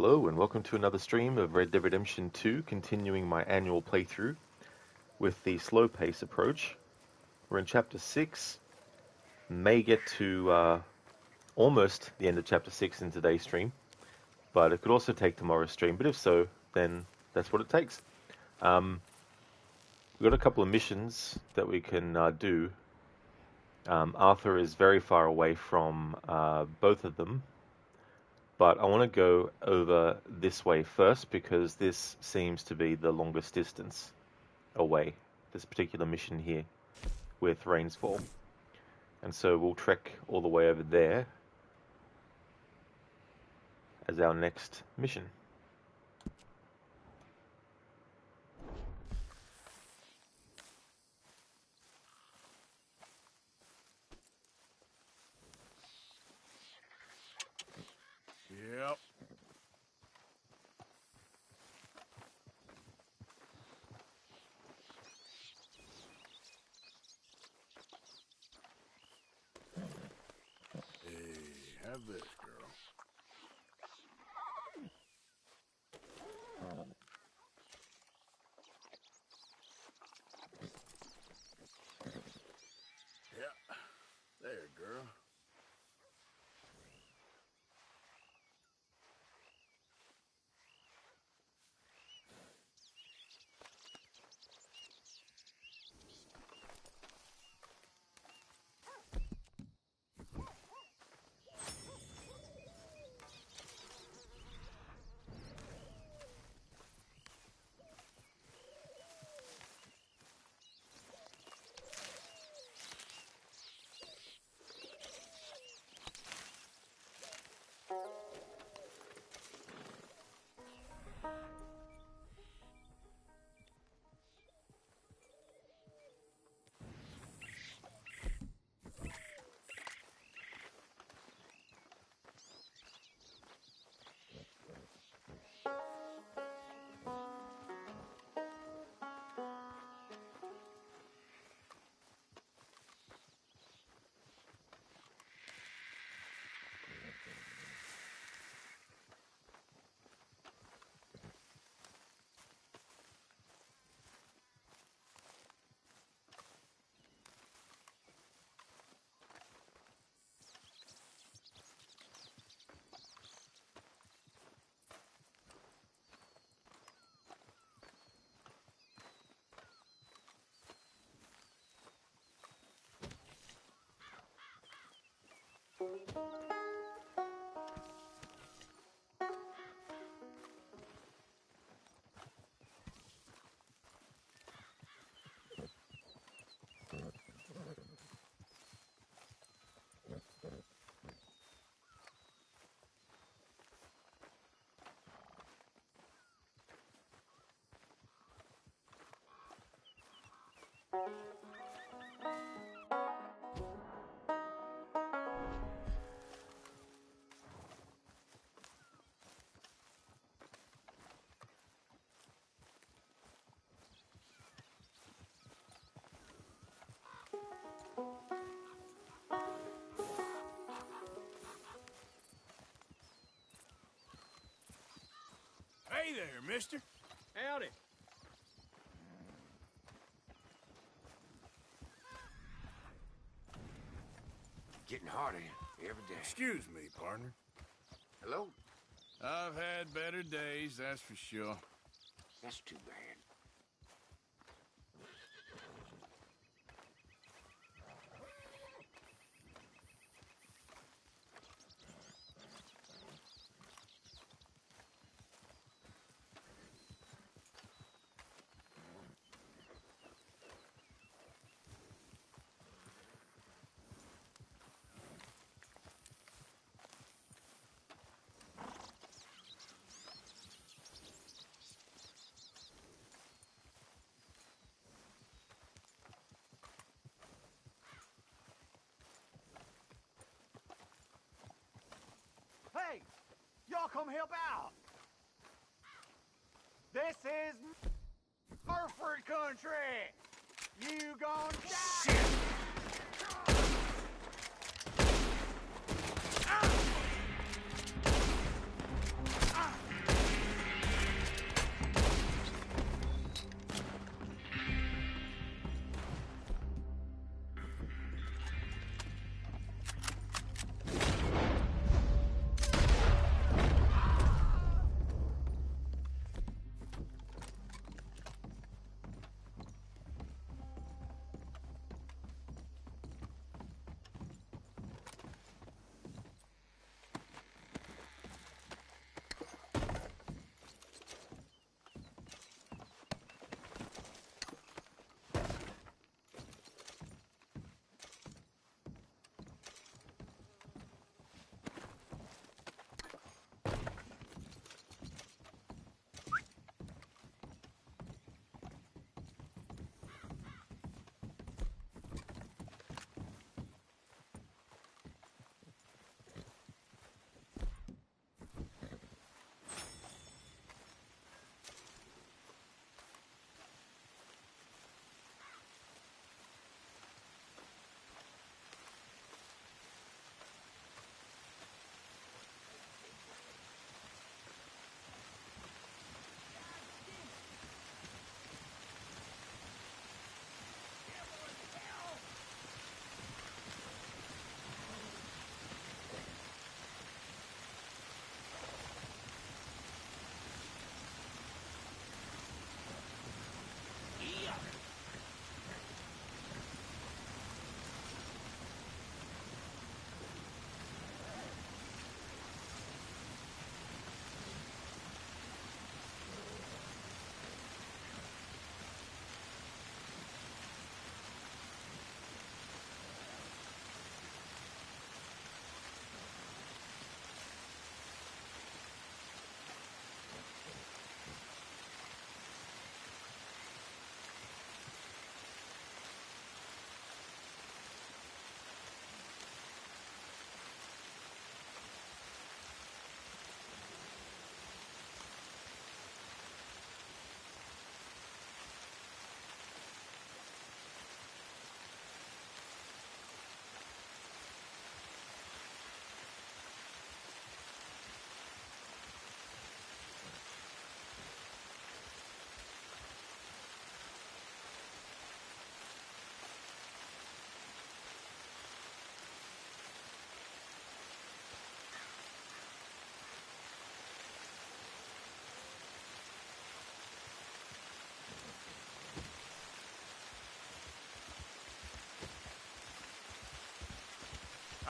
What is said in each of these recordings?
Hello and welcome to another stream of Red Dead Redemption 2, continuing my annual playthrough with the slow pace approach. We're in Chapter 6, may get to almost the end of Chapter 6 in today's stream, but it could also take tomorrow's stream, but if so, then that's what it takes. We've got a couple of missions that we can do. Arthur is very far away from both of them, but I want to go over this way first because this seems to be the longest distance away, this particular mission here with Rainsfall. And so we'll trek all the way over there as our next mission. Yep. Hey, have this, girl. Yeah. There, girl. Hey there, mister. Howdy. Getting harder every day. Excuse me, partner. Hello? I've had better days, that's for sure. That's too bad. Hey, y'all come help out. This is Murford country. You gon' die. Shit!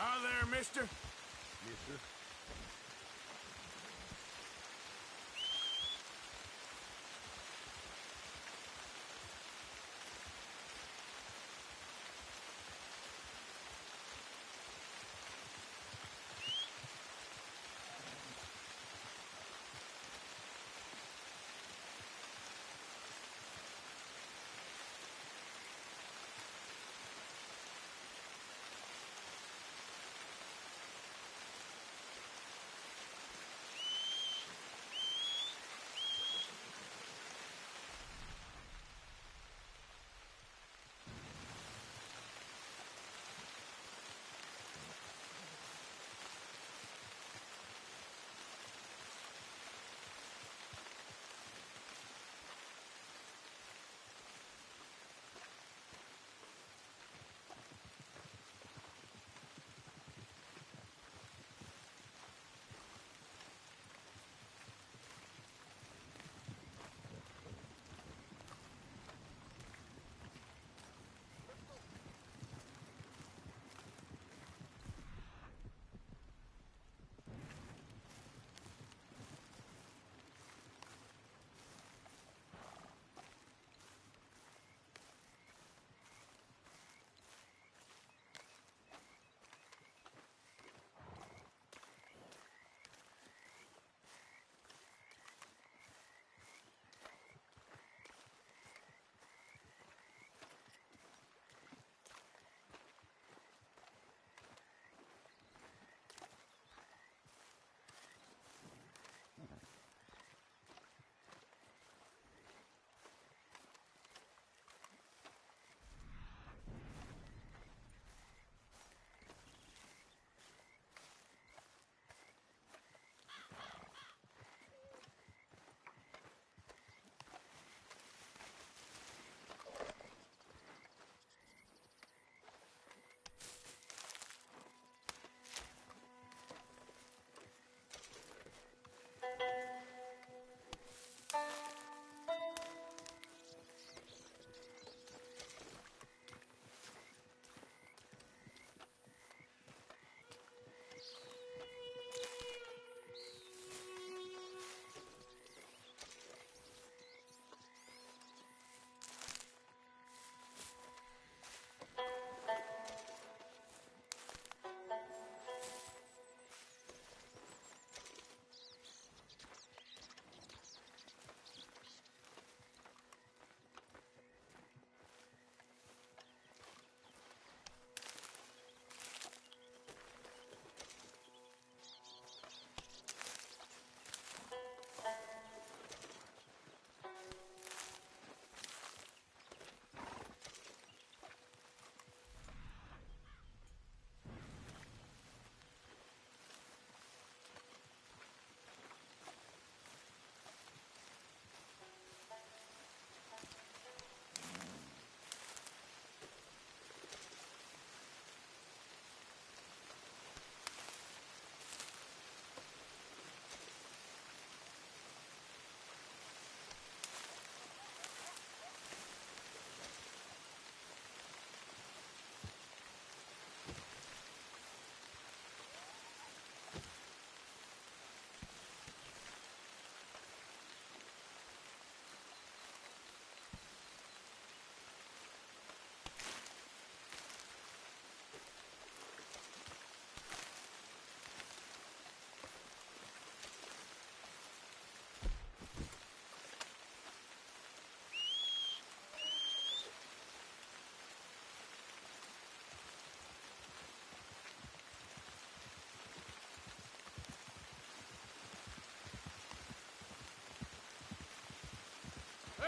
Hi there, mister. Mister.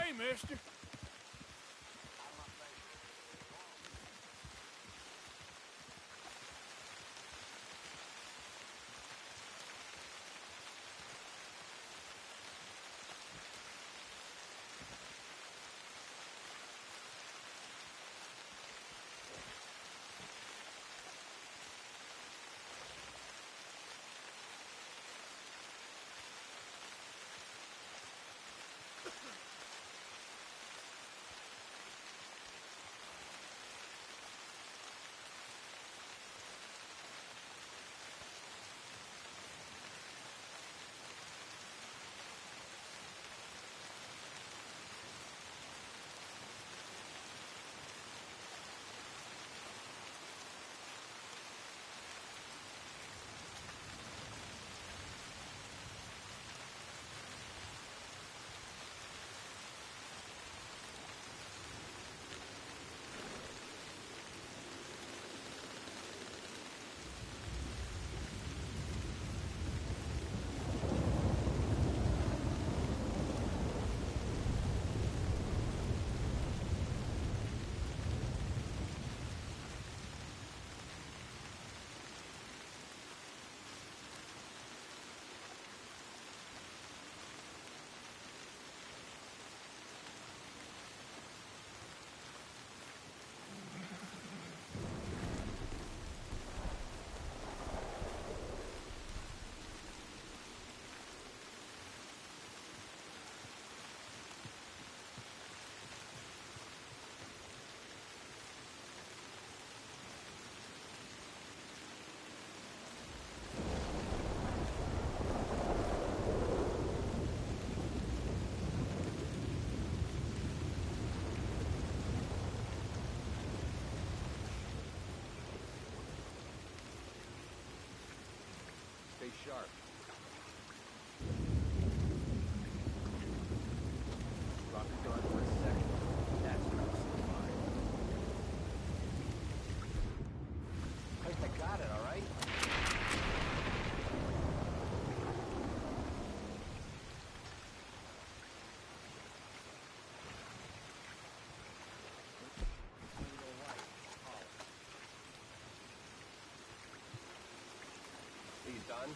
Hey, mister. sharp. Drop your gun for a second. That's what I'm fine. I think I got it, all right? He's done.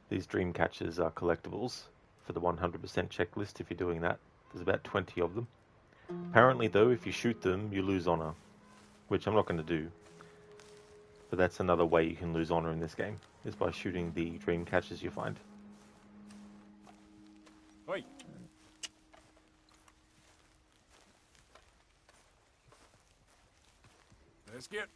These dream catchers are collectibles for the 100% checklist if you're doing that. There's about 20 of them. Apparently, though, if you shoot them, you lose honor, which I'm not going to do. But that's another way you can lose honor in this game, is by shooting the dream catchers you find. Oi. Let's get.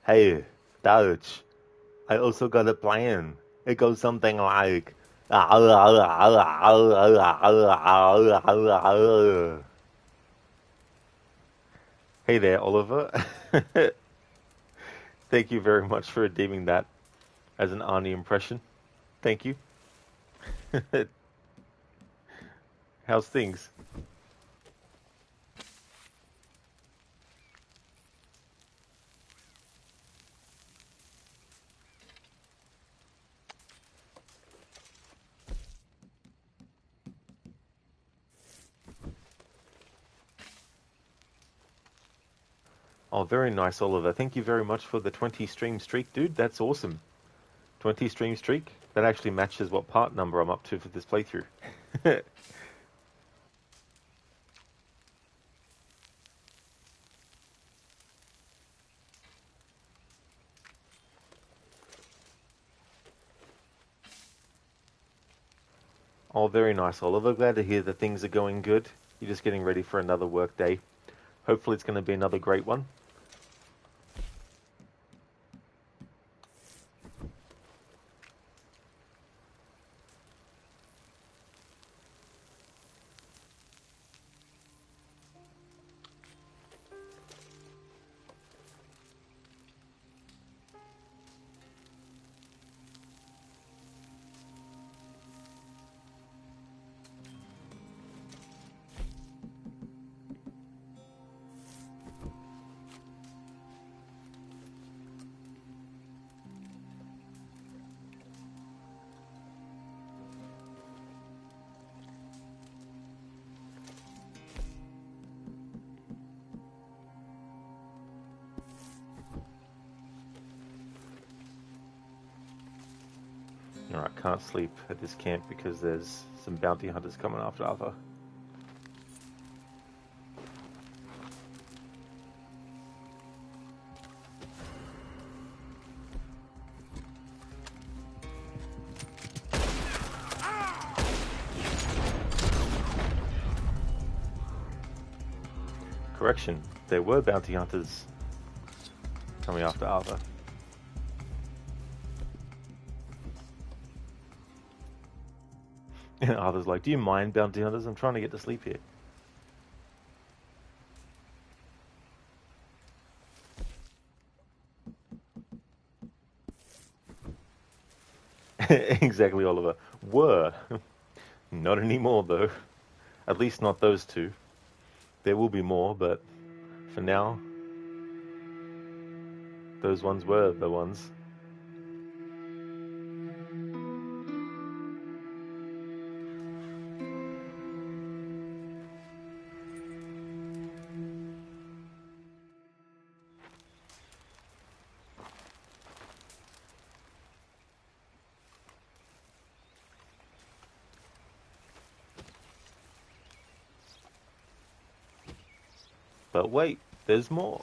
Hey, Dodge, I also got a plan. It goes something like. Hey there, Oliver. Thank you very much for redeeming that as an Arnie impression. Thank you. How's things? Oh, very nice, Oliver. Thank you very much for the 20 stream streak, dude. That's awesome. 20 stream streak? That actually matches what part number I'm up to for this playthrough. Oh, very nice, Oliver. Glad to hear that things are going good. You're just getting ready for another work day. Hopefully it's going to be another great one. Alright, can't sleep at this camp because there's some bounty hunters coming after Arthur. Correction, there were bounty hunters coming after Arthur. And Arthur's like, do you mind bounty hunters? I'm trying to get to sleep here. Exactly, Oliver. Were. Not anymore, though. At least not those two. There will be more, but for now, those ones were the ones. But wait, there's more.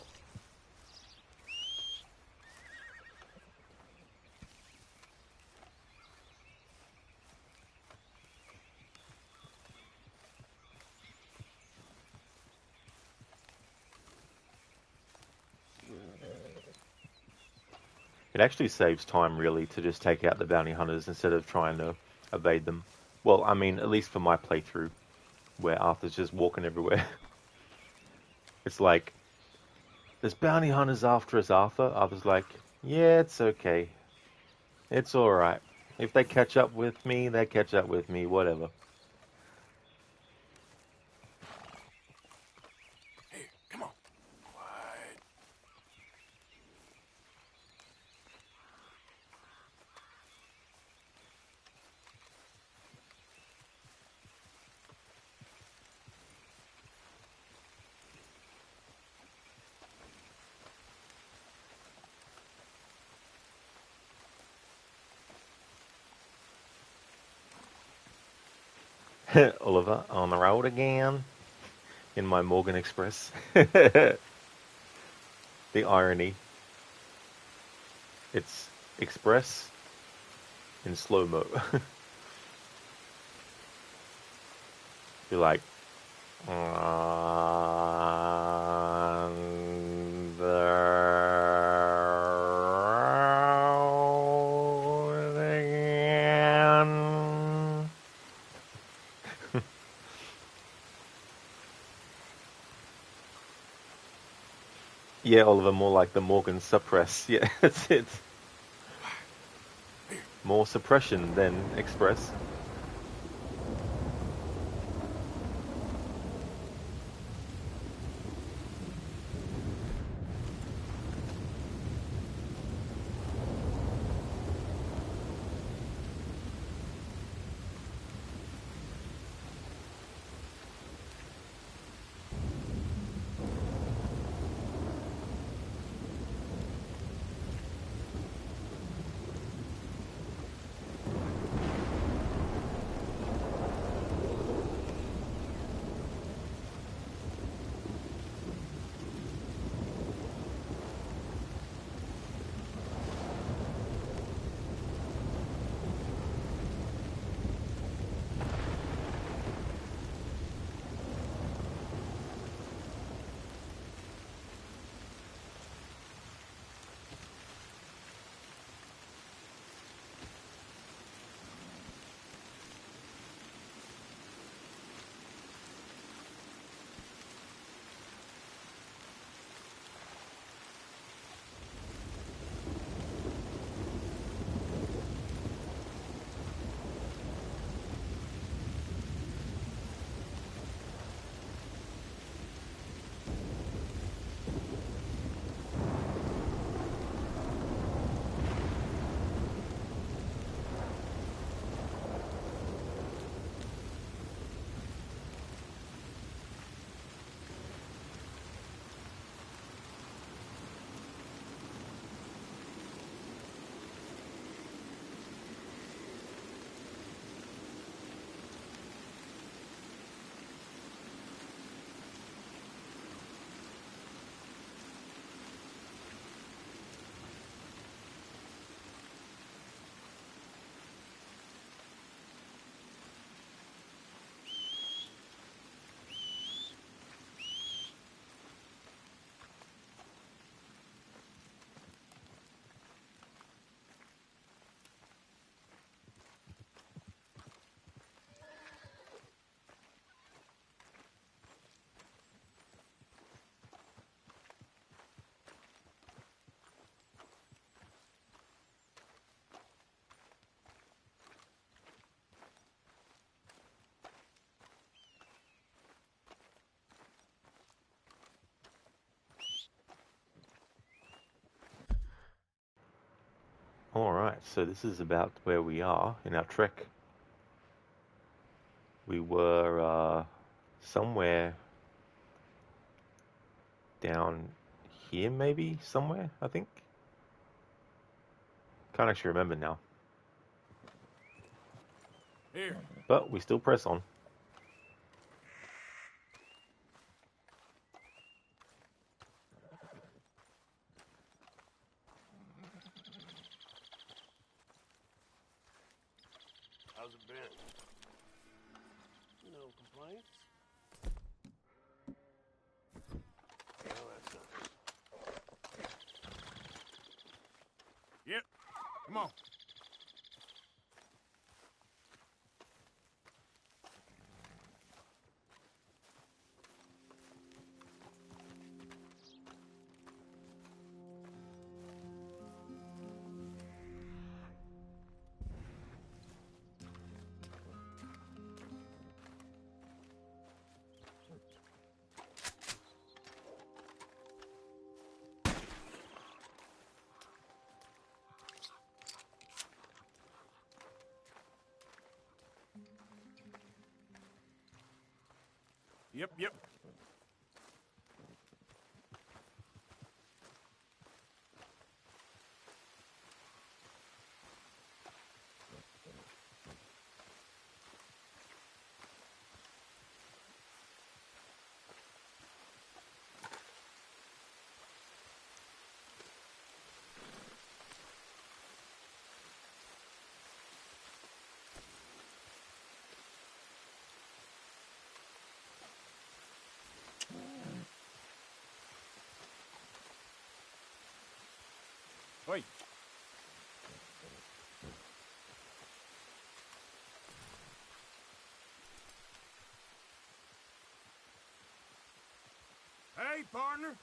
It actually saves time, really, to just take out the bounty hunters instead of trying to evade them. Well, I mean, at least for my playthrough, where Arthur's just walking everywhere. It's like, there's bounty hunters after us, Arthur. Arthur's like, yeah, it's okay. It's alright. If they catch up with me, they catch up with me, whatever. Hey, come on. Quiet. Oliver, on the road again. In my Morgan Express. The irony. It's express in slow-mo. You're like, on the Yeah, Oliver, more like the Morgan suppress. Yeah, that's it. More suppression than express. Alright, so this is about where we are in our trek. We were somewhere down here, maybe? Somewhere, I think? Can't actually remember now. Here. But we still press on. How's it been? No complaints. Well, that's something. Yep. Come on. Yep. Wait. Hey, partner.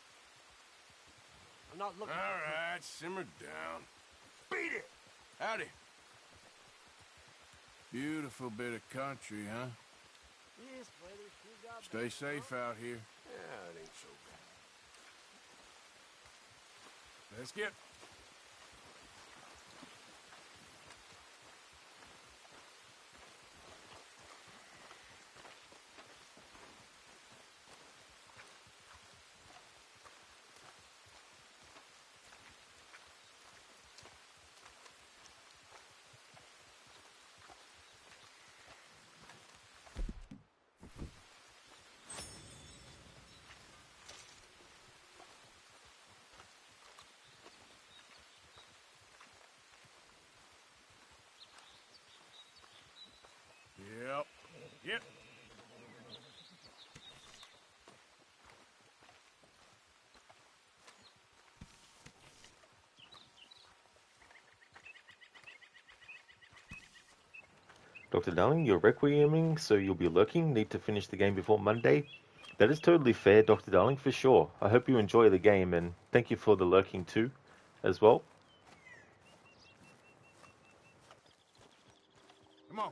I'm not looking All for... right, simmer down. Beat it! Howdy. Beautiful bit of country, huh? This weather sure got Stay better, safe huh? out here. Yeah, it ain't so bad. Let's get... Yep. Yep. Dr. Darling, you're requieming, so you'll be lurking. Need to finish the game before Monday. That is totally fair, Dr. Darling, for sure. I hope you enjoy the game, and thank you for the lurking too, as well. Come on.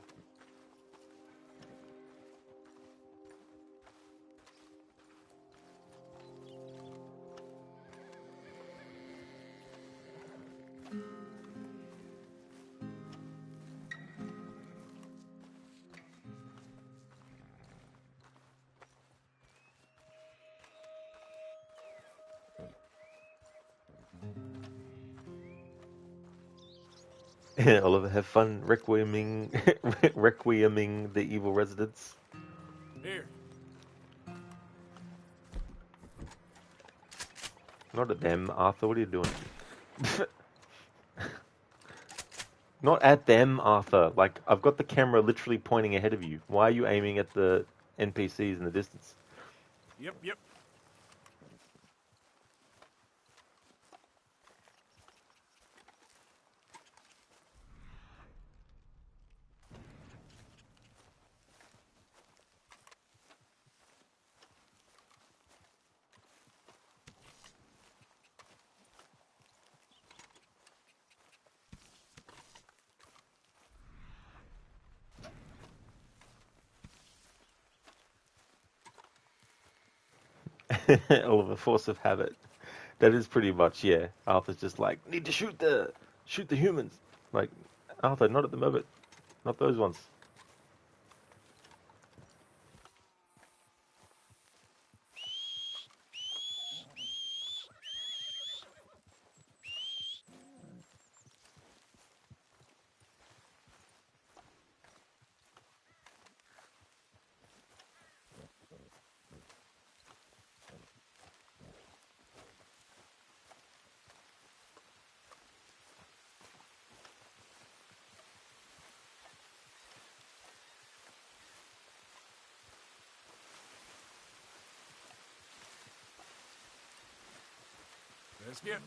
Oliver, have fun requieming, requieming the evil residents. Here. Not at them, Arthur. What are you doing? Not at them, Arthur. Like, I've got the camera literally pointing ahead of you. Why are you aiming at the NPCs in the distance? Yep, yep. Oliver, force of habit. That is pretty much, yeah. Arthur's just like, need to shoot the humans. Like, Arthur, not at the moment. Not those ones. Let's get...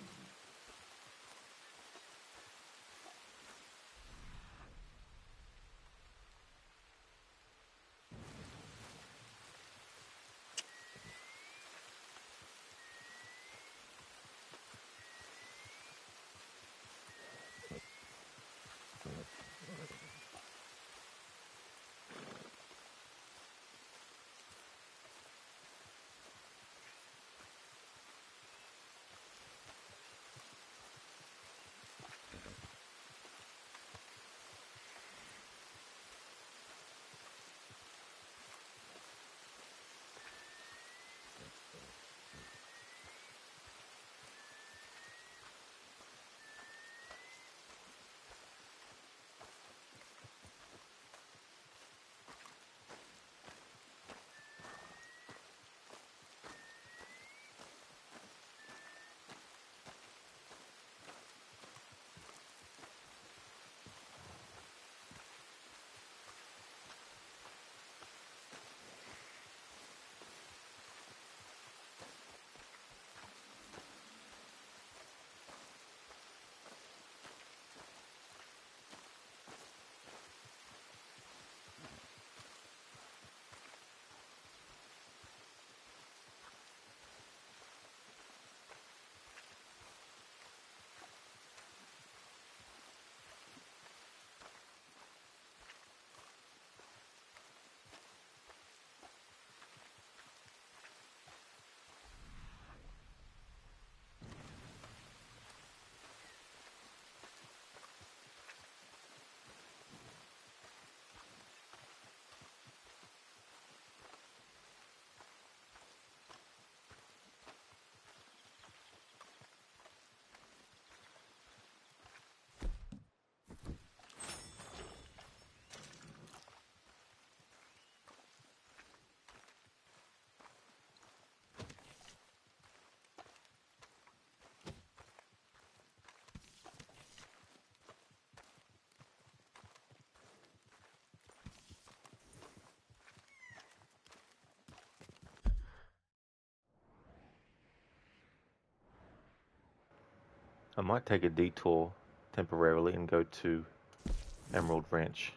I might take a detour temporarily and go to Emerald Ranch.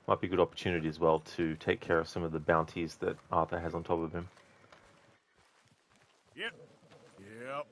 Might be a good opportunity as well to take care of some of the bounties that Arthur has on top of him. Yep. Yep.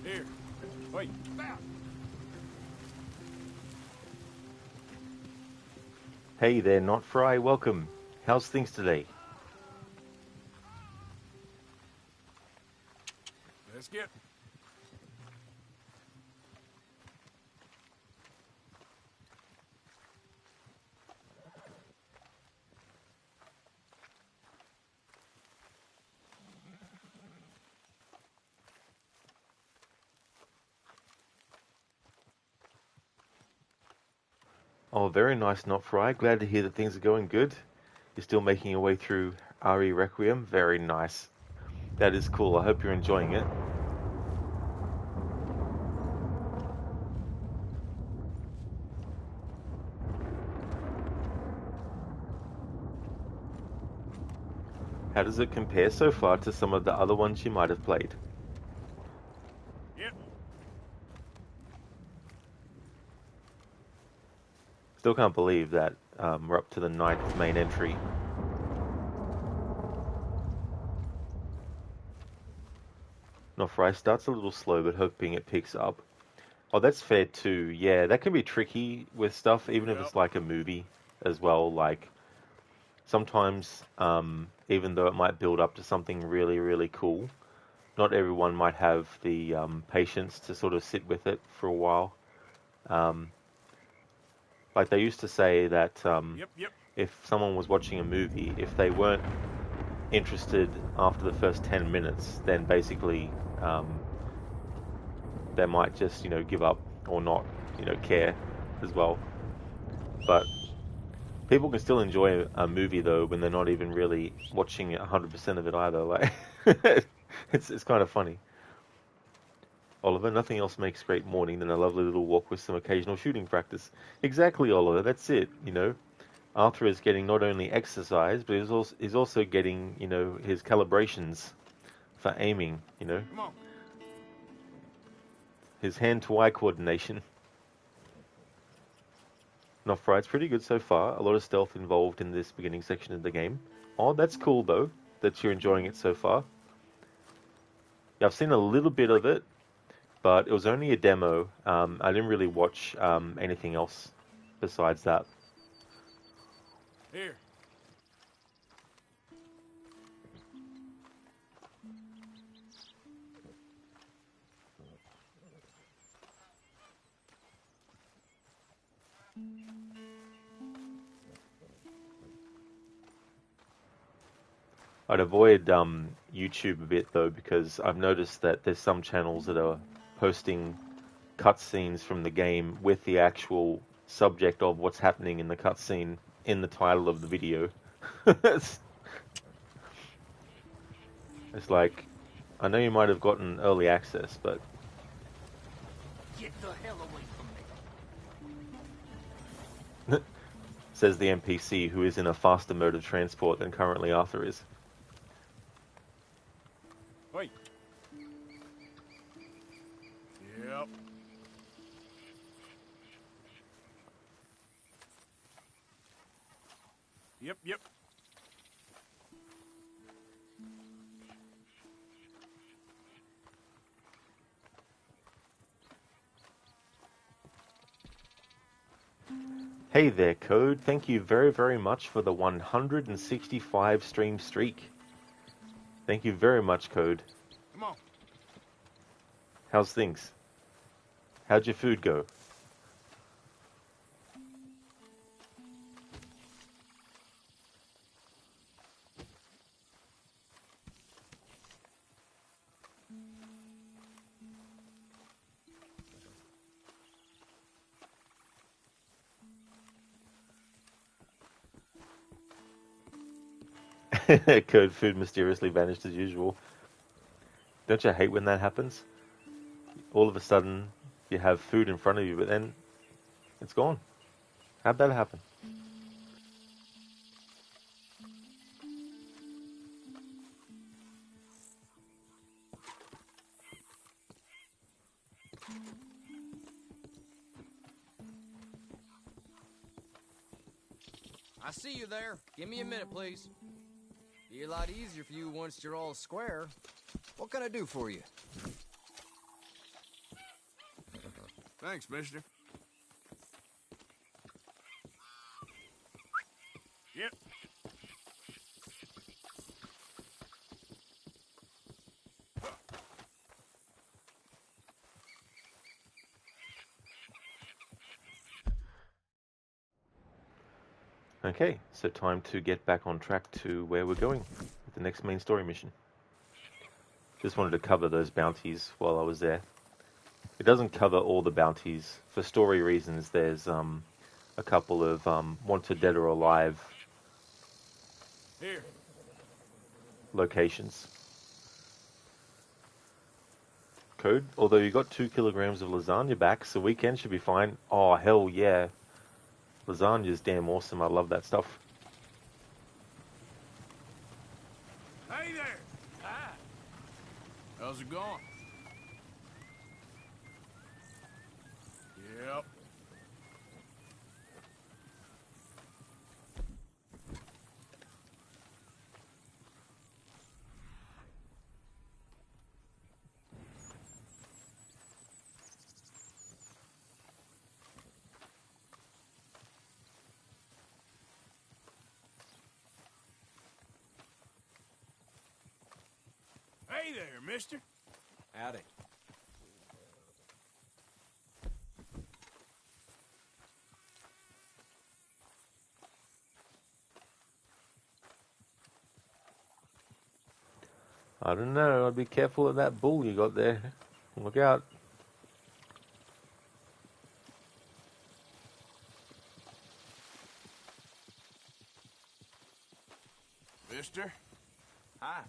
Here. Wait. Back. Hey there, Not Fry, welcome. How's things today? Let's get. Oh, very nice, Not Fry. Glad to hear that things are going good. You're still making your way through RE Requiem. Very nice. That is cool. I hope you're enjoying it. How does it compare so far to some of the other ones you might have played? Yep. Still can't believe that we're up to the 9th main entry. Not Fry starts a little slow, but hoping it picks up. Oh, that's fair too. Yeah, that can be tricky with stuff, even if Yep. it's like a movie as well. Like, sometimes, even though it might build up to something really, really cool, not everyone might have the patience to sort of sit with it for a while. Um, like they used to say that Yep. Yep. if someone was watching a movie, if they weren't interested after the first 10 minutes, then basically um, they might just, give up or not, care as well. But people can still enjoy a movie though when they're not even really watching 100% of it either. Like, it's kind of funny. Oliver, nothing else makes great morning than a lovely little walk with some occasional shooting practice. Exactly, Oliver. That's it. Arthur is getting not only exercise, but he's also getting, his calibrations for aiming. Come on. His hand-to-eye coordination. Not fried. It's pretty good so far. A lot of stealth involved in this beginning section of the game. Oh, that's cool though, that you're enjoying it so far. Yeah, I've seen a little bit of it, but it was only a demo. I didn't really watch anything else besides that. Here. I'd avoid YouTube a bit though, because I've noticed that there's some channels that are posting cutscenes from the game with the actual subject of what's happening in the cutscene in the title of the video. it's, it's like, I know you might have gotten early access, but Get the hell away from me. says the NPC who is in a faster mode of transport than currently Arthur is. Wait. Yep. Yep. Hey there, Code. Thank you very, very much for the 165 stream streak. Thank you very much, Code. Come on. How's things? How'd your food go? Code food mysteriously vanished as usual. Don't you hate when that happens? All of a sudden, you have food in front of you, but then it's gone. How'd that happen? I see you there. Give me a minute, please. Be a lot easier for you once you're all square. What can I do for you? Thanks, mister. Yep. Okay, so time to get back on track to where we're going with the next main story mission. Just wanted to cover those bounties while I was there. It doesn't cover all the bounties. For story reasons, there's a couple of wanted dead or alive Here. locations. Code, although you got 2 kilograms of lasagna back, so weekend should be fine. Oh, hell yeah. Lasagna's damn awesome. I love that stuff. Hey there. Hi. How's it going? Yep. Hey there, mister. Howdy. I don't know. I'd be careful of that bull you got there. Look out. Mister? Hi.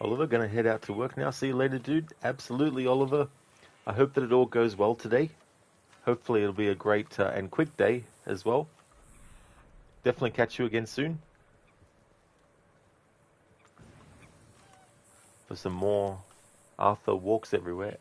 Oliver, gonna head out to work now. See you later, dude. Absolutely, Oliver. I hope that it all goes well today. Hopefully it'll be a great and quick day as well. Definitely catch you again soon for some more Arthur walks everywhere.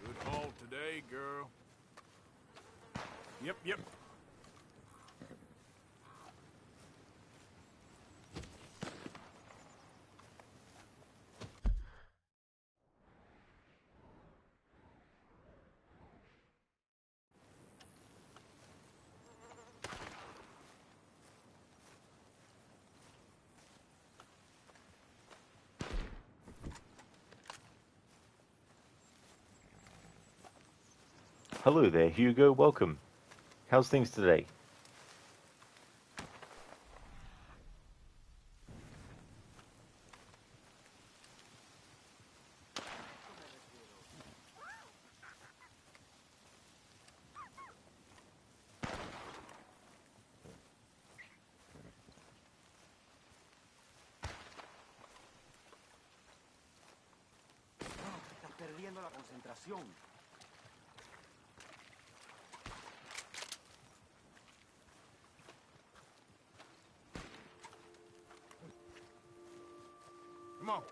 Good haul today, girl. Yep. Hello there, Hugo. Welcome. How's things today? Estás perdiendo la concentración. Come on.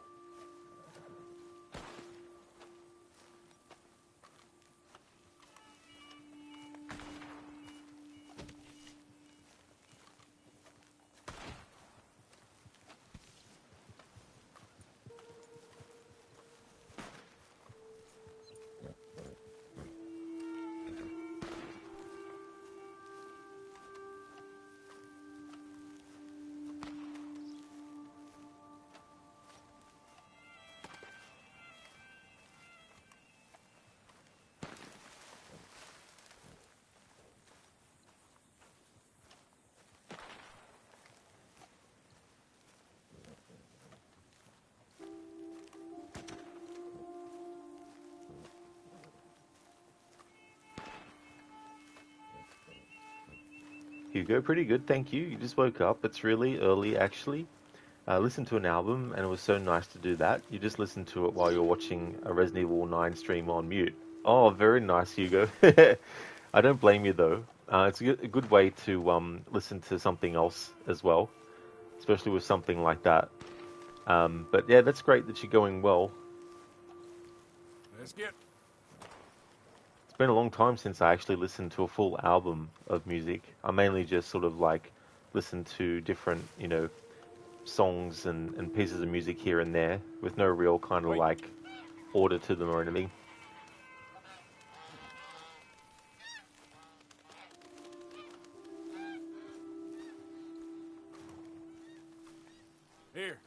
Hugo, pretty good, thank you. You just woke up. It's really early, actually. Listened to an album, and it was so nice to do that. You just listened to it while you're watching a Resident Evil 9 stream on mute. Oh, very nice, Hugo. I don't blame you, though. It's a good way to listen to something else as well, especially with something like that. But yeah, that's great that you're going well. Let's get. been a long time since I actually listened to a full album of music. I mainly just sort of like listen to different, songs and pieces of music here and there with no real kind of Wait. like order to them or anything. Here.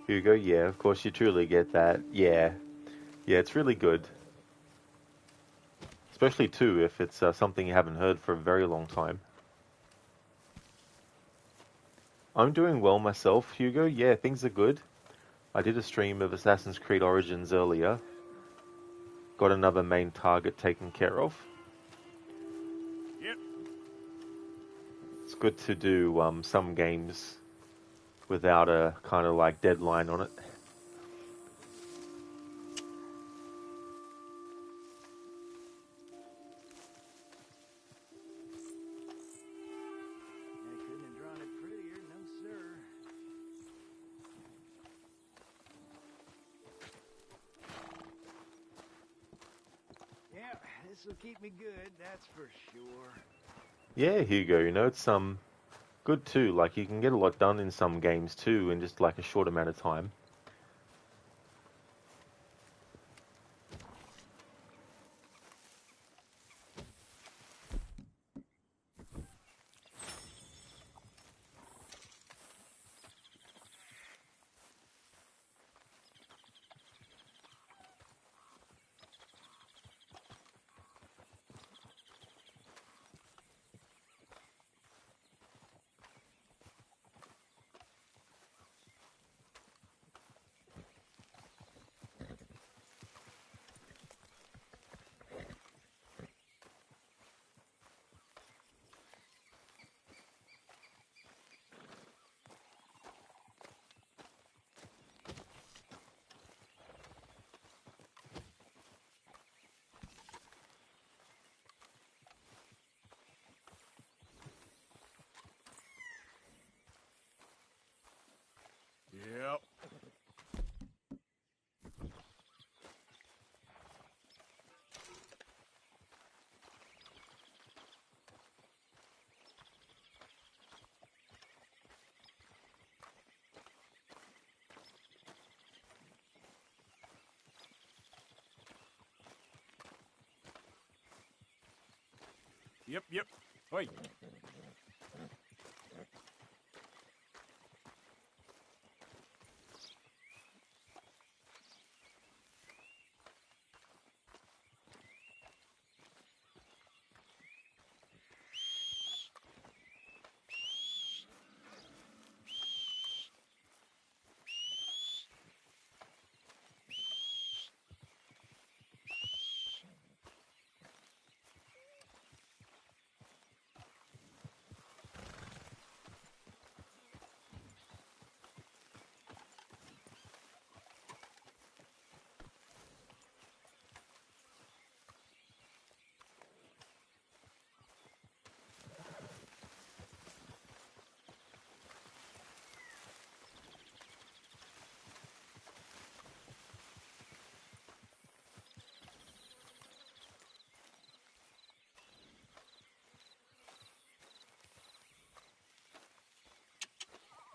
Hugo, yeah, of course you truly get that. Yeah, yeah, it's really good. Especially too if it's something you haven't heard for a very long time. I'm doing well myself, Hugo. Yeah, things are good. I did a stream of Assassin's Creed Origins earlier. Got another main target taken care of. Yep. It's good to do some games without a kind of like deadline on it. I couldn't have drawn it prettier, no sir. Yeah, this will keep me good, that's for sure. Yeah, Hugo, it's good too. Like you can get a lot done in some games too in just like a short amount of time. Yep. Yep. Wait.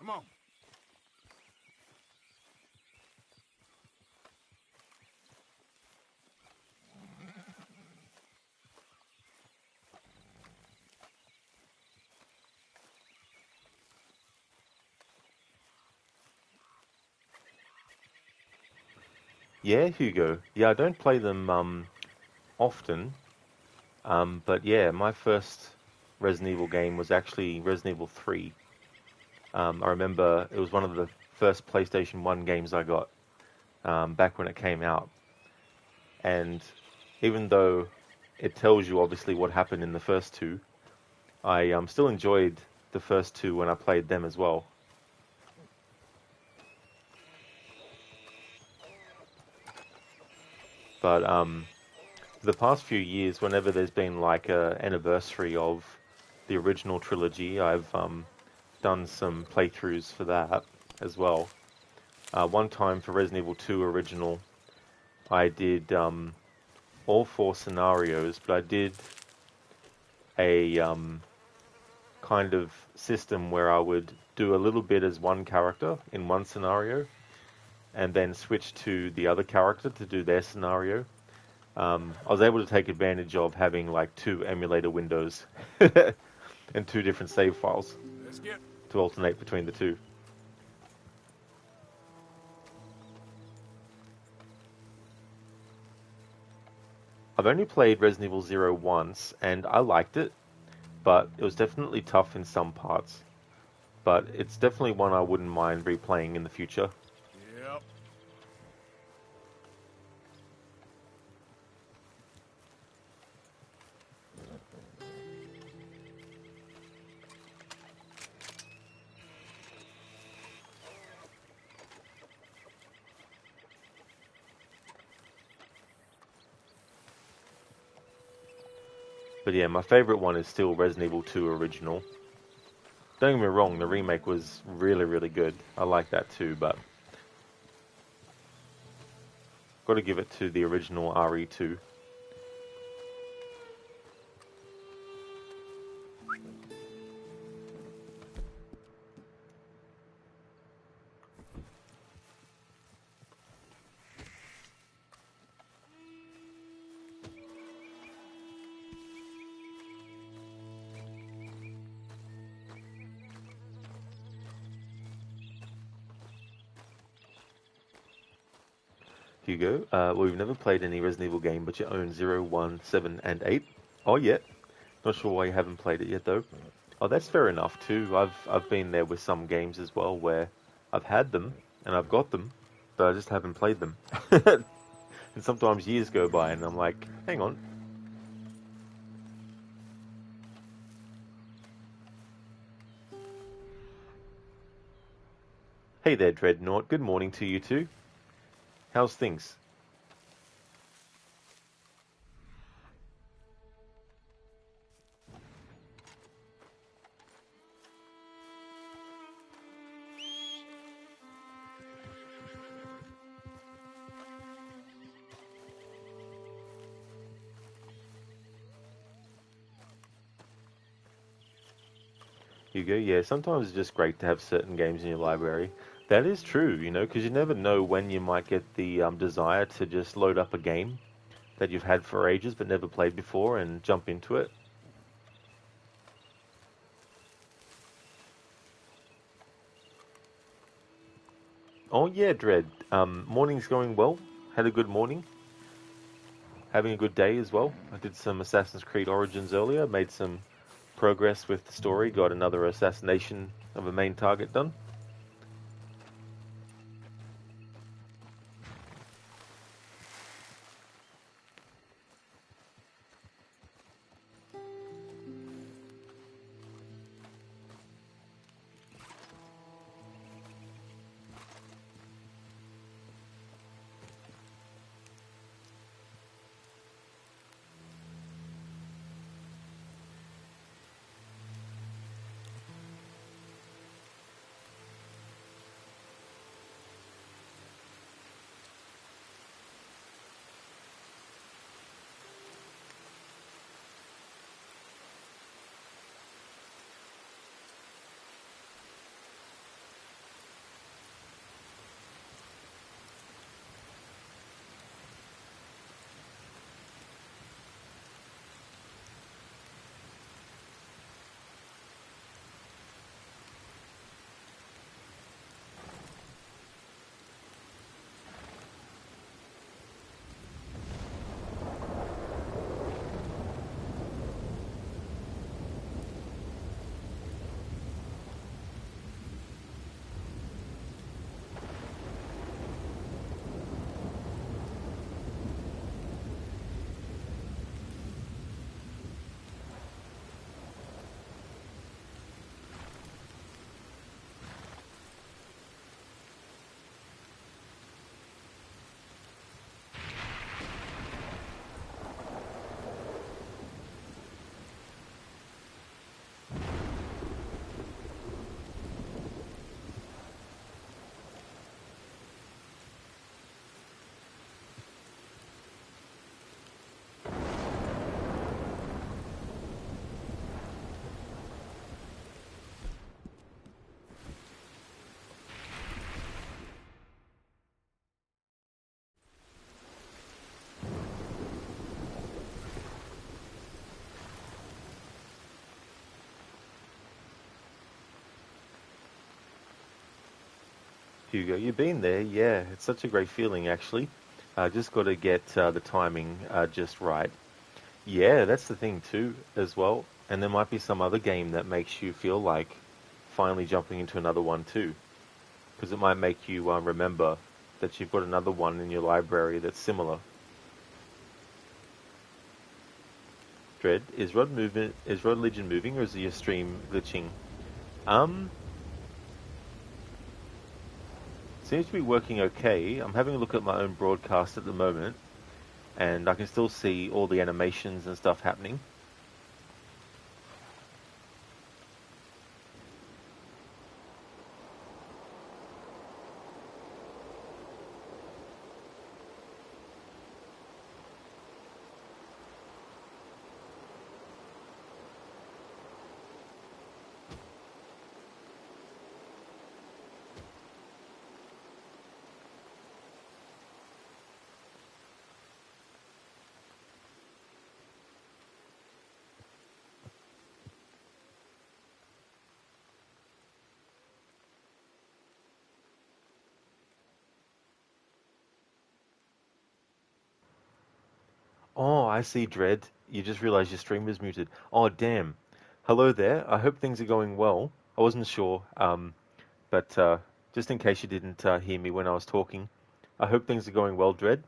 Come on. Yeah, Hugo. Yeah, I don't play them often. But yeah, my first Resident Evil game was actually Resident Evil 3. I remember it was one of the first PlayStation 1 games I got back when it came out. And even though it tells you obviously what happened in the first two, I still enjoyed the first two when I played them as well. But the past few years, whenever there's been like a anniversary of the original trilogy, I've done some playthroughs for that as well. One time for Resident Evil 2 Original, I did all 4 scenarios, but I did a kind of system where I would do a little bit as one character in one scenario, and then switch to the other character to do their scenario. I was able to take advantage of having like 2 emulator windows and 2 different save files Let's get. to alternate between the 2. I've only played Resident Evil 0 once, and I liked it, but it was definitely tough in some parts. But it's definitely one I wouldn't mind replaying in the future. Yep. But yeah, my favorite one is still Resident Evil 2 Original. Don't get me wrong, the remake was really, really good. I like that too, but got to give it to the original RE2. Hugo, well, we've never played any Resident Evil game, but you own 0, 1, 7, and 8. Oh, yeah. Not sure why you haven't played it yet, though. Oh, that's fair enough, too. I've been there with some games as well, where I've had them, and I've got them, but I just haven't played them. And sometimes years go by, and I'm like, hang on. Hey there, Dreadnought. Good morning to you, too. How's things? Hugo, yeah, sometimes it's just great to have certain games in your library. That is true, you know, because you never know when you might get the desire to just load up a game that you've had for ages but never played before and jump into it. Oh yeah, Dread. Morning's going well. Had a good morning. Having a good day as well. I did some Assassin's Creed Origins earlier. Made some progress with the story. Got another assassination of a main target done. Hugo, you've been there, yeah. It's such a great feeling, actually. Just got to get the timing just right. Yeah, that's the thing too, as well. And there might be some other game that makes you feel like finally jumping into another one too, because it might make you remember that you've got another one in your library that's similar. Dread, is Rod Legion moving, or is your stream glitching? Um, Seems to be working okay. I'm having a look at my own broadcast at the moment, and I can still see all the animations and stuff happening. Oh, I see, Dread. You just realized your stream was muted. Oh, damn. Hello there. I hope things are going well. I wasn't sure, but just in case you didn't hear me when I was talking, I hope things are going well, Dread.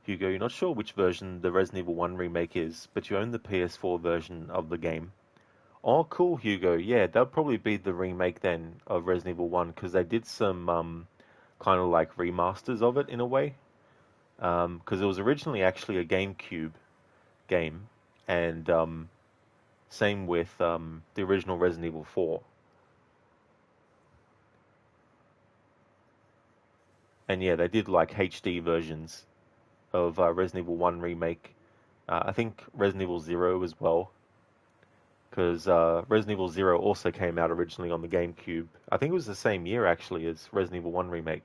Hugo, you're not sure which version the Resident Evil 1 remake is, but you own the PS4 version of the game. Oh, cool, Hugo. Yeah, that'll probably be the remake then of Resident Evil 1, because they did some kind of like remasters of it in a way. Because it was originally actually a GameCube game, and same with the original Resident Evil 4. And yeah, they did like HD versions of Resident Evil 1 remake. I think Resident Evil 0 as well, because Resident Evil 0 also came out originally on the GameCube. I think it was the same year actually as Resident Evil 1 remake.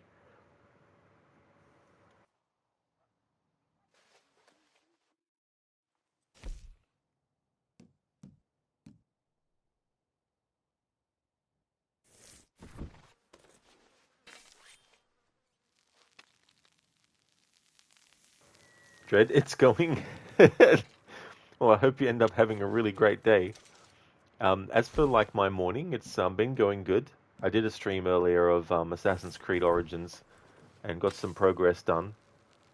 Dread, it's going. Well, I hope you end up having a really great day. As for like my morning, it's been going good. I did a stream earlier of Assassin's Creed Origins and got some progress done.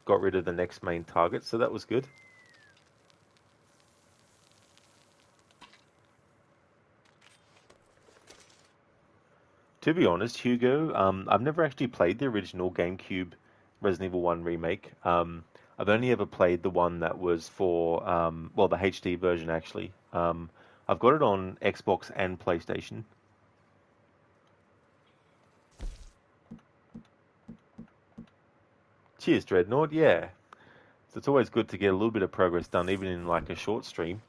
Got rid of the next main target, so that was good. To be honest, Hugo, I've never actually played the original GameCube Resident Evil 1 remake. I've only ever played the one that was for, well, the HD version actually. I've got it on Xbox and PlayStation. Cheers, Dreadnought. Yeah, so it's always good to get a little bit of progress done, even in like a short stream.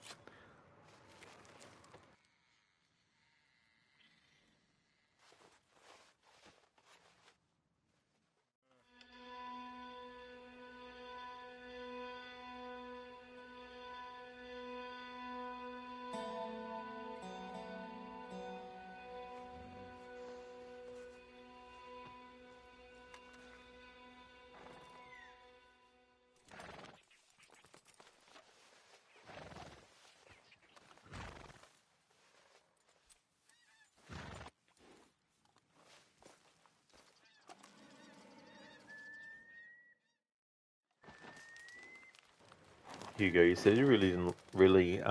Hugo, you said you didn't really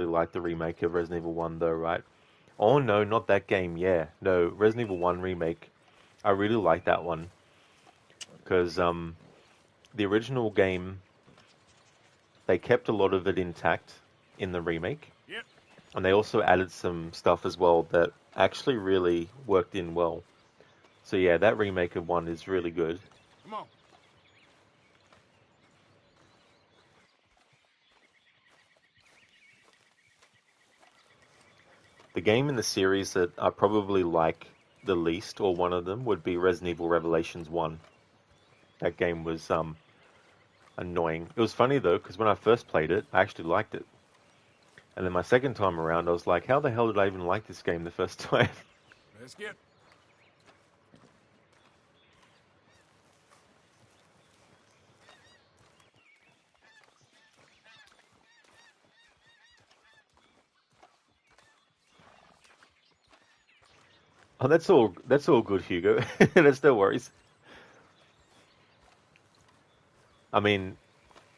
like the remake of Resident Evil 1 though, right? Oh no, not that game. Yeah, no, Resident Evil 1 remake. I really like that one because the original game they kept a lot of it intact in the remake, Yep. and they also added some stuff as well that actually really worked in well. So yeah, that remake of 1 is really good. Come on. The game in the series that I probably like the least, or one of them, would be Resident Evil Revelations 1. That game was annoying. It was funny though, because when I first played it, I actually liked it. And then my second time around, I was like, how the hell did I even like this game the first time? Let's get. Oh, that's all good, Hugo. That's no worries. I mean,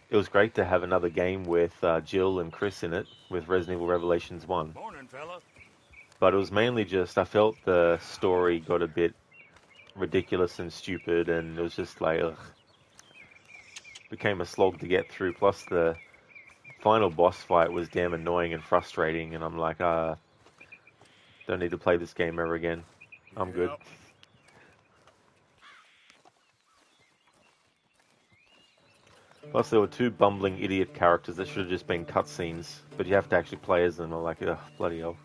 it was great to have another game with Jill and Chris in it, with Resident Evil Revelations 1. Morning, fella. But it was mainly just, I felt the story got a bit ridiculous and stupid, and it was just like, ugh. Became a slog to get through, plus the final boss fight was damn annoying and frustrating, and I'm like, don't need to play this game ever again. I'm good. Yep. Plus, there were two bumbling idiot characters that should have just been cutscenes, but you have to actually play as them. I'm like, ugh, bloody hell.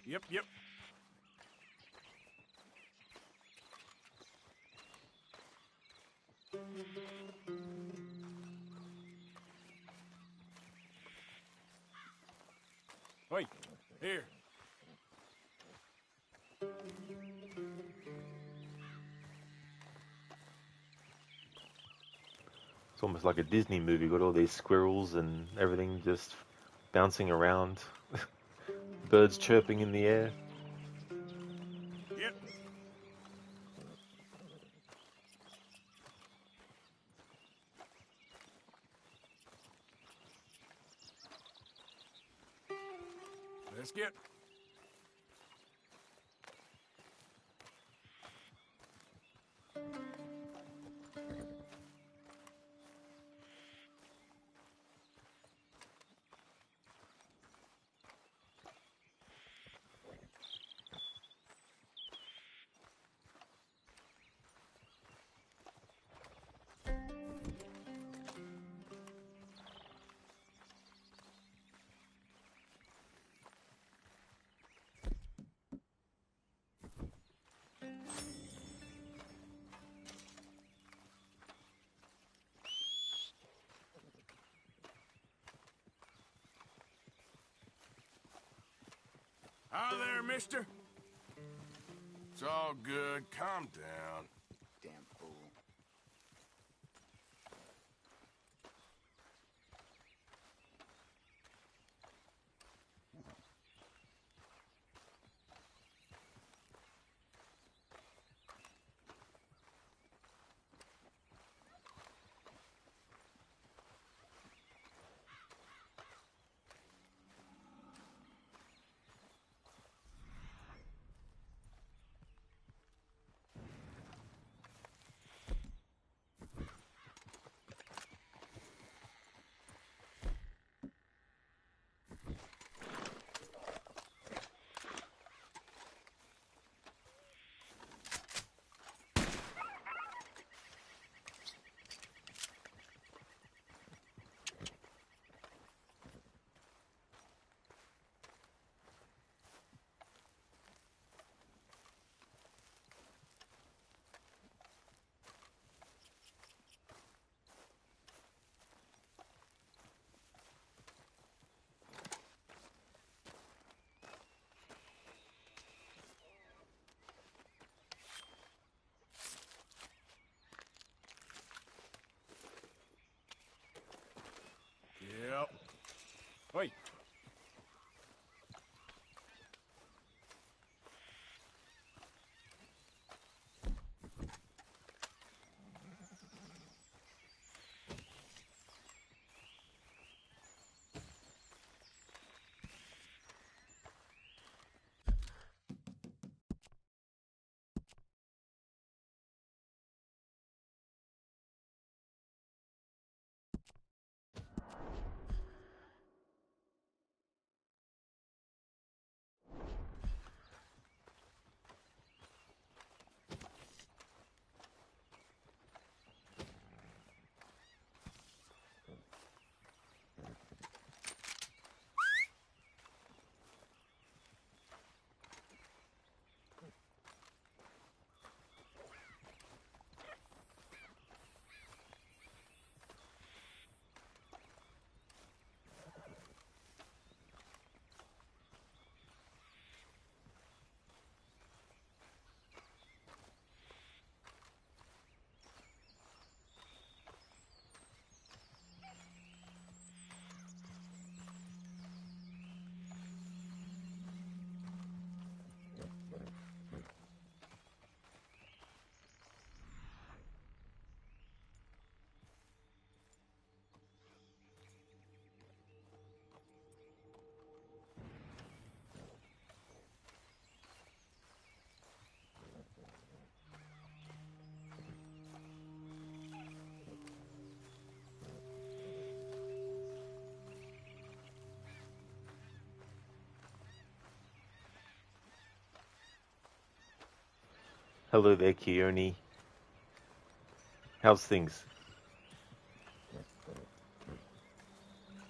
Yep. Wait, here. It's almost like a Disney movie. Got all these squirrels and everything just bouncing around, birds chirping in the air. Yep. Let's get. Hi there, mister. It's all good. Calm down. Damn fool. Yep. Wait. Hello there, Keone. How's things?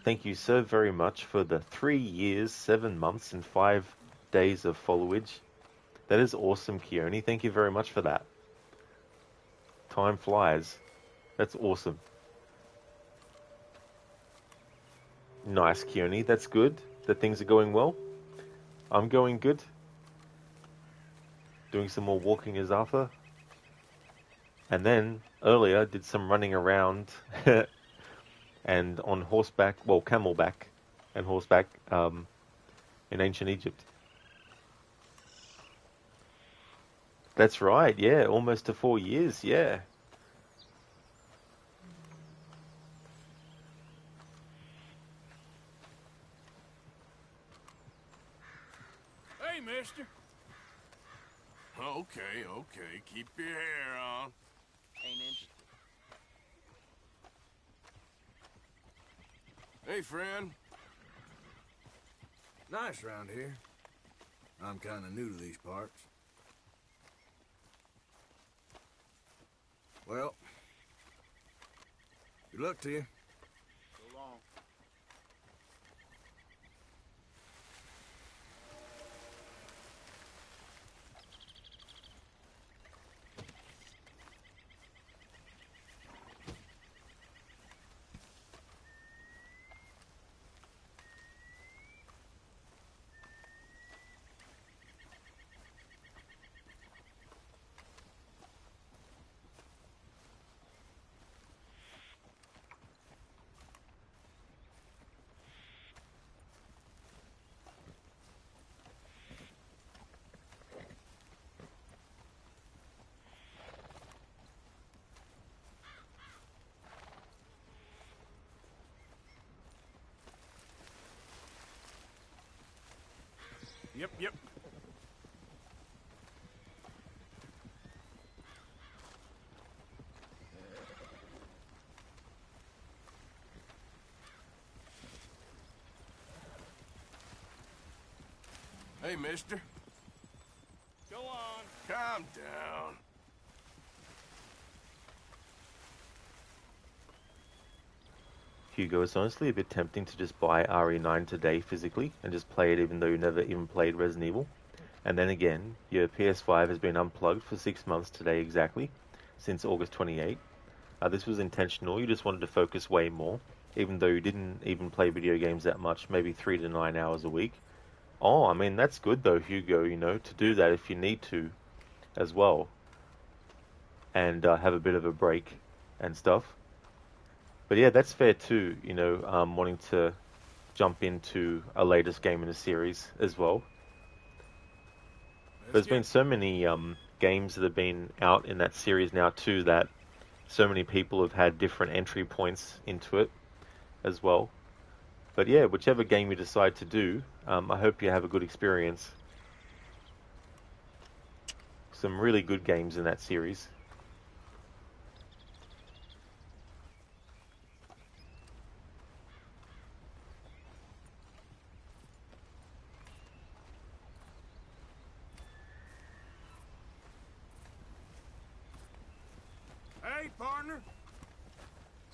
Thank you so very much for the 3 years, 7 months, and 5 days of followage. That is awesome, Keone. Thank you very much for that. Time flies. That's awesome. Nice, Keone. That's good that things are going well. I'm going good. Doing some more walking as Arthur. And then, earlier, did some running around and on horseback, well, camelback and horseback in ancient Egypt. That's right, yeah, almost to 4 years, yeah. Hey, mister. Okay, okay. Keep your hair on. Ain't interested. Hey, friend. Nice round here. I'm kind of new to these parts. Well, good luck to you. So long. Yep. Hey, mister. Go on. Calm down. Hugo, it's honestly a bit tempting to just buy RE9 today physically and just play it even though you never even played Resident Evil. And then again, your PS5 has been unplugged for 6 months today exactly, since August 28. This was intentional, you just wanted to focus way more, even though you didn't even play video games that much, maybe 3 to 9 hours a week. Oh, I mean, that's good though, Hugo, you know, to do that if you need to as well. And have a bit of a break and stuff. But yeah, that's fair too, you know, wanting to jump into a latest game in the series as well. There's been so many games that have been out in that series now too that so many people have had different entry points into it as well. But yeah, whichever game you decide to do, I hope you have a good experience. Some really good games in that series. Hey, partner.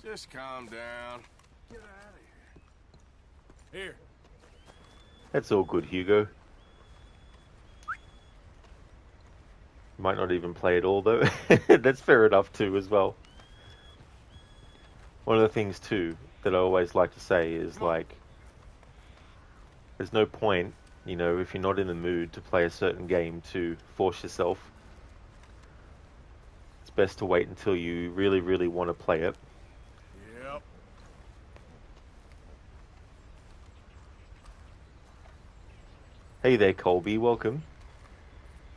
Just calm down. Get out of here. Here. That's all good, Hugo. Might not even play it all though. That's fair enough too as well. One of the things too that I always like to say is like, there's no point, you know, if you're not in the mood to play a certain game to force yourself. It's best to wait until you really, really want to play it. Yep. Hey there, Colby, welcome.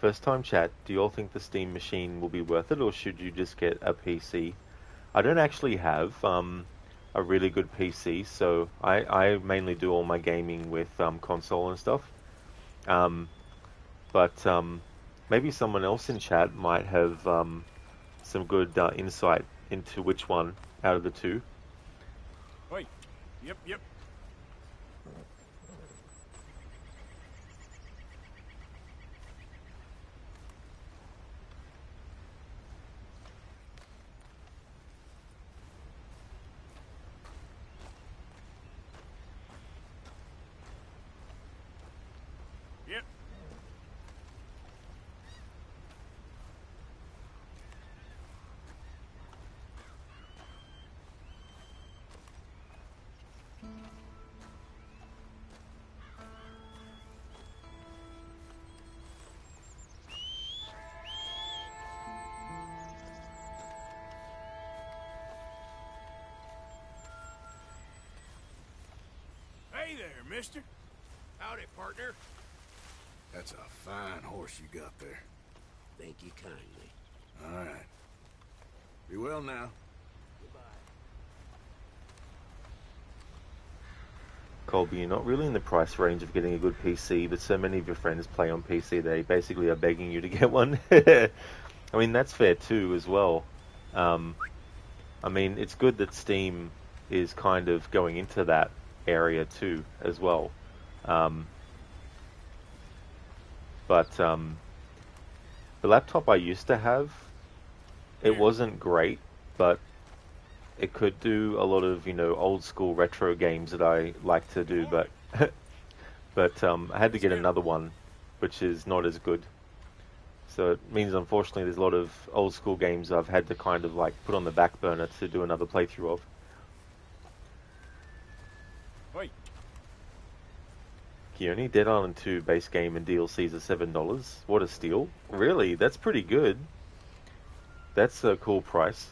First time chat, do you all think the Steam machine will be worth it, or should you just get a PC? I don't actually have a really good PC, so I mainly do all my gaming with console and stuff. But maybe someone else in chat might have some good insight into which one out of the two. Wait. Yep. Hey there, mister. Howdy, partner. That's a fine horse you got there. Thank you kindly. All right. Be well now. Colby, you're not really in the price range of getting a good PC, but so many of your friends play on PC, they basically are begging you to get one. I mean, that's fair too, as well. I mean, it's good that Steam is kind of going into that area too, as well. Um, but the laptop I used to have, it wasn't great, but it could do a lot of, old school retro games that I like to do, but I had to get another one, which is not as good. So it means, unfortunately, there's a lot of old school games I've had to kind of like put on the back burner to do another playthrough of. Wait. Keone, Dead Island 2 base game and DLCs are $7. What a steal. Really? That's pretty good. That's a cool price.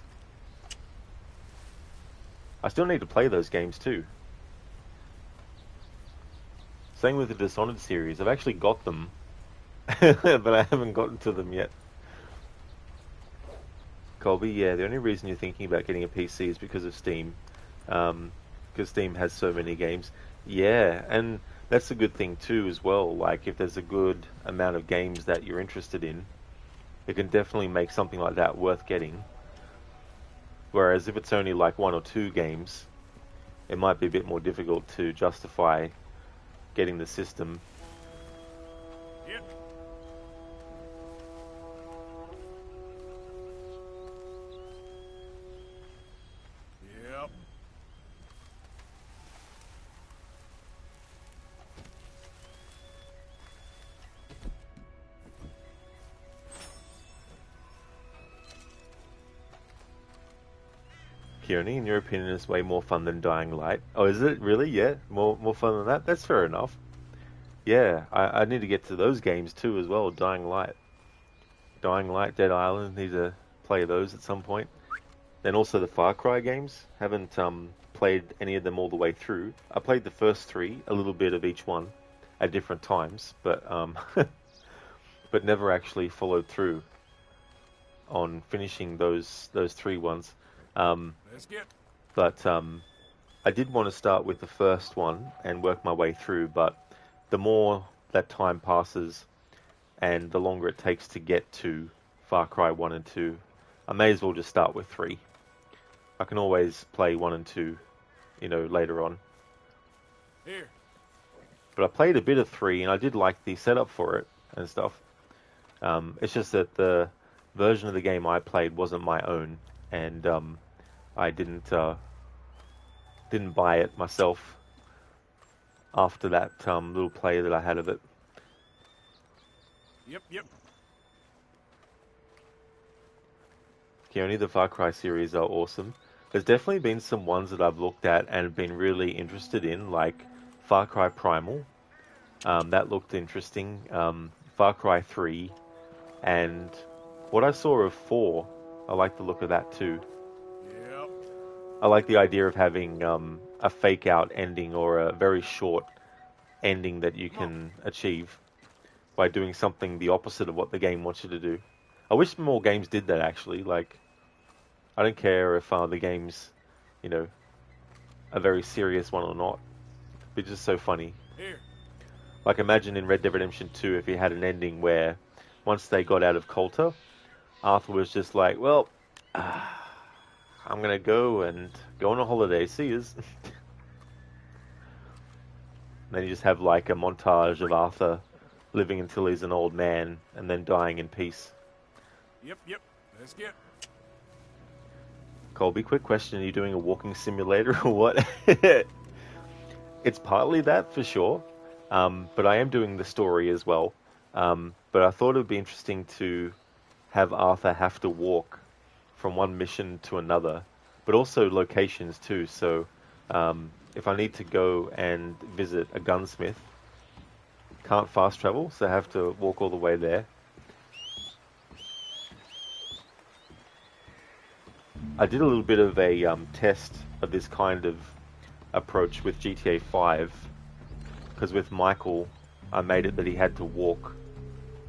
I still need to play those games too. Same with the Dishonored series. I've actually got them, but I haven't gotten to them yet. Colby, yeah, the only reason you're thinking about getting a PC is because of Steam. Because Steam has so many games. Yeah, and that's a good thing too as well. Like, if there's a good amount of games that you're interested in, it can definitely make something like that worth getting. Whereas if it's only like one or two games, it might be a bit more difficult to justify getting the system. Yep. Yep. Keone, in your opinion, is way more fun than Dying Light. Oh, is it really? Yeah, more fun than that. That's fair enough. Yeah, I need to get to those games too as well. Dying Light, Dead Island. Need to play those at some point. Then also the Far Cry games. Haven't played any of them all the way through. I played the first three, a little bit of each one, at different times, but but never actually followed through on finishing those three ones. Let's get. But I did want to start with the first one and work my way through, but the more that time passes and the longer it takes to get to Far Cry 1 and 2, I may as well just start with 3. I can always play 1 and 2, later on. Here. But I played a bit of 3 and I did like the setup for it and stuff. It's just that the version of the game I played wasn't my own, and I didn't buy it myself after that little play that I had of it. Yep. Keone, the Far Cry series are awesome. There's definitely been some ones that I've looked at and been really interested in, like Far Cry Primal. That looked interesting. Far Cry 3, and what I saw of 4, I like the look of that too. Yep. I like the idea of having a fake out ending or a very short ending that you can achieve by doing something the opposite of what the game wants you to do. I wish more games did that, actually. Like, I don't care if the game's, a very serious one or not. It's just so funny. Here. Like, imagine in Red Dead Redemption 2 if you had an ending where once they got out of Coulter, Arthur was just like, well, I'm going to go on a holiday. See yous. Then you just have like a montage of Arthur living until he's an old man and then dying in peace. Yep. Let's get. Colby, quick question. Are you doing a walking simulator or what? It's partly that, for sure. But I am doing the story as well. But I thought it would be interesting to have Arthur have to walk from one mission to another, but also locations too. So if I need to go and visit a gunsmith, can't fast travel, so I have to walk all the way there. I did a little bit of a test of this kind of approach with GTA 5 because with Michael, I made it that he had to walk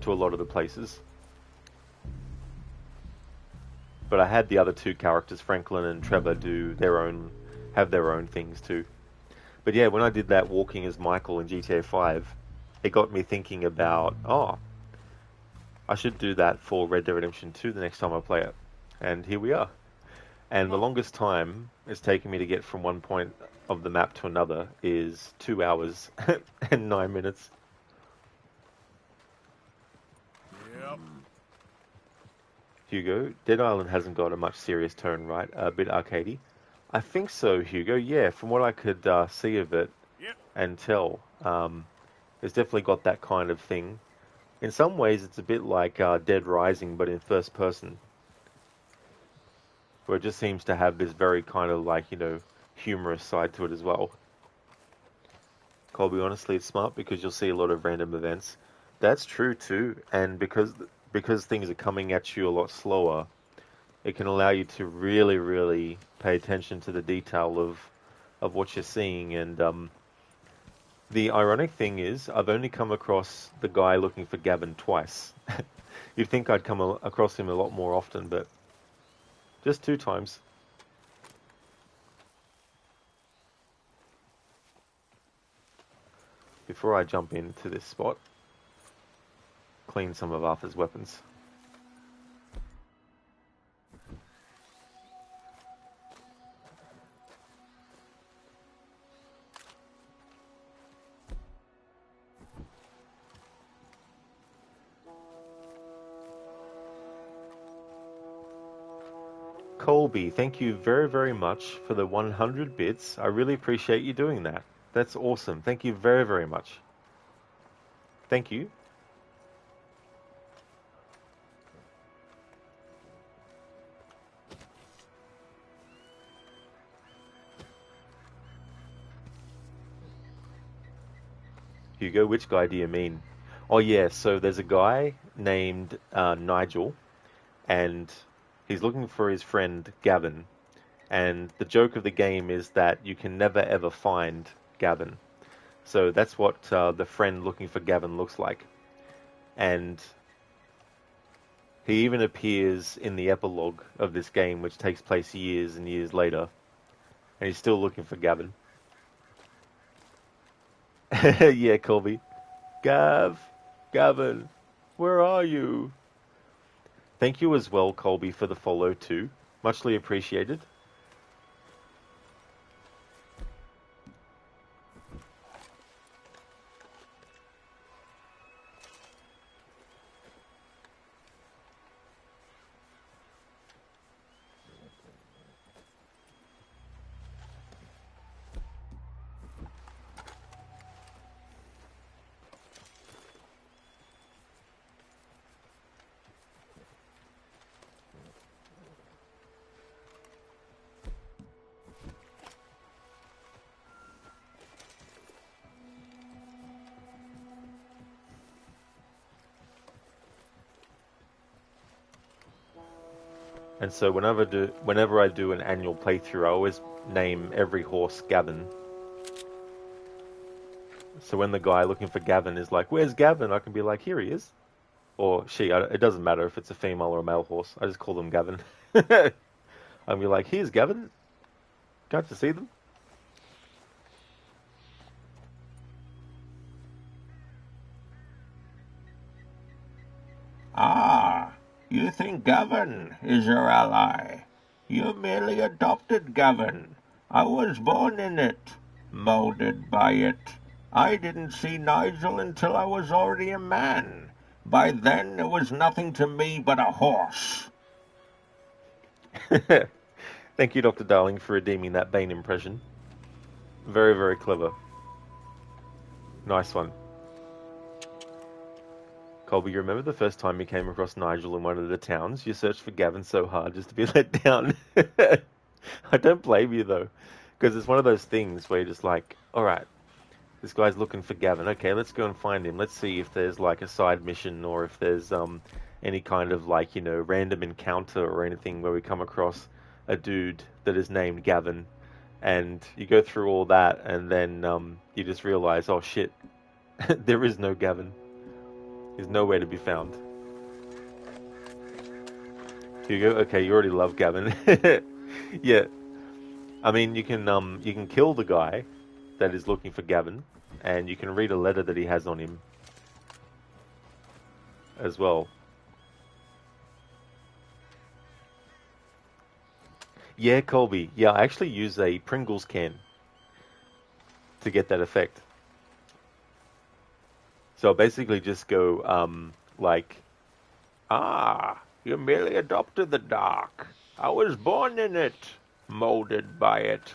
to a lot of the places. But I had the other two characters, Franklin and Trevor, have their own things too. But yeah, when I did that walking as Michael in GTA 5, it got me thinking about, I should do that for Red Dead Redemption 2 the next time I play it. And here we are. And the longest time it's taken me to get from one point of the map to another is 2 hours and 9 minutes. Yep. Hugo, Dead Island hasn't got a much serious tone, right? A bit arcadey. I think so, Hugo. Yeah, from what I could see of it Yep. and tell, it's definitely got that kind of thing. In some ways, it's a bit like Dead Rising, but in first person, where it just seems to have this very kind of like, humorous side to it as well. Colby, honestly, it's smart because you'll see a lot of random events. That's true too, and because things are coming at you a lot slower, it can allow you to really, really pay attention to the detail of what you're seeing. And the ironic thing is, I've only come across the guy looking for Gavin twice. You'd think I'd come across him a lot more often, but just 2 times. Before I jump into this spot, clean some of Arthur's weapons. Colby, thank you very, very much for the 100 bits. I really appreciate you doing that. That's awesome. Thank you very, very much. Thank you. Hugo, which guy do you mean? Oh yeah, so there's a guy named Nigel, and he's looking for his friend Gavin. And the joke of the game is that you can never ever find Gavin. So that's what the friend looking for Gavin looks like. And he even appears in the epilogue of this game, which takes place years and years later. And he's still looking for Gavin. Yeah, Colby. Gavin, where are you? Thank you as well, Colby, for the follow too. Muchly appreciated. And so whenever I do an annual playthrough, I always name every horse Gavin. So when the guy looking for Gavin is like, "Where's Gavin?" I can be like, "Here he is," or she. It doesn't matter if it's a female or a male horse. I just call them Gavin. I'll be like, "Here's Gavin. Can't you see them?" Ah, you think Gavin is your ally? You merely adopted Gavin. I was born in it, molded by it. I didn't see Nigel until I was already a man. By then, it was nothing to me but a horse. Thank you, Dr. Darling, for redeeming that Bane impression. Very, very clever. Nice one. Colby, you remember the first time you came across Nigel in one of the towns? You searched for Gavin so hard just to be let down. I don't blame you, though, because it's one of those things where you're just like, all right, this guy's looking for Gavin. Okay, let's go and find him. Let's see if there's like a side mission or if there's any kind of like, random encounter or anything where we come across a dude that is named Gavin. And you go through all that, and then you just realize, oh shit, there is no Gavin. He's nowhere to be found. Hugo, okay, you already love Gavin. Yeah, I mean you can kill the guy that is looking for Gavin, and you can read a letter that he has on him as well. Yeah, Colby. Yeah, I actually use a Pringles can to get that effect. So I basically just go like, you merely adopted the dark. I was born in it, molded by it.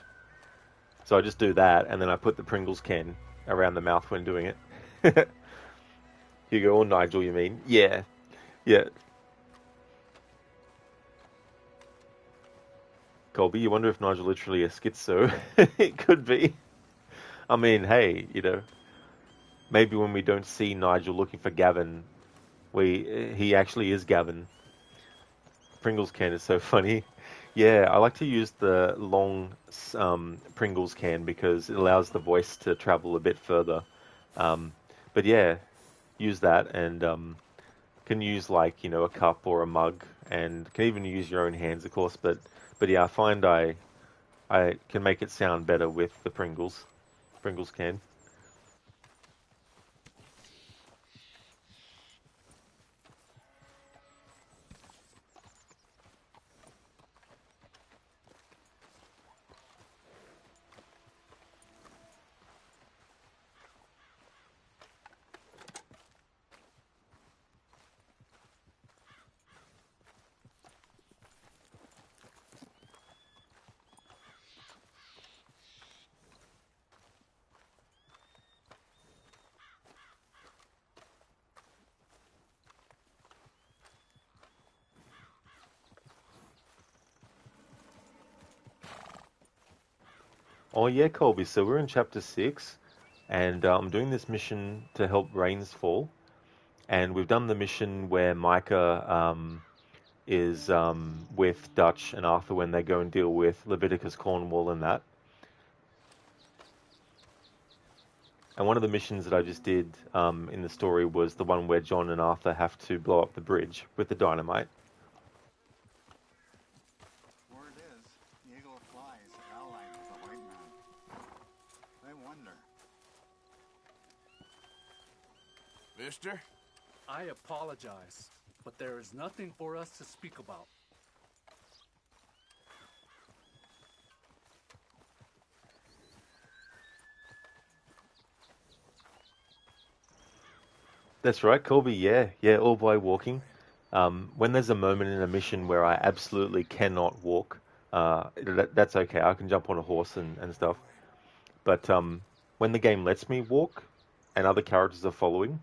So I just do that, and then I put the Pringles can around the mouth when doing it. Hugo or Nigel, you mean? Yeah, yeah. Colby, you wonder if Nigel literally a schizo? It could be. I mean, hey, maybe when we don't see Nigel looking for Gavin, he actually is Gavin. Pringles can is so funny. Yeah, I like to use the long Pringles can because it allows the voice to travel a bit further. Um, but yeah, use that and can use like a cup or a mug and can even use your own hands, of course. But yeah, I find I can make it sound better with the Pringles can. Oh yeah, Colby. So we're in chapter 6, and I'm doing this mission to help rains fall. And we've done the mission where Micah is with Dutch and Arthur when they go and deal with Leviticus Cornwall and that. And one of the missions that I just did in the story was the one where John and Arthur have to blow up the bridge with the dynamite. Word is, the Eagle of Fly is allied with the white man. I wonder. Mister? I apologize, but there is nothing for us to speak about. That's right, Colby. Yeah, yeah, all by walking. When there's a moment in a mission where I absolutely cannot walk, that's okay. I can jump on a horse and stuff. But when the game lets me walk and other characters are following,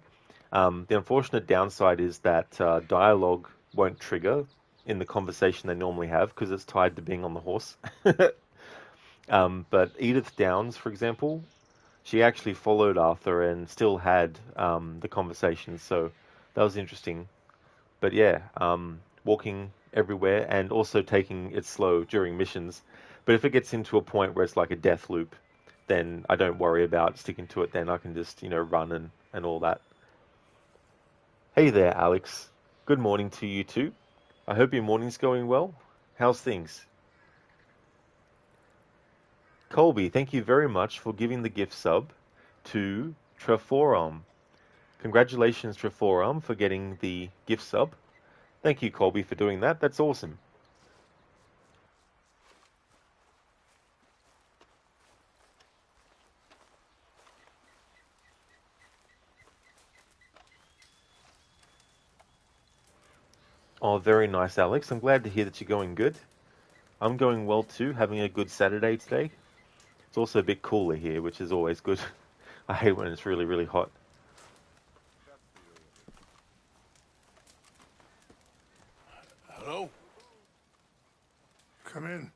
the unfortunate downside is that dialogue won't trigger in the conversation they normally have because it's tied to being on the horse. But Edith Downs, for example, she actually followed Arthur and still had the conversation, so that was interesting. But yeah, walking everywhere and also taking it slow during missions. But if it gets into a point where it's like a death loop, then I don't worry about sticking to it. Then I can just run and all that. Hey there, Alex. Good morning to you too. I hope your morning's going well. How's things? Colby, thank you very much for giving the gift sub to Treforum. Congratulations, Treforum, for getting the gift sub. Thank you, Colby, for doing that. That's awesome. Oh, very nice, Alex. I'm glad to hear that you're going good. I'm going well too, having a good Saturday today. It's also a bit cooler here, which is always good. I hate when it's really, really hot. Hello? Come in.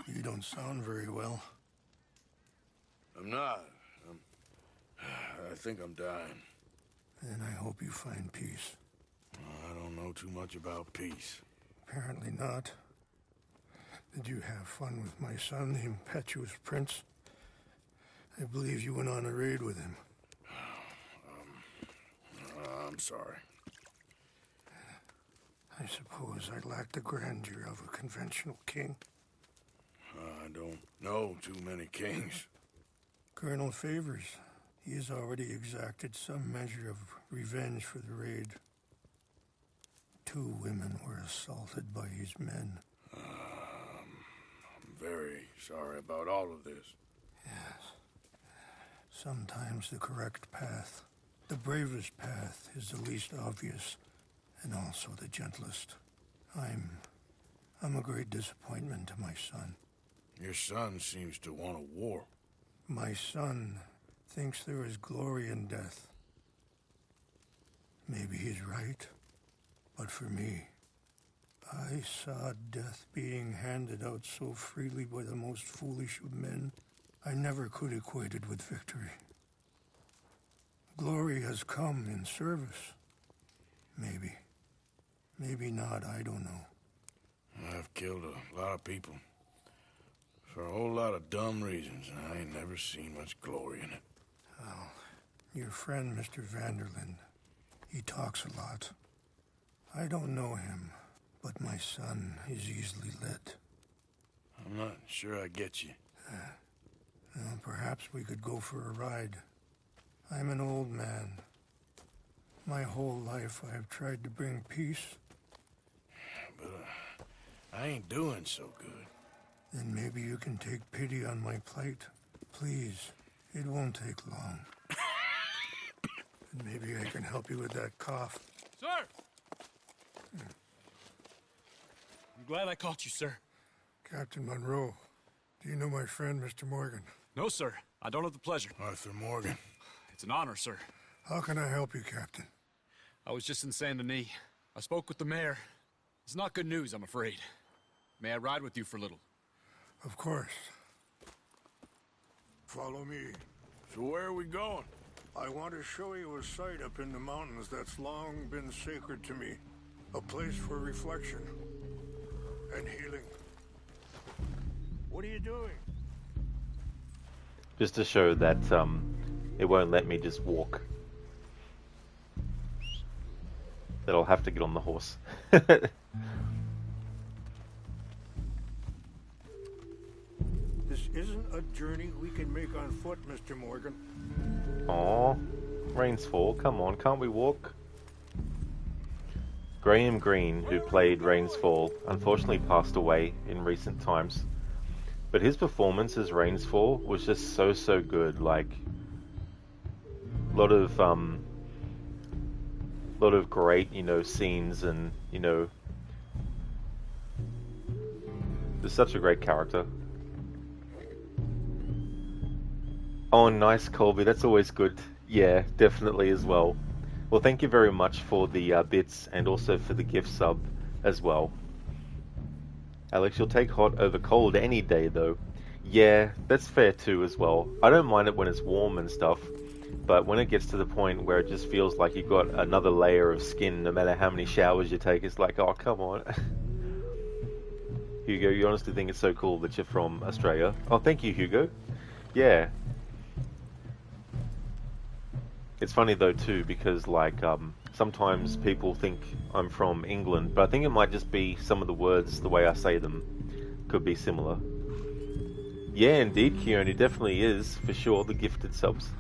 You don't sound very well. I'm not. I think I'm dying. Then I hope you find peace. I don't know too much about peace. Apparently not. Did you have fun with my son, the impetuous prince? I believe you went on a raid with him. I'm sorry. I suppose I lack the grandeur of a conventional king. I don't know too many kings. Colonel Favors, he has already exacted some measure of revenge for the raid. 2 women were assaulted by his men. I'm very sorry about all of this. Yes. Sometimes the correct path, the bravest path, is the least obvious, and also the gentlest. I'm a great disappointment to my son. Your son seems to want a war. My son thinks there is glory in death. Maybe he's right, but for me, I saw death being handed out so freely by the most foolish of men, I never could equate it with victory. Glory has come in service. Maybe. Maybe not, I don't know. I've killed a lot of people. For a whole lot of dumb reasons, and I ain't never seen much glory in it. Well, your friend, Mr. Vanderlyn, he talks a lot. I don't know him, but my son is easily led. I'm not sure I get you. Well, perhaps we could go for a ride. I'm an old man. My whole life I have tried to bring peace. But I ain't doing so good. Then maybe you can take pity on my plight. Please, it won't take long. And maybe I can help you with that cough. Sir! I'm glad I caught you, sir. Captain Monroe, do you know my friend, Mr. Morgan? No, sir. I don't have the pleasure. Arthur Morgan. It's an honor, sir. How can I help you, Captain? I was just in Saint Denis. I spoke with the mayor. It's not good news, I'm afraid. May I ride with you for a little? Of course. Follow me. So where are we going? I want to show you a site up in the mountains that's long been sacred to me. A place for reflection and healing. What are you doing? Just to show that it won't let me just walk. That I'll have to get on the horse. This isn't a journey we can make on foot, Mr. Morgan. Aw, rains fall. Come on, can't we walk? Graham Greene, who played Rains Fall, unfortunately passed away in recent times. But his performance as Rains Fall was just so good. Like, a lot of great, scenes, and just such a great character. Oh, nice, Colby. That's always good. Yeah, definitely as well. Well, thank you very much for the bits and also for the gift sub as well. Alex, you'll take hot over cold any day, though. Yeah, that's fair too as well. I don't mind it when it's warm and stuff, but when it gets to the point where it just feels like you've got another layer of skin no matter how many showers you take, it's like, oh, come on. Hugo, you honestly think it's so cool that you're from Australia? Oh, thank you, Hugo. Yeah. It's funny though too, because like sometimes people think I'm from England, but I think it might just be some of the words, the way I say them, could be similar. Yeah, indeed, Kieran, it definitely is, for sure, the gifted subs.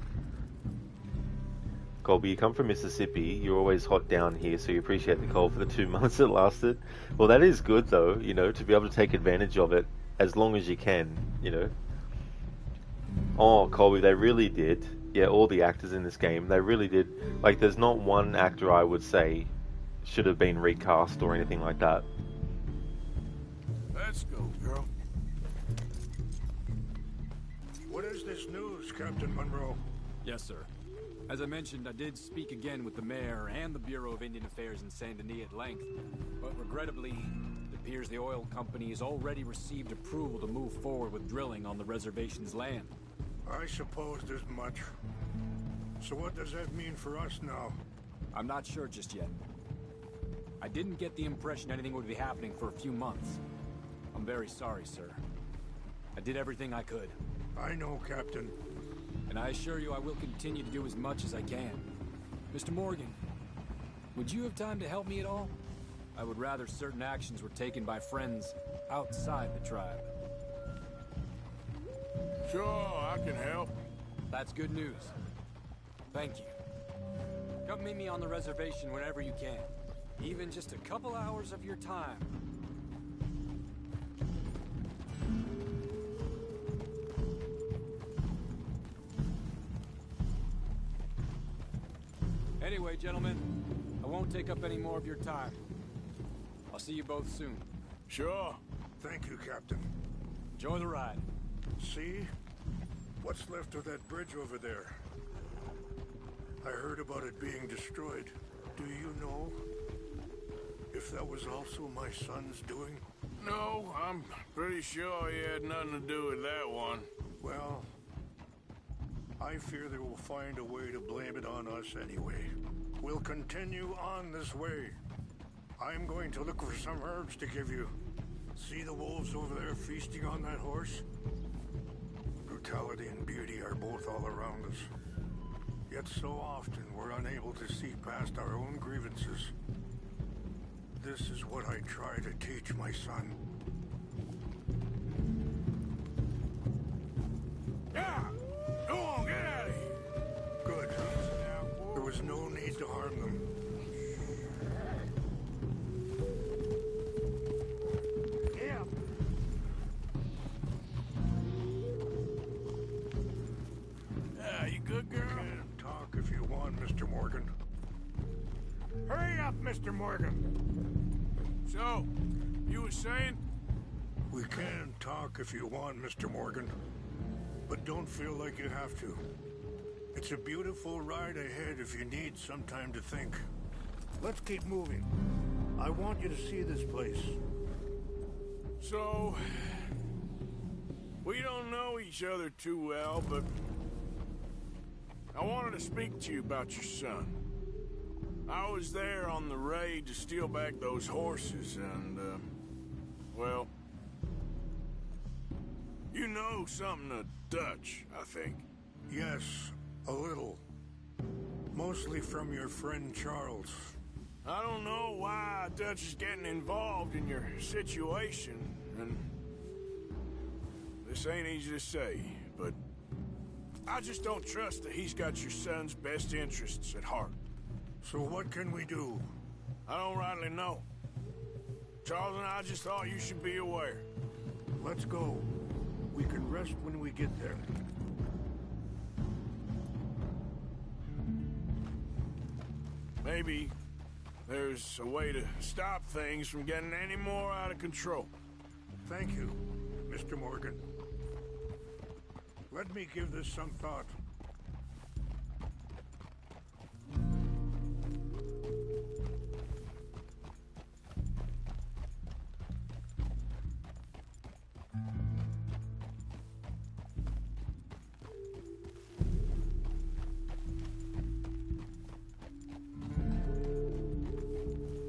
Colby, you come from Mississippi, you're always hot down here, so you appreciate the cold for the 2 months it lasted. Well, that is good though, to be able to take advantage of it as long as you can, Oh, Colby, they really did. Yeah, all the actors in this game, they really did. Like, there's not one actor I would say should have been recast or anything like that. Let's go, girl. What is this news, Captain Monroe? Yes, sir. As I mentioned, I did speak again with the mayor and the Bureau of Indian Affairs in Saint Denis at length, but regrettably, it appears the oil company has already received approval to move forward with drilling on the reservation's land. I supposed as much. So what does that mean for us now? I'm not sure just yet. I didn't get the impression anything would be happening for a few months. I'm very sorry, sir. I did everything I could. I know, Captain. And I assure you I will continue to do as much as I can. Mr. Morgan, would you have time to help me at all? I would rather certain actions were taken by friends outside the tribe. Sure, I can help. That's good news. Thank you. Come meet me on the reservation whenever you can. Even just a couple hours of your time. Anyway, gentlemen, I won't take up any more of your time. I'll see you both soon. Sure. Thank you, Captain. Enjoy the ride. See? What's left of that bridge over there? I heard about it being destroyed. Do you know if that was also my son's doing? No, I'm pretty sure he had nothing to do with that one. Well, I fear they will find a way to blame it on us anyway. We'll continue on this way. I'm going to look for some herbs to give you. See the wolves over there feasting on that horse? Brutality and beauty are both all around us. Yet so often we're unable to see past our own grievances. This is what I try to teach my son. Yeah! Go on, get out of here! Good. There was no need to harm them. Yeah. Yeah, you good, girl? You can talk if you want, Mr. Morgan. Hurry up, Mr. Morgan. So, you were saying? We can talk if you want, Mr. Morgan. But don't feel like you have to. It's a beautiful ride ahead if you need some time to think. Let's keep moving. I want you to see this place. So, we don't know each other too well, but I wanted to speak to you about your son. I was there on the raid to steal back those horses, and, well, you know something of Dutch, I think. Yes, a little. Mostly from your friend Charles. I don't know why Dutch is getting involved in your situation, and this ain't easy to say, but I just don't trust that he's got your son's best interests at heart. So what can we do? I don't rightly know. Charles and I just thought you should be aware. Let's go. We can rest when we get there. Maybe there's a way to stop things from getting any more out of control. Thank you, Mr. Morgan. Let me give this some thought.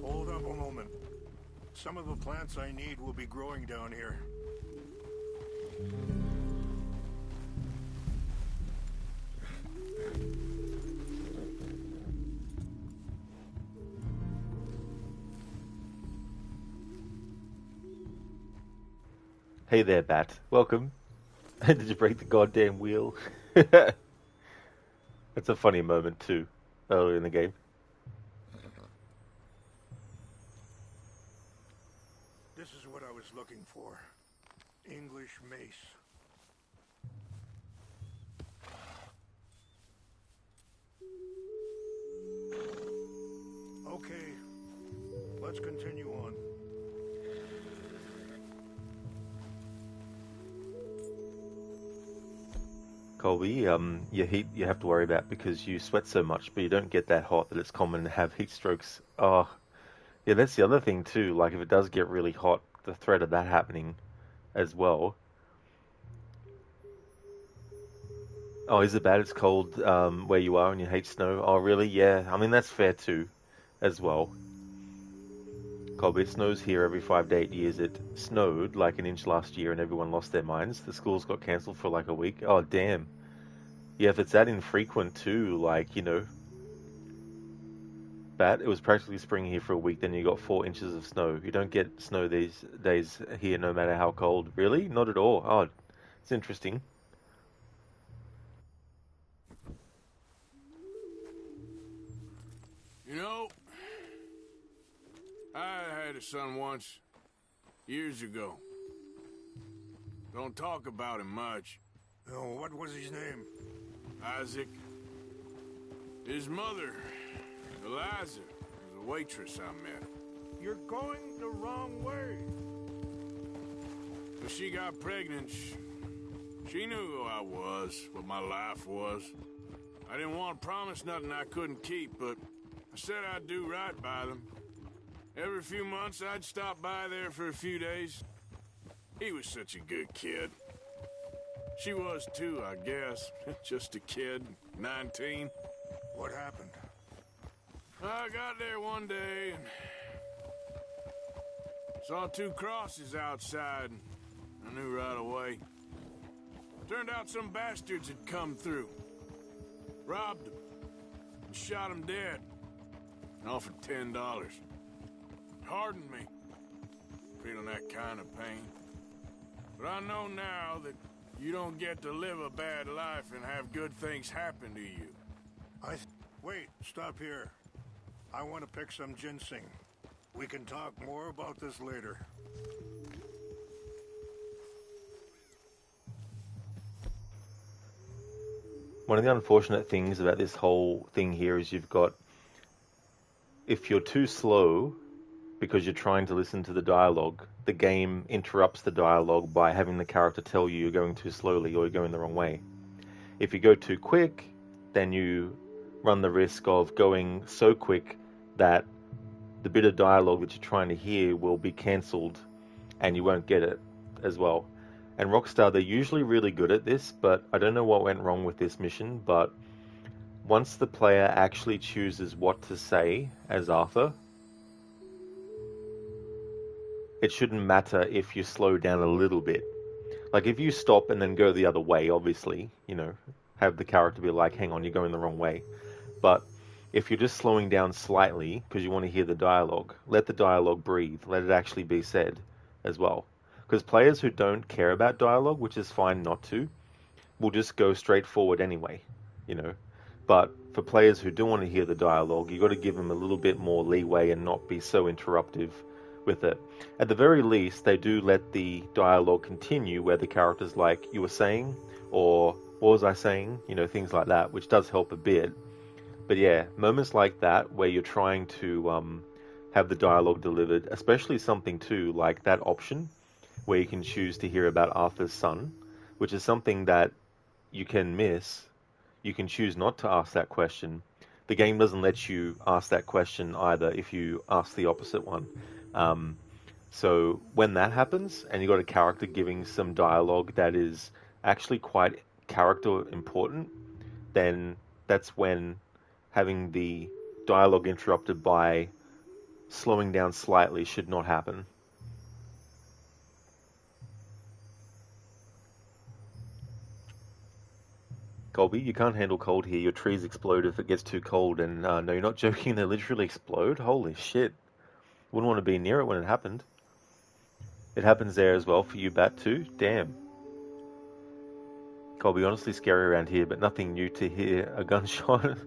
Hold up a moment. Some of the plants I need will be growing down here. Hey there, Bat. Welcome. Did you break the goddamn wheel? That's a funny moment, too, earlier in the game. This is what I was looking for. English mace. Okay, let's continue on. Colby, your heat you have to worry about because you sweat so much, but you don't get that hot that it's common to have heat strokes. Oh, yeah, that's the other thing too. Like if it does get really hot, the threat of that happening as well. Oh, is it bad? It's cold where you are and you hate snow. Oh, really? Yeah. I mean, that's fair too, as well. Colby, it snows here every 5 to 8 years. It snowed like an inch last year and everyone lost their minds. The schools got cancelled for like a week. Oh, damn. Yeah, if it's that infrequent too, like, Bat, it was practically spring here for a week, then you got 4 inches of snow. You don't get snow these days here no matter how cold. Really? Not at all. Oh, it's interesting. You know, I had a son once, years ago. Don't talk about him much. Oh, what was his name? Isaac. His mother, Eliza, was a waitress I met. You're going the wrong way. When she got pregnant, she knew who I was, what my life was. I didn't want to promise nothing I couldn't keep, but I said I'd do right by them. Every few months, I'd stop by there for a few days. He was such a good kid. She was too, I guess. Just a kid, 19. What happened? I got there one day and saw 2 crosses outside. I knew right away. Turned out some bastards had come through. Robbed them. And shot them dead. And offered $10. Hardened me. Feeling that kind of pain. But I know now that you don't get to live a bad life and have good things happen to you. Wait, stop here. I want to pick some ginseng. We can talk more about this later. One of the unfortunate things about this whole thing here is if you're too slow because you're trying to listen to the dialogue, the game interrupts the dialogue by having the character tell you you're going too slowly or you're going the wrong way. If you go too quick, then you run the risk of going so quick that the bit of dialogue that you're trying to hear will be cancelled and you won't get it as well. And Rockstar, they're usually really good at this, but I don't know what went wrong with this mission, but once the player actually chooses what to say as Arthur, it shouldn't matter if you slow down a little bit. Like, if you stop and then go the other way, obviously, have the character be like, hang on, you're going the wrong way. But if you're just slowing down slightly because you want to hear the dialogue, let the dialogue breathe. Let it actually be said as well. Because players who don't care about dialogue, which is fine not to, will just go straight forward anyway, But for players who do want to hear the dialogue, you've got to give them a little bit more leeway and not be so interruptive with it. At the very least, they do let the dialogue continue where the character's like, you were saying, or what was I saying? Things like that, which does help a bit. But yeah, moments like that where you're trying to have the dialogue delivered, especially something too like that option where you can choose to hear about Arthur's son, which is something that you can miss. You can choose not to ask that question. The game doesn't let you ask that question either if you ask the opposite one. So when that happens and you've got a character giving some dialogue that is actually quite character important, then that's when having the dialogue interrupted by slowing down slightly should not happen. Colby, you can't handle cold here. Your trees explode if it gets too cold. And no, you're not joking. They literally explode? Holy shit. Wouldn't want to be near it when it happened. It happens there as well for you, Bat, too? Damn. Colby, honestly scary around here, but nothing new to hear a gunshot.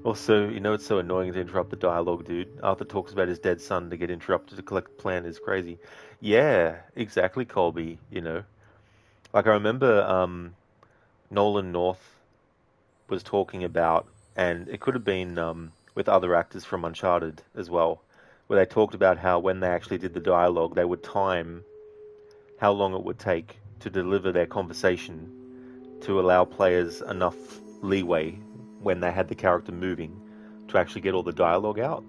Also, it's so annoying to interrupt the dialogue, dude. Arthur talks about his dead son to get interrupted to collect the plan is crazy. Yeah, exactly, Colby, Like, I remember Nolan North was talking about, and it could have been with other actors from Uncharted as well, where they talked about how when they actually did the dialogue, they would time how long it would take to deliver their conversation to allow players enough leeway when they had the character moving to actually get all the dialogue out.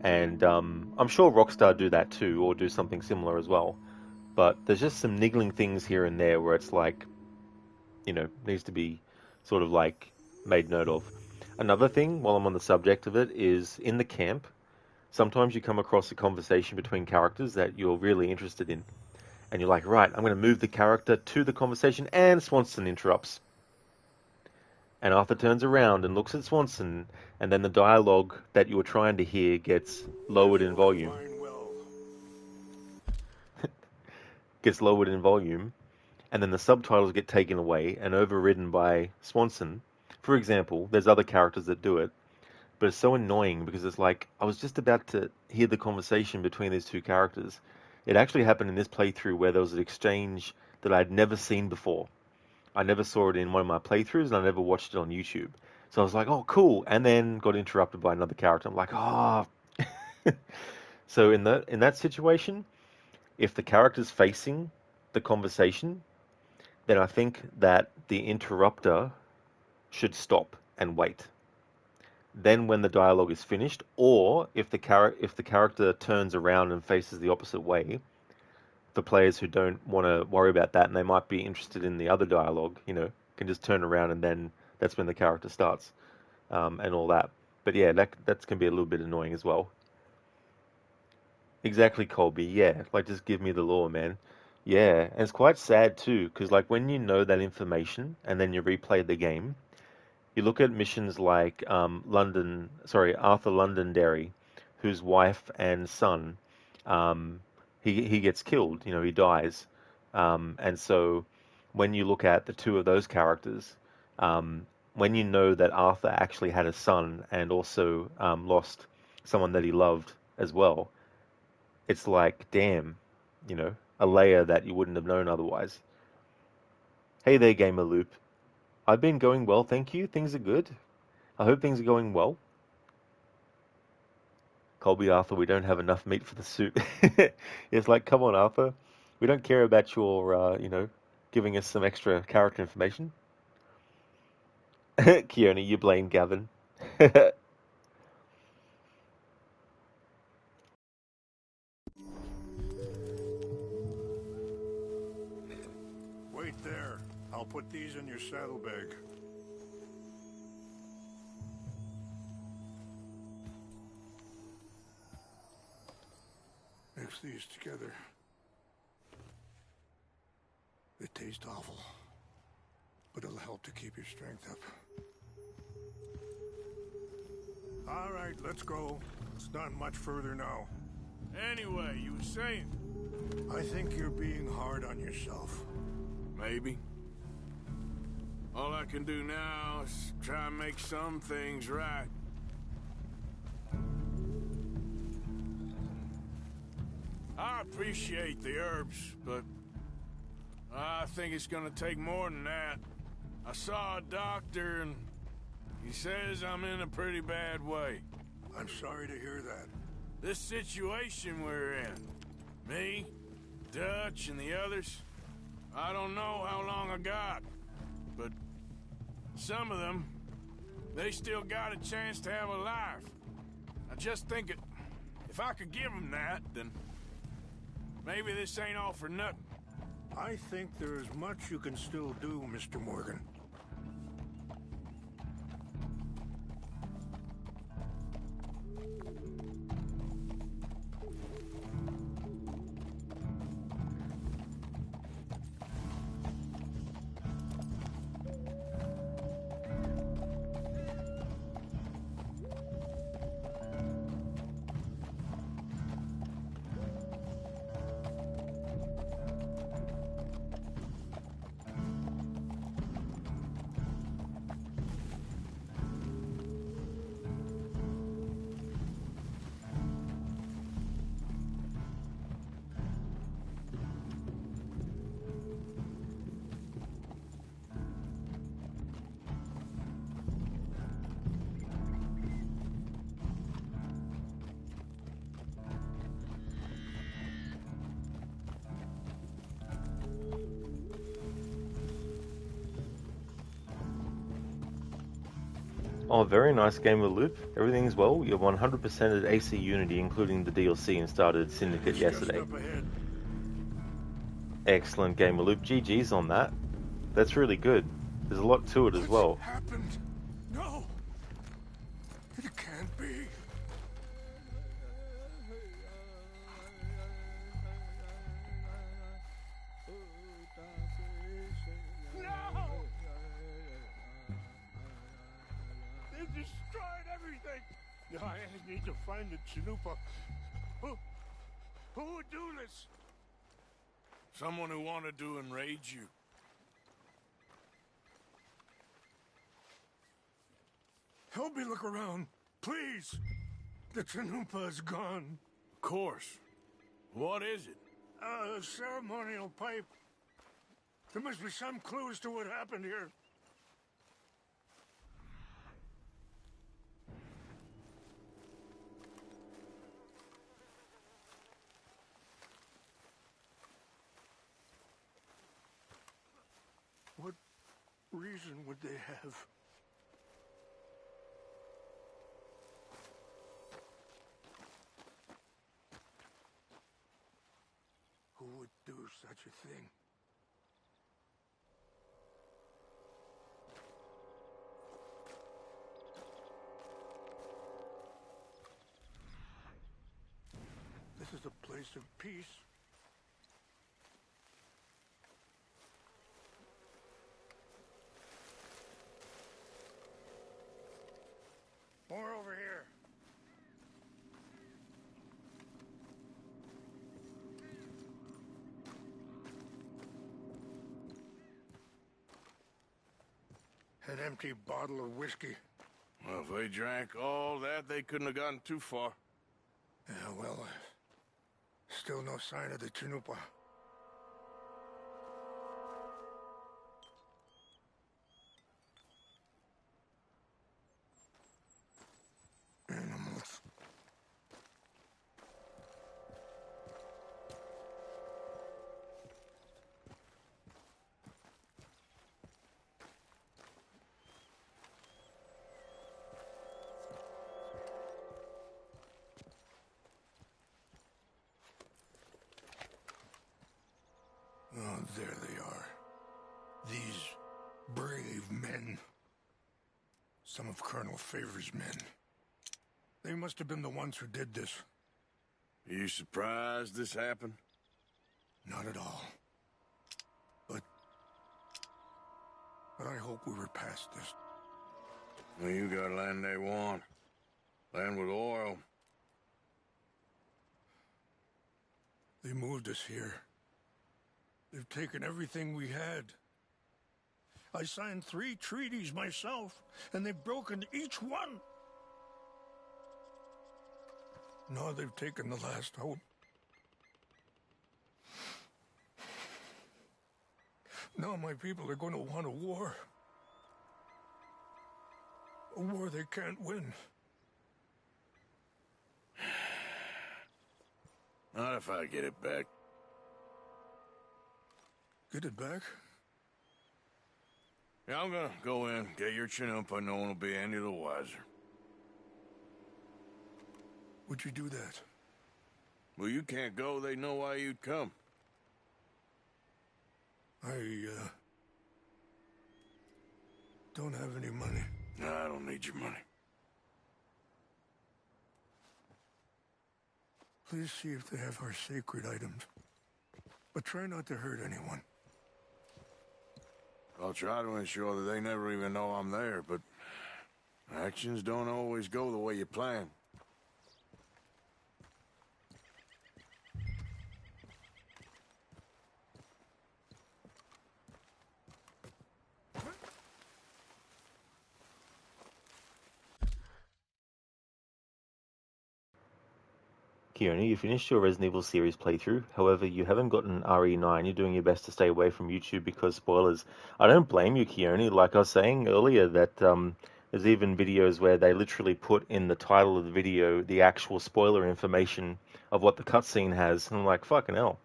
And I'm sure Rockstar do that too, or do something similar as well. But there's just some niggling things here and there where it's like, needs to be sort of like made note of. Another thing, while I'm on the subject of it, is in the camp, sometimes you come across a conversation between characters that you're really interested in. And you're like, right, I'm going to move the character to the conversation, and Swanson interrupts. And Arthur turns around and looks at Swanson, and then the dialogue that you were trying to hear gets lowered in volume. Gets lowered in volume, and then the subtitles get taken away and overridden by Swanson. For example, there's other characters that do it, but it's so annoying because it's like, I was just about to hear the conversation between these two characters. It actually happened in this playthrough where there was an exchange that I'd never seen before. I never saw it in one of my playthroughs, and I never watched it on YouTube. So I was like, oh, cool, and then got interrupted by another character. I'm like, oh. So in that situation, if the character's facing the conversation, then I think that the interrupter should stop and wait. Then when the dialogue is finished, or if the character turns around and faces the opposite way, for players who don't want to worry about that and they might be interested in the other dialogue, can just turn around and then that's when the character starts, and all that. But yeah, that can be a little bit annoying as well. Exactly, Colby. Yeah, like just give me the lore, man. Yeah, and it's quite sad too, because like when you know that information and then you replay the game, you look at missions like Arthur Londonderry, whose wife and son, um, he gets killed. He dies, and so when you look at the two of those characters, when you know that Arthur actually had a son and also lost someone that he loved as well, it's like, damn, a layer that you wouldn't have known otherwise. Hey there, Gamer Loop. I've been going well, thank you. Things are good. I hope things are going well. Colby, Arthur, we don't have enough meat for the soup. It's like, come on, Arthur. We don't care about your, giving us some extra character information. Keone, you blame Gavin. Wait there. I'll put these in your saddlebag. Mix these together. They taste awful, but it'll help to keep your strength up. All right, let's go. It's not much further now. Anyway, you were saying? I think you're being hard on yourself. Maybe. All I can do now is try and make some things right. I appreciate the herbs, but I think it's gonna take more than that. I saw a doctor and he says I'm in a pretty bad way. I'm sorry to hear that. This situation we're in, me, Dutch, and the others, I don't know how long I got, but some of them, they still got a chance to have a life. I just think if I could give them that, then maybe this ain't all for nothing. I think there is much you can still do, Mr. Morgan. Oh, very nice game of Loop. Everything's well. You're 100% at AC Unity, including the DLC, and started Syndicate yesterday. Excellent game of Loop. GG's on that. That's really good. There's a lot to it as well. What's happened? No! It can't be. No! They destroyed everything! I need to find the Chanupa. Who would do this? Someone who wanted to enrage you. Help me look around, please. The Chanupa is gone. Of course. What is it? A ceremonial pipe. There must be some clues to what happened here. What reason would they have? Who would do such a thing? This is a place of peace. More over here. An empty bottle of whiskey. Well, if they drank all that, they couldn't have gotten too far. Yeah, well, still no sign of the Chanupa. Animals. Oh, there they are. These brave men. Some of Colonel Favor's men. They must have been the ones who did this. Are you surprised this happened? Not at all. But I hope we were past this. Well, you got land they want. Land with oil. They moved us here. They've taken everything we had. I signed 3 treaties myself, and they've broken each one. Now they've taken the last hope. Now my people are going to want a war. A war they can't win. Not if I get it back. Get it back? Yeah, I'm gonna go in, get your Chanupa, no one will be any the wiser. Would you do that? Well, you can't go, they know why you'd come. I don't have any money. No, I don't need your money. Please see if they have our sacred items. But try not to hurt anyone. I'll try to ensure that they never even know I'm there, but actions don't always go the way you plan. Keone, you finished your Resident Evil series playthrough. However, you haven't gotten RE9. You're doing your best to stay away from YouTube because spoilers. I don't blame you, Keone. Like I was saying earlier, that there's even videos where they literally put in the title of the video the actual spoiler information of what the cutscene has. And I'm like, fucking hell.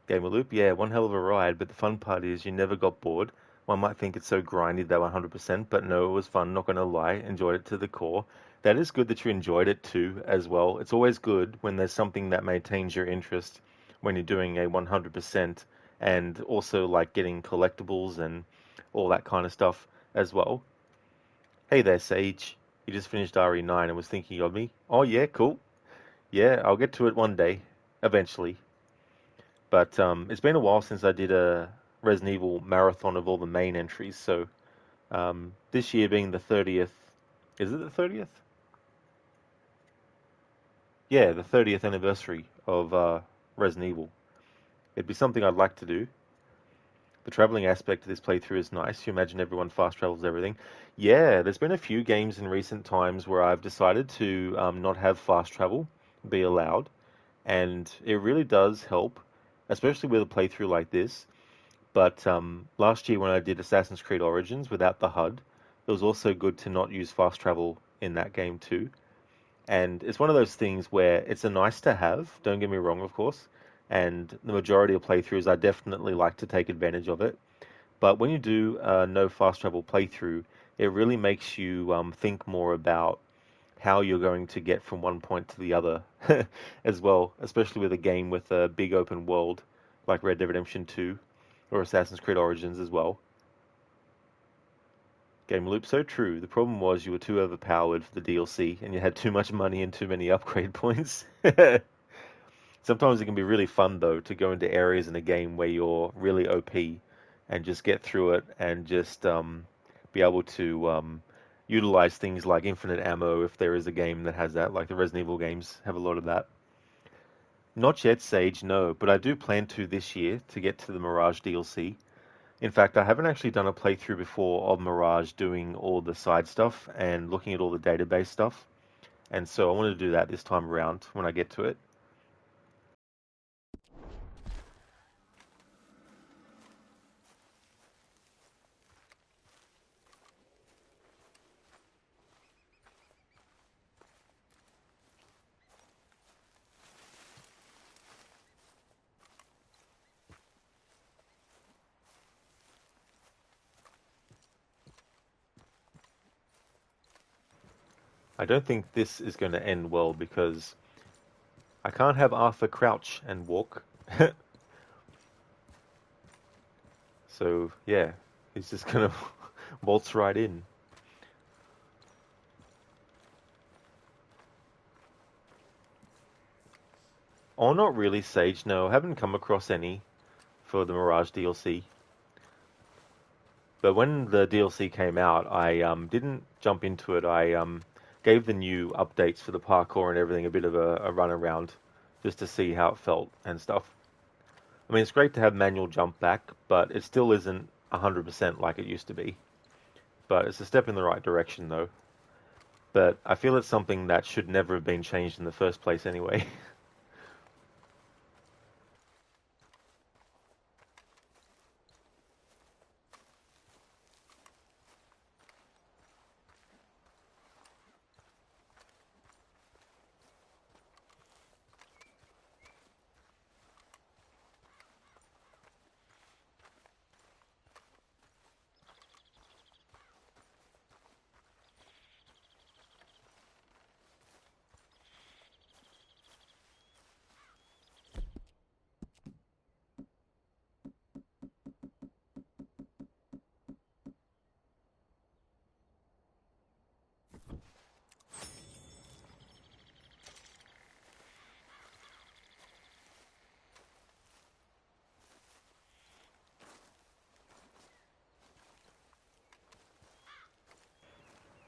Gamer Loop, yeah, one hell of a ride, but the fun part is you never got bored. One might think it's so grindy that 100%, but no, it was fun, not gonna lie, enjoyed it to the core. That is good that you enjoyed it too, as well. It's always good when there's something that maintains your interest when you're doing a 100%, and also like getting collectibles and all that kind of stuff as well. Hey there, Sage. You just finished RE9 and was thinking of me. Oh yeah, cool. Yeah, I'll get to it one day, eventually. But it's been a while since I did a Resident Evil marathon of all the main entries, so this year being the 30th, is it the 30th? Yeah, the 30th anniversary of Resident Evil. It'd be something I'd like to do. The traveling aspect of this playthrough is nice. You imagine everyone fast travels everything. Yeah, there's been a few games in recent times where I've decided to not have fast travel be allowed, and it really does help, especially with a playthrough like this. But last year when I did Assassin's Creed Origins without the HUD, it was also good to not use fast travel in that game too. And it's one of those things where it's a nice to have, don't get me wrong, of course. And the majority of playthroughs, I definitely like to take advantage of it. But when you do a no fast travel playthrough, it really makes you think more about how you're going to get from one point to the other as well, especially with a game with a big open world like Red Dead Redemption 2 or Assassin's Creed Origins as well. Game loop so true. The problem was you were too overpowered for the DLC and you had too much money and too many upgrade points. Sometimes it can be really fun though to go into areas in a game where you're really OP and just get through it and just be able to utilize things like infinite ammo if there is a game that has that, like the Resident Evil games have a lot of that. Not yet, Sage, no, but I do plan to this year to get to the Mirage DLC. In fact, I haven't actually done a playthrough before of Mirage doing all the side stuff and looking at all the database stuff. And so I want to do that this time around when I get to it. I don't think this is going to end well because I can't have Arthur crouch and walk. So, yeah, he's just going to waltz right in. Oh, not really, Sage. No, I haven't come across any for the Mirage DLC. But when the DLC came out, I didn't jump into it. I gave the new updates for the parkour and everything a bit of a run around just to see how it felt and stuff. I mean, it's great to have manual jump back, but it still isn't 100% like it used to be. But it's a step in the right direction, though. But I feel it's something that should never have been changed in the first place anyway.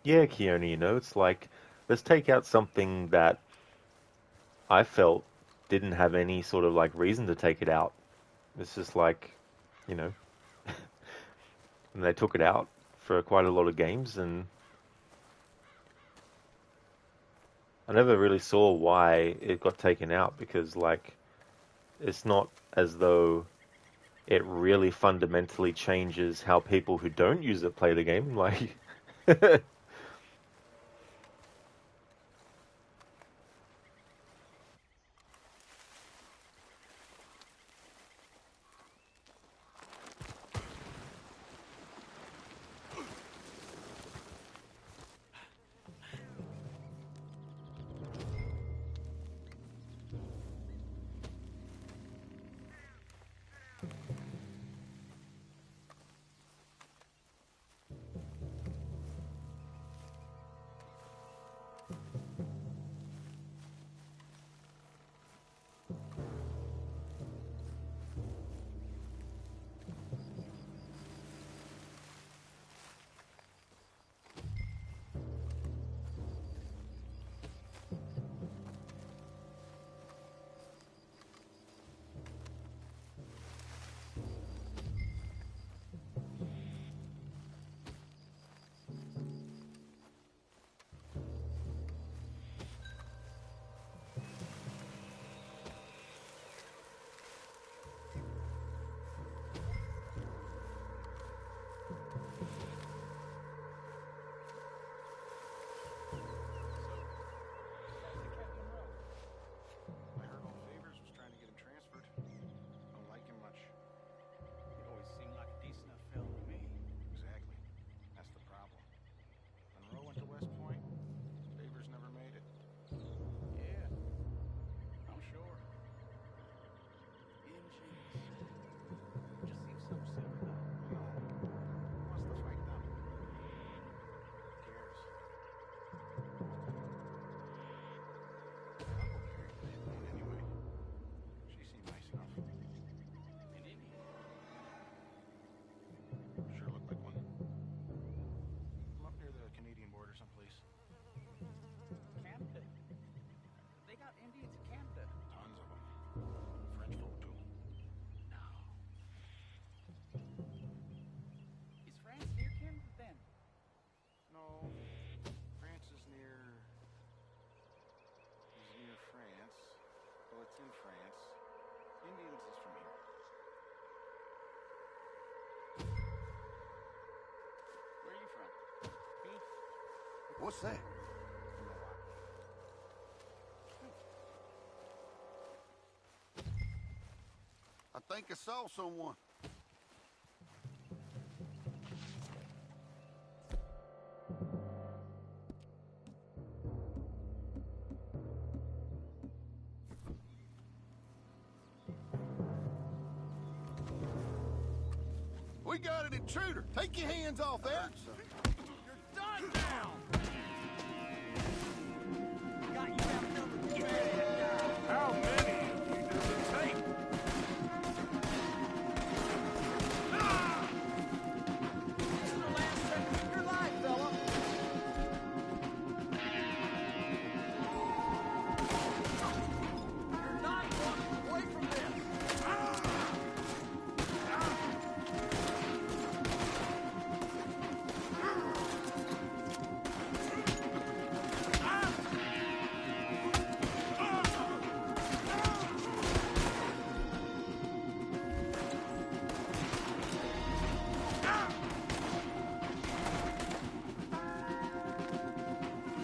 Yeah, Keone, it's like, let's take out something that I felt didn't have any sort of like reason to take it out. It's just like, you know, and they took it out for quite a lot of games, and I never really saw why it got taken out because, like, it's not as though it really fundamentally changes how people who don't use it play the game. Like, What's that? I think I saw someone. We got an intruder. Take your hands off there. You're done now! Got you outnumbered. Get ready to die. How many of you does it take? Ah! This is the last second of your life, fella. You're not walking away from this. Ah!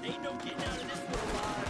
Ain't no getting out of this one alive.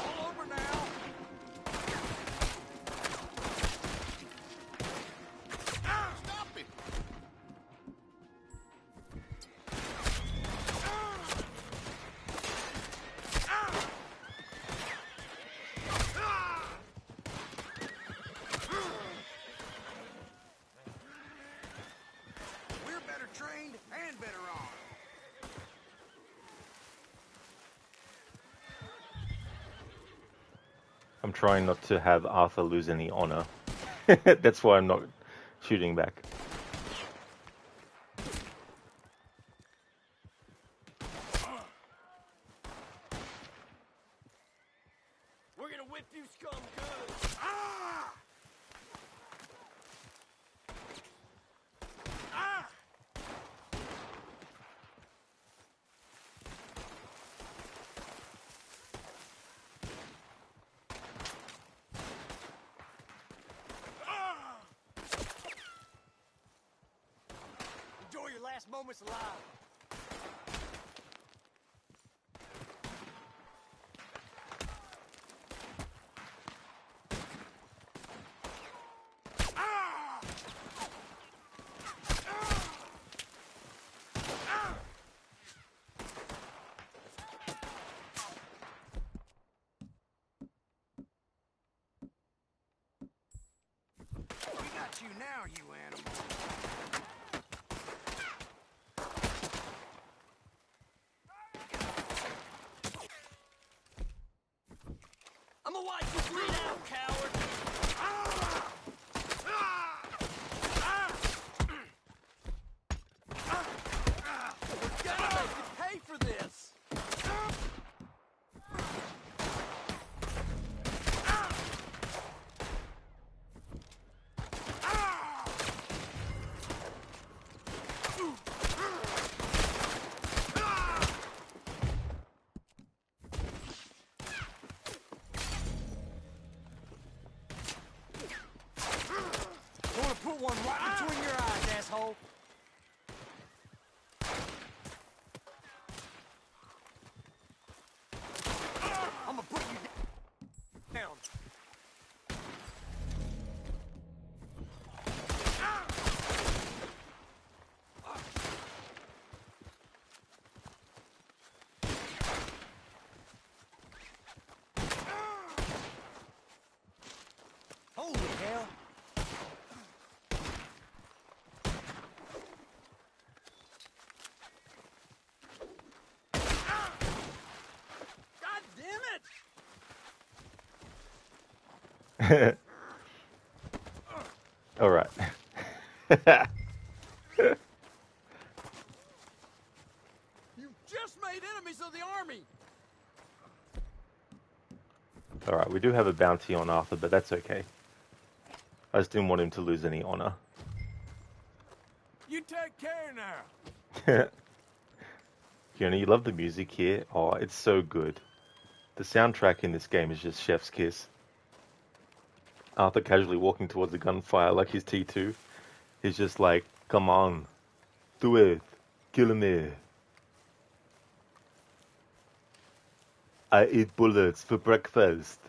All over now. Stop it! We're better trained and better armed. I'm trying not to have Arthur lose any honor. That's why I'm not shooting back. We're gonna whip you scum good. Ah! Ah! Ah! Enjoy your last moments alive. Ah! We got you now, you animal. I'm gonna watch you bleed out, coward. Ah! Ah! Ah! We're gonna make you pay for this. I wanna put one right between your eyes, asshole. I'm gonna put you down. Holy hell. All right. You just made enemies of the army! All right, we do have a bounty on Arthur, but that's okay. I just didn't want him to lose any honor. You take care now. Fiona, you love the music here. Oh, it's so good. The soundtrack in this game is just chef's kiss. Arthur casually walking towards the gunfire like he's T2. He's just like, come on, do it, kill me. I eat bullets for breakfast.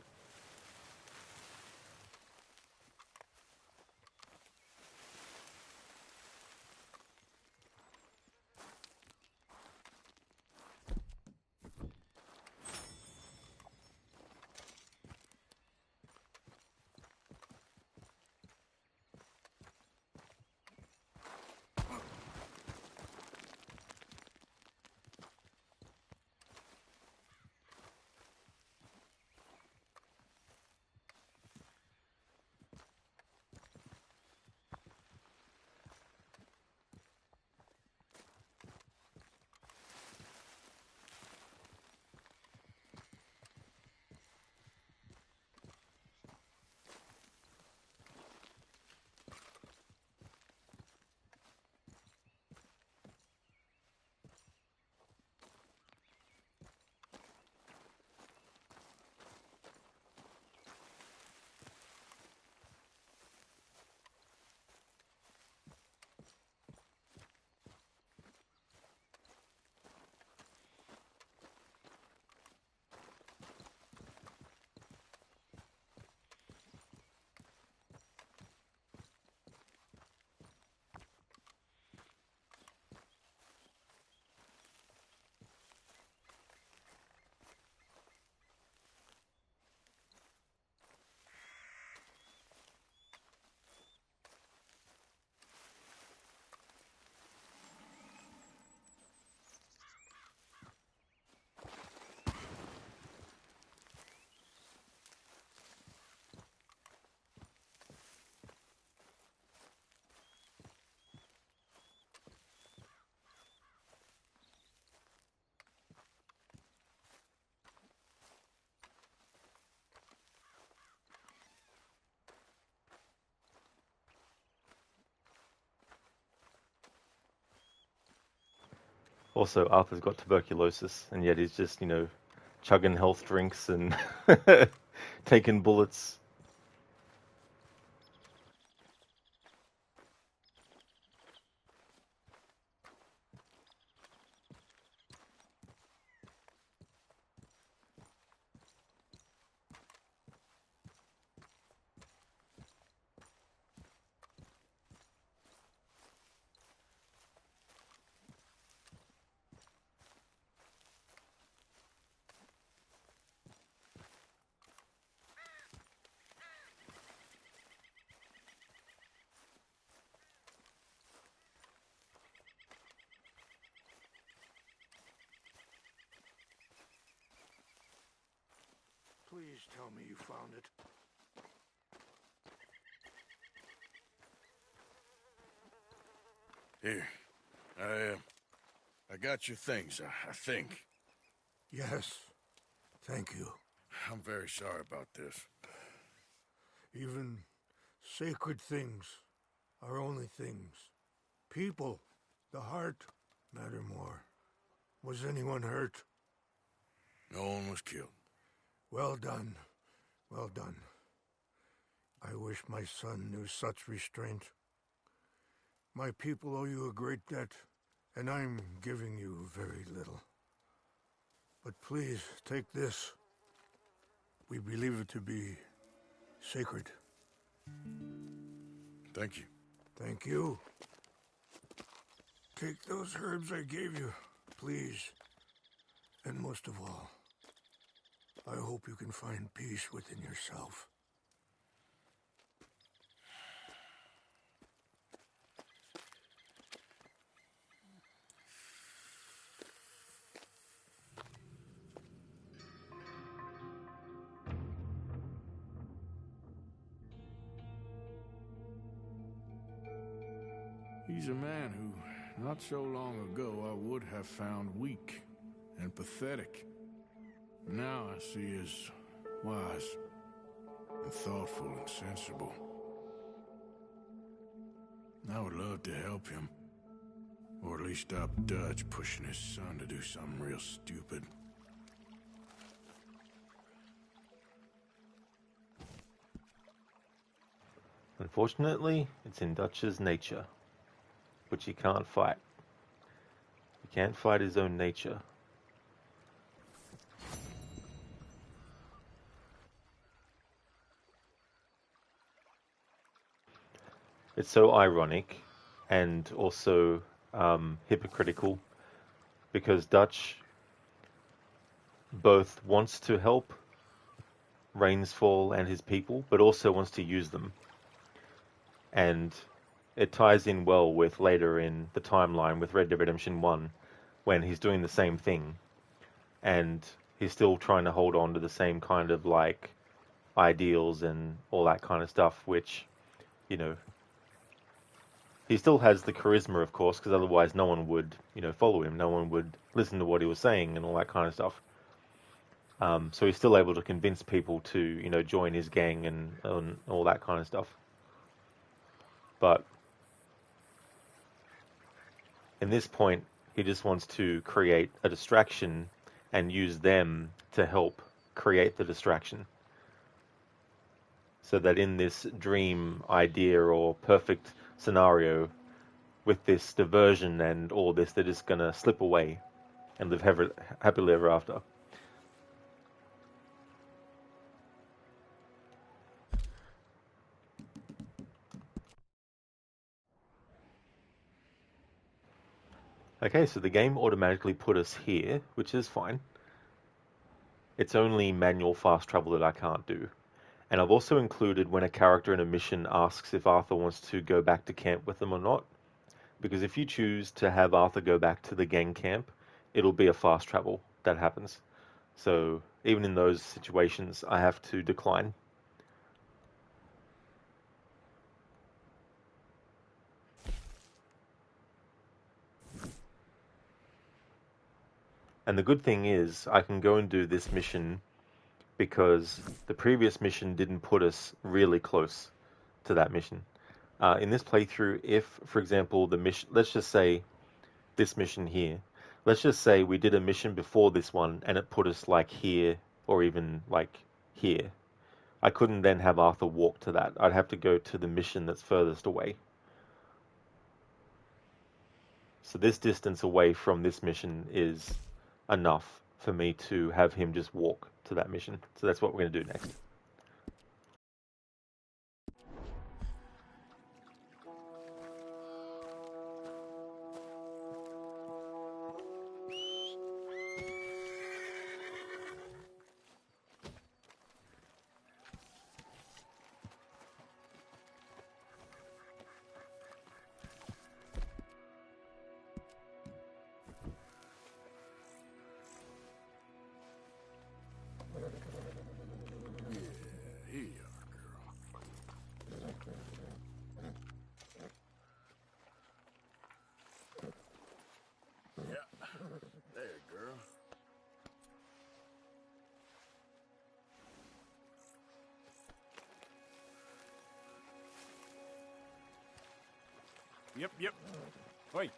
Also, Arthur's got tuberculosis, and yet he's just, chugging health drinks and taking bullets. Please tell me you found it. Here. I got your things, I think. Yes. Thank you. I'm very sorry about this. Even sacred things are only things. People, the heart, matter more. Was anyone hurt? No one was killed. Well done. Well done. I wish my son knew such restraint. My people owe you a great debt, and I'm giving you very little. But please, take this. We believe it to be sacred. Thank you. Thank you. Take those herbs I gave you, please. And most of all, I hope you can find peace within yourself. He's a man who, not so long ago, I would have found weak and pathetic. Now I see as wise and thoughtful and sensible. I would love to help him. Or at least stop Dutch pushing his son to do something real stupid. Unfortunately, it's in Dutch's nature, which he can't fight. He can't fight his own nature. It's so ironic and also hypocritical because Dutch both wants to help Rainsfall and his people, but also wants to use them. And it ties in well with later in the timeline with Red Dead Redemption 1, when he's doing the same thing, and he's still trying to hold on to the same kind of like ideals and all that kind of stuff, which, you know, he still has the charisma, of course, because otherwise no one would, you know, follow him. No one would listen to what he was saying and all that kind of stuff. So he's still able to convince people to, you know, join his gang and all that kind of stuff. But in this point, he just wants to create a distraction and use them to help create the distraction. So that in this dream idea or perfect scenario, with this diversion and all this, they're just going to slip away and live happily ever after. Okay, so the game automatically put us here, which is fine. It's only manual fast travel that I can't do. And I've also included when a character in a mission asks if Arthur wants to go back to camp with them or not. Because if you choose to have Arthur go back to the gang camp, it'll be a fast travel that happens. So even in those situations, I have to decline. And the good thing is, I can go and do this mission because the previous mission didn't put us really close to that mission. In this playthrough, if, for example, the mission, let's just say this mission here, let's just say we did a mission before this one and it put us like here or even like here. I couldn't then have Arthur walk to that. I'd have to go to the mission that's furthest away. So this distance away from this mission is enough for me to have him just walk to that mission. So that's what we're going to do next. Here you are, girl. Yeah, there, girl. Yep. Wait.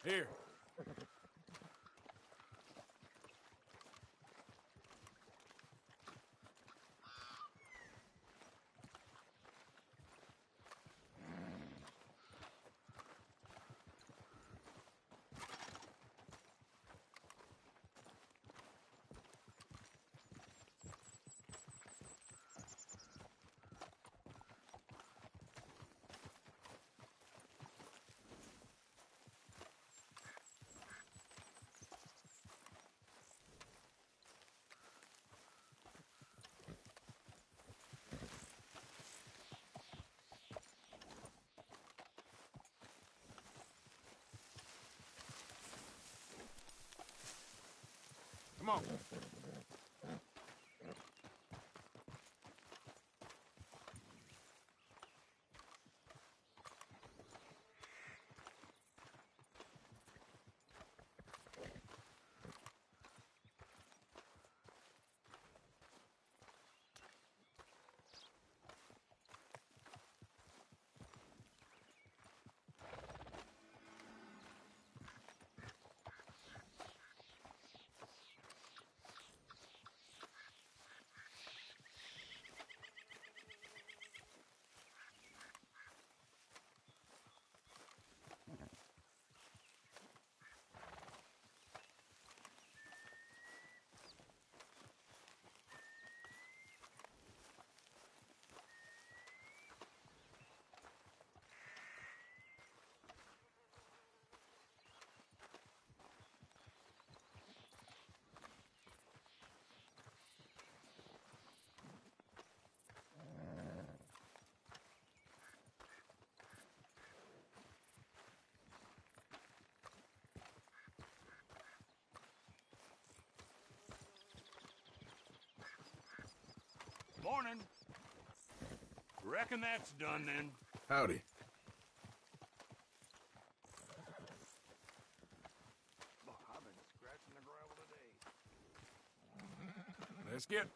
Here. Come on. Morning. Reckon that's done then. Howdy. Oh, I've been scratching the gravel today. Let's get.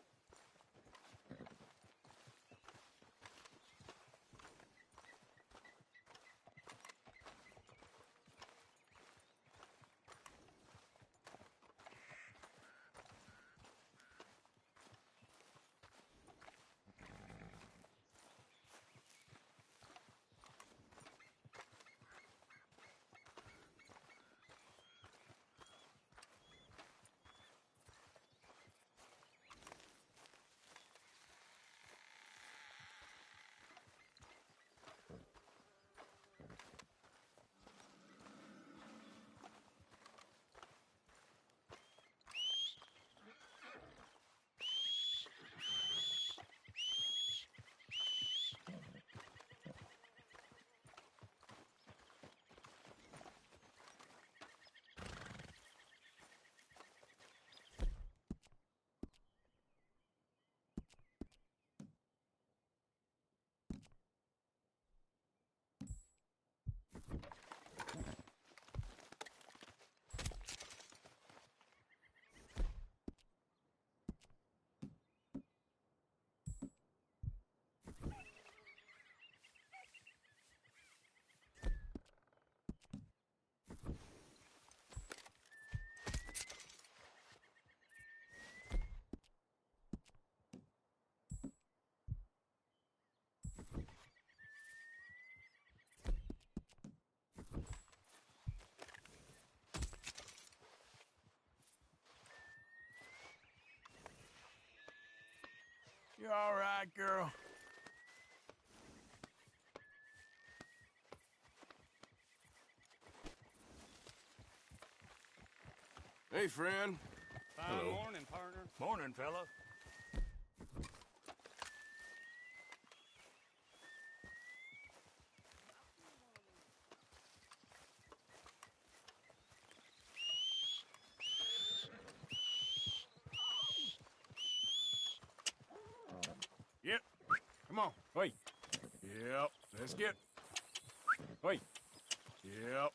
You all right, girl? Hey, friend. Fine morning, partner. Morning, fella. Yep. Come on. Wait. Yep. Let's get. Wait. Yep.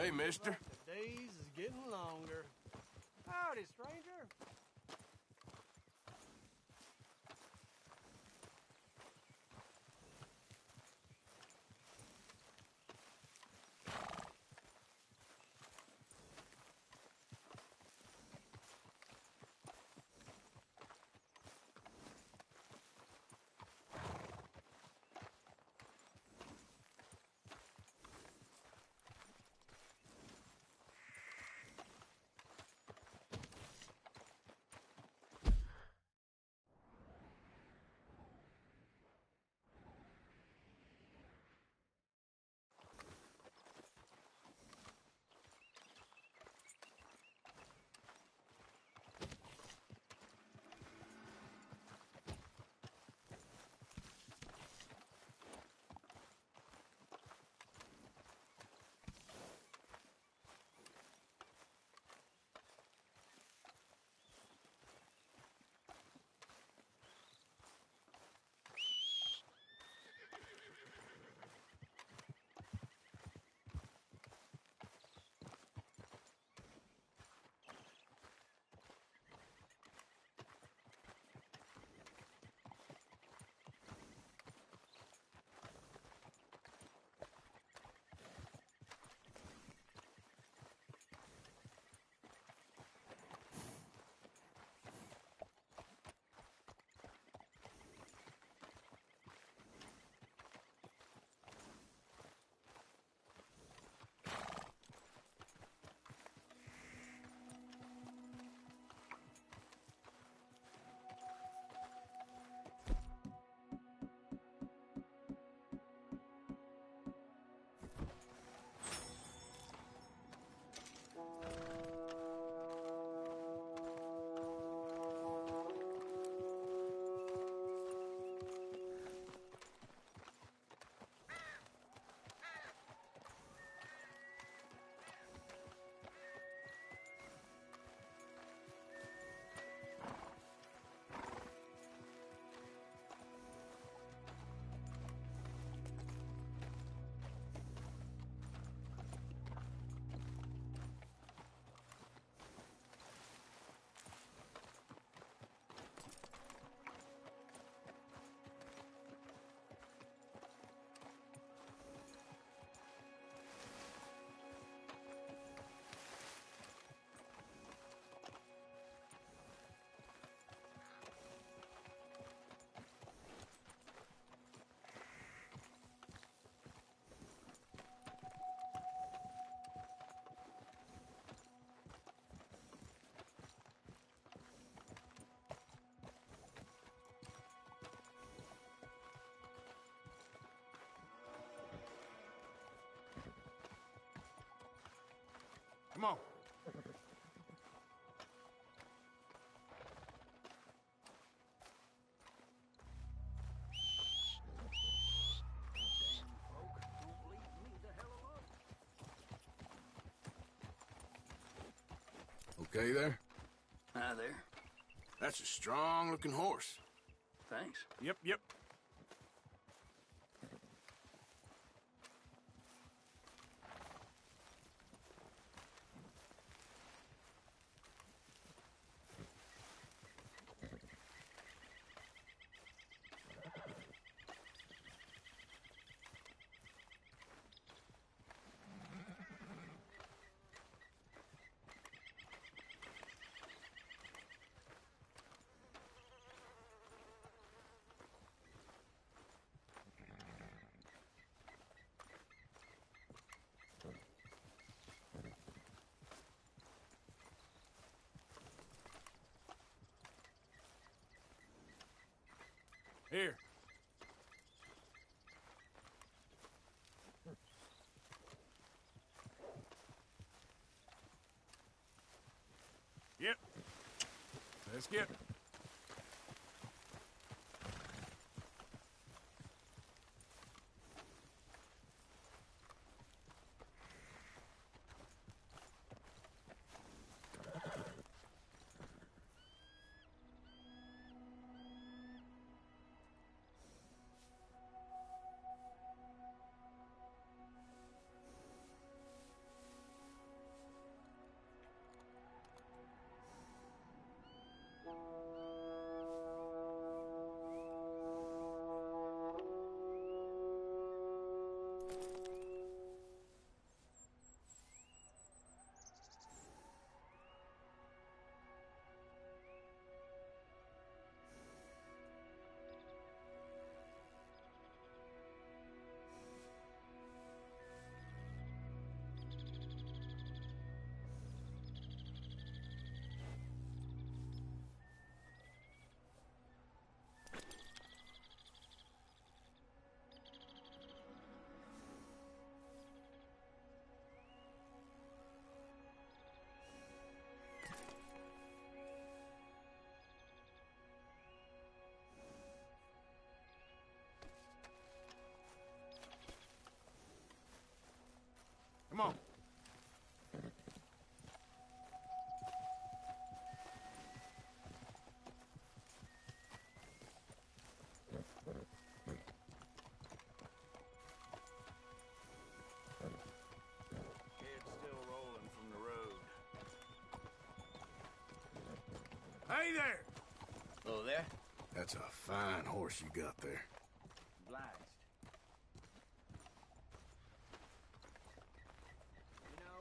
Hey, mister. The days is getting longer. Howdy, stranger. Come on. Okay there? Hi there. That's a strong-looking horse. Thanks. Yep. Here. Yep. Let's get. Come on. Head still rolling from the road. Hey there! Hello there. That's a fine horse you got there. Obliged. You know,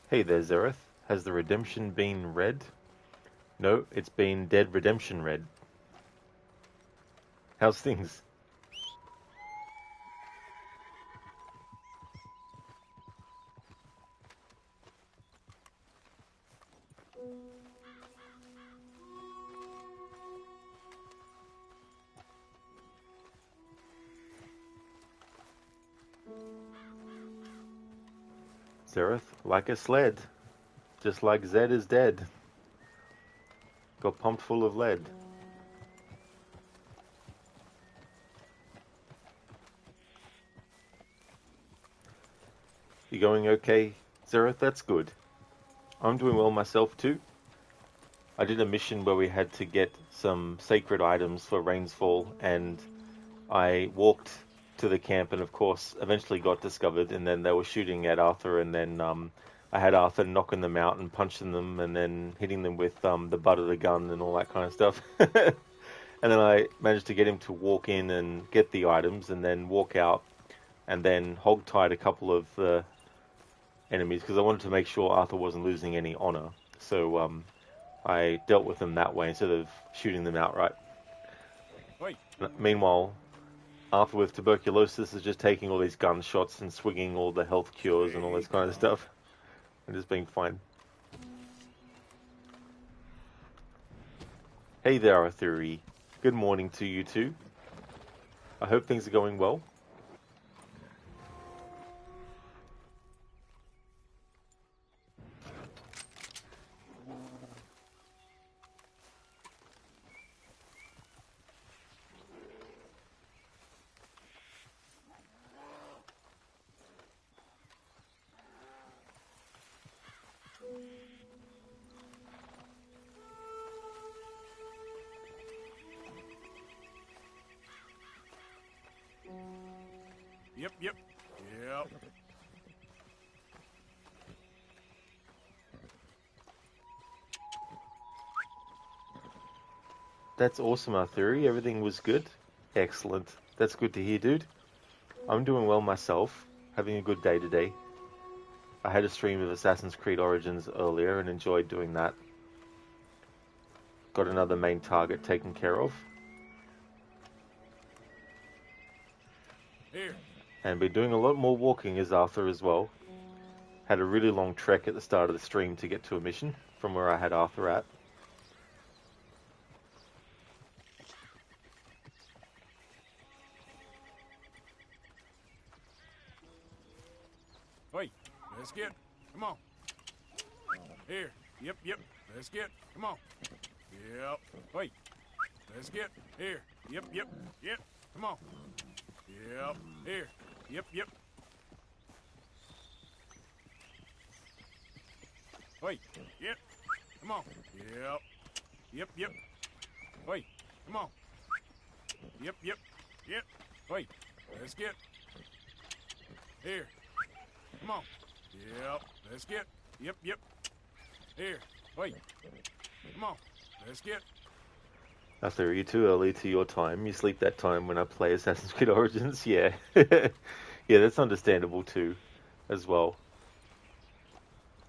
Hey there, Zereth. Has the redemption been read? No, it's been Dead Redemption read. How's things? Zereth, like a sled. Just like Zed is dead. Got pumped full of lead. You going okay, Zereth? That's good. I'm doing well myself too. I did a mission where we had to get some sacred items for Rainsfall, and I walked to the camp and of course eventually got discovered, and then they were shooting at Arthur, and then I had Arthur knocking them out and punching them and then hitting them with the butt of the gun and all that kind of stuff. And then I managed to get him to walk in and get the items and then walk out and then hog-tied a couple of enemies because I wanted to make sure Arthur wasn't losing any honor. So I dealt with them that way instead of shooting them outright. Wait. Meanwhile, Arthur with tuberculosis is just taking all these gunshots and swinging all the health cures and all this kind of stuff. And just being fine. Hey there, Arthuri. Good morning to you too. I hope things are going well. Yep. That's awesome, Arthuri. Everything was good. Excellent. That's good to hear, dude. I'm doing well myself. Having a good day today. I had a stream of Assassin's Creed Origins earlier and enjoyed doing that. Got another main target taken care of. Here. And been doing a lot more walking as Arthur as well. Had a really long trek at the start of the stream to get to a mission from where I had Arthur at. Wait. Let's get. Come on. Here. Yep. Let's get. Come on. Yep. Wait. Let's get. Here. Yep. Come on. Yep. Here. Yep. Wait. Yep. Come on. Yep. Wait. Come on. Yep. Wait, let's get... Here. Come on. Yep, let's get... Yep. Here, wait. Come on, let's get... After you're too early to your time, you sleep that time when I play Assassin's Creed Origins, yeah. Yeah, that's understandable too, as well.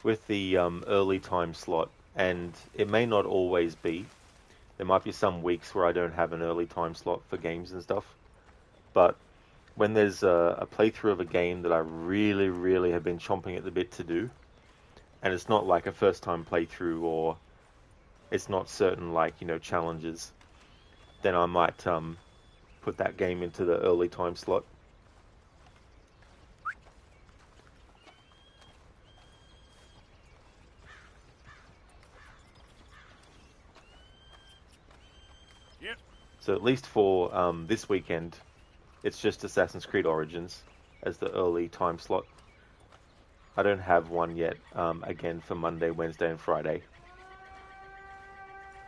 With the early time slot, and it may not always be. There might be some weeks where I don't have an early time slot for games and stuff. But when there's a playthrough of a game that I really, really have been chomping at the bit to do, and it's not like a first time playthrough or it's not certain challenges, then I might put that game into the early time slot. Yep. So at least for this weekend, it's just Assassin's Creed Origins as the early time slot. I don't have one yet, again, for Monday, Wednesday, and Friday.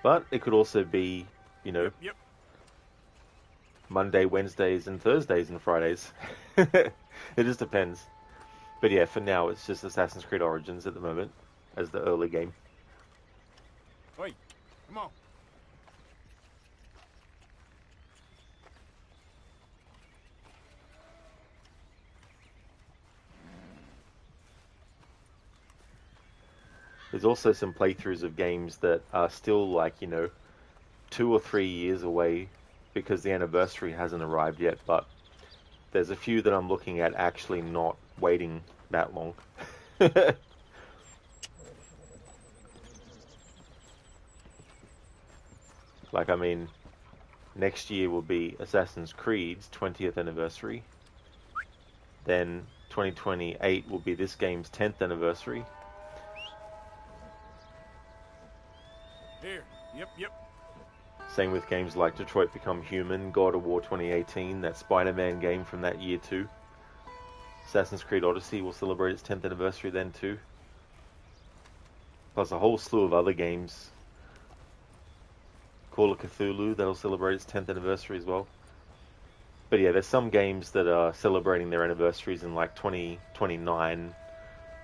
But it could also be, Yep. Monday, Wednesdays, and Thursdays and Fridays. It just depends. But yeah, for now, it's just Assassin's Creed Origins at the moment as the early game. Wait, come on. There's also some playthroughs of games that are still 2 or 3 years away because the anniversary hasn't arrived yet, but there's a few that I'm looking at actually not waiting that long. Next year will be Assassin's Creed's 20th anniversary. Then 2028 will be this game's 10th anniversary. Here, yep. Same with games like Detroit Become Human, God of War 2018, that Spider-Man game from that year too. Assassin's Creed Odyssey will celebrate its 10th anniversary then too. Plus a whole slew of other games. Call of Cthulhu, that'll celebrate its 10th anniversary as well. But yeah, there's some games that are celebrating their anniversaries in 2029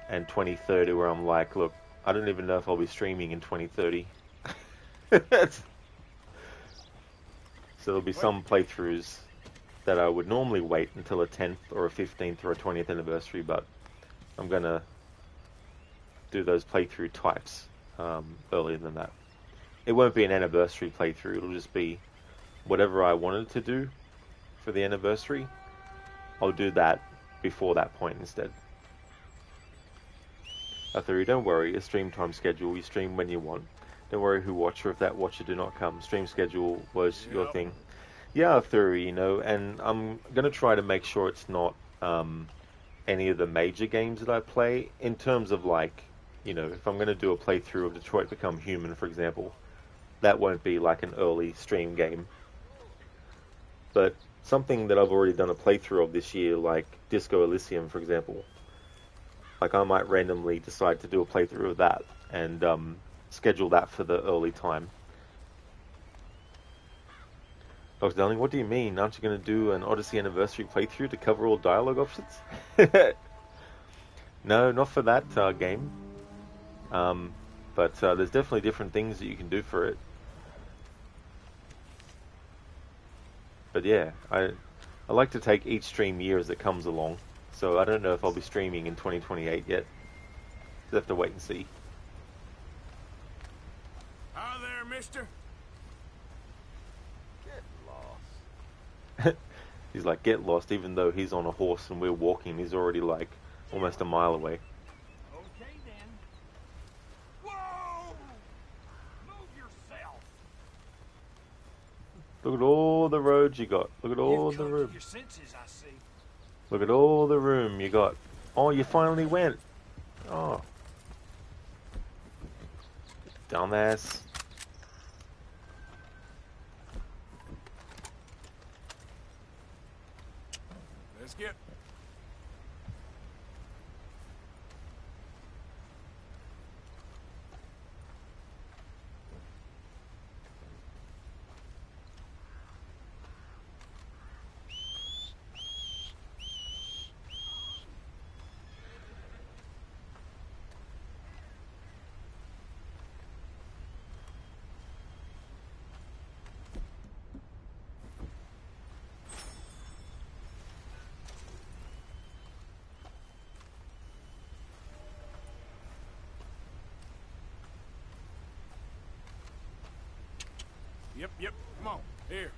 and 2030 where I'm like, look, I don't even know if I'll be streaming in 2030. So there'll be some playthroughs that I would normally wait until a 10th or a 15th or a 20th anniversary, but I'm going to do those playthrough types earlier than that. It won't be an anniversary playthrough, it'll just be whatever I wanted to do for the anniversary. I'll do that before that point instead. Arthur, don't worry, a stream time schedule, you stream when you want. Don't worry who watch or if that watcher do not come. Stream schedule was your thing. Yeah, Arthur, and I'm going to try to make sure it's not any of the major games that I play. In terms of if I'm going to do a playthrough of Detroit Become Human, for example, that won't be like an early stream game. But something that I've already done a playthrough of this year, like Disco Elysium, for example, I might randomly decide to do a playthrough of that and schedule that for the early time. Dr. Darling, what do you mean? Aren't you going to do an Odyssey anniversary playthrough to cover all dialogue options? No, not for that game. But there's definitely different things that you can do for it. But yeah, I like to take each stream year as it comes along. So I don't know if I'll be streaming in 2028 yet. Just have to wait and see. Hi there, mister. He's like, get lost, even though he's on a horse and we're walking. He's already almost a mile away. Okay then. Whoa! Move yourself. Look at all the roads you got. Look at all the room. Your senses, I see. Look at all the room you got. Oh, you finally went. Oh. Dumbass. Let's get... Yep. Come on, here.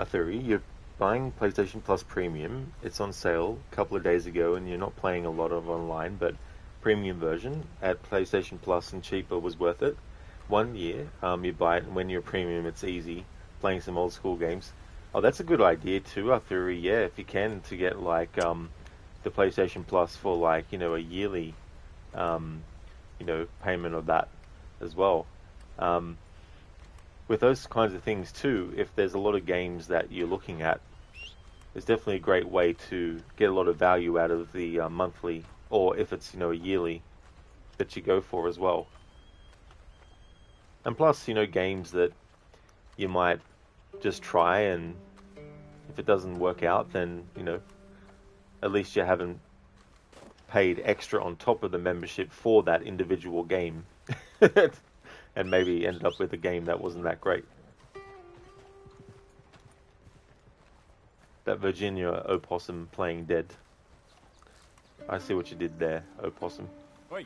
Theory, you're buying PlayStation Plus Premium. It's on sale a couple of days ago, and you're not playing a lot of online, but premium version at PlayStation Plus and cheaper was worth it. 1 year, you buy it, and when you're premium, it's easy. Playing some old school games. Oh, that's a good idea too, Theory. Yeah, if you can, to get like the PlayStation Plus for like a yearly payment of that as well. With those kinds of things too, if there's a lot of games that you're looking at, it's definitely a great way to get a lot of value out of the monthly, or if it's a yearly that you go for as well. And plus, games that you might just try, and if it doesn't work out, then at least you haven't paid extra on top of the membership for that individual game. And maybe ended up with a game that wasn't that great. That Virginia opossum playing dead. I see what you did there, opossum. Oi.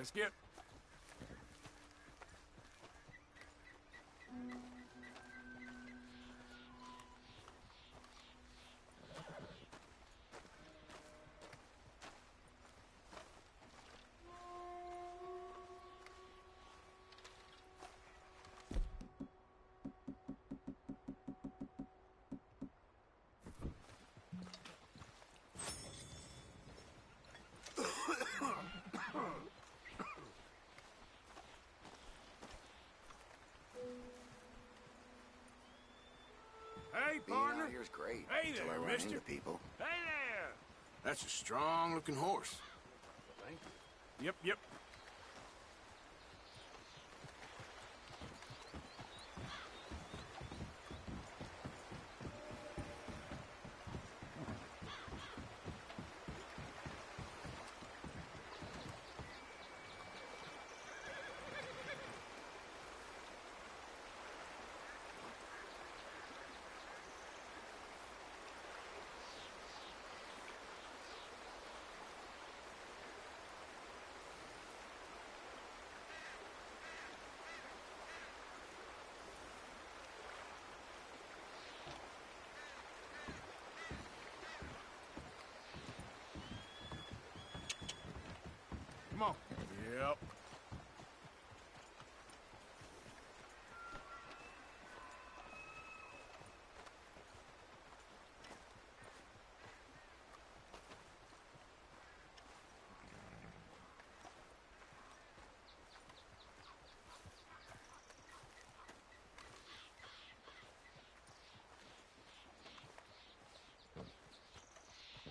Let's get... Hey, Being partner. out here's great. Hey Until I there, run mister. into people. Hey there. That's a strong-looking horse. Thank you. Yep. Come on. Yep.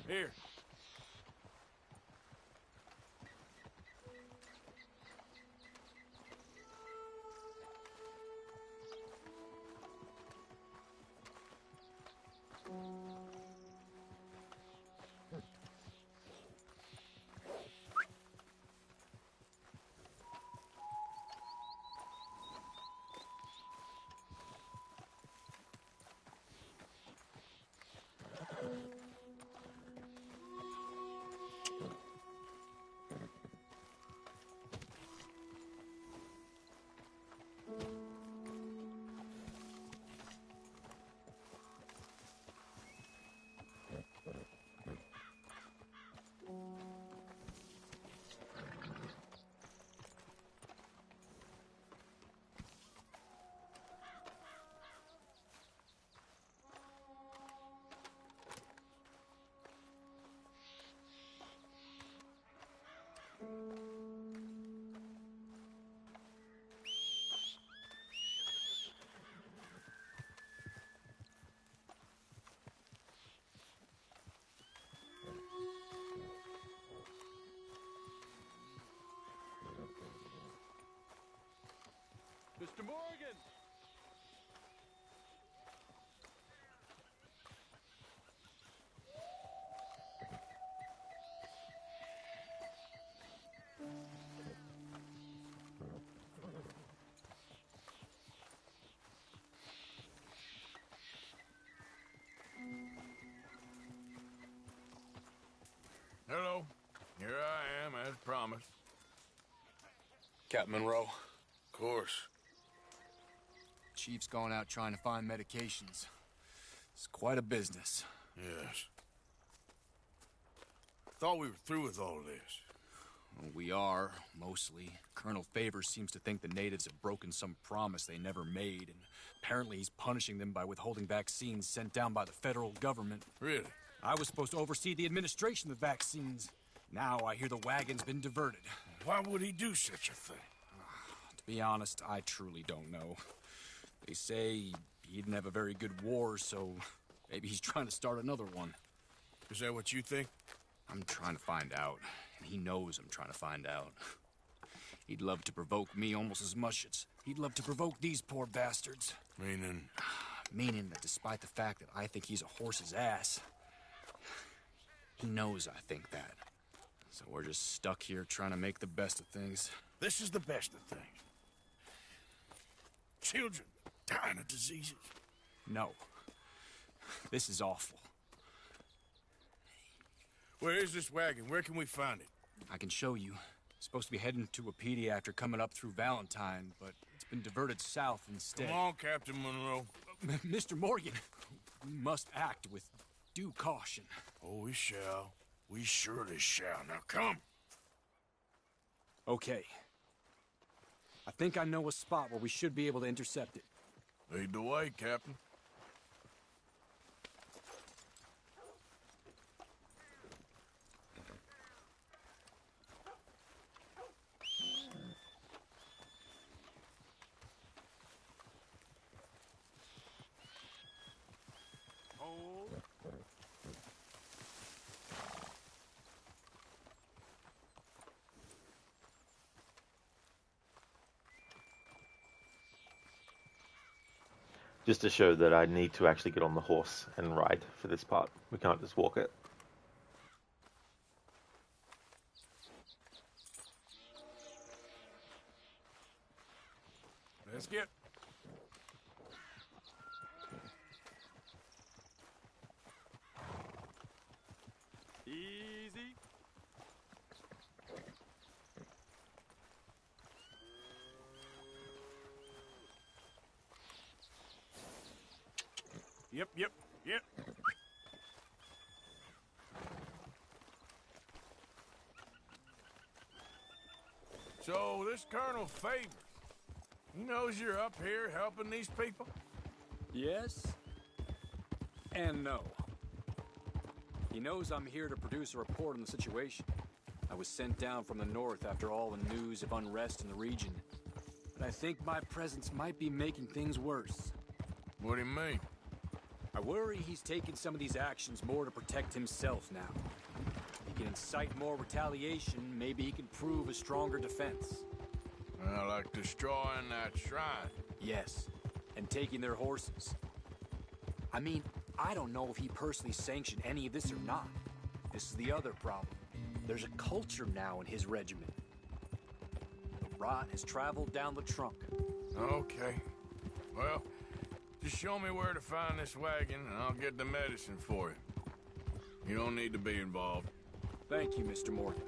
Here. Mr. Morgan! Hello. Here I am, as promised. Captain Monroe. Of course. Chief's gone out trying to find medications. It's quite a business. Yes. Thought we were through with all this. Well, we are, mostly. Colonel Favors seems to think the natives have broken some promise they never made, and apparently he's punishing them by withholding vaccines sent down by the federal government. Really? I was supposed to oversee the administration of the vaccines. Now I hear the wagon's been diverted. Why would he do such a thing? To be honest, I truly don't know. They say he didn't have a very good war, so maybe he's trying to start another one. Is that what you think? I'm trying to find out, and he knows I'm trying to find out. He'd love to provoke me almost as much as he'd love to provoke these poor bastards. Meaning? Meaning that despite the fact that I think he's a horse's ass, he knows I think that. So we're just stuck here trying to make the best of things. This is the best of things. Children dying of diseases. No. This is awful. Where is this wagon? Where can we find it? I can show you. Supposed to be heading to Wapiti after coming up through Valentine, but it's been diverted south instead. Come on, Captain Monroe. Mr. Morgan, we must act with due caution. Oh, we shall. We surely shall. Now come. Okay. I think I know a spot where we should be able to intercept it. Lead the way, Captain. Just to show that I need to actually get on the horse and ride for this part. We can't just walk it. Let's get. Easy. Yep. So, this Colonel Favors, he knows you're up here helping these people? Yes. And no. He knows I'm here to produce a report on the situation. I was sent down from the north after all the news of unrest in the region. But I think my presence might be making things worse. What do you mean? I worry he's taking some of these actions more to protect himself now. He can incite more retaliation, maybe he can prove a stronger defense. Like destroying that shrine. Yes, and taking their horses. I mean, I don't know if he personally sanctioned any of this or not. This is the other problem. There's a culture now in his regiment. The rot has traveled down the trunk. Okay. Well, just show me where to find this wagon, and I'll get the medicine for you. You don't need to be involved. Thank you, Mr. Morgan.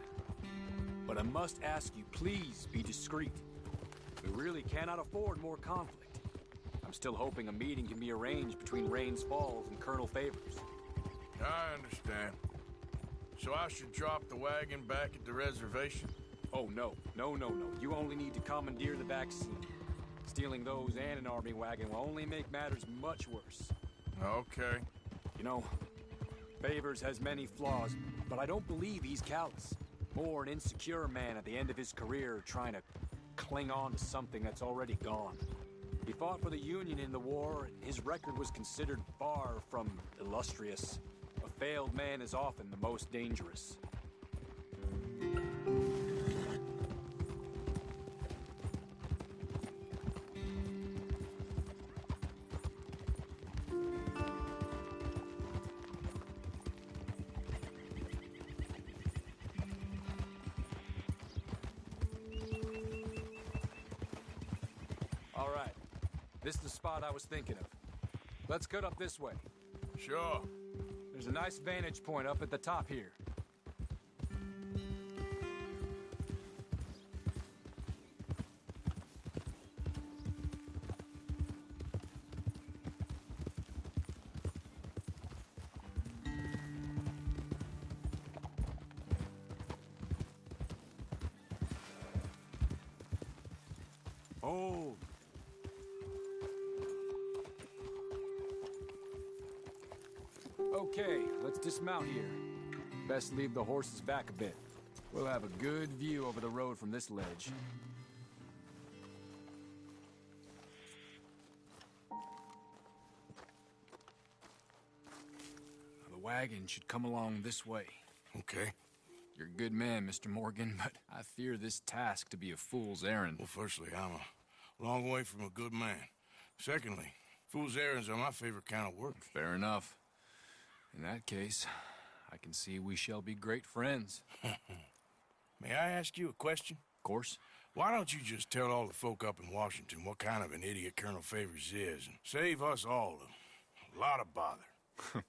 But I must ask you, please be discreet. We really cannot afford more conflict. I'm still hoping a meeting can be arranged between Rains Falls and Colonel Favors. I understand. So I should drop the wagon back at the reservation? Oh, no. No. You only need to commandeer the vaccine. Stealing those and an army wagon will only make matters much worse. Okay. You know, Favors has many flaws, but I don't believe he's callous. More an insecure man at the end of his career trying to cling on to something that's already gone. He fought for the Union in the war, and his record was considered far from illustrious. A failed man is often the most dangerous. All right. This is the spot I was thinking of. Let's cut up this way. Sure. There's a nice vantage point up at the top here. Oh. Okay, let's dismount here. Best leave the horses back a bit. We'll have a good view over the road from this ledge. The wagon should come along this way. Okay. You're a good man, Mr. Morgan, but I fear this task to be a fool's errand. Well, firstly, I'm a long way from a good man. Secondly, fool's errands are my favorite kind of work. Fair enough. In that case, I can see we shall be great friends. May I ask you a question? Of course. Why don't you just tell all the folk up in Washington what kind of an idiot Colonel Favors is and save us all a lot of bother?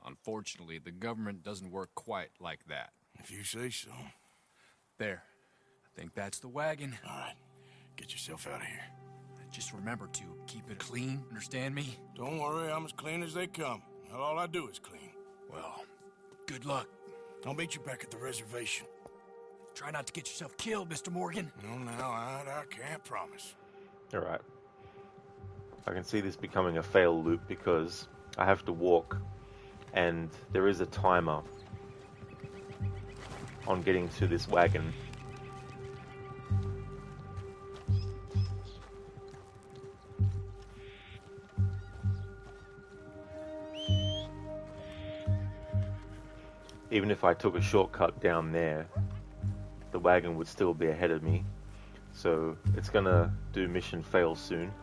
Unfortunately, the government doesn't work quite like that. If you say so. There. I Think that's the wagon. All right, get yourself out of here. Just remember to keep it clean, understand me? Don't worry, I'm as clean as they come. Not all I do is clean. Well, good luck. I'll meet you back at the reservation. Try not to get yourself killed, Mr. Morgan. No, now, I can't promise. Alright. I can see this becoming a fail loop because I have to walk, and there is a timer on getting to this wagon. Even if I took a shortcut down there, the wagon would still be ahead of me. So it's gonna do mission fail soon.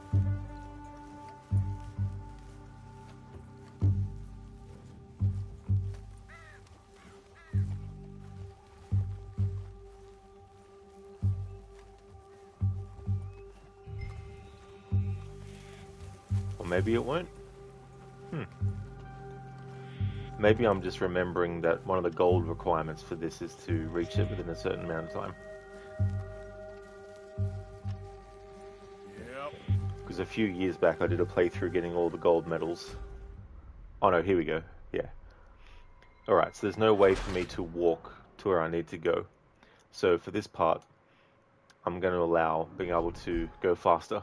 Or maybe it won't. Maybe I'm just remembering that one of the gold requirements for this is to reach it within a certain amount of time. Yep. Because a few years back I did a playthrough getting all the gold medals. Oh no, here we go. Yeah. Alright, so there's no way for me to walk to where I need to go. So for this part, I'm going to allow being able to go faster.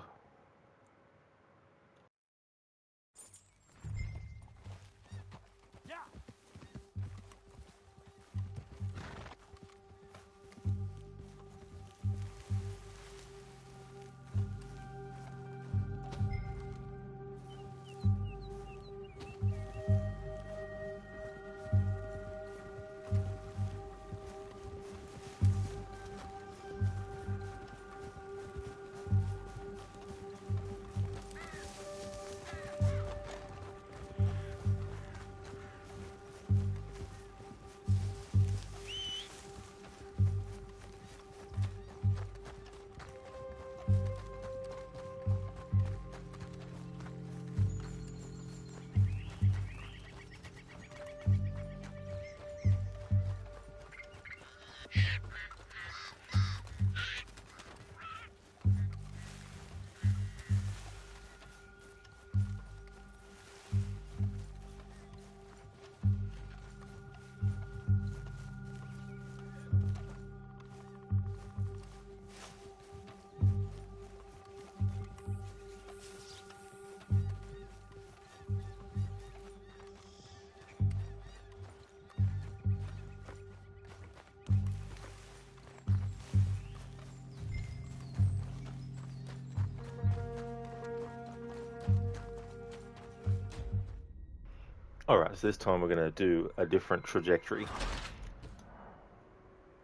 Alright, so this time we're going to do a different trajectory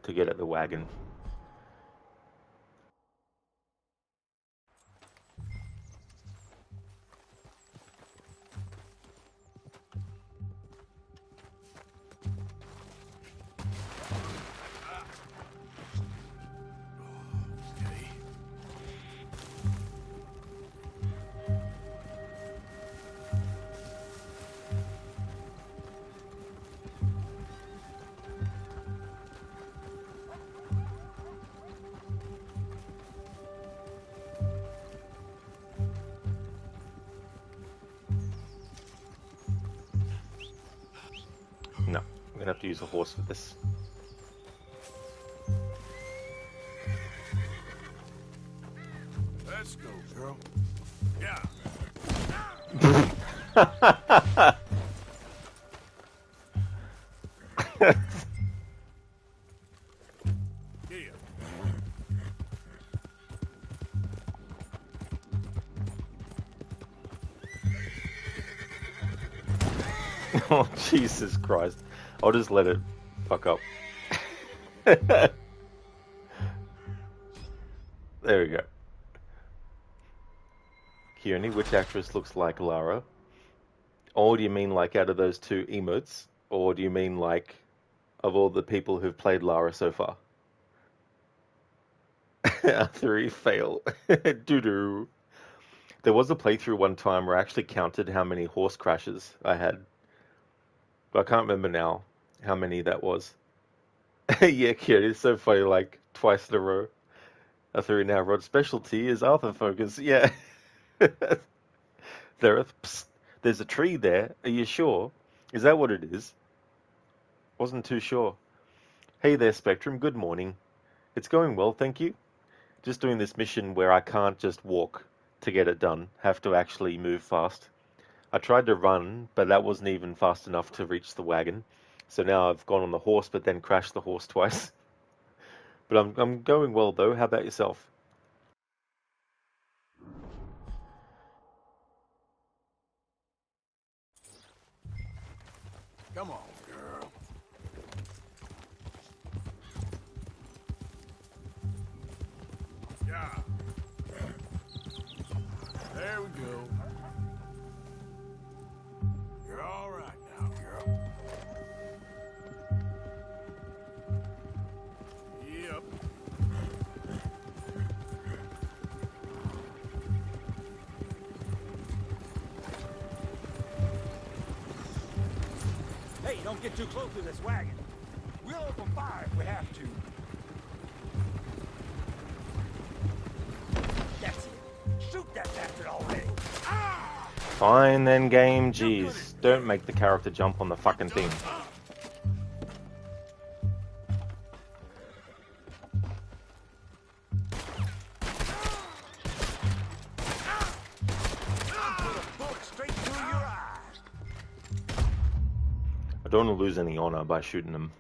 to get at the wagon. No, I'm going to have to use a horse for this. Let's go, girl. Yeah. Oh, Jesus Christ. I'll just let it fuck up. There we go. Kearney, which actress looks like Lara? Or do you mean like out of those two emotes? Or do you mean like of all the people who've played Lara so far? Three fail. Doo-doo. There was a playthrough one time where I actually counted how many horse crashes I had. But I can't remember now how many that was. Yeah, kid, it's so funny, like, twice in a row. I threw now Rod's specialty is Arthur focus. Yeah. Psst, there's a tree there. Are you sure? Is that what it is? Wasn't too sure. Hey there, Spectrum. Good morning. It's going well, thank you. Just doing this mission where I can't just walk to get it done. Have to actually move fast. I tried to run, but that wasn't even fast enough to reach the wagon. So now I've gone on the horse, but then crashed the horse twice. But I'm going well though. How about yourself? Come on, girl. Yeah. There we go. You're all right now, girl. Yep. Hey, don't get too close to this wagon. We'll open fire if we have to. That's it. Shoot that bastard already. Fine then, game. Jeez, don't make the character jump on the fucking thing. I don't want to lose any honor by shooting them.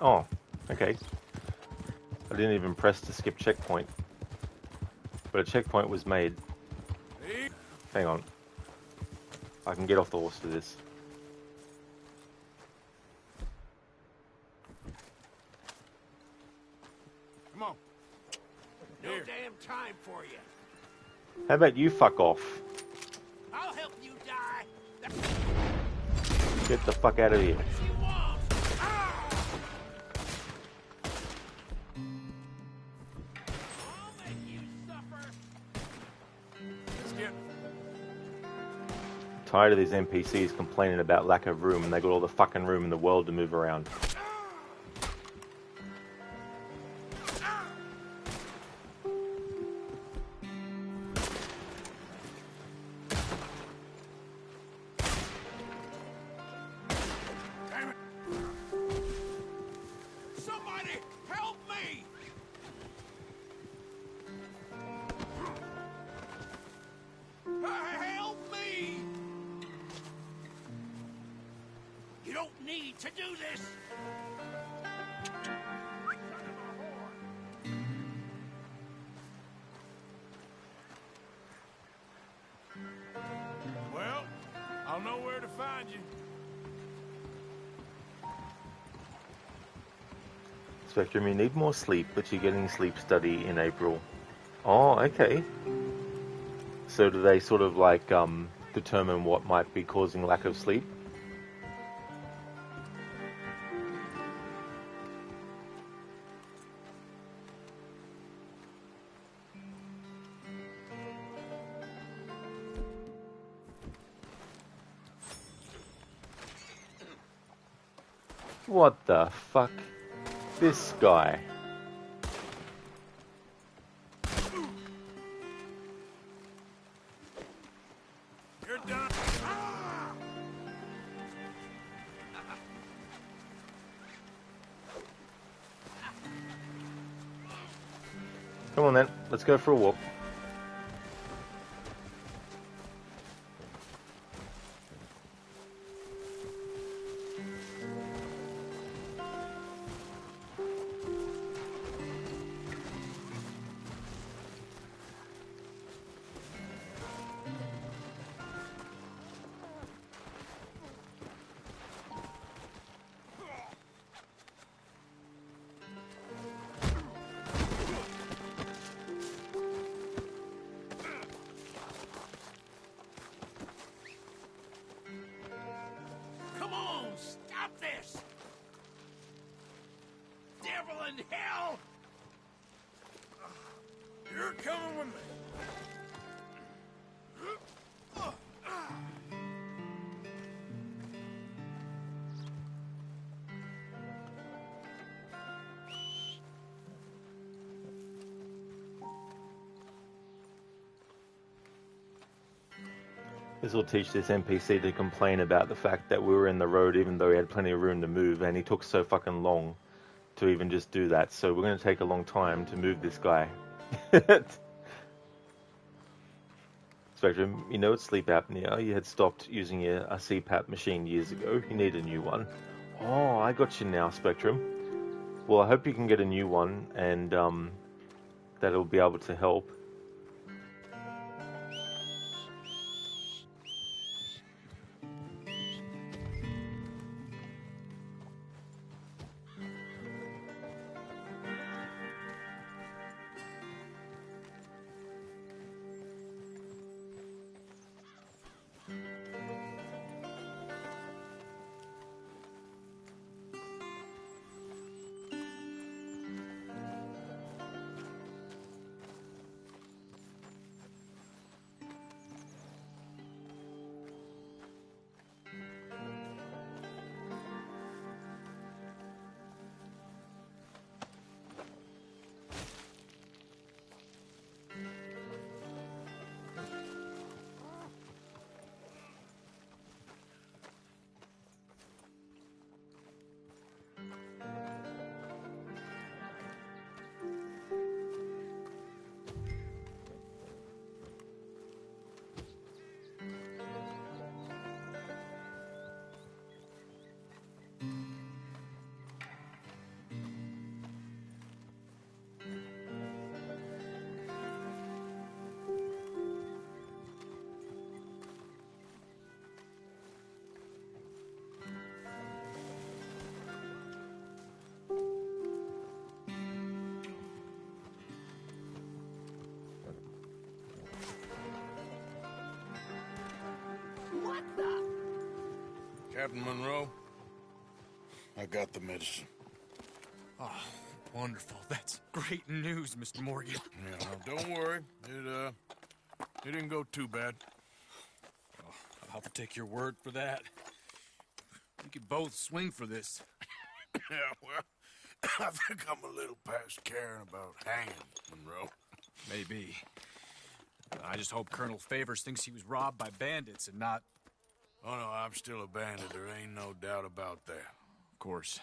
Oh, okay. I didn't even press to skip checkpoint. But a checkpoint was made. Hang on. I can get off the horse for this. Come on. No damn time for you. How about you fuck off? I'll help you die. Get the fuck out of here. Tired of these NPCs complaining about lack of room, and they got all the fucking room in the world to move around. Somebody help me! Help me! You don't need to do this! Well, I'll know where to find you. Spectrum, you need more sleep, but you're getting sleep study in April. Oh, okay. So do they sort of like determine what might be causing lack of sleep? What the fuck? This guy. You're done. Come on then, let's go for a walk. Come on, stop this! Devil in hell! You're coming with me. This will teach this NPC to complain about the fact that we were in the road even though he had plenty of room to move, and he took so fucking long to even just do that. So we're going to take a long time to move this guy. Spectrum, you know it's sleep apnea. You had stopped using a CPAP machine years ago. You need a new one. Oh, I got you now, Spectrum. Well, I hope you can get a new one, and that'll be able to help. Captain Monroe, I got the medicine. Oh, wonderful. That's great news, Mr. Morgan. Yeah, no, don't worry. It didn't go too bad. Oh, I'll have to take your word for that. We could both swing for this. Yeah, well, I think I'm a little past caring about hanging, Monroe. Maybe. I just hope Colonel Favors thinks he was robbed by bandits and not... Oh, no, I'm still a bandit. There ain't no doubt about that. Of course.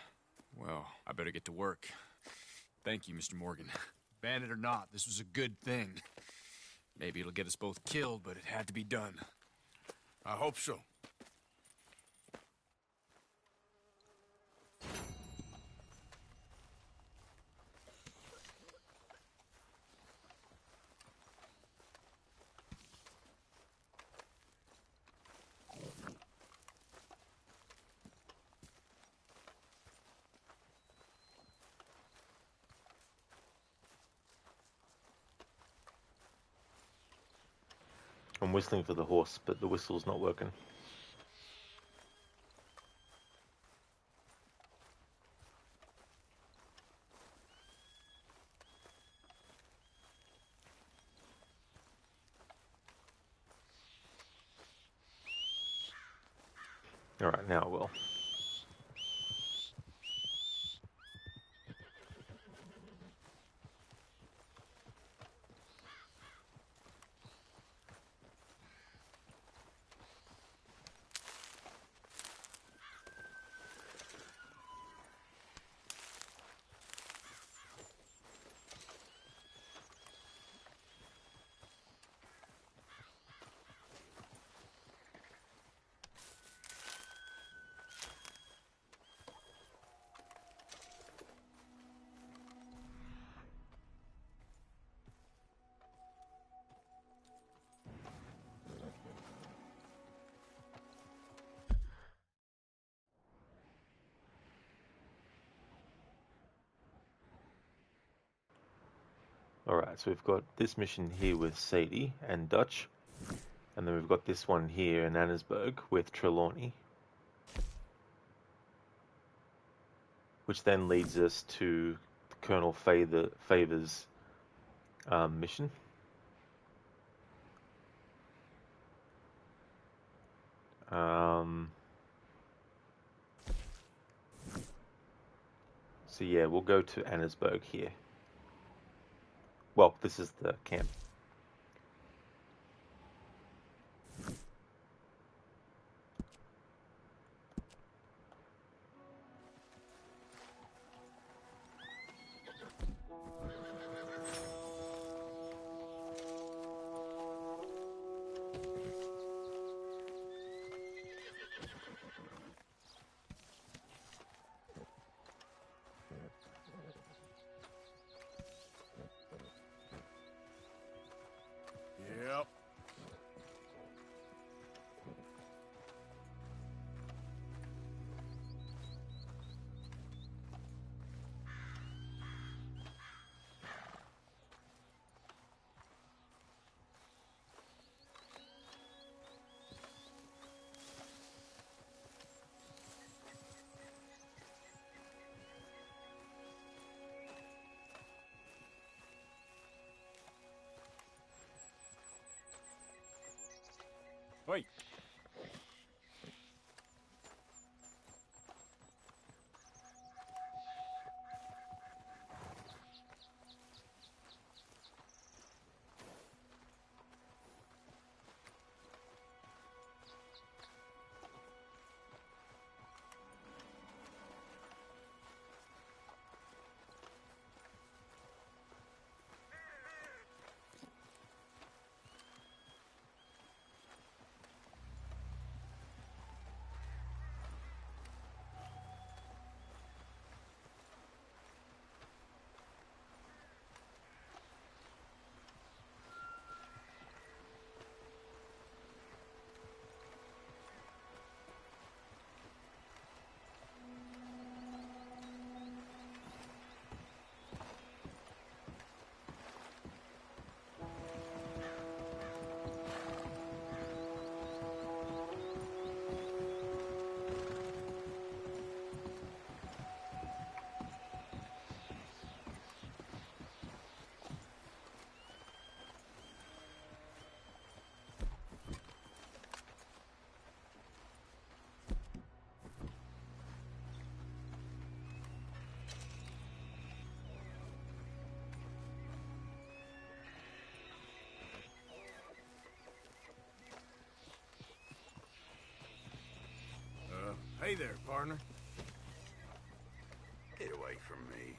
Well, I better get to work. Thank you, Mr. Morgan. Bandit or not, this was a good thing. Maybe it'll get us both killed, but it had to be done. I hope so. I'm whistling for the horse, but the whistle's not working. Alright, now it will. Alright, so we've got this mission here with Sadie and Dutch. And then we've got this one here in Annesburg with Trelawney. Which then leads us to Colonel Favors' mission. So yeah, we'll go to Annesburg here. Well, this is the camp. Yep. Wait. Hey there, partner. Get away from me.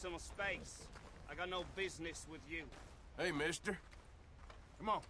some space. I got no business with you. Hey, mister. Come on.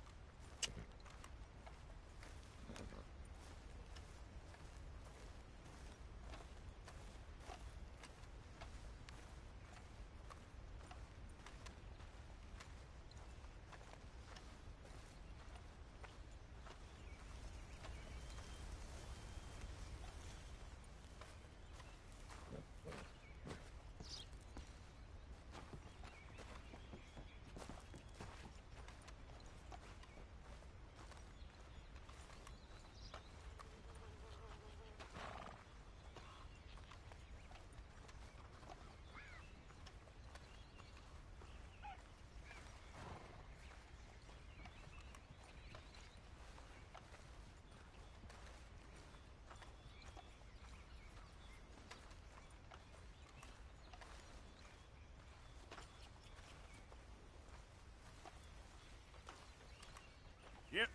Yep.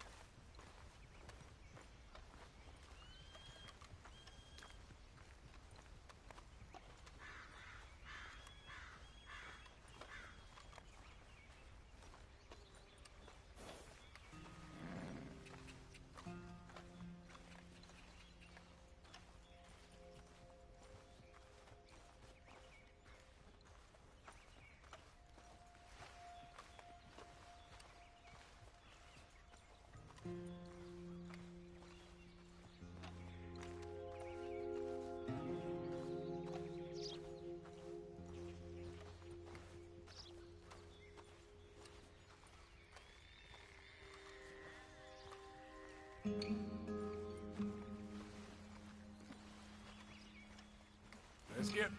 Let's get...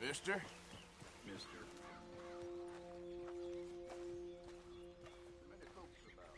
Mister? Mister. How many folks about?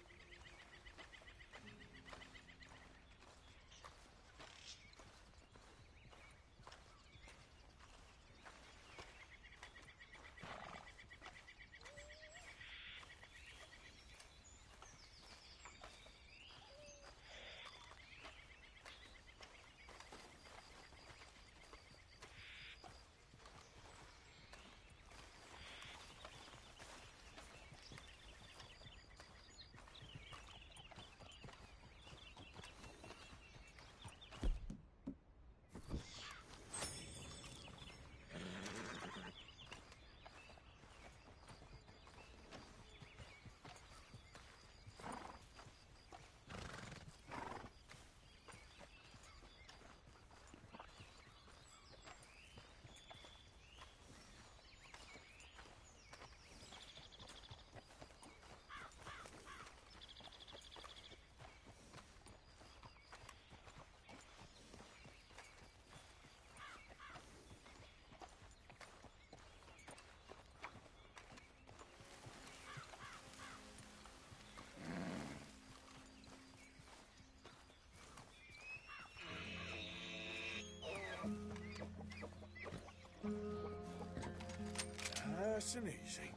Nice and easy.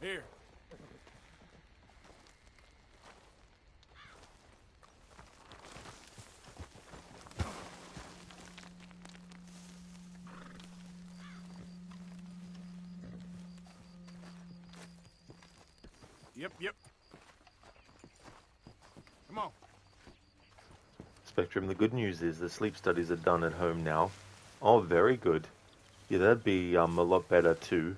Here. Yep. Come on. Spectrum, the good news is the sleep studies are done at home now. Oh, very good. Yeah, that'd be a lot better too.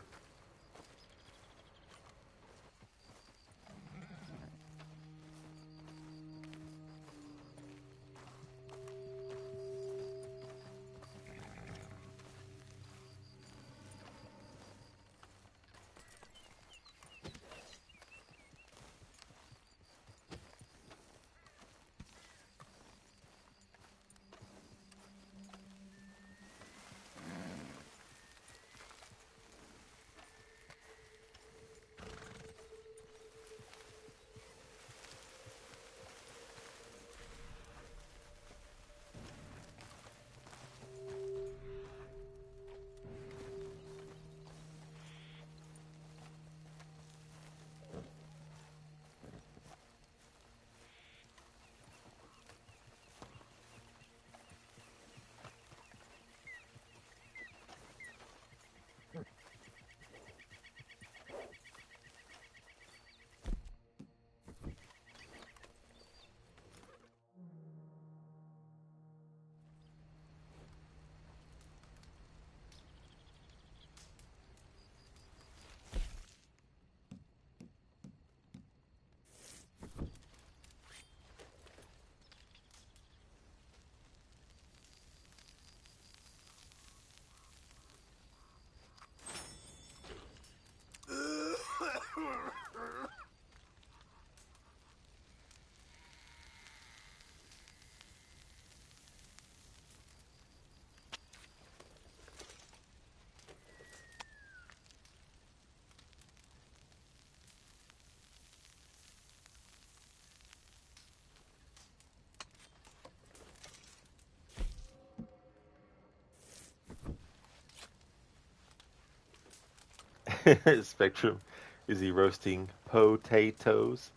Spectrum, is he roasting potatoes?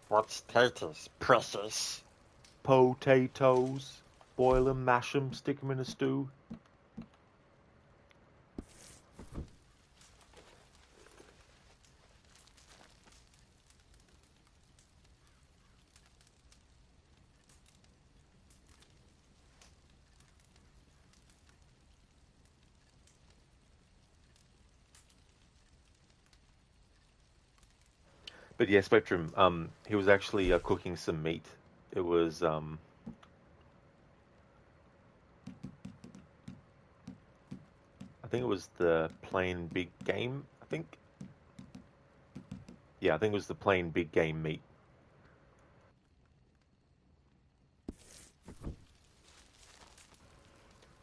What's status, precious? Potatoes. Boil 'em, mash 'em, stick 'em in a stew. But yeah, Spectrum, he was actually cooking some meat. It was, I think it was the plain big game, I think. Yeah, I think it was the plain big game meat.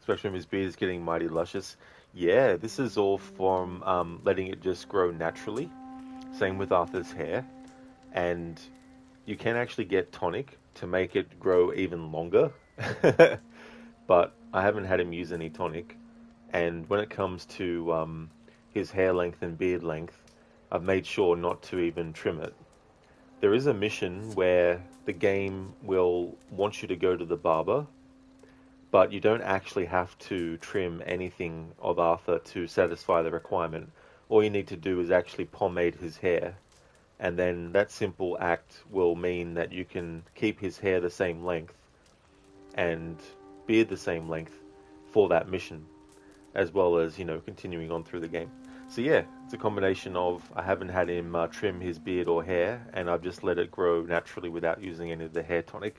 Spectrum, his beard is getting mighty luscious. Yeah, this is all from letting it just grow naturally. Same with Arthur's hair. And you can actually get tonic to make it grow even longer. But I haven't had him use any tonic. And when it comes to his hair length and beard length, I've made sure not to even trim it. There is a mission where the game will want you to go to the barber, but you don't actually have to trim anything of Arthur to satisfy the requirement. All you need to do is actually pomade his hair, and then that simple act will mean that you can keep his hair the same length and beard the same length for that mission, as well as, continuing on through the game. So yeah, it's a combination of I haven't had him trim his beard or hair, and I've just let it grow naturally without using any of the hair tonic.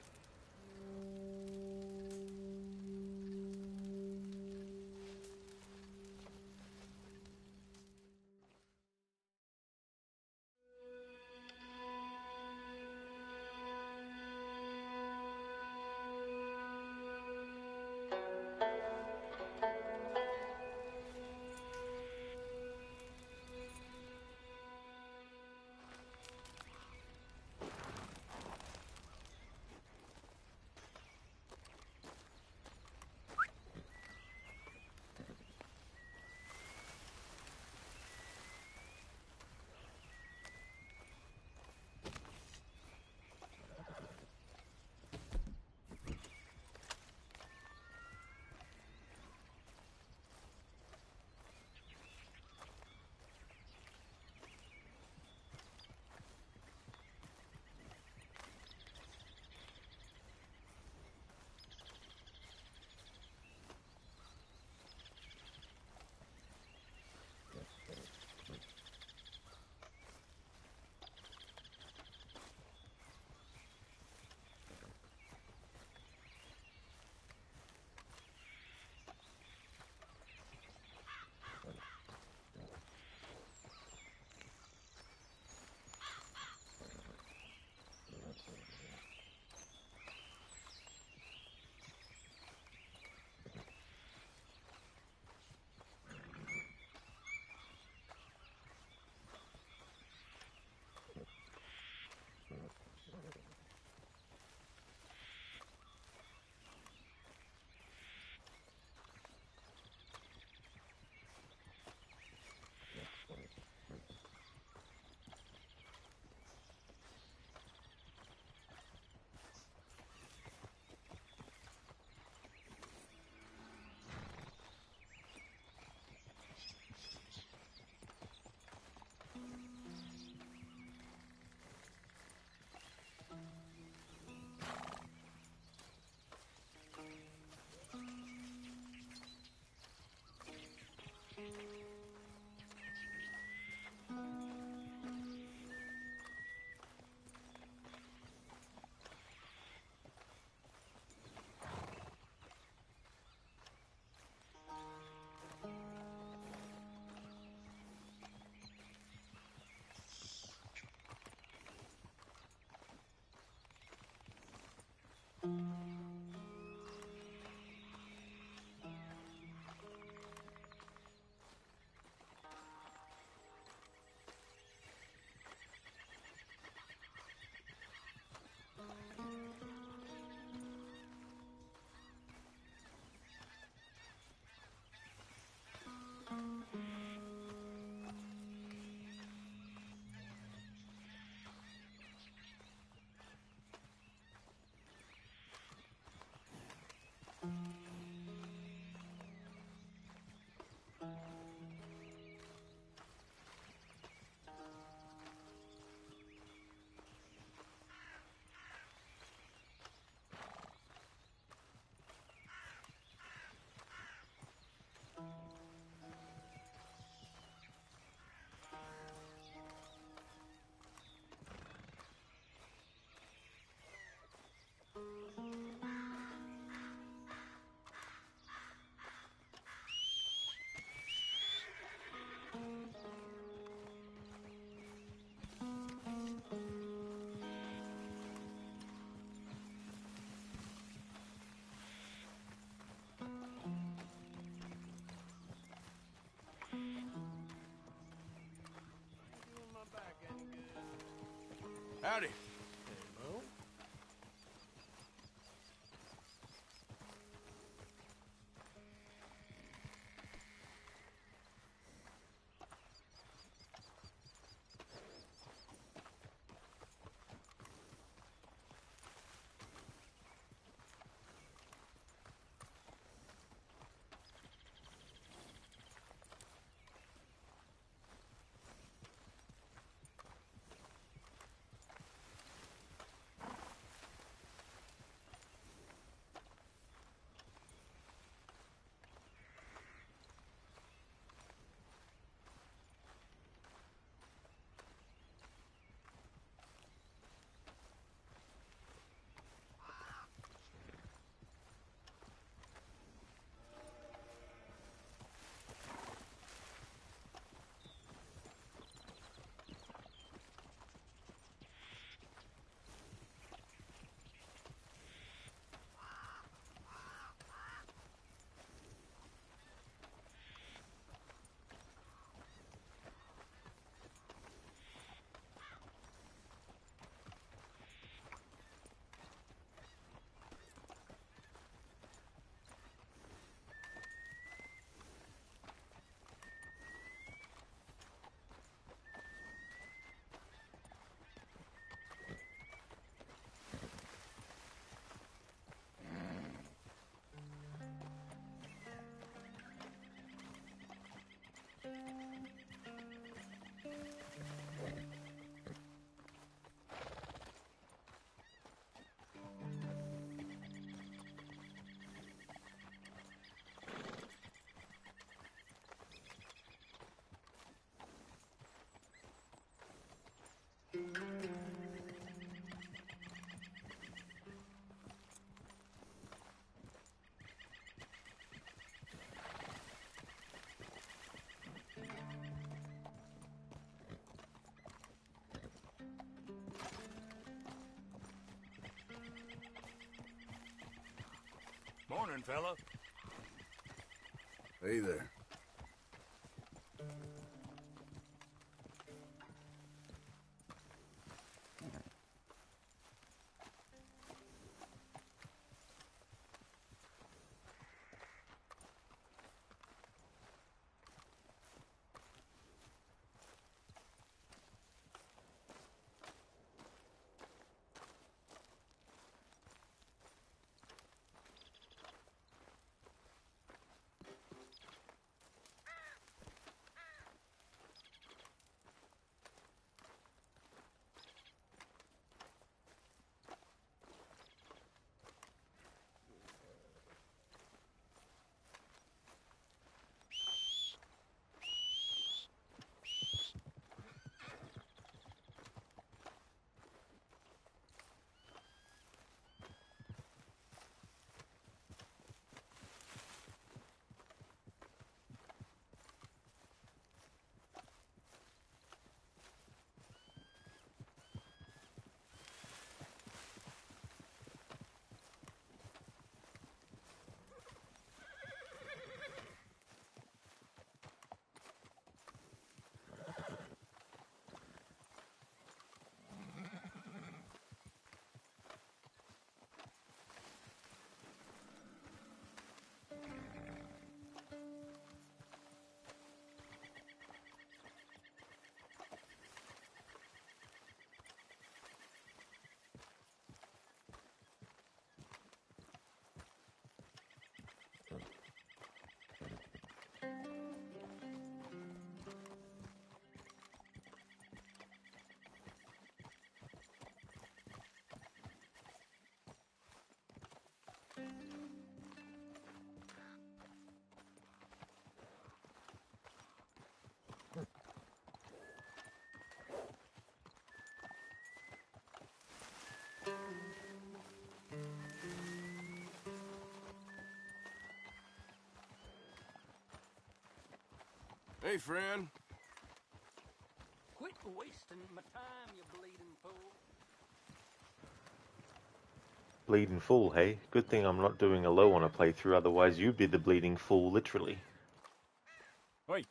Howdy. Mo? Morning, fella. Hey there. Hey, friend. Quit wasting my time, you bleeding fool. Bleeding fool, hey? Good thing I'm not doing a low on a playthrough, otherwise you'd be the bleeding fool, literally. Oi!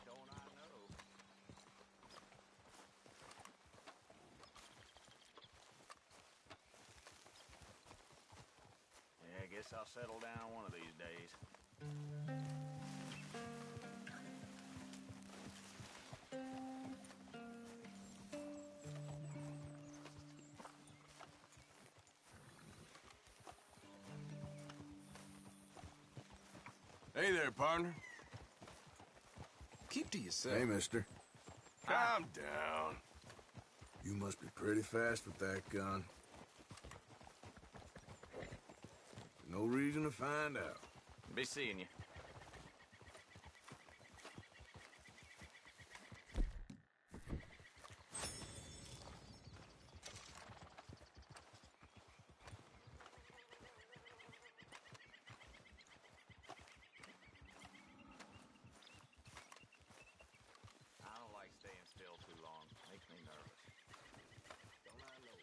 Don't I know? Yeah, I guess I'll settle down one of these days. Hey there, partner. Keep to yourself. Hey, mister. Calm down. You must be pretty fast with that gun. No reason to find out. Be seeing you. I don't like staying still too long. Makes me nervous. Don't I know?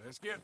Let's get...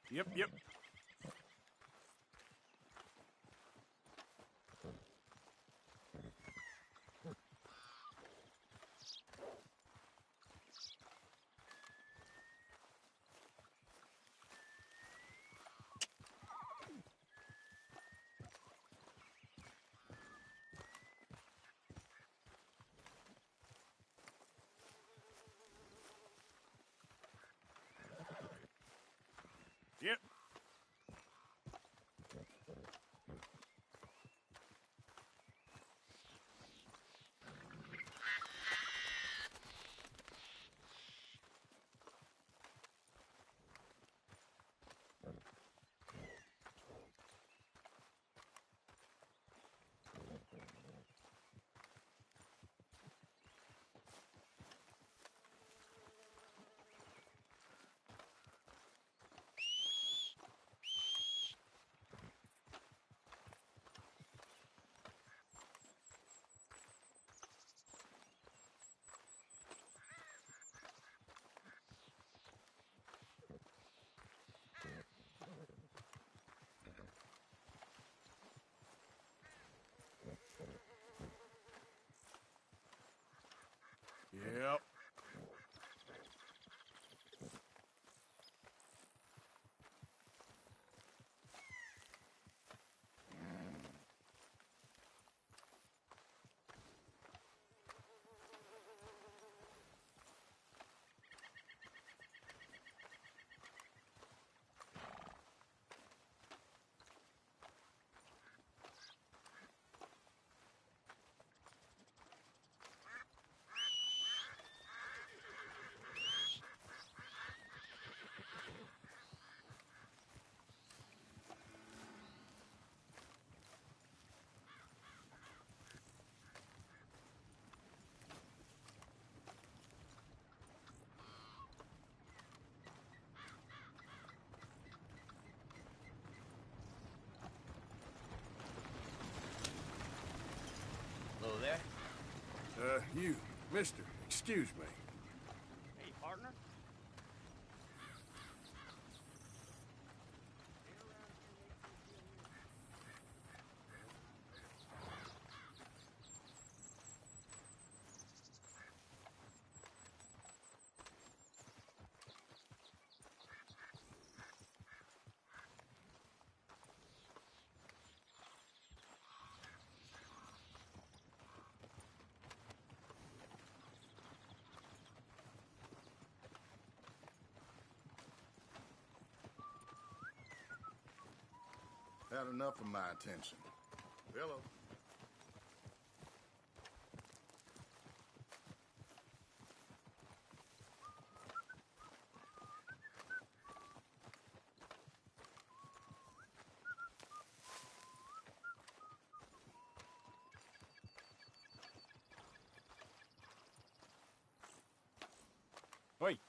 Yep. Yep. Hello there. You, mister, excuse me. Hey, partner. Had enough of my attention. Hello. Wait.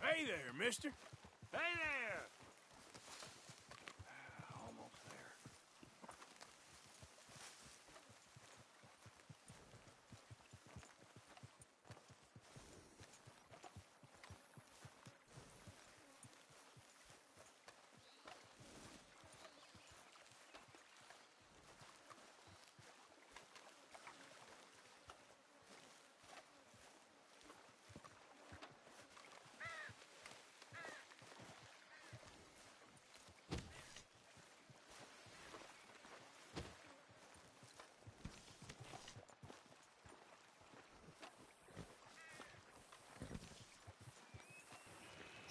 Hey there, mister. Hey there. Almost there.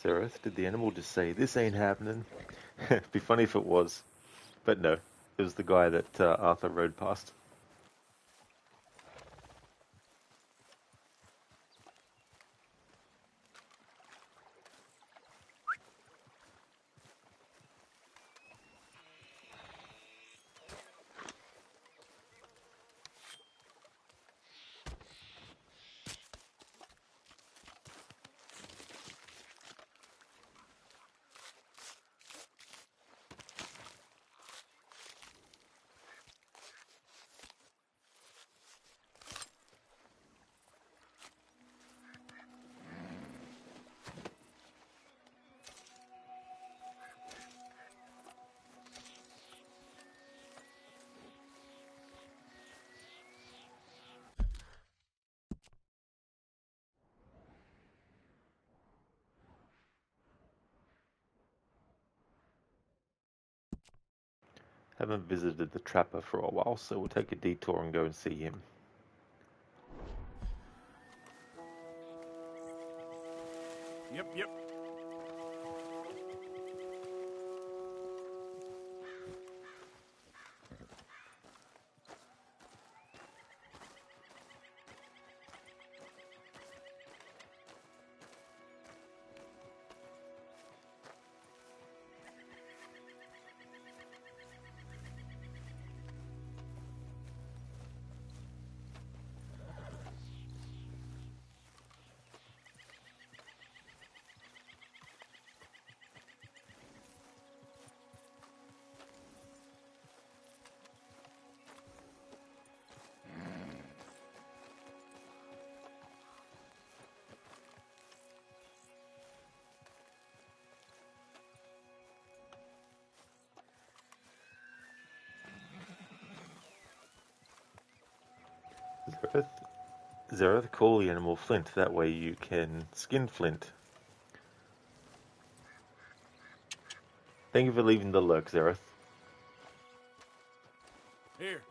Zareth, did the animal just say, "This ain't happening"? It'd be funny if it was. But no, it was the guy that Arthur rode past. Haven't visited the trapper for a while, so we'll take a detour and go and see him. Yep. Zareth, call the animal Flint. That way you can skin Flint. Thank you for leaving the lurk, Zareth. Here.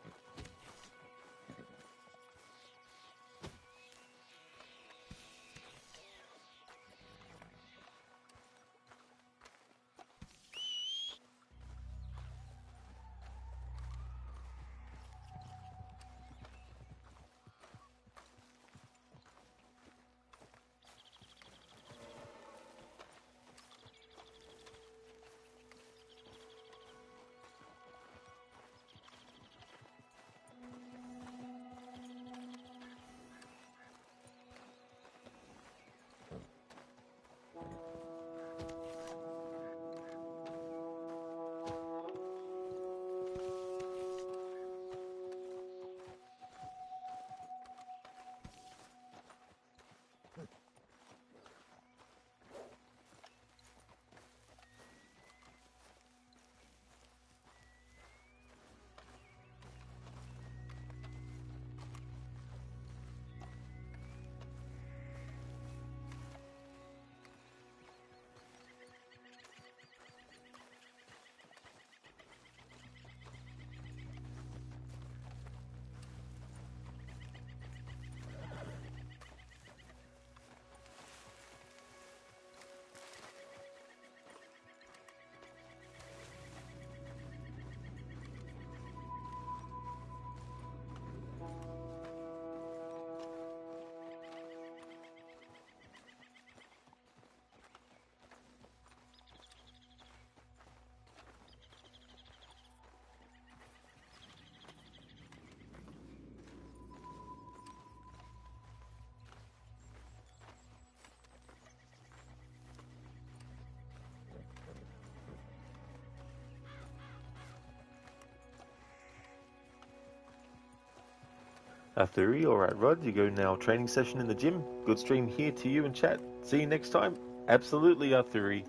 Theory, alright Rod, you go now. Training session in the gym. Good stream here to you and chat. See you next time. Absolutely, Theory.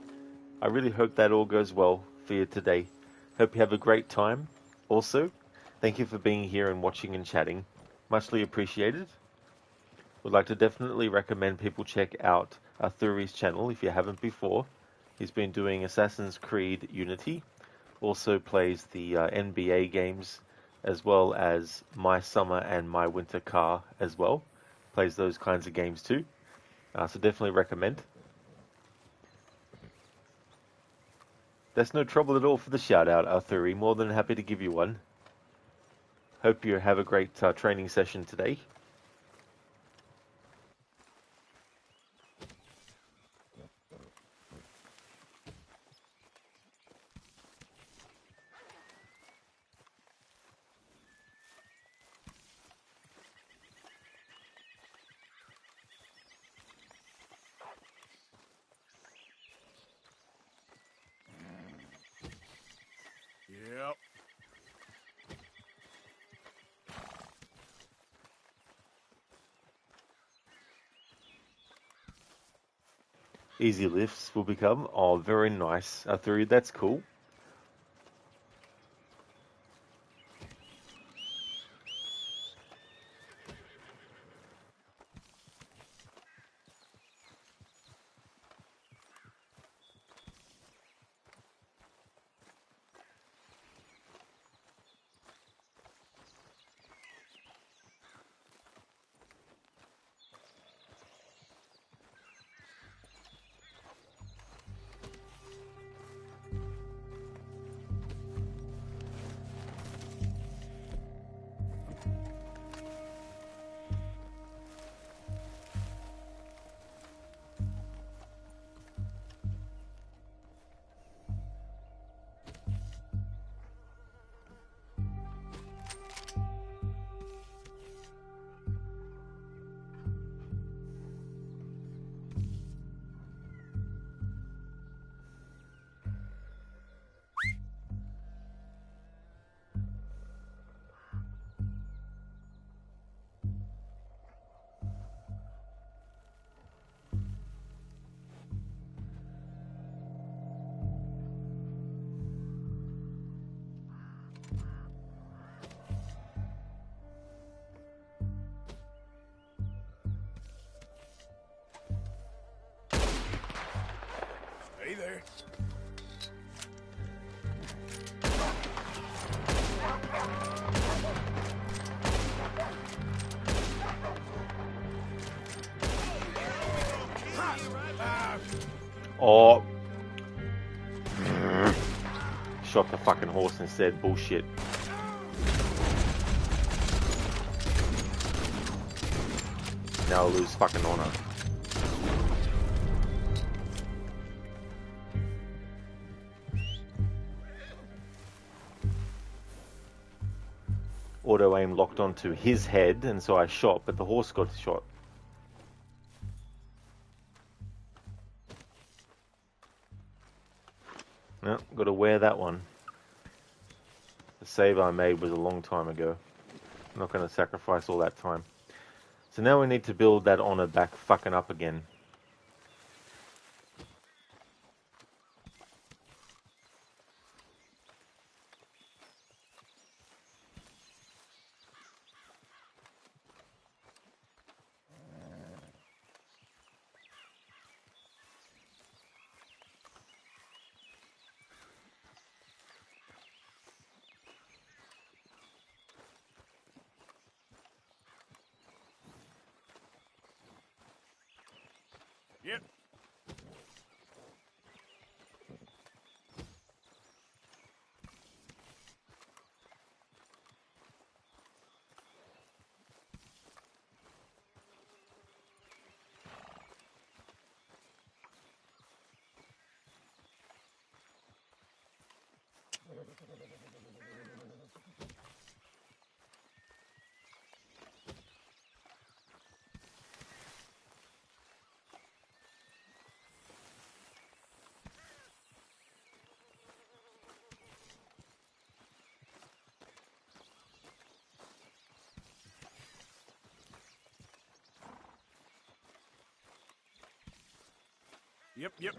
I really hope that all goes well for you today. Hope you have a great time. Also, thank you for being here and watching and chatting. Muchly appreciated. Would like to definitely recommend people check out Theory's channel if you haven't before. He's been doing Assassin's Creed Unity. Also plays the NBA games, as well as My Summer and My Winter Car as well. Plays those kinds of games too. So definitely recommend. That's no trouble at all for the shout out, Arthuri. More than happy to give you one. Hope you have a great training session today. Yep. Easy lifts will become. Oh, very nice, Arthuri. That's cool. Oh. Shot the fucking horse instead. Bullshit. Now I'll lose fucking honor. Auto aim locked onto his head, and so I shot, but the horse got shot. No, got to wear that one. The save I made was a long time ago. I'm not going to sacrifice all that time. So now we need to build that honor back fucking up again. Yep. Yep.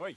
Oi.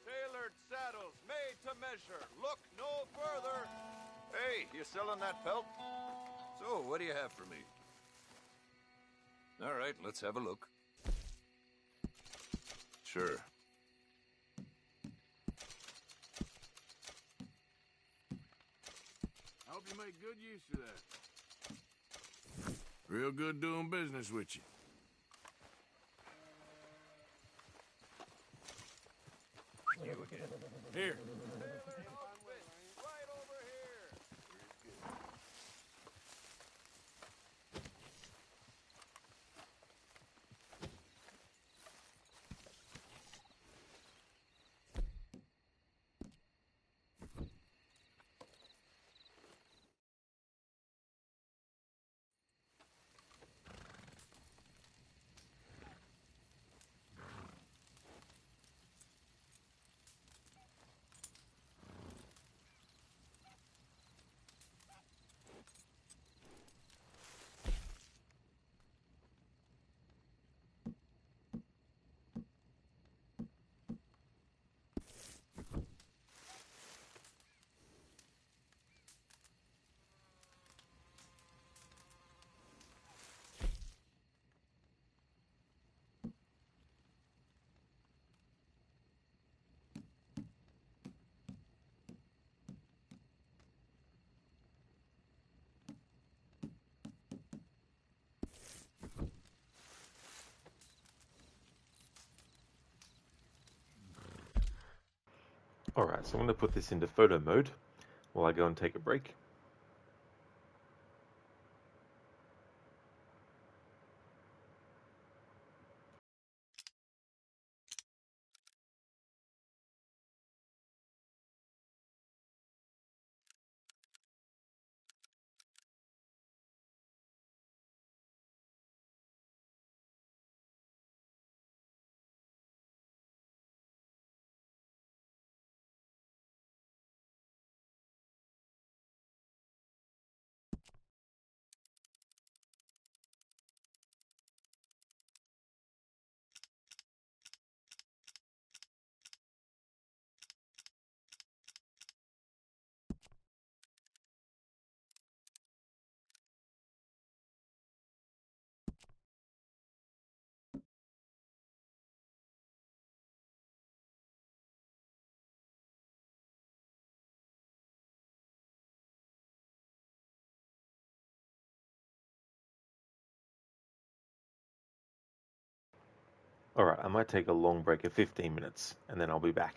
Tailored saddles made to measure. Look no further. Hey, you selling that pelt? So, what do you have for me? All right, let's have a look. Sure. I hope you make good use of that. Real good doing business with you. You again. Here. Right over here. Alright, so I'm going to put this into photo mode while I go and take a break. Alright, I might take a long break of 15 minutes, and then I'll be back.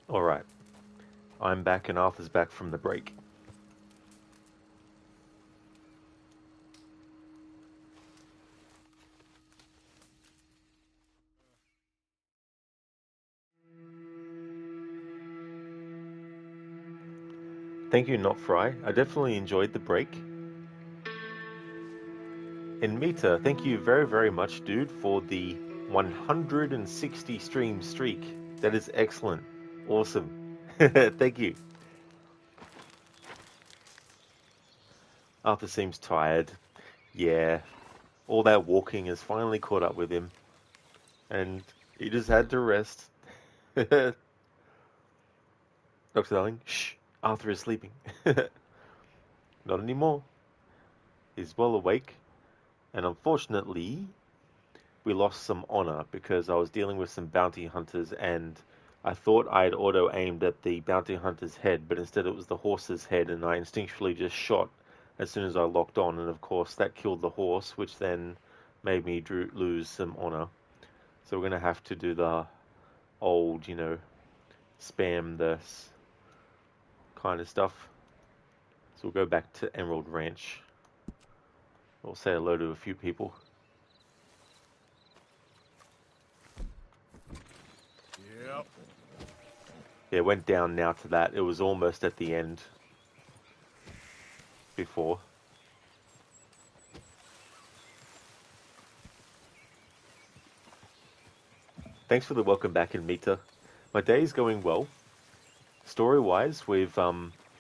Alright, I'm back and Arthur's back from the break. Thank you, Not Fry. I definitely enjoyed the break. And Mita, thank you very, very much, dude, for the 160 stream streak. That is excellent. Awesome. Thank you. Arthur seems tired. Yeah. All that walking has finally caught up with him. And he just had to rest. Dr. Darling, shh. Arthur is sleeping. Not anymore. He's well awake. And unfortunately, we lost some honor because I was dealing with some bounty hunters and I thought I had auto-aimed at the bounty hunter's head, but instead it was the horse's head, and I instinctually just shot as soon as I locked on, and of course that killed the horse, which then made me lose some honor. So we're going to have to do the old, spam this kind of stuff. So we'll go back to Emerald Ranch. We'll say hello to a few people. Yep. Yeah, it went down now to that. It was almost at the end before. Thanks for the welcome back in Mita. My day is going well. Story-wise, we've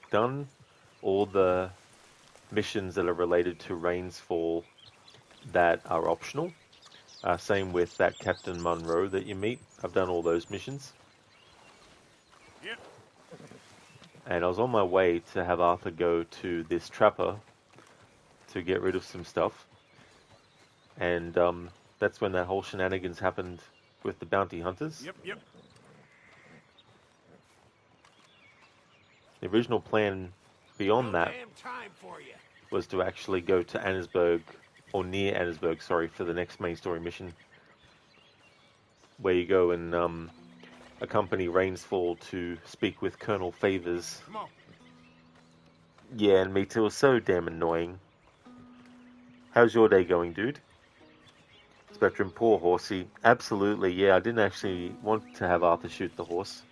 done all the missions that are related to Rains Fall that are optional. Same with that Captain Munro that you meet. I've done all those missions. Yep. And I was on my way to have Arthur go to this trapper to get rid of some stuff. And that's when that whole shenanigans happened with the bounty hunters. Yep. The original plan beyond that was to actually go to Annesburg, or near Annesburg, sorry, for the next main story mission, where you go and accompany Rainsfall to speak with Colonel Favors. Come on. Yeah, and me too. It was so damn annoying. How's your day going, dude? Spectrum, poor horsey. Absolutely, yeah, I didn't actually want to have Arthur shoot the horse.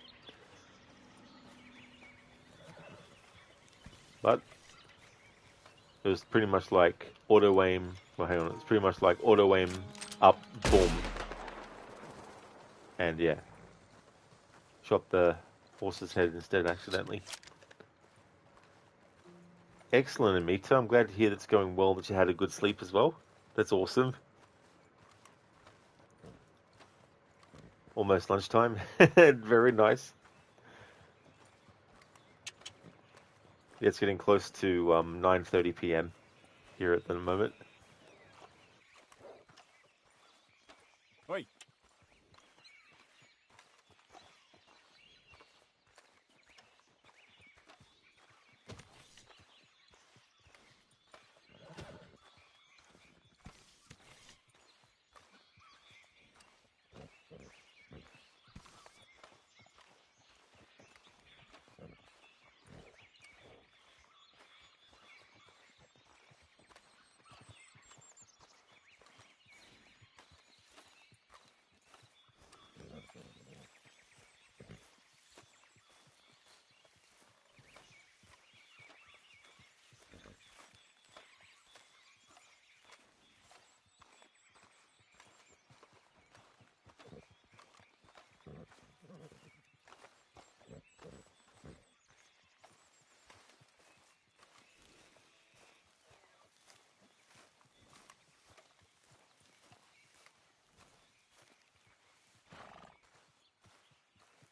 But it was pretty much like auto-aim. Well, hang on. It's pretty much like auto-aim up, boom. And yeah. Shot the horse's head instead, accidentally. Excellent, Amita. I'm glad to hear that's going well, that you had a good sleep as well. That's awesome. Almost lunchtime. Very nice. Yeah, it's getting close to 9:30 p.m. here at the moment. Wait.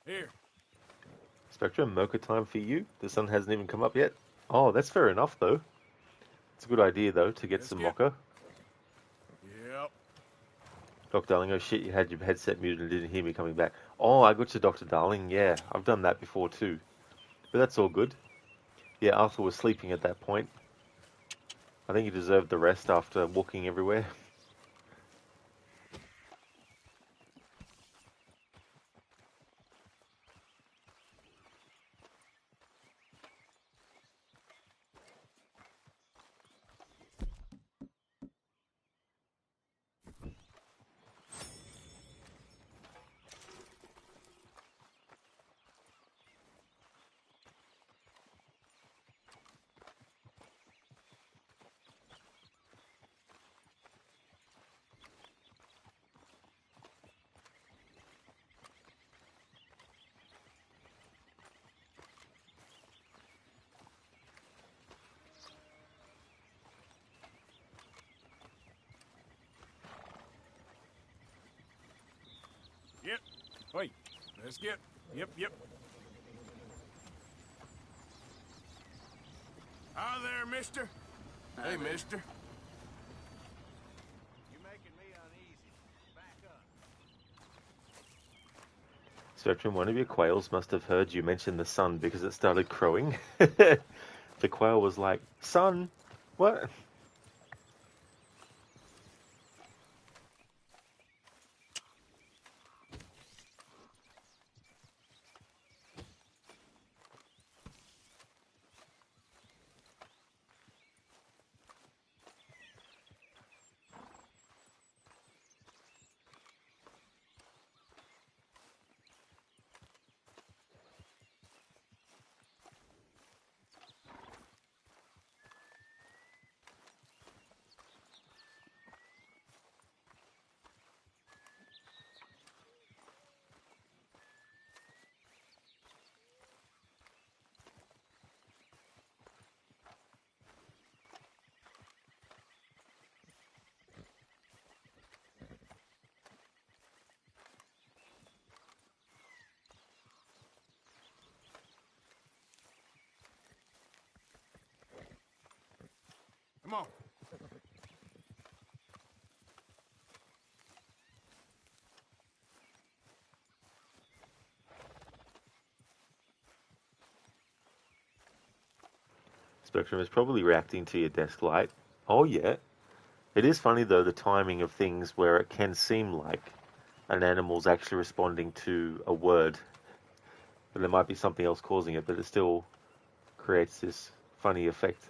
Here. Spectrum, mocha time for you. The sun hasn't even come up yet. Oh, that's fair enough, though. It's a good idea, though, to get some mocha. Yep. Dr. Darling, oh shit, you had your headset muted and didn't hear me coming back. Oh, I got you, Dr. Darling. Yeah, I've done that before, too. But that's all good. Yeah, Arthur was sleeping at that point. I think he deserved the rest after walking everywhere. Wait, let's get... Yep. Hi there, mister. Hey, mister. You're making me uneasy. Back up. Spectrum, one of your quails must have heard you mention the sun because it started crowing. The quail was like, "Sun? What?" Come on. Spectrum is probably reacting to your desk light. Oh yeah. It is funny though, the timing of things where it can seem like an animal's actually responding to a word, but there might be something else causing it, but it still creates this funny effect.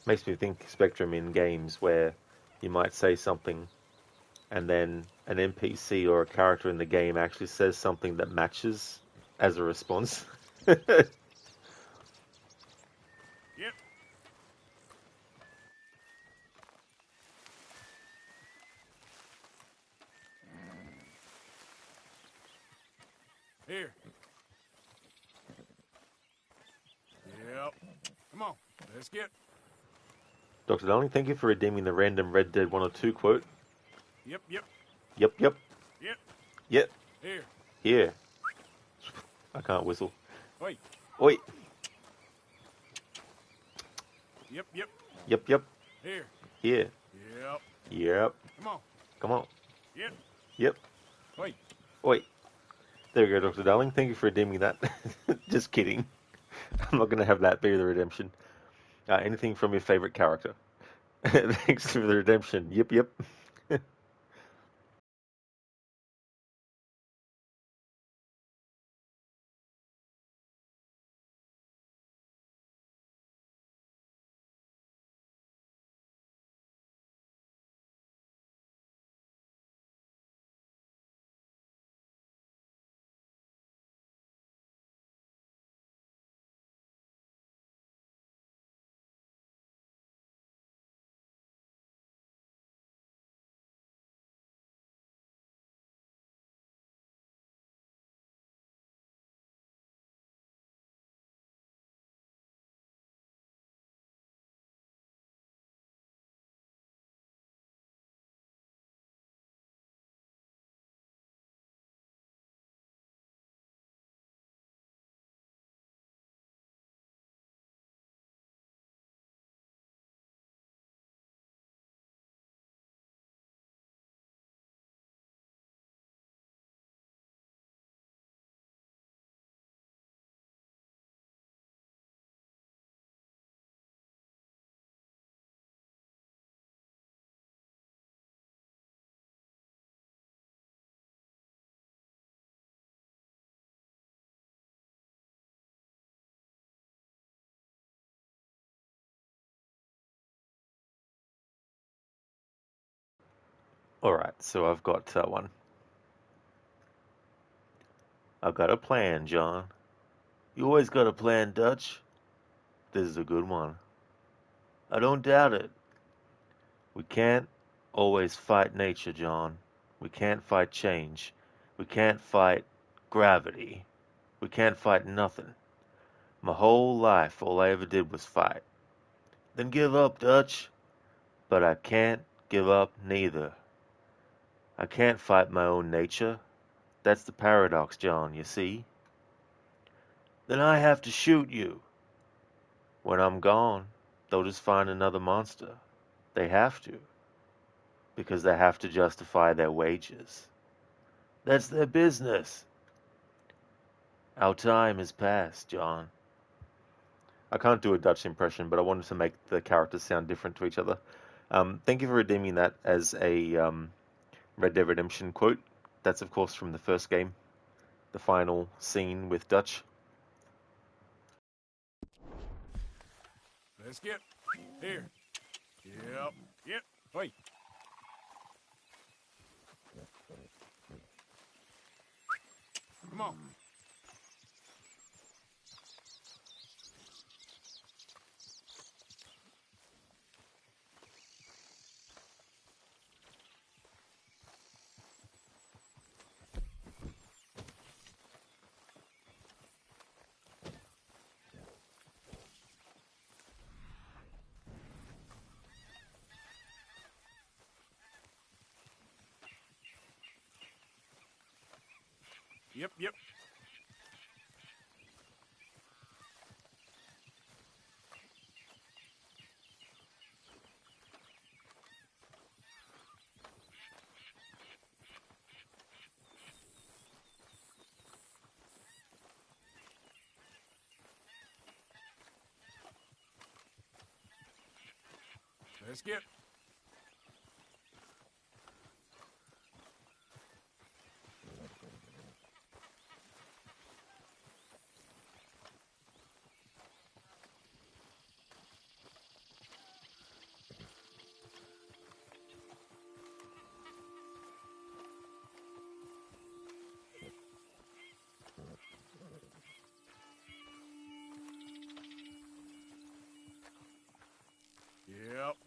Makes me think Spectrum in games where you might say something and then an NPC or a character in the game actually says something that matches as a response. Yep. Here. Yep. Come on. Let's get... Dr. Darling, thank you for redeeming the random Red Dead 102 quote. Yep. Yep. Yep. Yep. Here. Here. I can't whistle. Wait. Oi. Yep. Yep. Here. Here. Yep. Yep. Come on. Come on. Yep. Yep. Wait. Oi. There we go, Dr. Darling. Thank you for redeeming that. Just kidding. I'm not going to have that be the redemption. Anything from your favorite character? Thanks for the redemption. Yep. Alright, so I've got one. I've got a plan, John. You always got a plan, Dutch. This is a good one. I don't doubt it. We can't always fight nature, John. We can't fight change. We can't fight gravity. We can't fight nothing. My whole life, all I ever did was fight. Then give up, Dutch. But I can't give up neither. I can't fight my own nature. That's the paradox, John, you see? Then I have to shoot you. When I'm gone, they'll just find another monster. They have to. Because they have to justify their wages. That's their business. Our time is past, John. I can't do a Dutch impression, but I wanted to make the characters sound different to each other. Thank you for redeeming that as a Red Dead Redemption quote. That's, of course, from the first game. The final scene with Dutch. Let's get here. Yep. Wait. Come on. Yep. Let's get. Yep.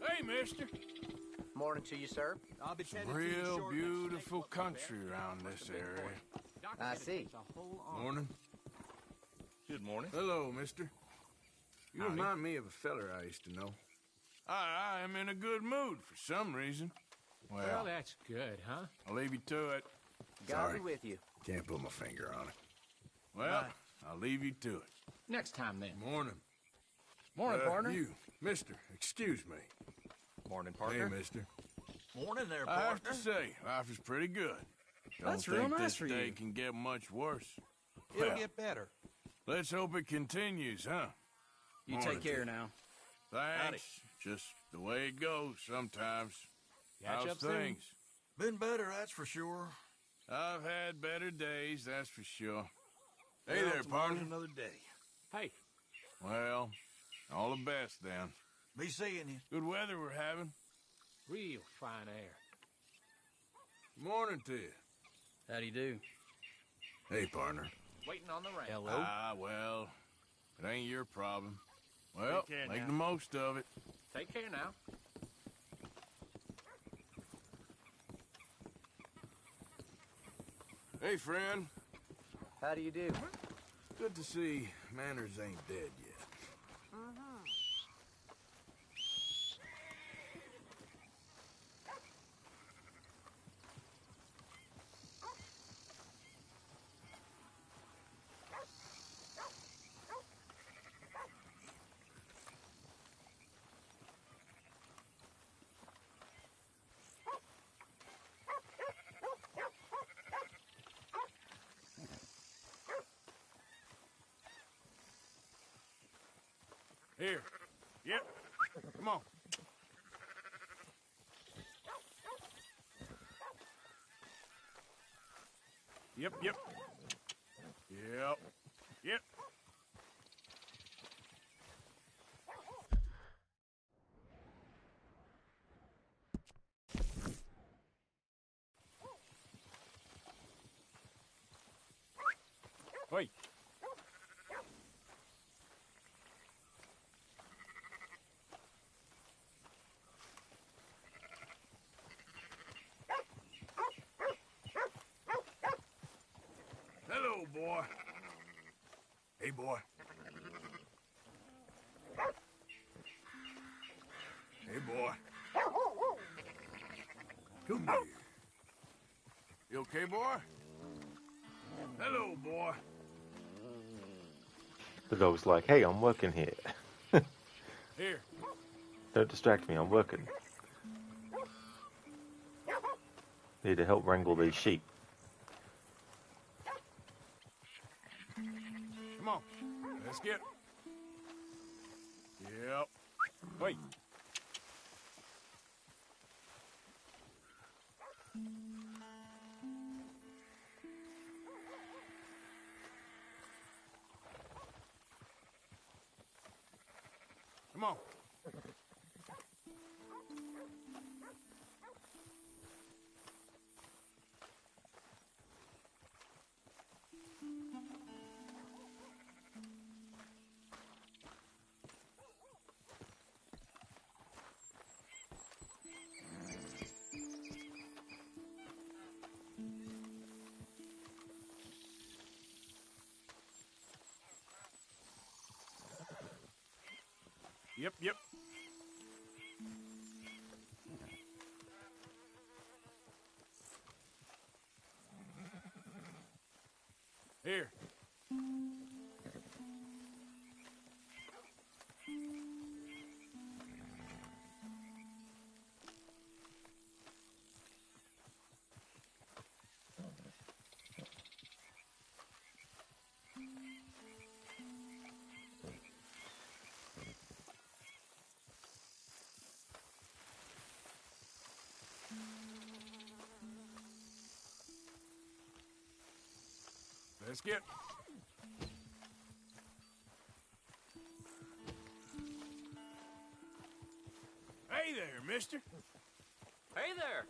Hey, mister. Morning to you, sir. I'll be real beautiful country around this area. I see. Morning. Good morning. Hello, mister. You remind me of a feller I used to know. I am in a good mood for some reason. Well, that's good, huh? I'll leave you to it. God Sorry. be with you. Can't put my finger on it. Well, Right. I'll leave you to it. Next time, then. Morning. Morning, partner. You, mister, excuse me. Morning, Hey, partner. mister. Morning there, I have partner. to say, life is pretty good. Don't That's think real nice this for day you. can get much worse. It'll Well, get better. let's hope it continues, huh? You Morning take care to you. now. Thanks. Just the way it goes sometimes. Catch How's up soon. things? Been better, that's for sure. I've had better days, that's for sure. Hey Well, there, tomorrow's partner. another day. Hey, Well, all the best then. Be seeing you. Good weather we're having. real fine air. Morning to you. How'd he do? Hey, partner. Waiting on the rain. Hello? Ah, well, it ain't your problem. Well, Take care make now. the most of it. Take care now. Hey, friend. How do you do? Good to see manners ain't dead yet. Here. Yep. Come on. Yep. Yep. Yep. Wait. Hello, boy. Hey, boy. Hey, boy. Come here. You okay, boy? Hello, boy. The dog's like, hey, I'm working here. Here. Don't distract me, I'm working. Need to help wrangle these sheep. Come on. Let's get. Yep. Wait. Come on. Yep. Here. Let's get. Hey there, mister. Hey there.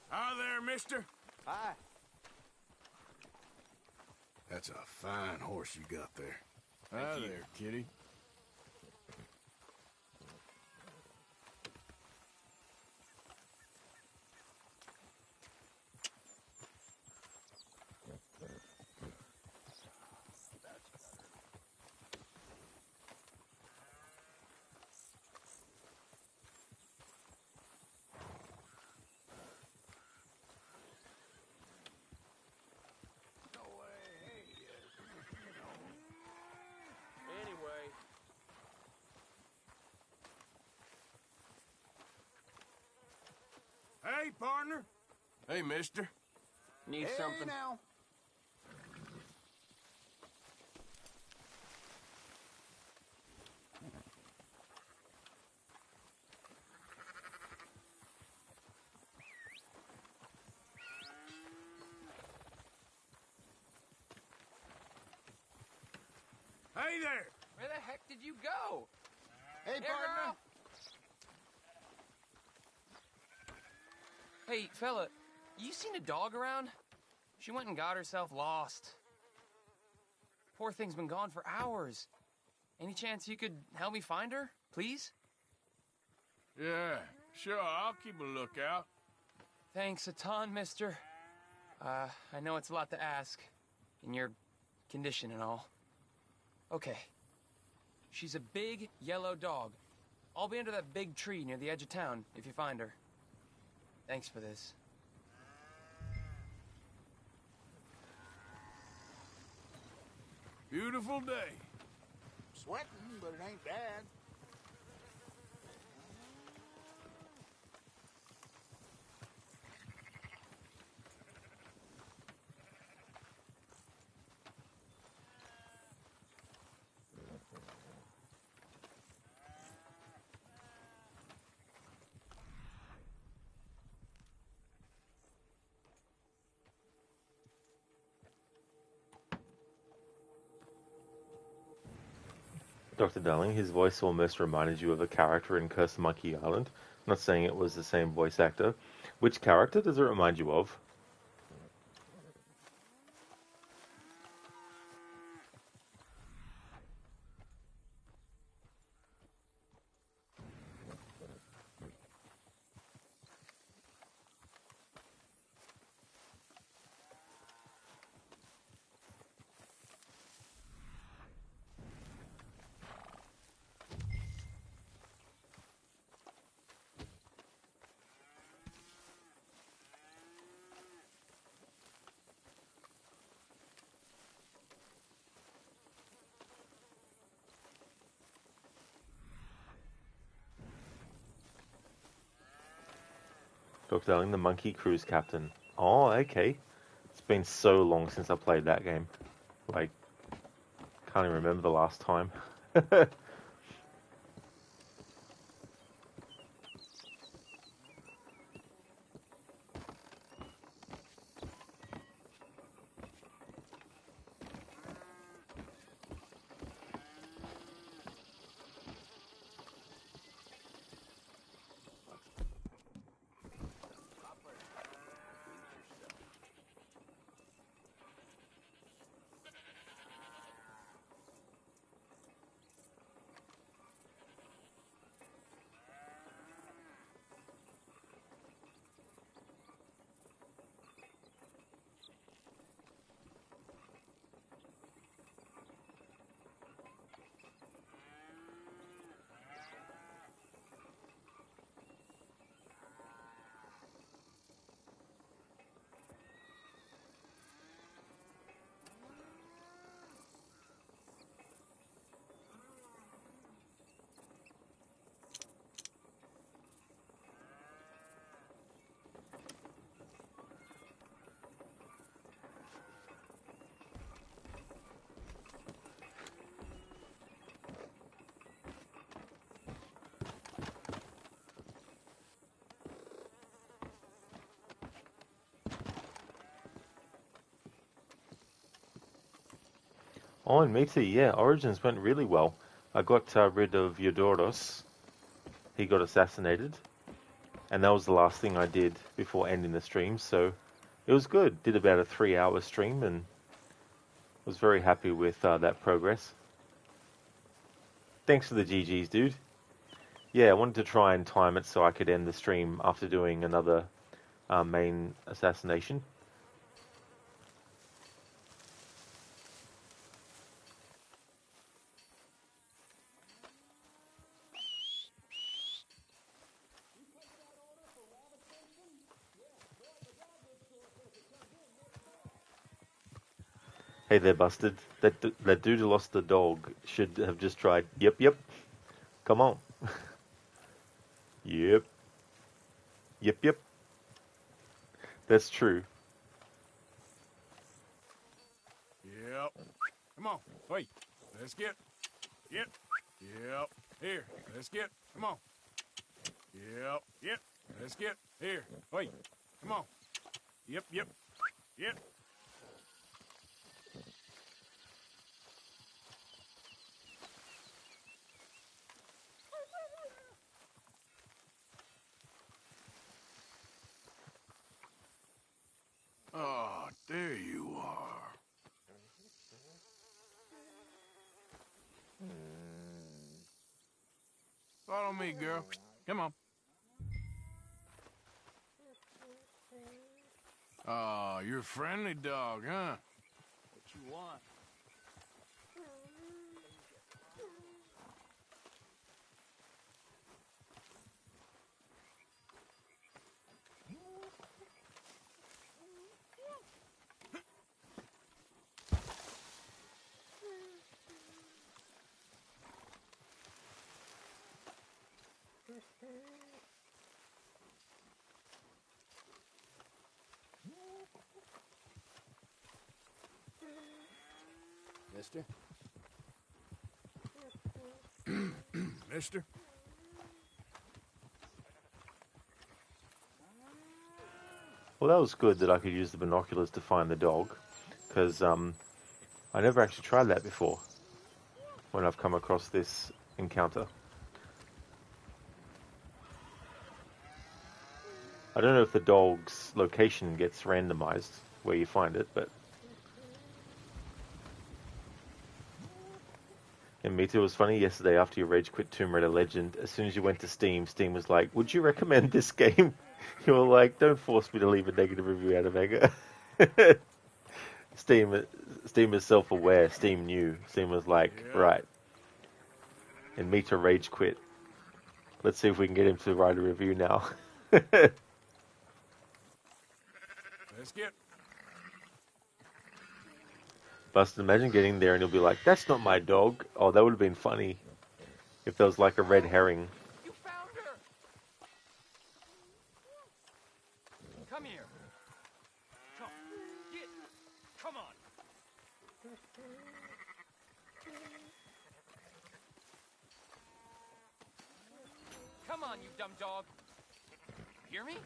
Hi there, mister. Hi. That's a fine horse you got there. Hi there, kitty. Hey, partner. Hey, mister. Need Hey, something? now. Hey there. Where the heck did you go? Hey, Here, partner. girl. Hey, fella, you seen a dog around? She went and got herself lost. Poor thing's been gone for hours. Any chance you could help me find her, please? Yeah, sure. I'll keep a lookout. Thanks a ton, mister. I know it's a lot to ask, in your condition and all. Okay. She's a big, yellow dog. I'll be under that big tree near the edge of town if you find her. Thanks for this. Beautiful day. Sweating, but it ain't bad. Dr. Darling, his voice almost reminded you of a character in Curse Monkey Island. I'm not saying it was the same voice actor. Which character does it remind you of? Dr. Darling, the Monkey Cruise Captain. Oh, okay. It's been so long since I played that game. Like, can't even remember the last time. Oh, and me too, yeah. Origins went really well. I got rid of Eudoros. He got assassinated. And that was the last thing I did before ending the stream, so it was good. Did about a 3-hour stream and was very happy with that progress. Thanks for the GGs, dude. Yeah, I wanted to try and time it so I could end the stream after doing another main assassination. Hey there, Busted. That dude who lost the dog should have just tried. Yep. Come on. Yep. That's true. Yep. Come on. Wait. Let's get. Yep. Yep. Here. Let's get. Come on. Yep. Yep. Let's get. Here. Wait. Come on. Yep. Yep. Yep. Oh, there you are. Follow me, girl. Come on. Oh, you're a friendly dog, huh? What you want? Mister? Mister? Well, that was good that I could use the binoculars to find the dog, because I never actually tried that before when I've come across this encounter. I don't know if the dog's location gets randomized where you find it, but... And Mita, was funny yesterday after you rage quit Tomb Raider Legend, as soon as you went to Steam, Steam was like, would you recommend this game? You were like, don't force me to leave a negative review out of anger. Steam is self-aware. Steam knew. Steam was like, right. And Mita rage quit. Let's see if we can get him to write a review now. Let's get. Busted, imagine getting there and he'll be like, that's not my dog. Oh, that would have been funny if there was like a red herring. You found her! Come here. Come. Get. Come on. Come on, you dumb dog. Hear me?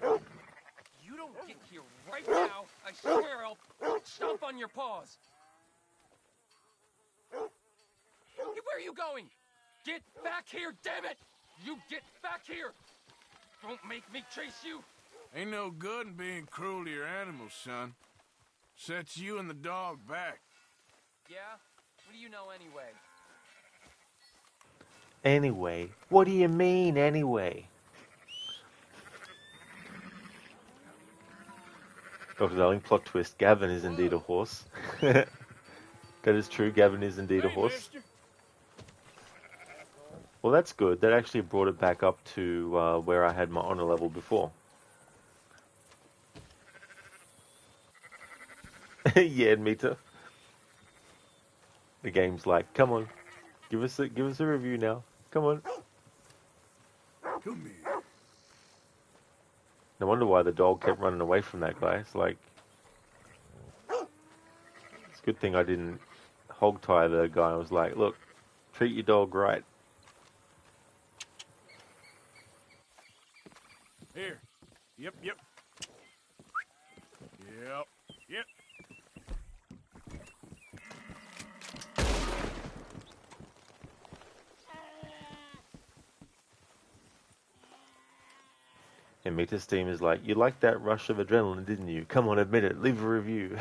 You don't get here right now, I swear I'll stomp on your paws. Where are you going? Get back here, damn it! You get back here! Don't make me chase you! Ain't no good in being cruel to your animals, son. Sets you and the dog back. Yeah? What do you know anyway? Anyway? What do you mean, anyway? Dr. Darling, plot twist. Gavin is indeed a horse. That is true. Gavin is indeed a horse. Mister. Well, that's good. That actually brought it back up to where I had my honor level before. Yeah, Mita. The game's like, come on, give us a review now. Come on. Come here. No wonder why the dog kept running away from that guy. It's like, it's a good thing I didn't hog tie the guy. I was like, look, treat your dog right. Here. Yep, yep. Yep, yep. And Mita's team is like, you liked that rush of adrenaline, didn't you? Come on, admit it. Leave a review.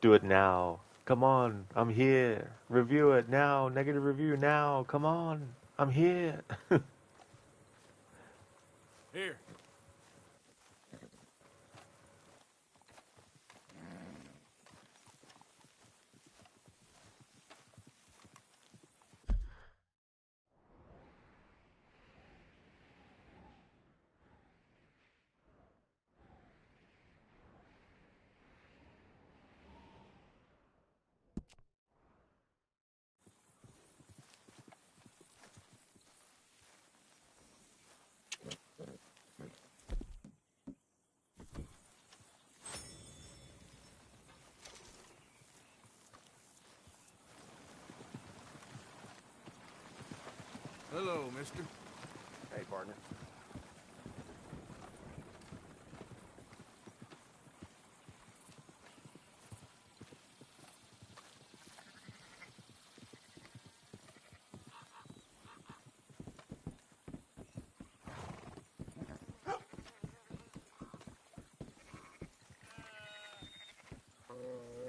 Do it now. Come on, I'm here. Review it now. Negative review now. Come on, I'm here. Here. Hello, mister. Hey, partner.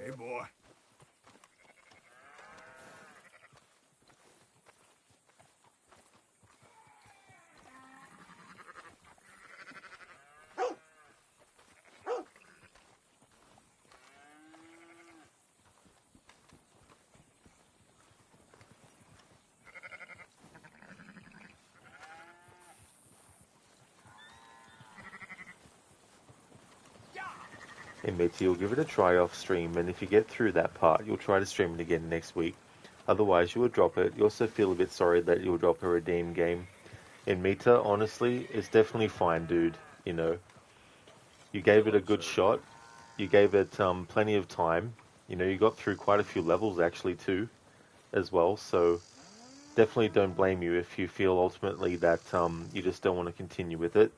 Hey, boy. Hey matey, you'll give it a try off stream, and if you get through that part, you'll try to stream it again next week. Otherwise, you will drop it. You also feel a bit sorry that you'll drop a redeem game. In Meta, honestly, it's definitely fine, dude. You know, you gave it a good shot. You gave it plenty of time. You know, you got through quite a few levels actually too, as well. So definitely don't blame you if you feel ultimately that you just don't want to continue with it.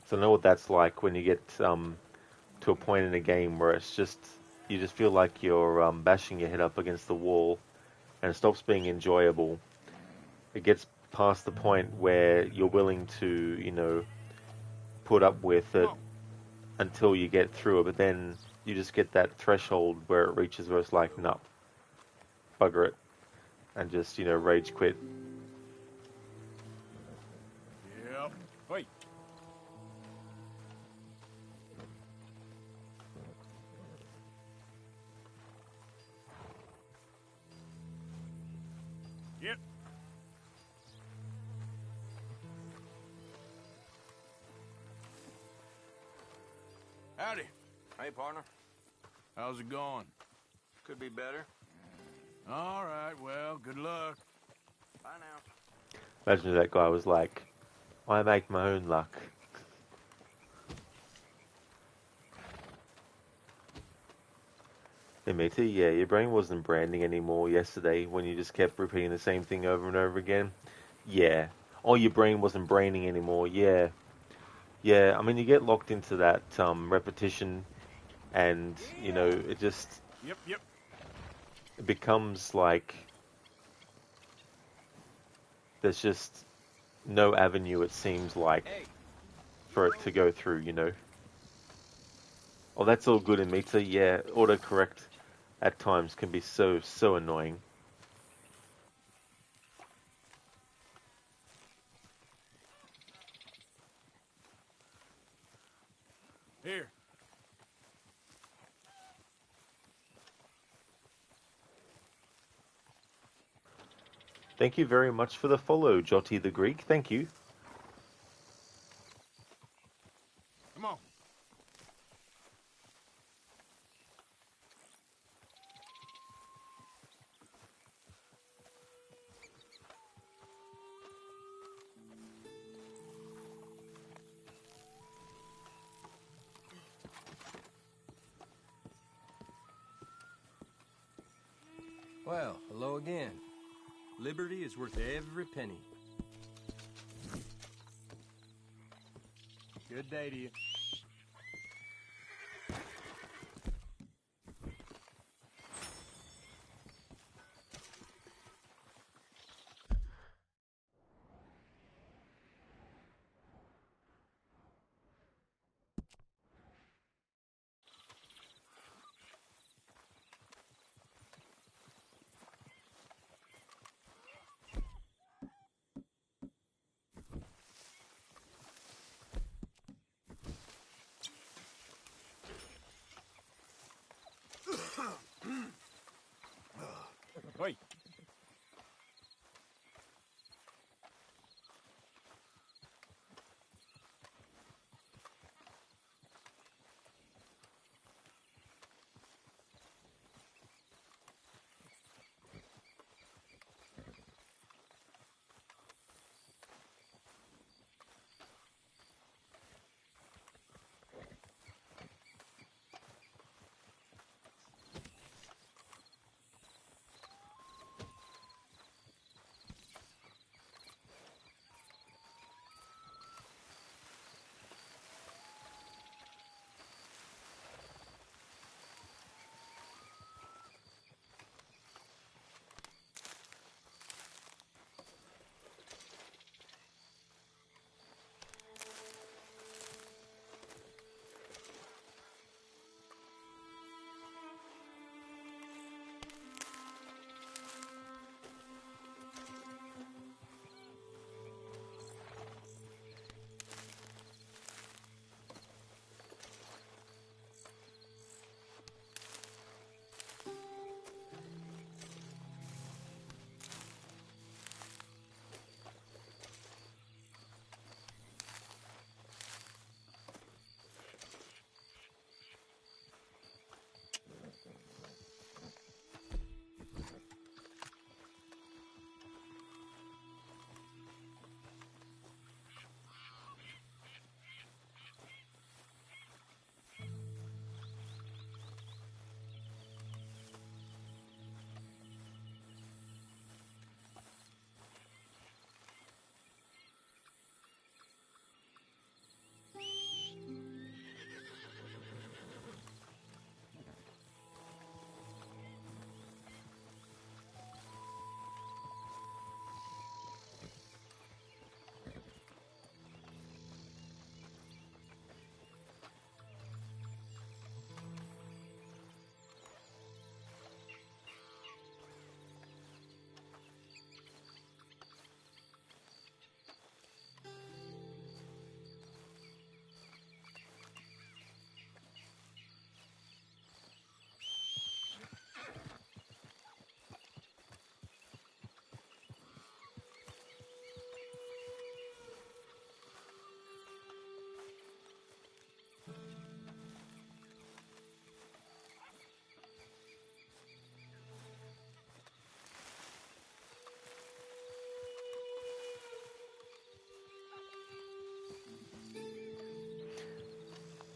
So I know what that's like when you get to a point in a game where it's just you just feel like you're bashing your head up against the wall, and it stops being enjoyable. It gets past the point where you're willing to, you know, put up with it until you get through it, but then you just get that threshold where it reaches where it's like, no, bugger it, and just, you know, rage quit. Yep. Wait. Yep. Howdy. Hey, partner. How's it going? Could be better. All right, well, good luck. Bye now. Imagine if that guy was like, I make my own luck. Hey matey, yeah, your brain wasn't branding anymore yesterday when you just kept repeating the same thing over and over again. Yeah. Oh, your brain wasn't braining anymore. Yeah. Yeah, I mean, you get locked into that repetition, and, you know, it just Yep. it becomes like there's just no avenue, it seems like, for it to go through, you know. Oh, that's all good in Meta. Yeah, autocorrect at times can be so annoying. Here. Thank you very much for the follow, Jotty the Greek. Thank you. Come on. Well, hello again. Liberty is worth every penny. Good day to you. Wait.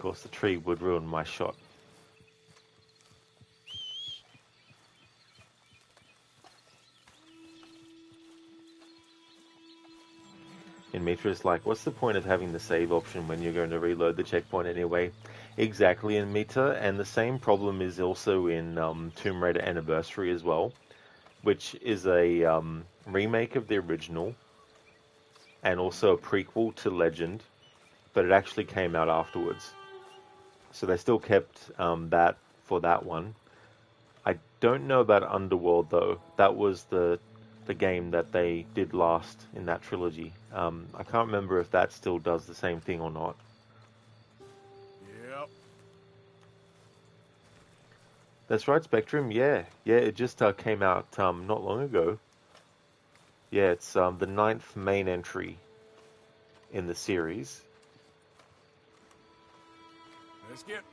course, the tree would ruin my shot. And Mitra like, what's the point of having the save option when you're going to reload the checkpoint anyway? Exactly, in Mitra, and the same problem is also in Tomb Raider Anniversary as well, which is a remake of the original, and also a prequel to Legend, but it actually came out afterwards. So they still kept that for that one. I don't know about Underworld though. That was the game that they did last in that trilogy. I can't remember if that still does the same thing or not. Yep. That's right, Spectrum. Yeah, it just came out not long ago. Yeah, it's the 9th main entry in the series. Let's get...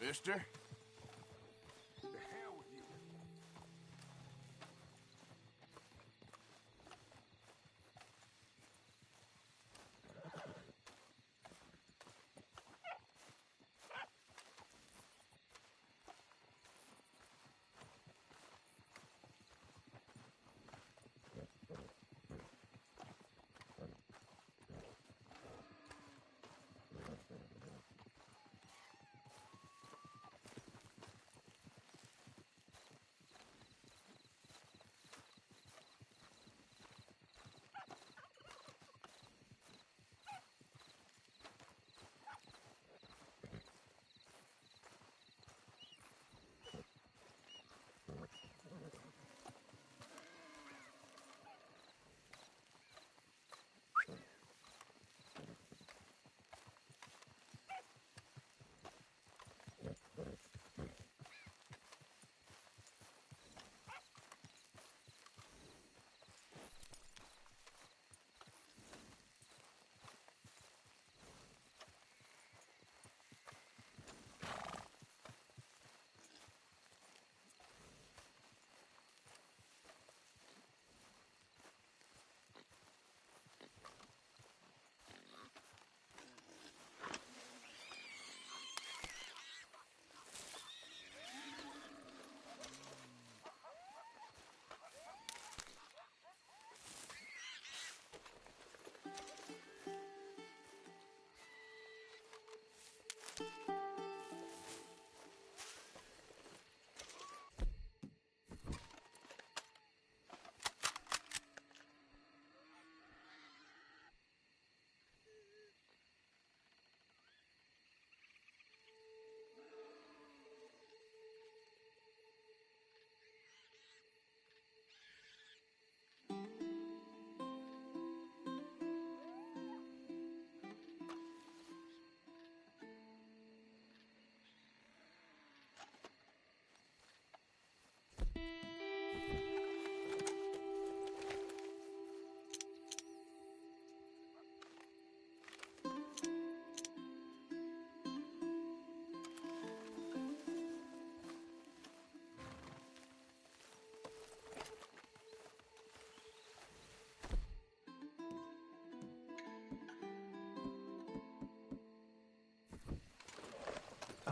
Mister?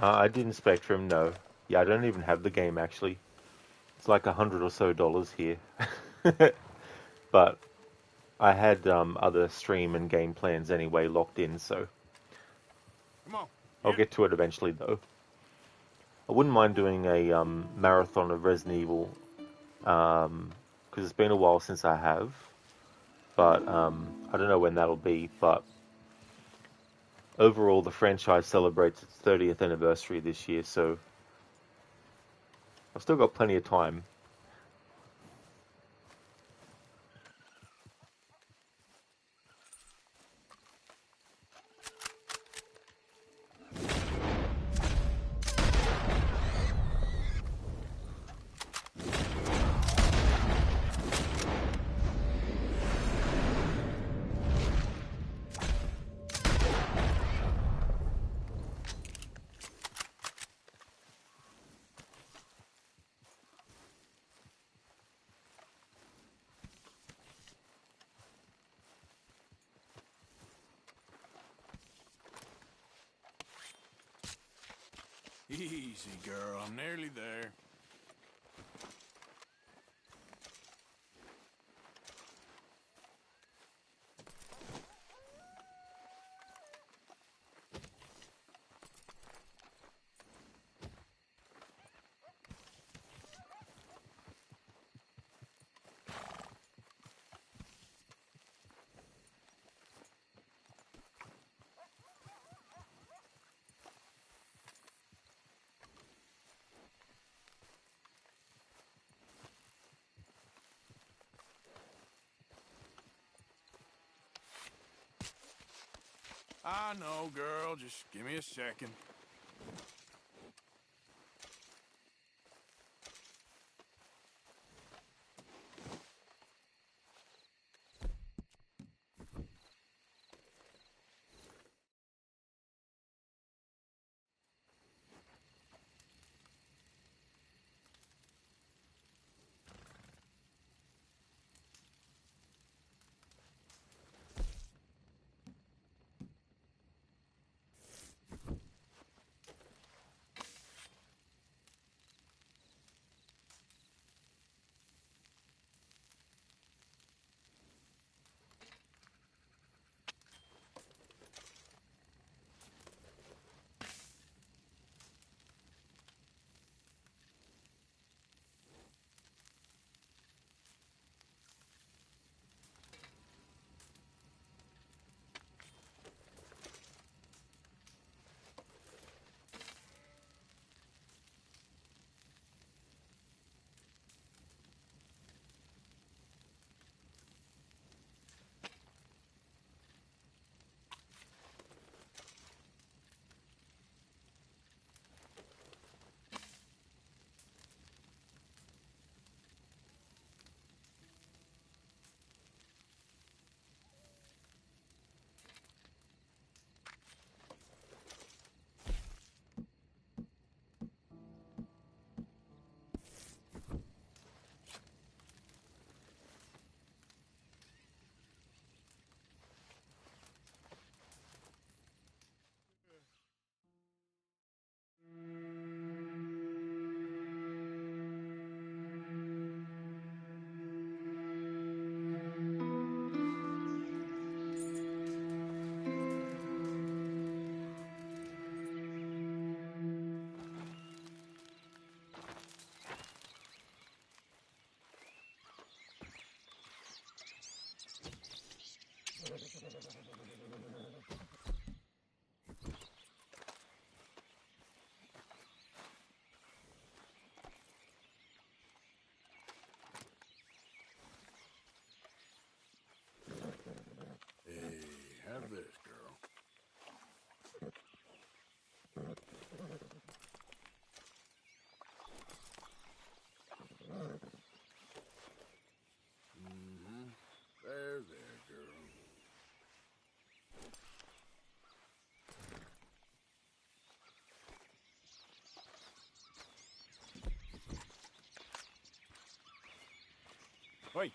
I didn't Spectrum, no. Yeah, I don't even have the game actually. It's like $100 or so here. But I had other stream and game plans anyway locked in, so Come on. I'll get to it eventually though. I wouldn't mind doing a marathon of Resident Evil, because it's been a while since I have. But I don't know when that'll be, but overall the franchise celebrates its 30th anniversary this year, so I've still got plenty of time. Easy, girl. I'm nearly there. I know, girl. Just give me a second. Hey, have this, girl. Mm-hmm. There, girl. Wait.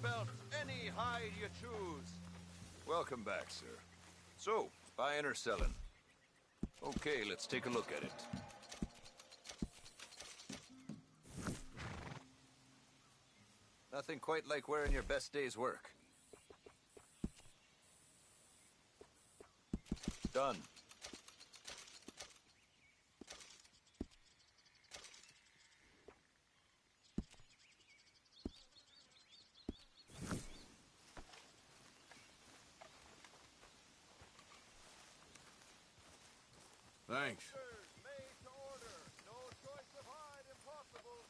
about any hide you choose. Welcome back, sir. So, buying or selling? Okay, let's take a look at it. Nothing quite like wearing your best day's work. Done. Thanks. Made to order. No choice of hide impossible.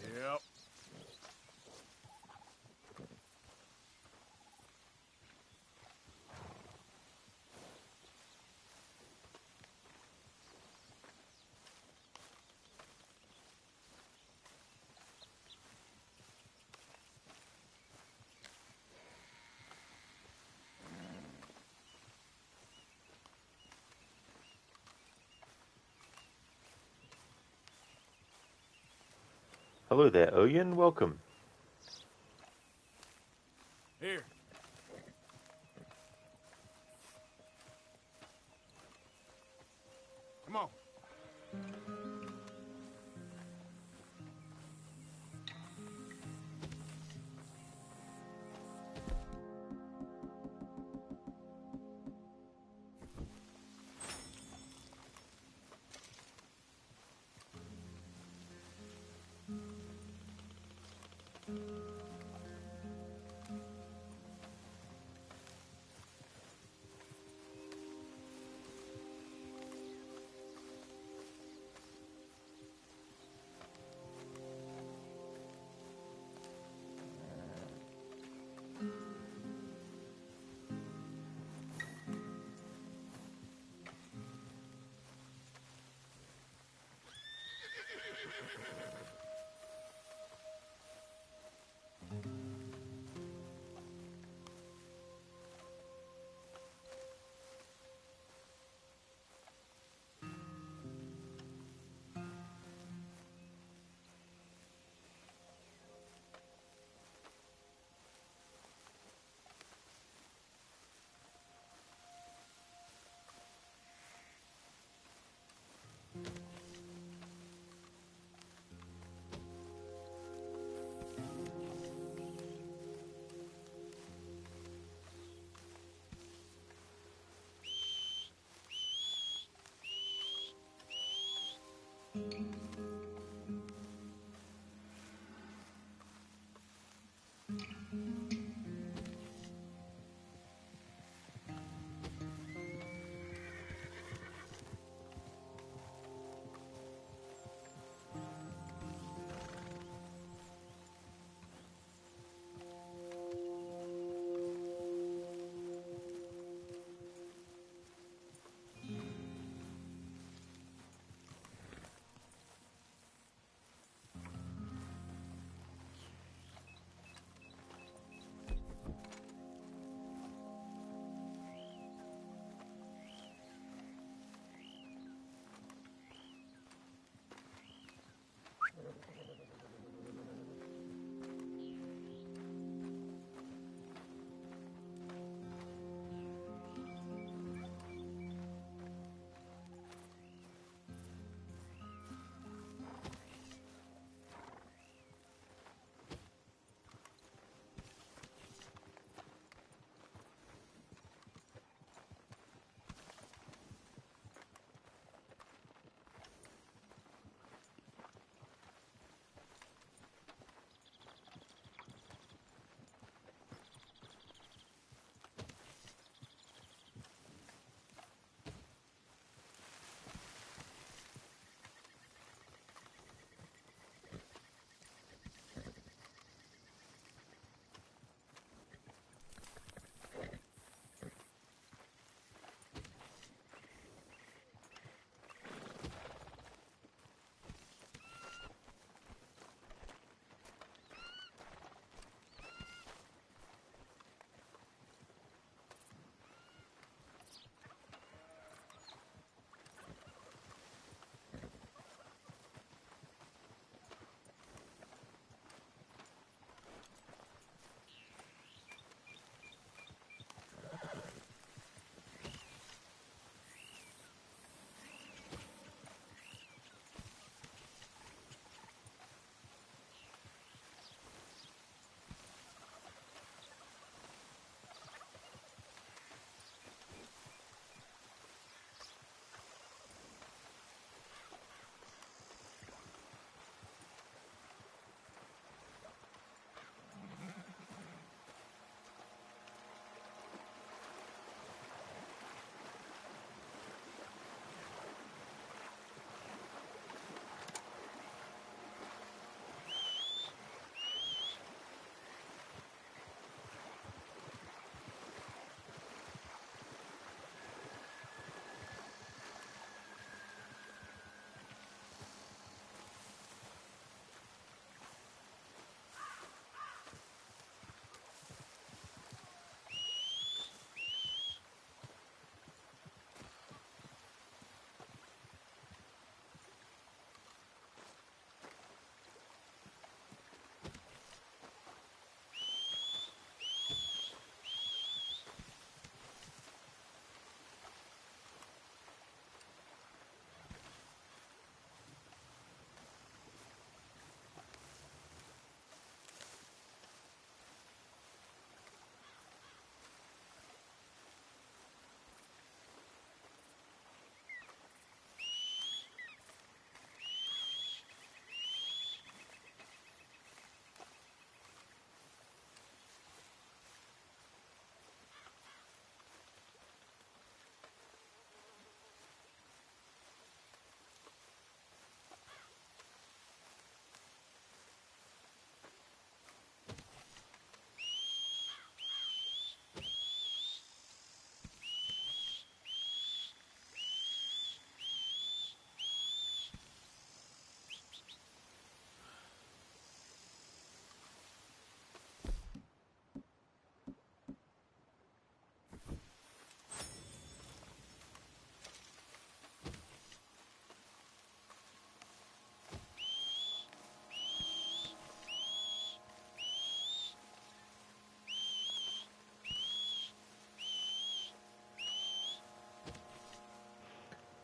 Yep. Hello there, Oyen. Welcome. Here. Come on.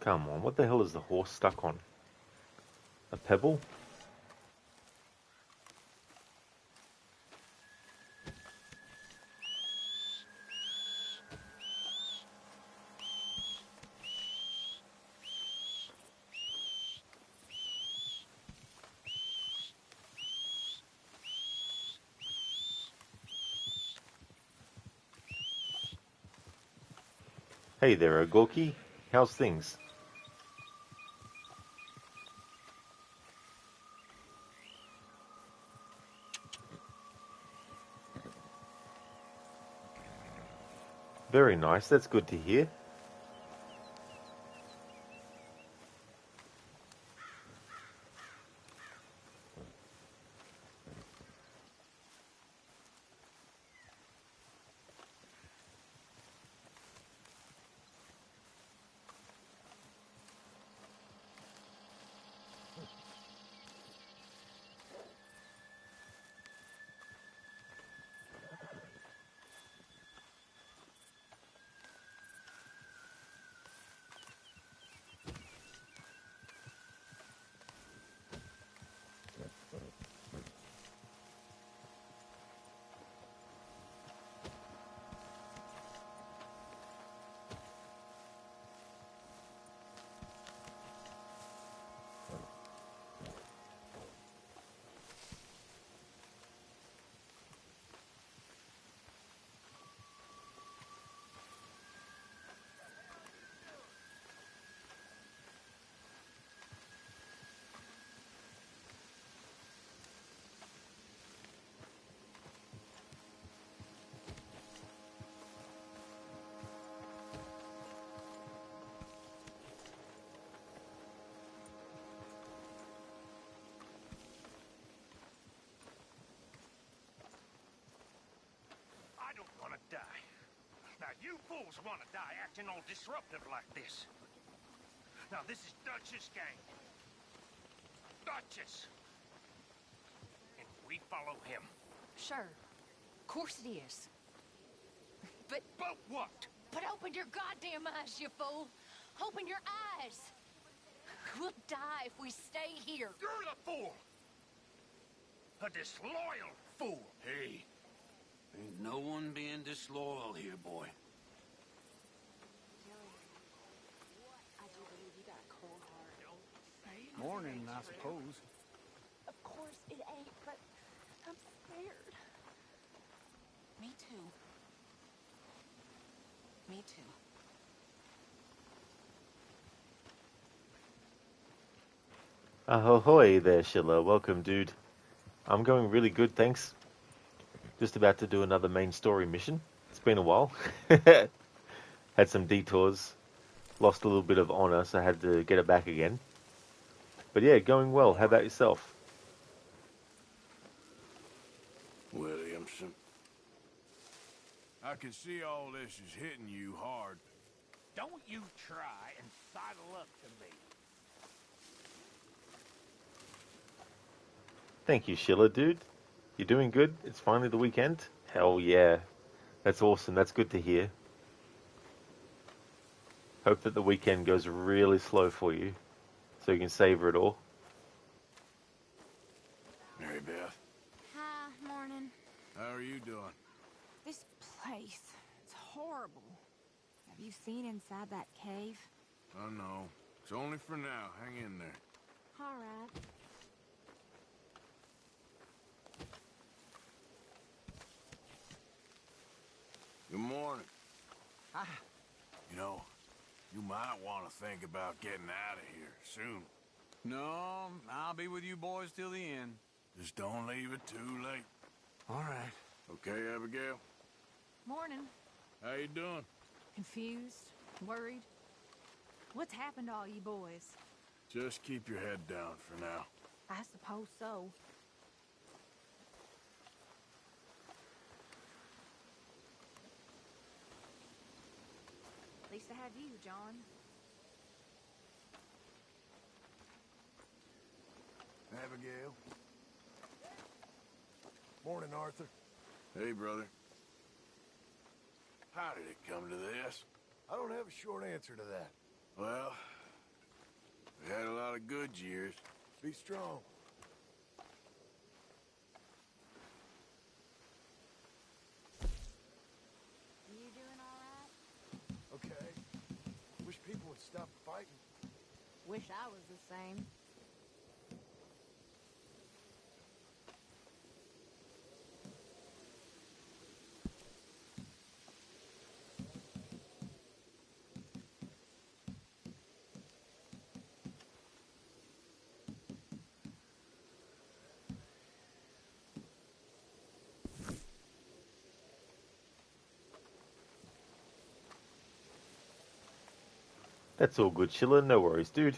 Come on, what the hell is the horse stuck on? A pebble? Hey there, Gorky. How's things? Very nice, that's good to hear. I don't want to die. Now, you fools want to die acting all disruptive like this. Now, this is Dutch's gang. Dutch's. And we follow him. Sure. Of course it is. But what? But open your goddamn eyes, you fool! Open your eyes! We'll die if we stay here. You're the fool! A disloyal fool! Hey, ain't no one being disloyal here, boy. Morning, I suppose. Of course it ain't, but I'm scared. Me too. Me too. Ahoy there, Schiller. Welcome, dude. I'm going really good, thanks. Just about to do another main story mission. It's been a while. Had some detours. Lost a little bit of honor, so I had to get it back again. But yeah, going well. How about yourself? Williamson. I can see all this is hitting you hard. Don't you try and sidle up to me. Thank you, Schiller, dude. You're doing good? It's finally the weekend? Hell yeah. That's awesome. That's good to hear. Hope that the weekend goes really slow for you, so you can savor it all. Mary Beth. Hi, morning. How are you doing? This place, it's horrible. Have you seen inside that cave? Oh, no. It's only for now. Hang in there. All right. Good morning. Hi. You know, you might want to think about getting out of here soon. No, I'll be with you boys till the end. Just don't leave it too late. All right. Okay, Abigail? Morning. How you doing? Confused? Worried? What's happened to all you boys? Just keep your head down for now. I suppose so. At least I have you, John. Abigail? Morning, Arthur. Hey, brother. How did it come to this? I don't have a short answer to that. Well, We had a lot of good years. Be strong. You doing all right? Okay. Wish people would stop fighting. Wish I was the same. That's all good, Chiller. No worries, dude.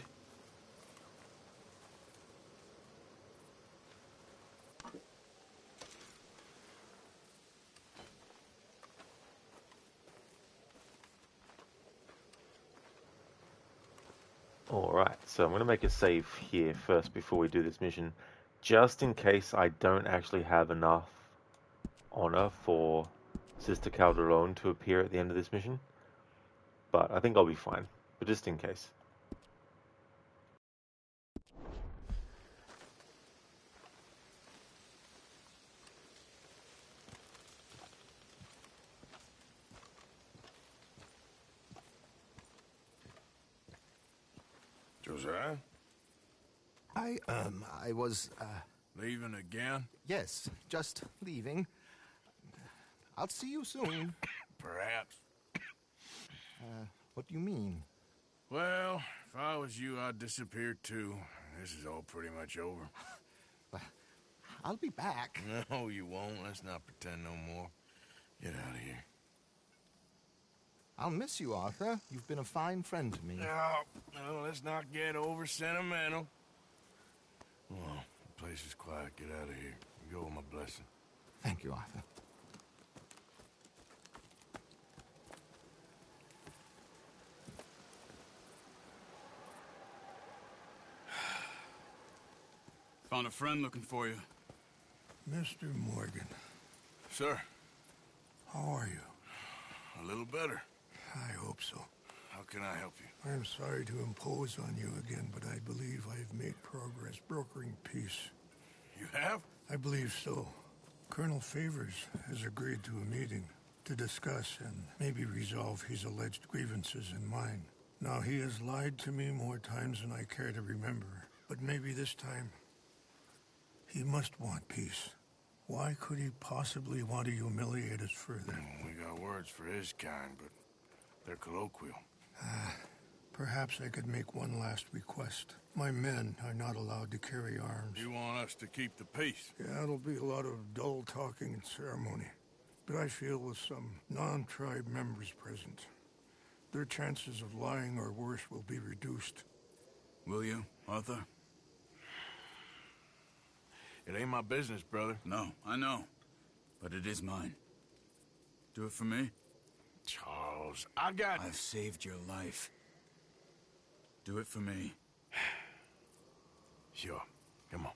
Alright, so I'm going to make a save here first before we do this mission, just in case I don't actually have enough honor for Sister Calderon to appear at the end of this mission. But I think I'll be fine, but just in case. Josiah? I was, Leaving again? yes, just leaving. I'll see you soon. Perhaps. What do you mean? Well, if I was you, I'd disappear too. This is all pretty much over. I'll be back. No, you won't. Let's not pretend no more. Get out of here. I'll miss you, Arthur. You've been a fine friend to me. No, let's not get over sentimental. Well, the place is quiet. Get out of here. You go with my blessing. Thank you, Arthur. Found a friend looking for you. Mr. Morgan. Sir. How are you? A little better. I hope so. How can I help you? I'm sorry to impose on you again, but I believe I've made progress brokering peace. You have? I believe so. Colonel Favors has agreed to a meeting to discuss and maybe resolve his alleged grievances and mine. Now, he has lied to me more times than I care to remember, but maybe this time he must want peace. Why could he possibly want to humiliate us further? We got words for his kind, but they're colloquial. Perhaps I could make one last request. My men are not allowed to carry arms. You want us to keep the peace? Yeah, it'll be a lot of dull talking and ceremony. But I feel with some non-tribe members present, their chances of lying or worse will be reduced. Will you, Arthur? It ain't my business, brother. No, I know. But it is mine. Do it for me? Charles, I've saved your life. Do it for me. Sure. Come on.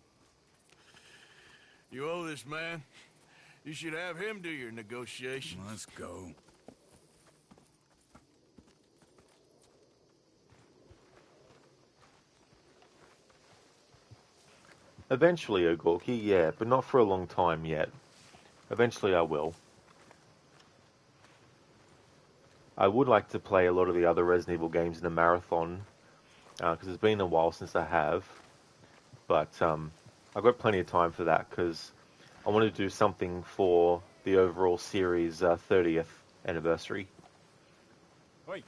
You owe this man. You should have him do your negotiations. Let's go. Eventually, Ogorki, yeah, but not for a long time yet. Eventually I will. I would like to play a lot of the other Resident Evil games in a marathon, because it's been a while since I have. But I've got plenty of time for that, because I want to do something for the overall series 30th anniversary. Oi.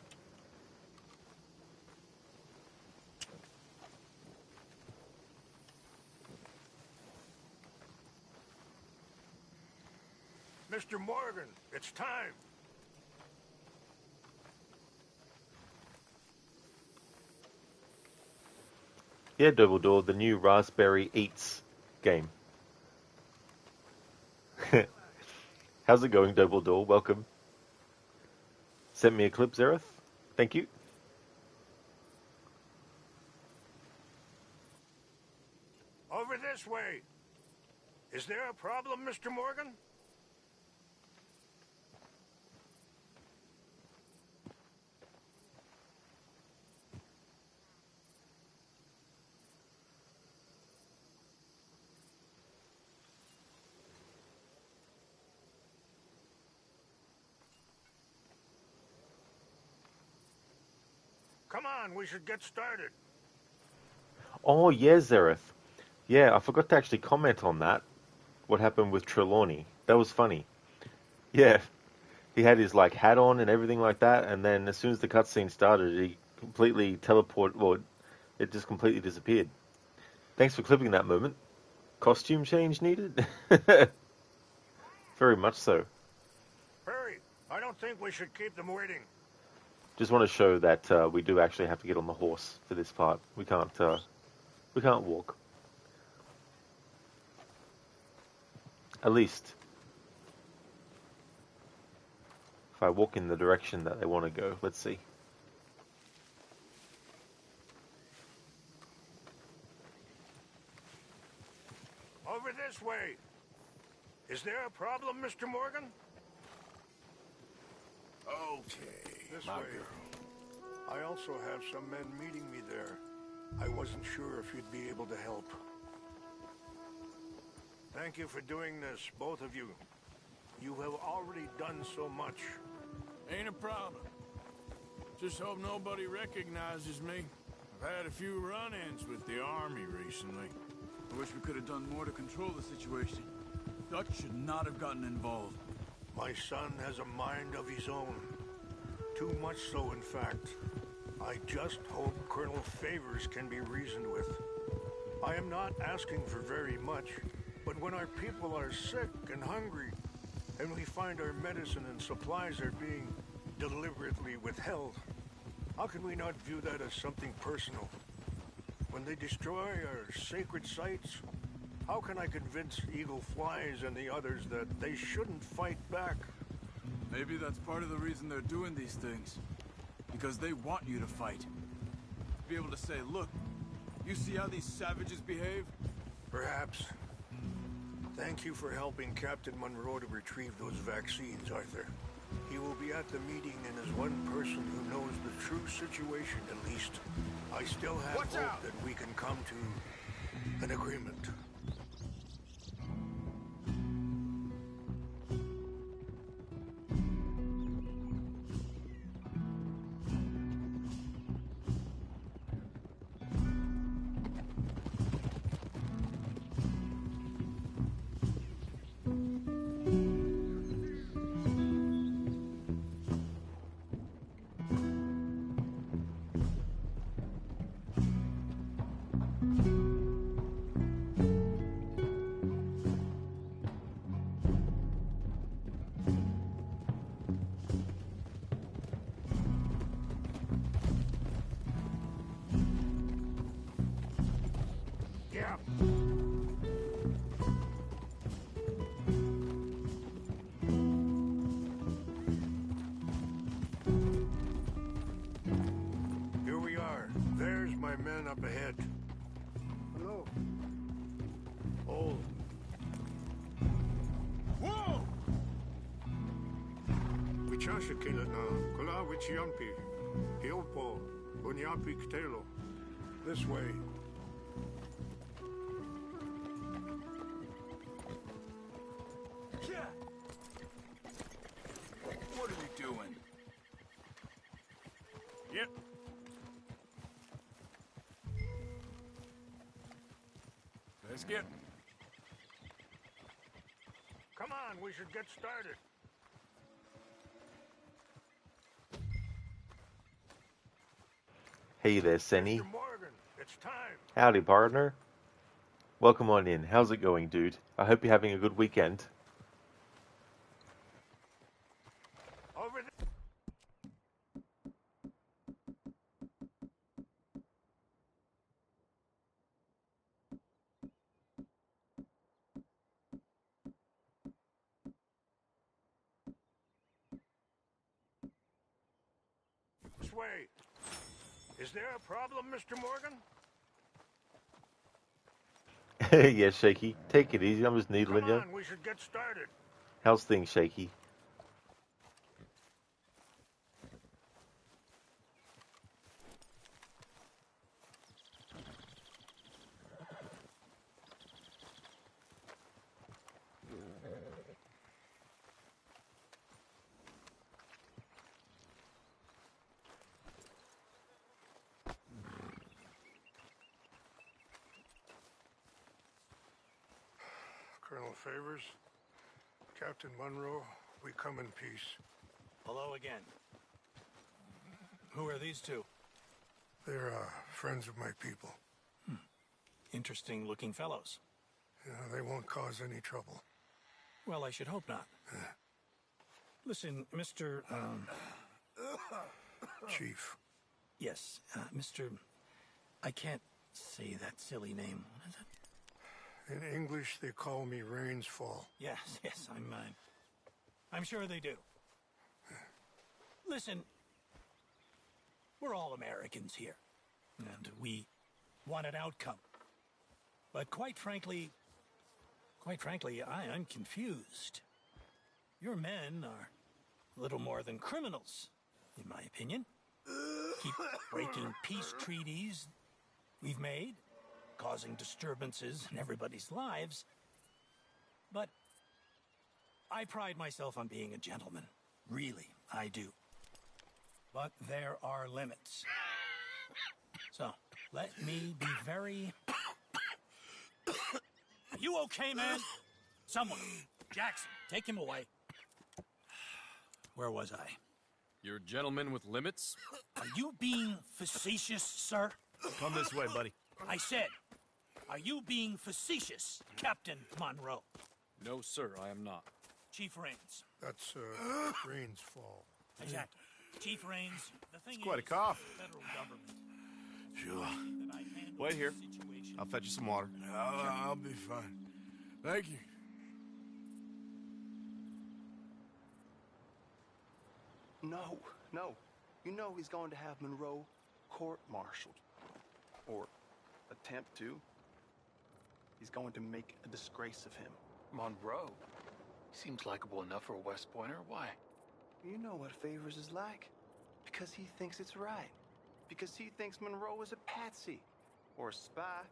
Mr. Morgan, it's time. Yeah, Doubledore, the new Raspberry Eats game. How's it going, Doubledore? Welcome. Send me a clip, Zereth. Thank you. Over this way. Is there a problem, Mr. Morgan? Come on, we should get started. Oh, yeah, Zareth. Yeah, I forgot to actually comment on that. What happened with Trelawney. That was funny. Yeah, he had his like hat on and everything like that, and then as soon as the cutscene started, he completely teleported. Well, it just completely disappeared. Thanks for clipping that moment. Costume change needed? Very much so. Hurry! I don't think we should keep them waiting. Just want to show that we do actually have to get on the horse for this part. We can't walk. At least, if I walk in the direction that they want to go. Let's see. Over this way. Is there a problem, Mr. Morgan? Okay, This my way. girl. I also have some men meeting me there. I wasn't sure if you'd be able to help. Thank you for doing this, both of you. You have already done so much. Ain't a problem. Just hope nobody recognizes me. I've had a few run-ins with the army recently. I wish we could have done more to control the situation. Dutch should not have gotten involved. My son has a mind of his own. Too much so, in fact. I just hope Colonel Favors can be reasoned with. I am not asking for very much, but when our people are sick and hungry, and we find our medicine and supplies are being deliberately withheld, how can we not view that as something personal? When they destroy our sacred sites, how can I convince Eagle Flies and the others that they shouldn't fight back? Maybe that's part of the reason they're doing these things. Because they want you to fight. To be able to say, look, you see how these savages behave? Perhaps. Thank you for helping Captain Monroe to retrieve those vaccines, Arthur. He will be at the meeting and is one person who knows the true situation, at least. I still have hope that we can come to an agreement. Yeah. Here we are. There's my men up ahead. Hello. Oh. Whoa! Wichashakila na kula wichiampi. Hiopo unyapi ktelo. This way. What are we doing? Yep. Let's get... Come on, we should get started. Hey there, Senny. Mr. Morgan, it's time. Howdy, partner. Welcome on in. How's it going, dude? I hope you're having a good weekend. Over this way. Is there a problem, Mr. Morgan? Yeah, Shaky. Take it easy. I'm just needling Come you. on, we should get started. How's things, Shaky? Colonel Favors. Captain Monroe, we come in peace. Hello again. Who are these two? They're friends of my people. Interesting looking fellows. Yeah, they won't cause any trouble. Well, I should hope not. Listen, Mr. Chief. Yes, Mr. I can't say that silly name. What is it? In English, they call me Rains Fall. Yes, I'm sure they do. Listen, we're all Americans here, and we want an outcome. But quite frankly, I'm confused. Your men are a little more than criminals, in my opinion. Keep breaking peace treaties we've made, causing disturbances in everybody's lives. But I pride myself on being a gentleman. Really, I do. But there are limits. So, let me be very... Are you okay, man? Someone. Jackson, take him away. Where was I? You're a gentleman with limits? Are you being facetious, sir? Come this way, buddy. I said, are you being facetious, Captain Monroe? No, sir, I am not. Chief Rains. That's, Rains Fall. Exactly. Chief Rains, the thing It's quite a is, cough. the federal government. Sure. Wait here. I'll fetch you some water. I'll be fine. Thank you. No. You know he's going to have Monroe court-martialed. Or attempt to. He's going to make a disgrace of him. Monroe? Seems likable enough for a West Pointer. Why? You know what Favors is like. Because he thinks it's right. Because he thinks Monroe is a patsy. Or a spy.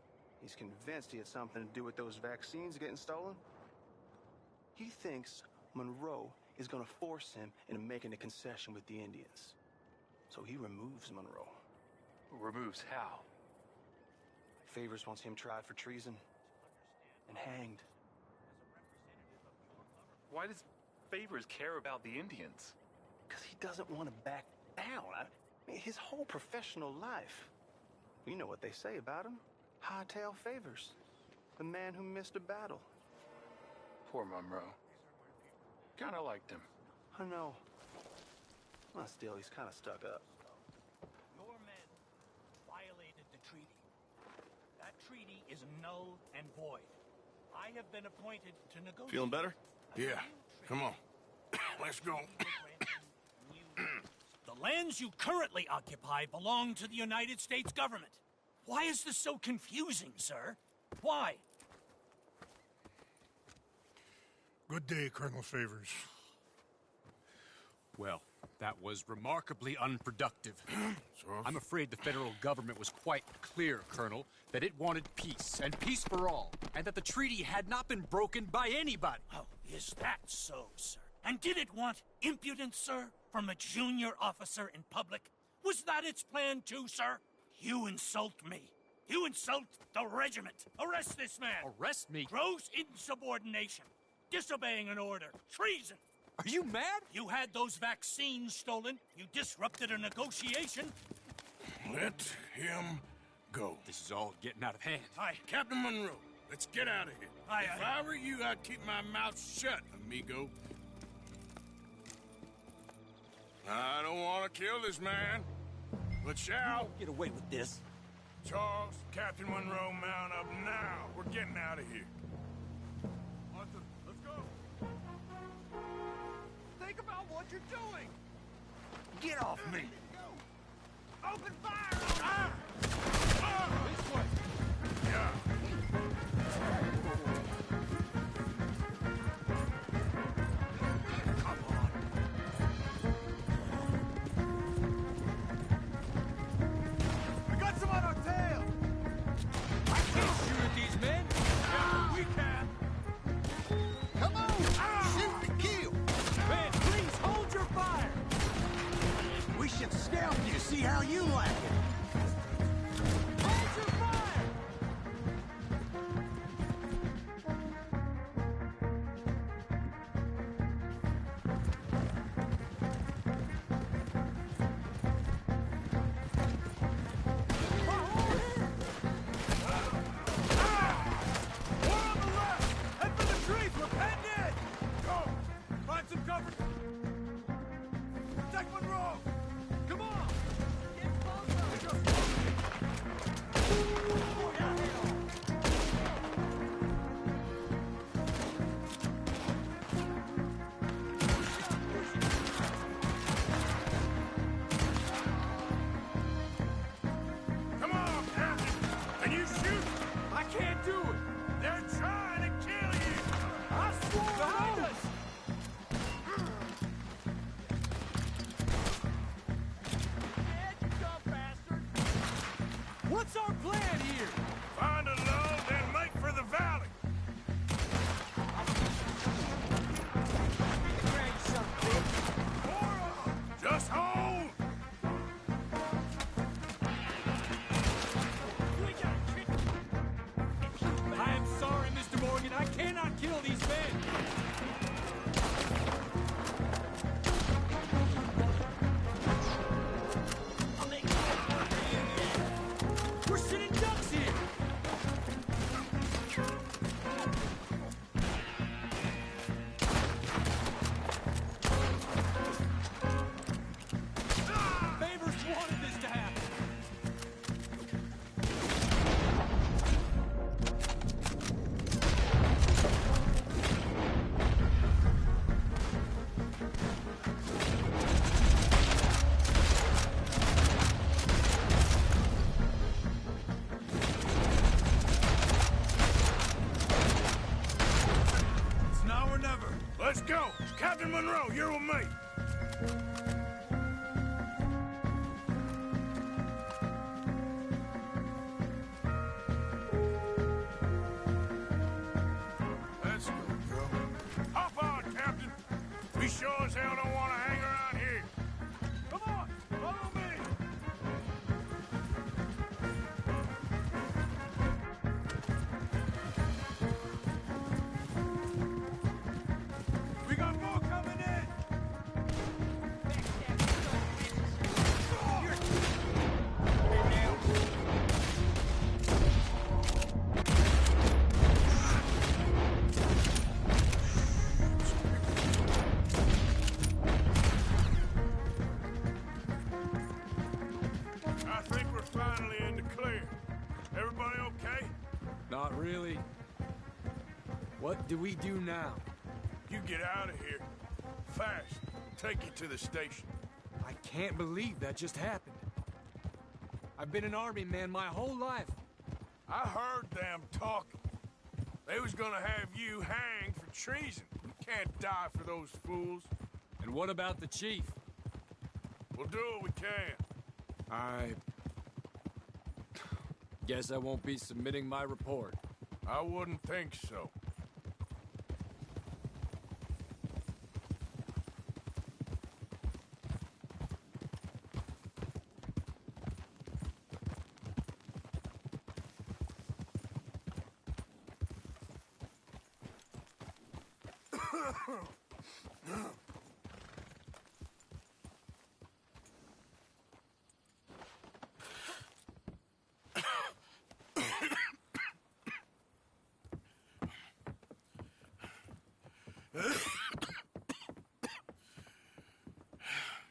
He's convinced he had something to do with those vaccines getting stolen. He thinks Monroe is going to force him into making a concession with the Indians. So he removes Monroe. Removes how? Favors wants him tried for treason and hanged. Why does Favors care about the Indians? Because he doesn't want to back down. I mean, his whole professional life. You know what they say about him. Hightail Favors. The man who missed a battle. Poor Monroe. Kinda liked him. I know. Well, still, he's kind of stuck up. Your men violated the treaty. That treaty is null and void. I have been appointed to negotiate. Feeling better? Yeah. Come on. Let's go. The lands you currently occupy belong to the United States government. Why is this so confusing, sir? Why? Good day, Colonel Favors. Well, that was remarkably unproductive. I'm afraid the federal government was quite clear, Colonel, that it wanted peace, and peace for all, and that the treaty had not been broken by anybody. Oh, is that so, sir? And did it want impudence, sir, from a junior officer in public? Was that its plan too, sir? You insult me. You insult the regiment. Arrest this man. Arrest me? Gross insubordination. Disobeying an order. Treason. Are you mad? You had those vaccines stolen. You disrupted a negotiation. Let him go. This is all getting out of hand. Aye. Captain Monroe, let's get out of here. Aye, if I were you, I'd keep my mouth shut, amigo. I don't want to kill this man, but shall. Get away with this. Charles, Captain Monroe, mount up now. We're getting out of here. Arthur, let's go. Think about what you're doing! Get off me! Open fire! This way! Yeah. We got some on our tail! I can't shoot at these men! Yeah, we can! Come on! Shoot to kill! Man, please hold your fire! We should scalp you, see how you like it. Hold your fire! What's our plan here? Find a load, then make for the valley. Just hold! I am sorry, Mr. Morgan. I cannot kill these men. We're sitting ducks here. Favors wanted this to happen. It's now or never. Let's go. Captain Monroe, you're with me. Let's go, girl. Hop on, Captain. We sure as hell don't want to hang around here. Come on, follow me. We got more coming in. I think we're finally in the clear. Everybody okay? Not really. What do we do now? You get out of here. Fast. Take you to the station. I can't believe that just happened. I've been an army man my whole life. I heard them talking. They was gonna have you hanged for treason. You can't die for those fools. And what about the chief? We'll do what we can. I guess I won't be submitting my report. I wouldn't think so.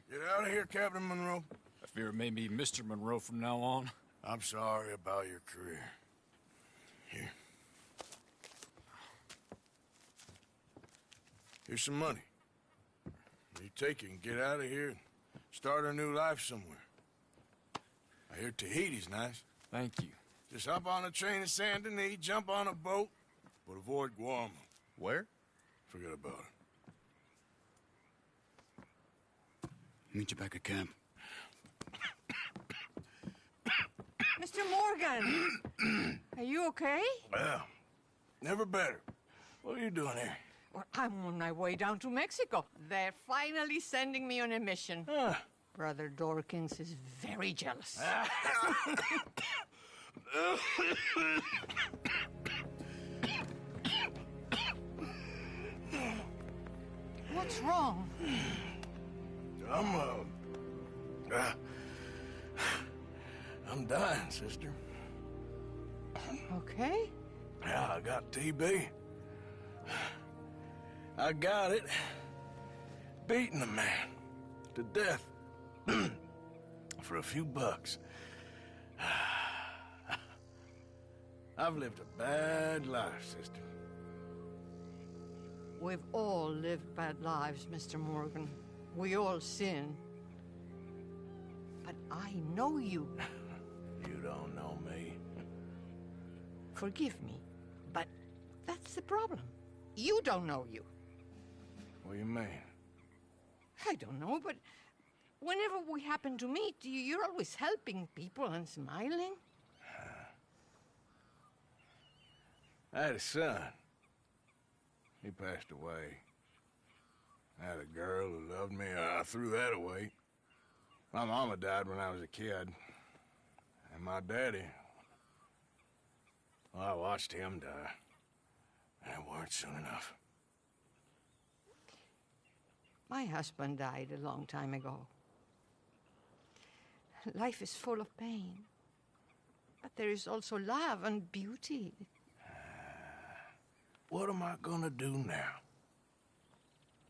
Get out of here, Captain Monroe. I fear it may be Mr. Monroe from now on. I'm sorry about your career. Here. Here's some money. You take it and get out of here and start a new life somewhere. I hear Tahiti's nice. Thank you. Just hop on a train to Saint Denis, jump on a boat, but avoid Guam. Where? Forget about it. Meet you back at camp. Mr. Morgan! Are you okay? Well, never better. What are you doing here? Well, I'm on my way down to Mexico. They're finally sending me on a mission. Brother Dorkins is very jealous. What's wrong? I'm dying, sister. Okay. Yeah, I got TB. I got it. Beating a man to death for a few bucks. I've lived a bad life, sister. We've all lived bad lives, Mr. Morgan. We all sin. But I know you. You don't know me. Forgive me, but that's the problem. You don't know you. What do you mean? I don't know, but whenever we happen to meet, you're always helping people and smiling. I had a son. He passed away. I had a girl who loved me. I threw that away. My mama died when I was a kid. And my daddy... Well, I watched him die. And it weren't soon enough. My husband died a long time ago. Life is full of pain. But there is also love and beauty. What am I gonna do now?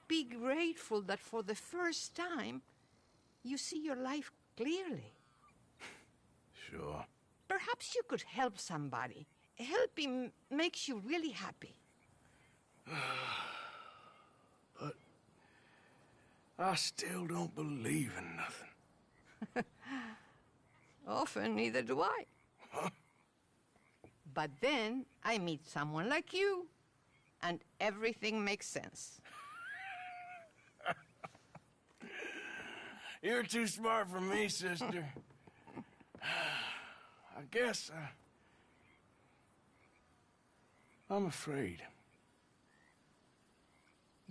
Be grateful that for the first time, you see your life clearly. Sure. Perhaps you could help somebody. Helping makes you really happy. But I still don't believe in nothing. Often, neither do I. But then I meet someone like you, and everything makes sense. You're too smart for me, sister. I guess I'm afraid.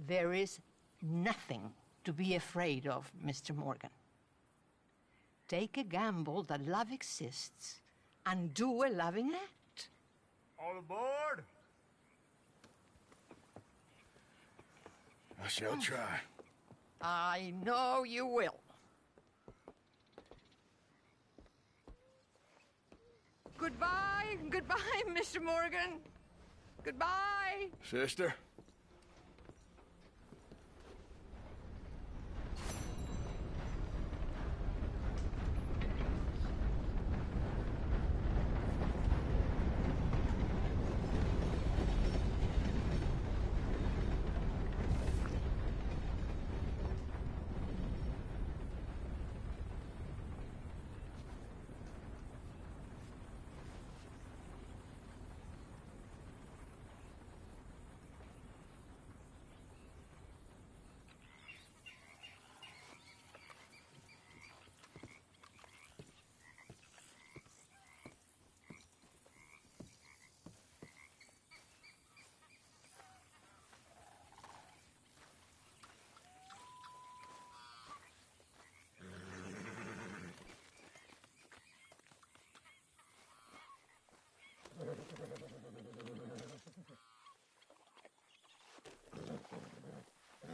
There is nothing to be afraid of, Mr. Morgan. Take a gamble that love exists and do a loving act. All aboard! I shall try. I know you will. Goodbye, goodbye, Mr. Morgan. Goodbye. Sister?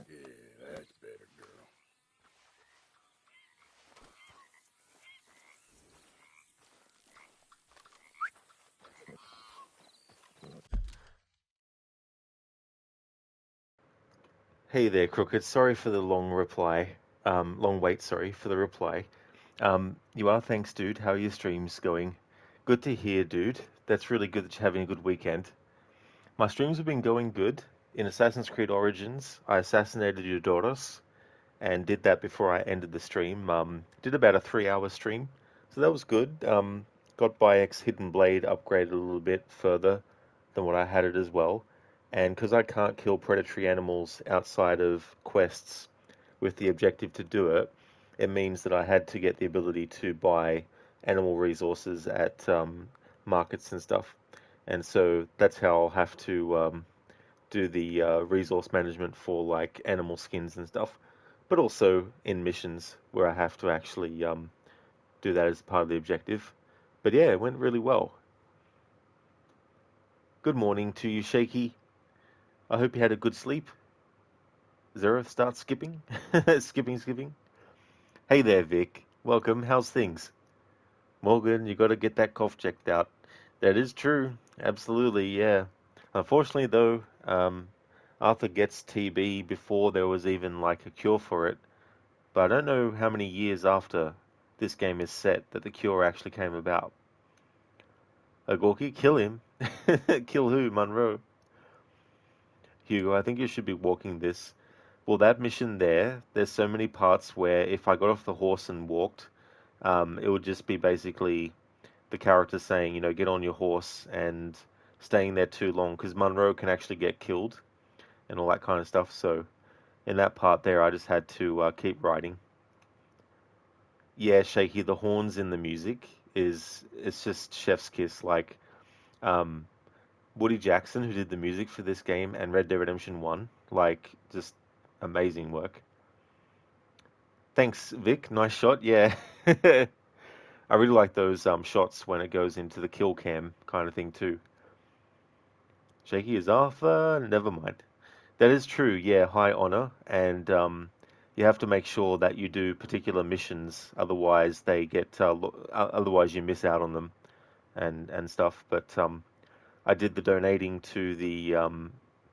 Yeah, that's better, girl. Hey there, Crooked. Sorry for the long reply. Long wait, sorry, for the reply. You are, thanks, dude. How are your streams going? Good to hear, dude. That's really good that you're having a good weekend. My streams have been going good. In Assassin's Creed Origins, I assassinated your daughters, and did that before I ended the stream. Did about a 3-hour stream, so that was good. Got Bayek's Hidden Blade upgraded a little bit further than what I had it as well. And because I can't kill predatory animals outside of quests with the objective to do it, it means that I had to get the ability to buy animal resources at markets and stuff. And so that's how I'll have to do the resource management for like animal skins and stuff, but also in missions where I have to actually do that as part of the objective. But yeah, it went really well. Good morning to you, Shaky. I hope you had a good sleep. Zereth, start skipping. skipping. Hey there, Vic. Welcome. How's things? Morgan, you got to get that cough checked out. That is true. Absolutely, yeah. Unfortunately, though, Arthur gets TB before there was even like a cure for it. But I don't know how many years after this game is set that the cure actually came about. Gorky, kill him. Kill who? Monroe. Hugo, I think you should be walking this. Well, that mission there's so many parts where if I got off the horse and walked, it would just be basically the character saying, you know, get on your horse and staying there too long, because Monroe can actually get killed and all that kind of stuff. So in that part there, I just had to keep riding. Yeah, Shaky, the horns in the music it's just chef's kiss. Like, Woody Jackson, who did the music for this game and Red Dead Redemption 1. Like, just amazing work. Thanks, Vic. Nice shot. Yeah. I really like those shots when it goes into the kill cam kind of thing too. Shaky is Arthur. Never mind. That is true. Yeah, high honor, and you have to make sure that you do particular missions. Otherwise, they get. Otherwise, you miss out on them, and stuff. But I did the donating to the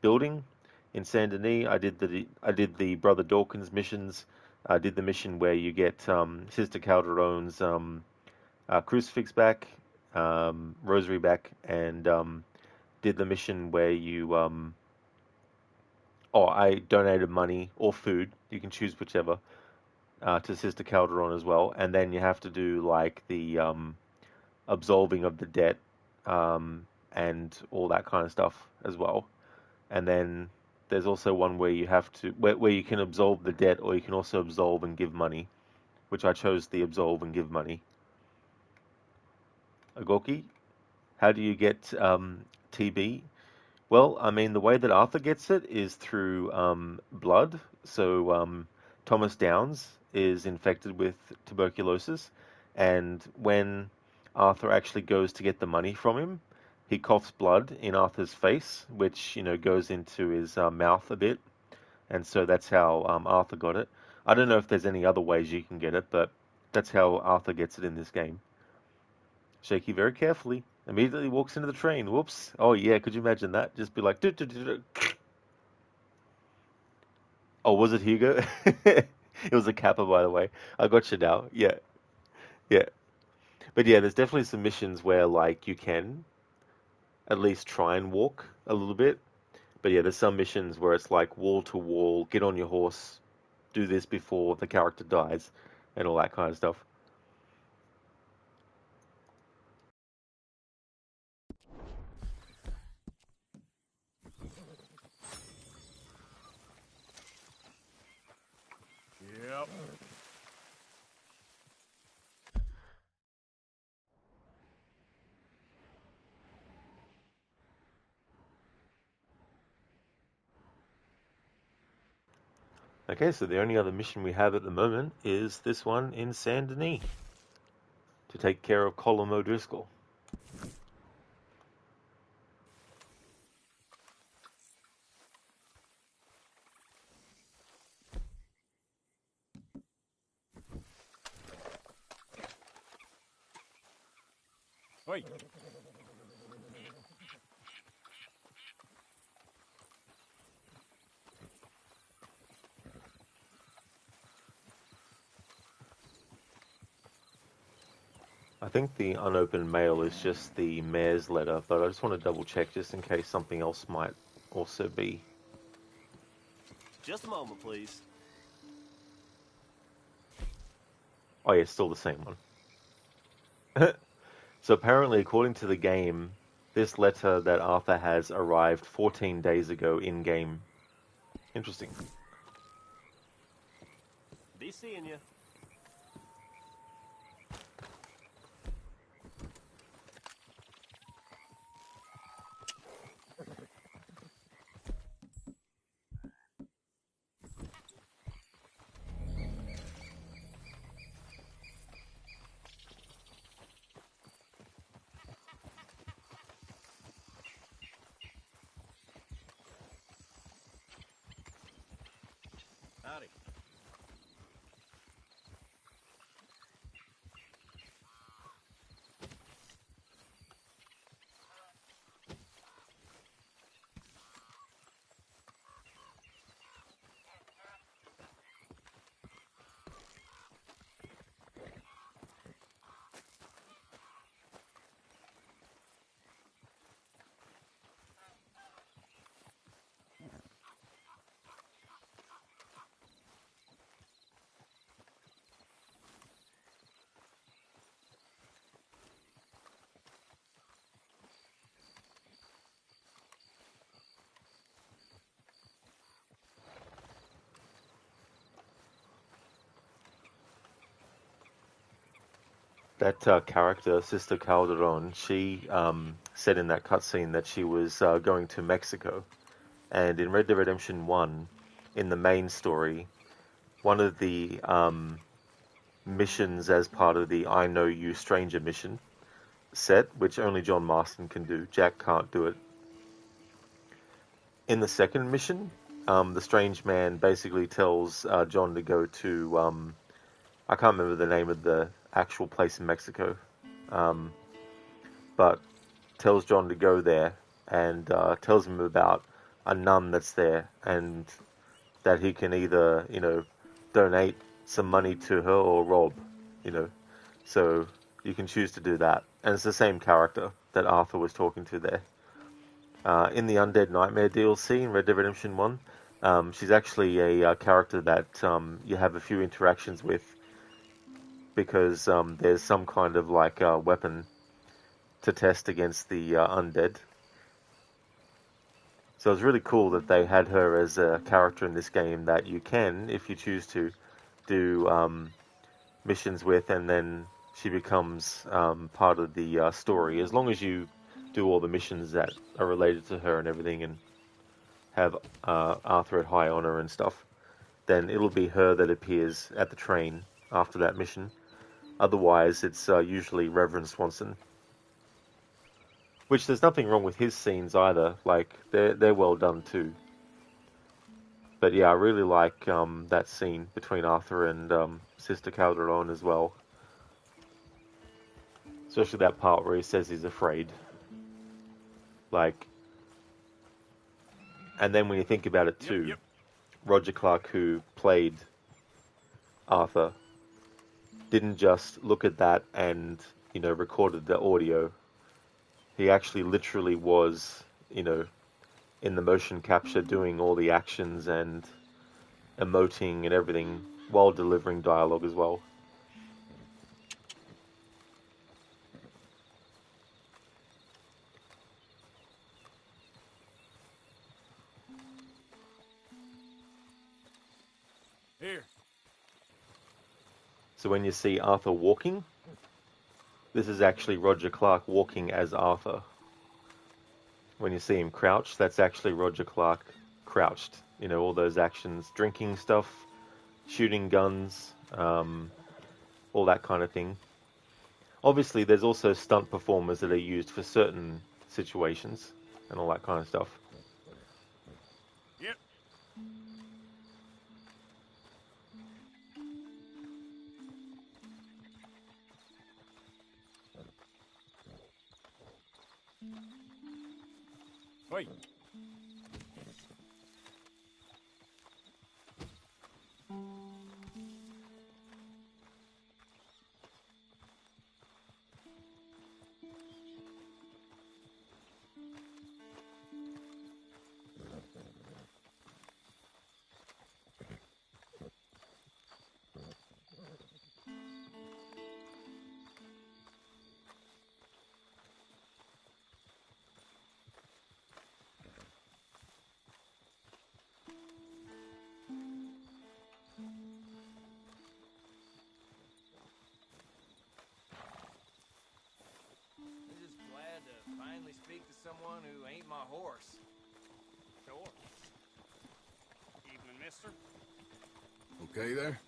building in Saint Denis. I did the Brother Dawkins missions. I did the mission where you get Sister Calderon's crucifix back, rosary back, and did the mission where you I donated money or food. You can choose whichever to Sister Calderon as well, and then you have to do like the absolving of the debt and all that kind of stuff as well. And then there's also one where you have to where you can absolve the debt, or you can also absolve and give money, which I chose the absolve and give money. Agoki, how do you get TB? Well, I mean, the way that Arthur gets it is through blood. So Thomas Downs is infected with tuberculosis, and when Arthur actually goes to get the money from him, he coughs blood in Arthur's face, which goes into his mouth a bit, and so that's how Arthur got it. I don't know if there's any other ways you can get it, but that's how Arthur gets it in this game. Shaky very carefully. Immediately walks into the train. Whoops. Oh, yeah. Could you imagine that? Just be like... "Do, do, do, do." Oh, was it Hugo? It was a Kappa, by the way. I got you now. Yeah. Yeah. But yeah, there's definitely some missions where, like, you can at least try and walk a little bit. But yeah, there's some missions where it's like wall to wall, get on your horse, do this before the character dies, and all that kind of stuff. Yep. Okay, so the only other mission we have at the moment is this one in Saint Denis to take care of Colm O'Driscoll. Wait. I think the unopened mail is just the mayor's letter, but I just want to double check just in case something else might also be. Just a moment, please. Oh yeah, still the same one. So apparently, according to the game, this letter that Arthur has arrived 14 days ago in-game. Interesting. Be seeing you. Howdy. that character, Sister Calderon, she said in that cutscene that she was going to Mexico. And in Red Dead Redemption 1, in the main story, one of the missions as part of the I Know You Stranger mission set, which only John Marston can do, Jack can't do it. In the second mission, the strange man basically tells John to go to, I can't remember the name of the actual place in Mexico, but tells John to go there and tells him about a nun that's there and that he can either, donate some money to her or rob, So you can choose to do that. And it's the same character that Arthur was talking to there. In the Undead Nightmare DLC in Red Dead Redemption 1, she's actually a character that you have a few interactions with because there's some kind of weapon to test against the undead. So it's really cool that they had her as a character in this game that you can, if you choose to, do missions with, and then she becomes part of the story, as long as you do all the missions that are related to her and everything, and have Arthur at high honor and stuff. Then it'll be her that appears at the train after that mission. Otherwise, it's usually Reverend Swanson. Which there's nothing wrong with his scenes either. Like they're well done too. But yeah, I really like that scene between Arthur and Sister Calderon as well. Especially that part where he says he's afraid. And then when you think about it too, Roger Clark, who played Arthur, didn't just look at that and, recorded the audio. He actually literally was, in the motion capture doing all the actions and emoting and everything while delivering dialogue as well. Here. So when you see Arthur walking, this is actually Roger Clark walking as Arthur. When you see him crouched, that's actually Roger Clark crouched. All those actions, drinking stuff, shooting guns, all that kind of thing. Obviously, there's also stunt performers that are used for certain situations and all that kind of stuff. Yep. Wait. Finally speak to someone who ain't my horse. Sure. Evening, mister. Okay there?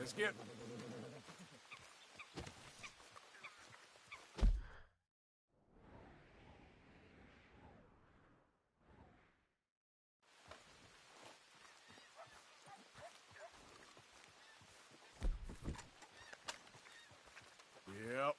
Let's get... Yep.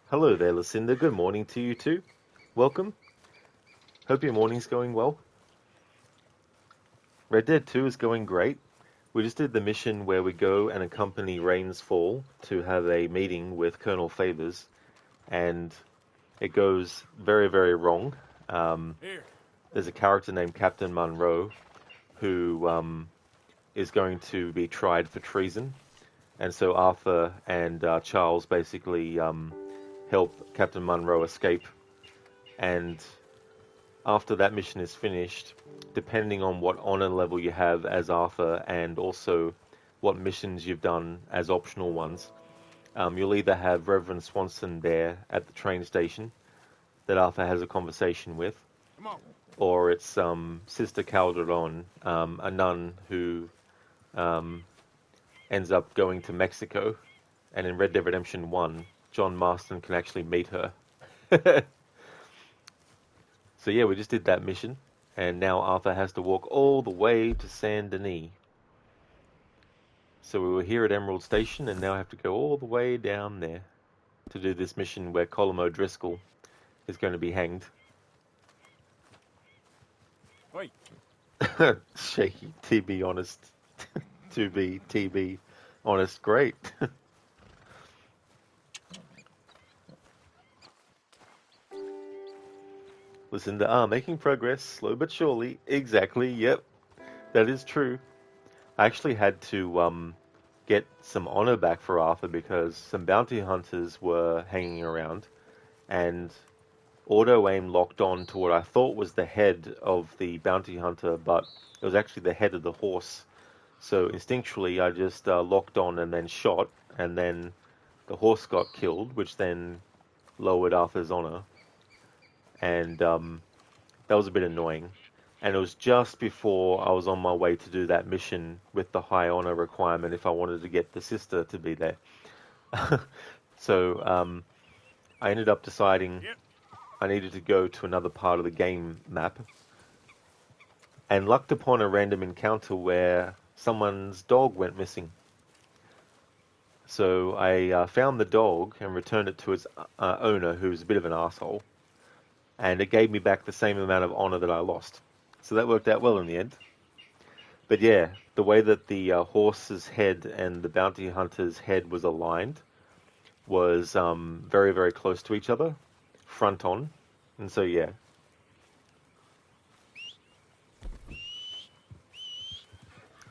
Hello there, Lucinda. Good morning to you too. Welcome. Hope your morning's going well. Red Dead 2 is going great. We just did the mission where we go and accompany Rain's Fall to have a meeting with Colonel Favors, and it goes very, very wrong. There's a character named Captain Munro who is going to be tried for treason, and so Arthur and Charles basically help Captain Munro escape, and after that mission is finished, depending on what honor level you have as Arthur and also what missions you've done as optional ones, you'll either have Reverend Swanson there at the train station that Arthur has a conversation with, or it's Sister Calderon, a nun who ends up going to Mexico, and in Red Dead Redemption 1, John Marston can actually meet her. So yeah, we just did that mission, and now Arthur has to walk all the way to Saint Denis. So we were here at Emerald Station, and now I have to go all the way down there to do this mission where Colm O'Driscoll is going to be hanged. Wait. Shaky, to be honest. To be honest, great. Listen to making progress, slow but surely. Exactly, yep. That is true. I actually had to get some honor back for Arthur because some bounty hunters were hanging around, and auto-aim locked on to what I thought was the head of the bounty hunter, but it was actually the head of the horse. So instinctually I just locked on and then shot, and then the horse got killed, which then lowered Arthur's honor. And that was a bit annoying. And it was just before I was on my way to do that mission with the high honor requirement if I wanted to get the sister to be there. So I ended up deciding I needed to go to another part of the game map, and lucked upon a random encounter where someone's dog went missing. So I found the dog and returned it to its owner, who's a bit of an asshole, and it gave me back the same amount of honor that I lost. So that worked out well in the end. But yeah, the way that the horse's head and the bounty hunter's head was aligned was very, very close to each other, front on. And so yeah.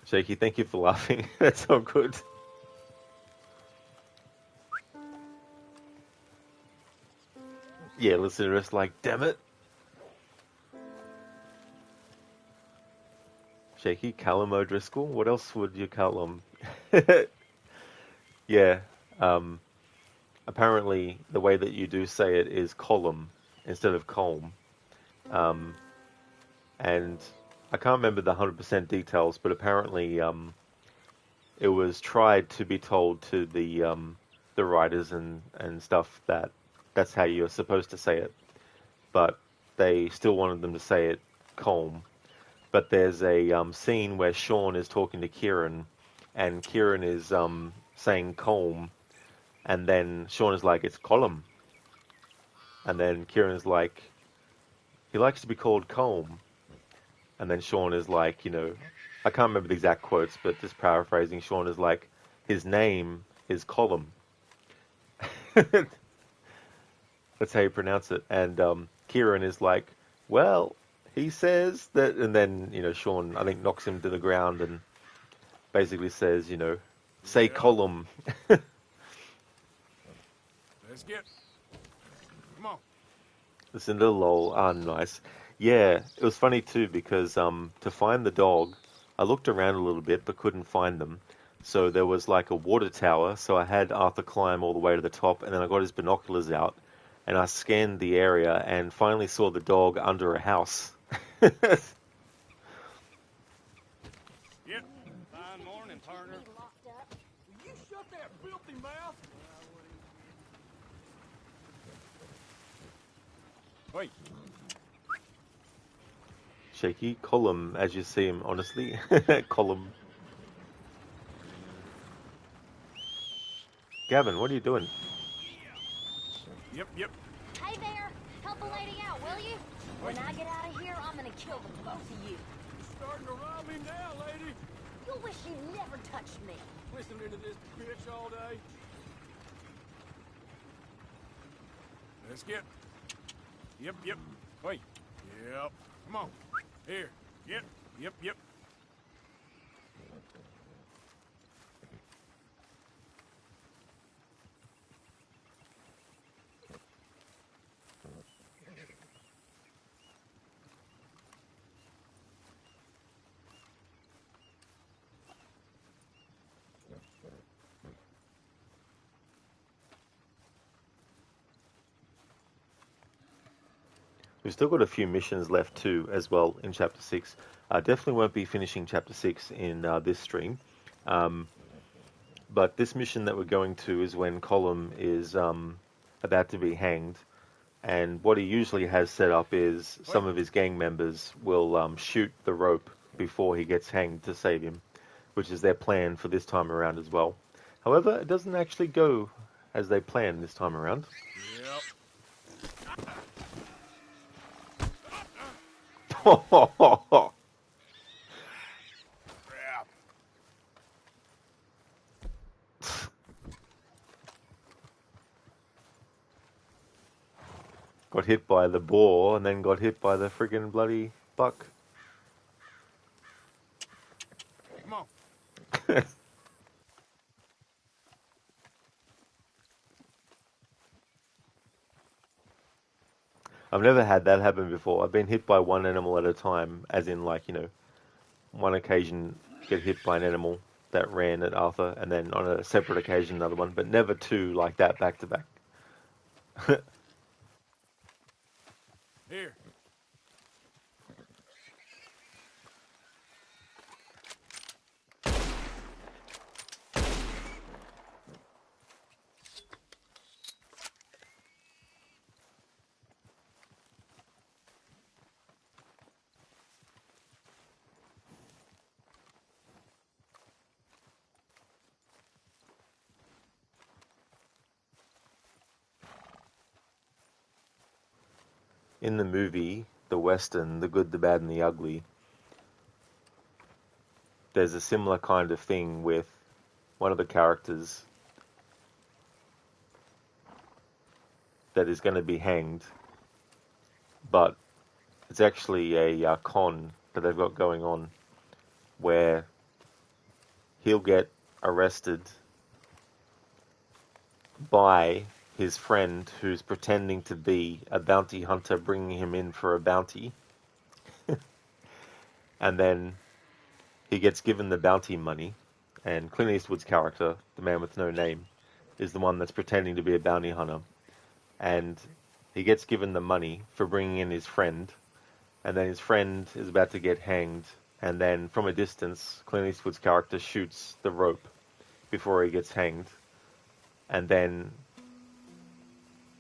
Shaky, thank you for laughing. That's all good. Yeah, listeners, like, damn it. Shaky, Callum O'Driscoll. What else would you call him? Yeah. Apparently, the way that you do say it is column instead of colm. And I can't remember the 100% details, but apparently it was tried to be told to the writers and stuff that that's how you're supposed to say it. But they still wanted them to say it colm. But there's a scene where Sean is talking to Kieran, and Kieran is saying colm, and then Sean is like, it's column. And then Kieran is like, he likes to be called colm. And then Sean is like, you know, I can't remember the exact quotes, but just paraphrasing, Sean is like, his name is Column. That's how you pronounce it. And Kieran is like, well, He says that, and then, Sean, I think, knocks him to the ground and basically says, say column. Let's get... Come on. Listen to the lol. Ah, nice. Yeah, it was funny too because to find the dog, I looked around a little bit but couldn't find them. So there was like a water tower, so I had Arthur climb all the way to the top, and then I got his binoculars out, and I scanned the area and finally saw the dog under a house. Yep. Fine morning, partner. You shut that filthy mouth! Wait. Shaky column, as you see him, honestly. Column. Gavin, what are you doing? Yep. Hey there! Help a lady out, will you? When I get out of here, I'm gonna kill the both of you. You're starting to rob me now, lady! You'll wish you'd never touched me. Listening to this bitch all day. Let's get... Yep. Wait. Yep. Come on. Here. Yep. We've still got a few missions left too, as well, in Chapter 6. Definitely won't be finishing Chapter 6 in this stream. But this mission that we're going to is when Colum is about to be hanged. And what he usually has set up is some of his gang members will shoot the rope before he gets hanged to save him, which is their plan for this time around as well. However, it doesn't actually go as they plan this time around. Yep. Crap. Got hit by the boar and then got hit by the friggin' bloody buck. Come on. I've never had that happen before. I've been hit by one animal at a time, as in, like, one occasion get hit by an animal that ran at Arthur, and then on a separate occasion another one, but never two like that back to back. Here. In the movie, the Western, The Good, the Bad, and the Ugly, there's a similar kind of thing with one of the characters that is going to be hanged, but it's actually a con that they've got going on where he'll get arrested by his friend who's pretending to be a bounty hunter bringing him in for a bounty. And then he gets given the bounty money, and Clint Eastwood's character, the man with no name, is the one that's pretending to be a bounty hunter. And he gets given the money for bringing in his friend, and then his friend is about to get hanged, and then from a distance, Clint Eastwood's character shoots the rope before he gets hanged. And then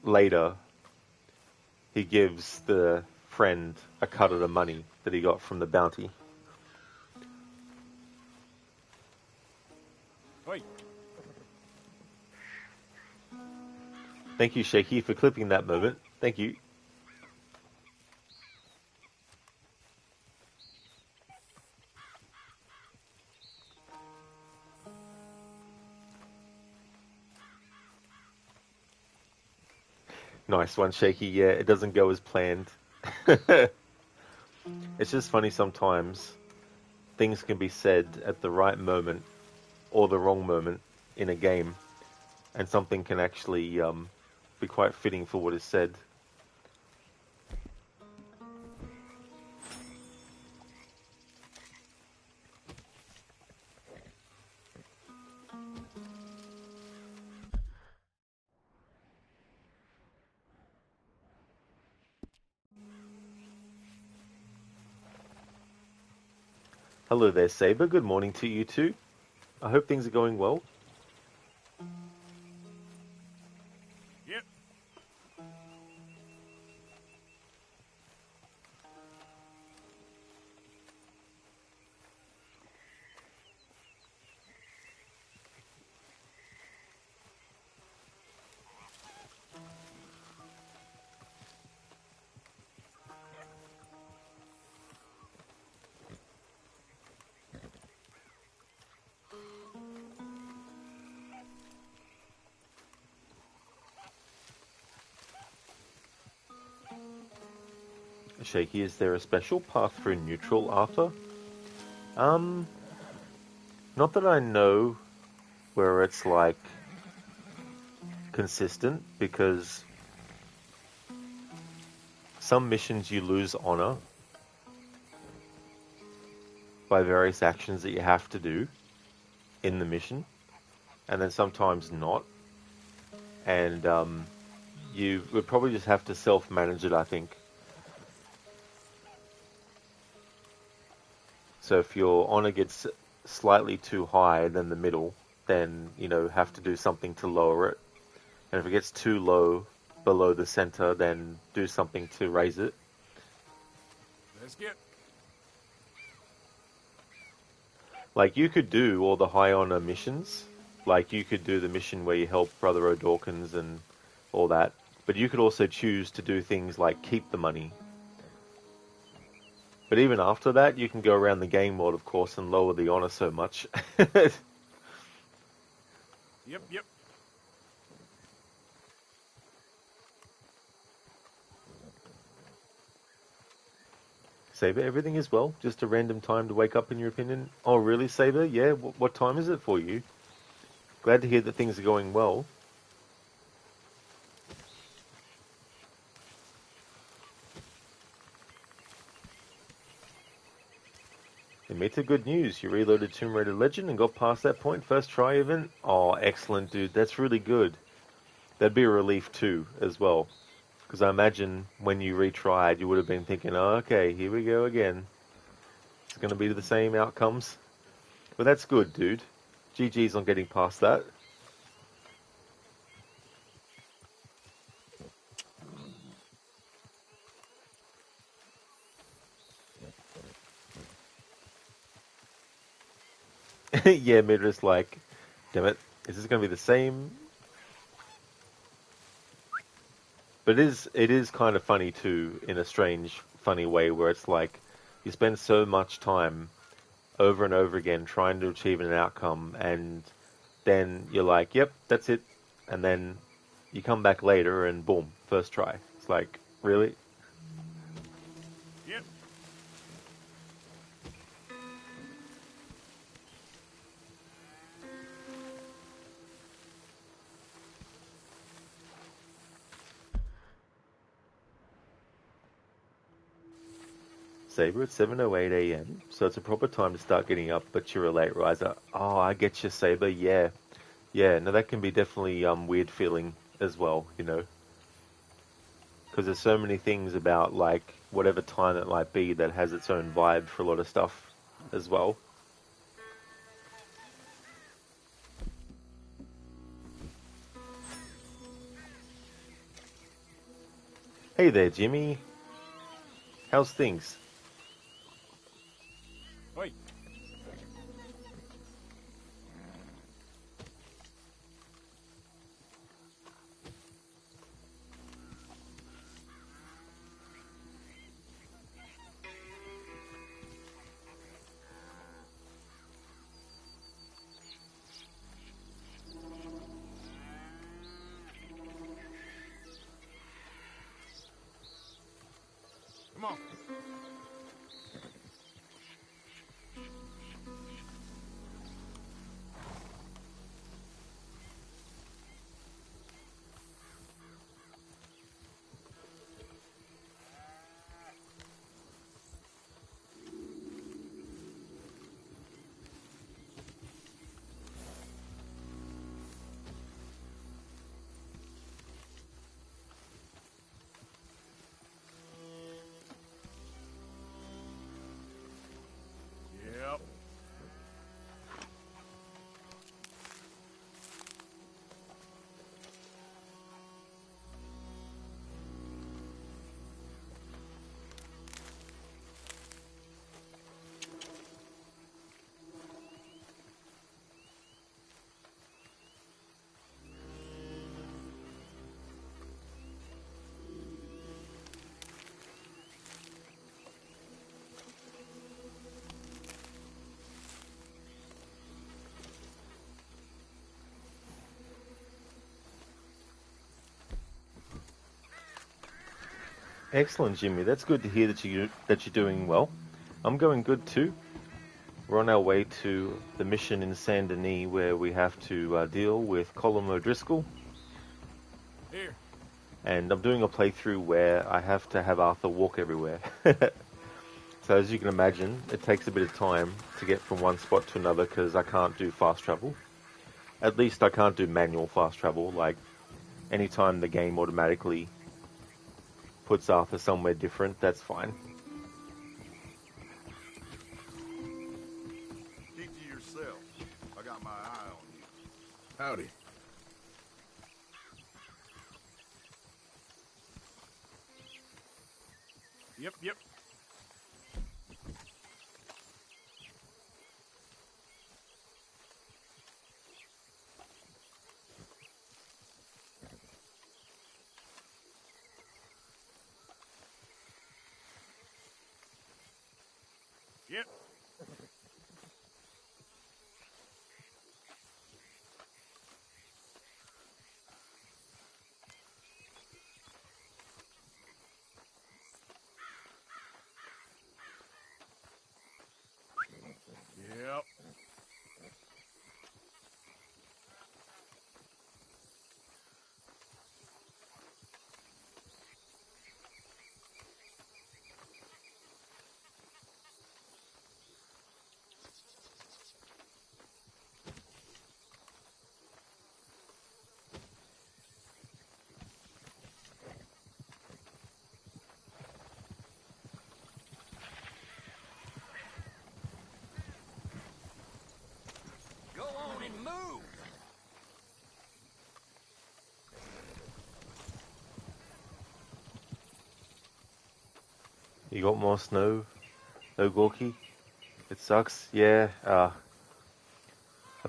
later, he gives the friend a cut of the money that he got from the bounty. Wait. Thank you, Shaky, for clipping that moment. Thank you. Nice one, Shaky. Yeah, it doesn't go as planned. It's just funny sometimes things can be said at the right moment or the wrong moment in a game, and something can actually be quite fitting for what is said. Hello there, Saber. Good morning to you too. I hope things are going well. Yep. Shaky, is there a special path through neutral, Arthur? Not that I know where it's like consistent, because some missions you lose honor by various actions that you have to do in the mission, and then sometimes not. And you would probably just have to self-manage it, I think. So if your honor gets slightly too high than the middle, then, you know, have to do something to lower it. And if it gets too low below the center, then do something to raise it. Let's get. Like, you could do all the high honor missions. Like, you could do the mission where you help Brother O'Dawkins and all that. But you could also choose to do things like keep the money. But even after that, you can go around the game mode, of course, and lower the honor so much. Yep. Saber, everything is well. Just a random time to wake up, in your opinion? Oh, really, Saber? Yeah, what time is it for you? Glad to hear that things are going well. Amita, good news. You reloaded Tomb Raider Legend and got past that point. First try even? Oh, excellent, dude. That's really good. That'd be a relief too, as well. Because I imagine when you retried, you would have been thinking, oh, okay, here we go again. It's going to be the same outcomes. But that's good, dude. GG's on getting past that. Yeah, Midra's like, damn it, is this going to be the same? But it is kind of funny too, in a strange, funny way, where it's like you spend so much time over and over again trying to achieve an outcome, and then you're like, yep, that's it. And then you come back later and boom, first try. It's like, really? Yep. Saber, it's 7:08 a.m., so it's a proper time to start getting up, but you're a late riser. Oh, I get you, Saber, yeah. Yeah, no, that can be definitely weird feeling as well, you know. Because there's so many things about, like, whatever time it might be that has its own vibe for a lot of stuff as well. Hey there, Jimmy. How's things? Oi. Come on. Excellent, Jimmy. That's good to hear that you're doing well. I'm going good too. We're on our way to the mission in Saint Denis where we have to deal with Colin O'Driscoll. Here. And I'm doing a playthrough where I have to have Arthur walk everywhere. So as you can imagine, it takes a bit of time to get from one spot to another because I can't do fast travel. At least I can't do manual fast travel, like anytime the game automatically puts Arthur somewhere different, that's fine. Keep to yourself. I got my eye on you. Howdy. Yep. Yep. Yep. Go on and move! You got more snow? No Gorky? It sucks? Yeah. I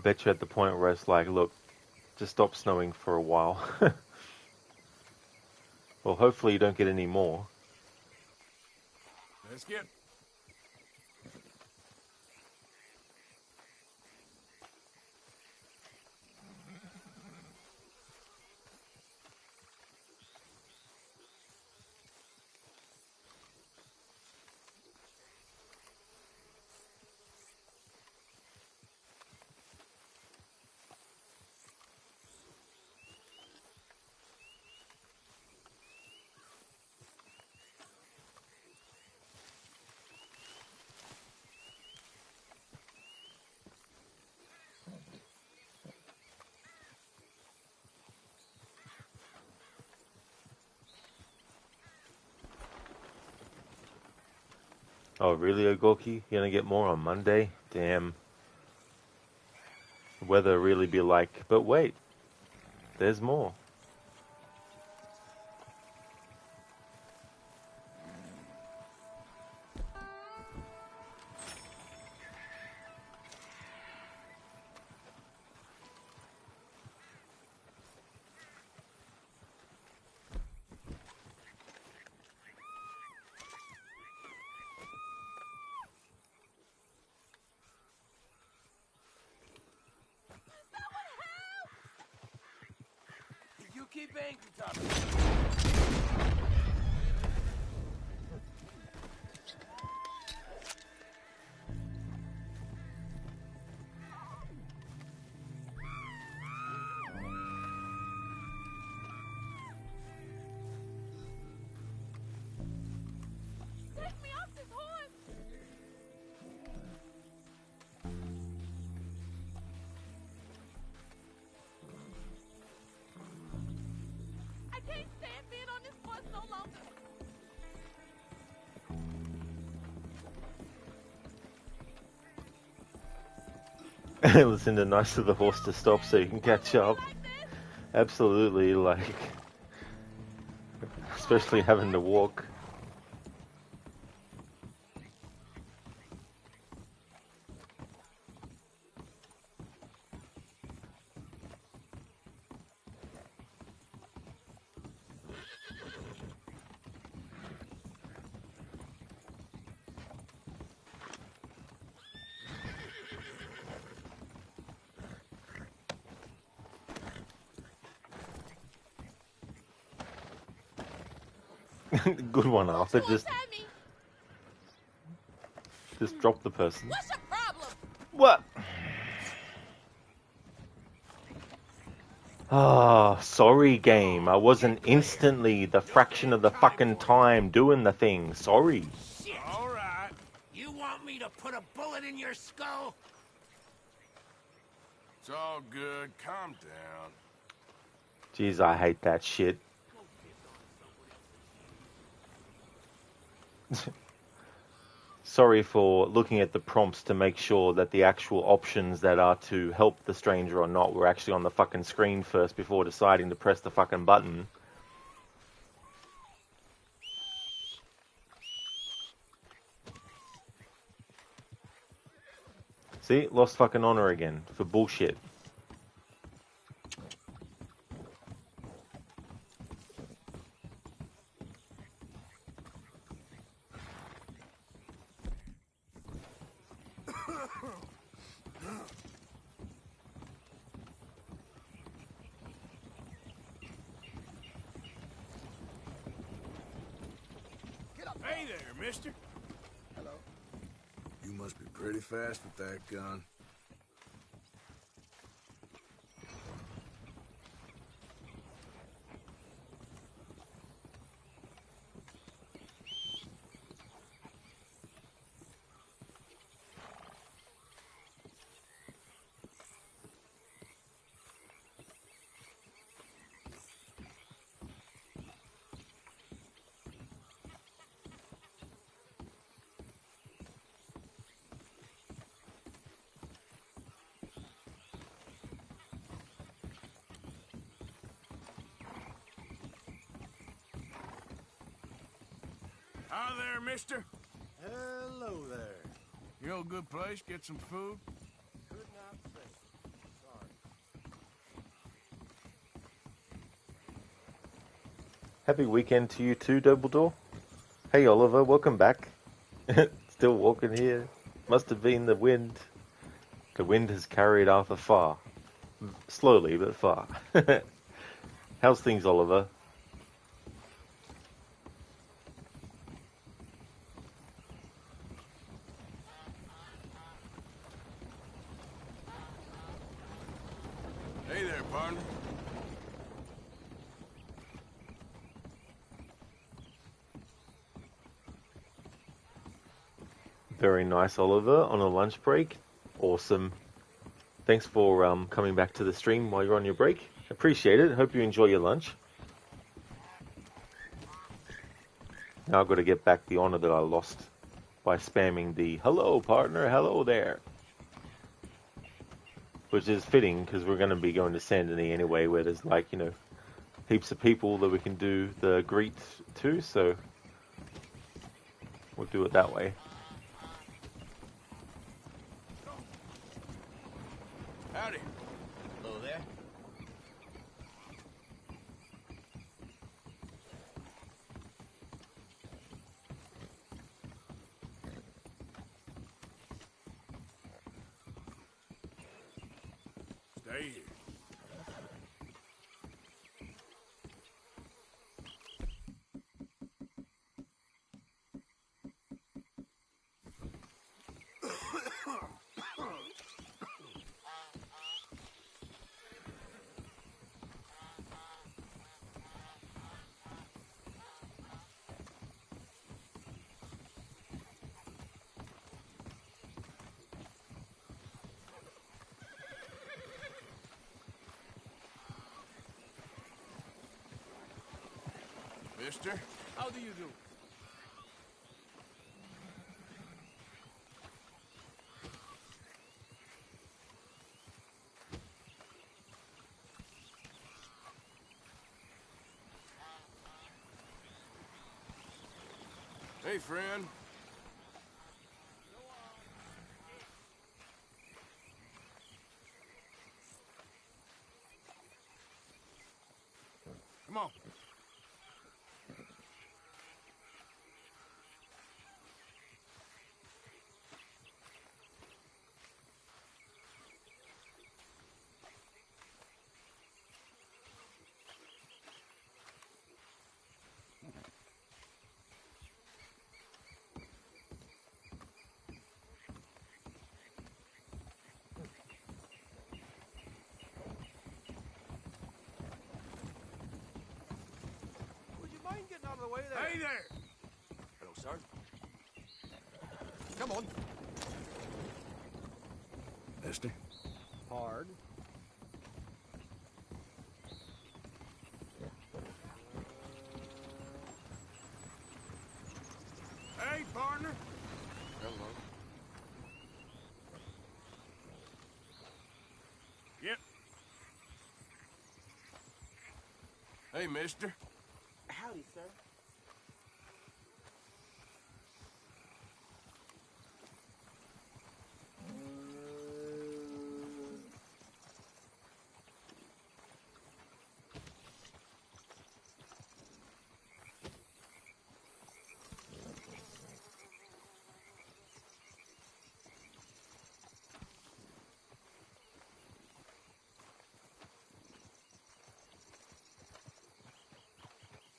bet you're at the point where it's like, look, just stop snowing for a while. Well, hopefully you don't get any more. Let's get. Oh, really, Ogorki? You're gonna get more on Monday? Damn. The weather really be like, but wait, there's more. You keep angry, Tommy. Take me off this horse! I can't stand being on this horse no longer. Listen, to nice of the horse to stop so you can catch up. Absolutely, like, especially having to walk. Good one, Arthur. Just drop the person. What's your problem? What? Ah, sorry, game. I wasn't instantly the fraction of the fucking time doing the thing. Sorry. Shit! All right. You want me to put a bullet in your skull? It's all good. Calm down. Jeez, I hate that shit. Sorry for looking at the prompts to make sure that the actual options that are to help the stranger or not were actually on the fucking screen first before deciding to press the fucking button. See? Lost fucking honor again for bullshit. Hey there, mister. Hello. You must be pretty fast with that gun. Hi there, mister. Hello there. You know a good place? Get some food? Could not say. Sorry. Happy weekend to you too, Dumbledore. Hey, Oliver, welcome back. Still walking here. Must have been the wind. The wind has carried Arthur far. Slowly, but far. How's things, Oliver? Hey there, partner. Very nice, Oliver, on a lunch break. Awesome. Thanks for coming back to the stream while you're on your break. Appreciate it. Hope you enjoy your lunch. Now I've got to get back the honor that I lost by spamming the hello, partner, hello there. Which is fitting because we're going to be going to Saint Denis anyway, where there's like, you know, heaps of people that we can do the greet to, so we'll do it that way. Howdy. Hello there. Stay here. Mister, how do you do? Hey, friend. Come on. there! Hey there! Hello, sir. Come on. Mister? Hard. Hey, partner! Hello. Yep. Hey, mister. Howdy, sir.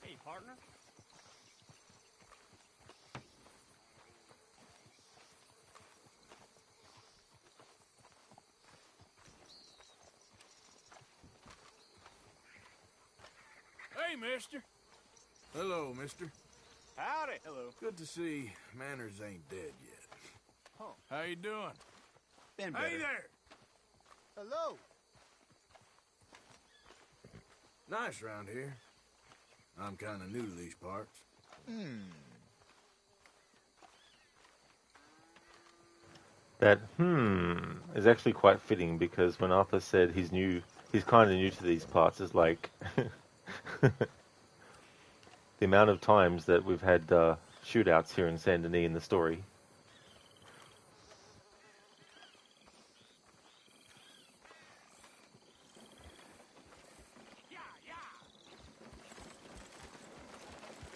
Hey, partner. Hey, mister. Hello, mister. Howdy. Hello. Good to see Manners ain't dead yet. Huh. How you doing? Been better. Hey there! Hello. Nice round here. I'm kind of new to these parts. That is actually quite fitting because when Arthur said he's kind of new to these parts, it's like the amount of times that we've had shootouts here in Saint Denis in the story.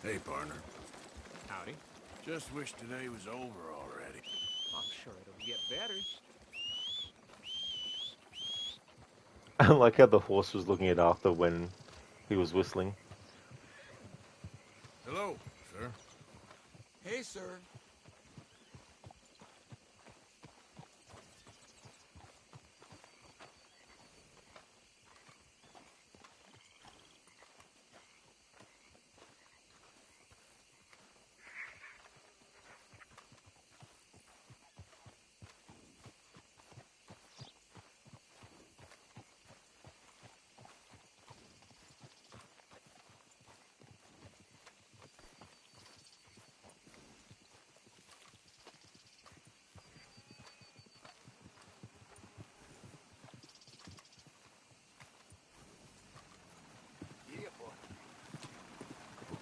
Hey, partner. Howdy. Just wish today was over already. I'm sure it'll get better. I like how the horse was looking at Arthur when he was whistling. Hello, sir. Hey, sir.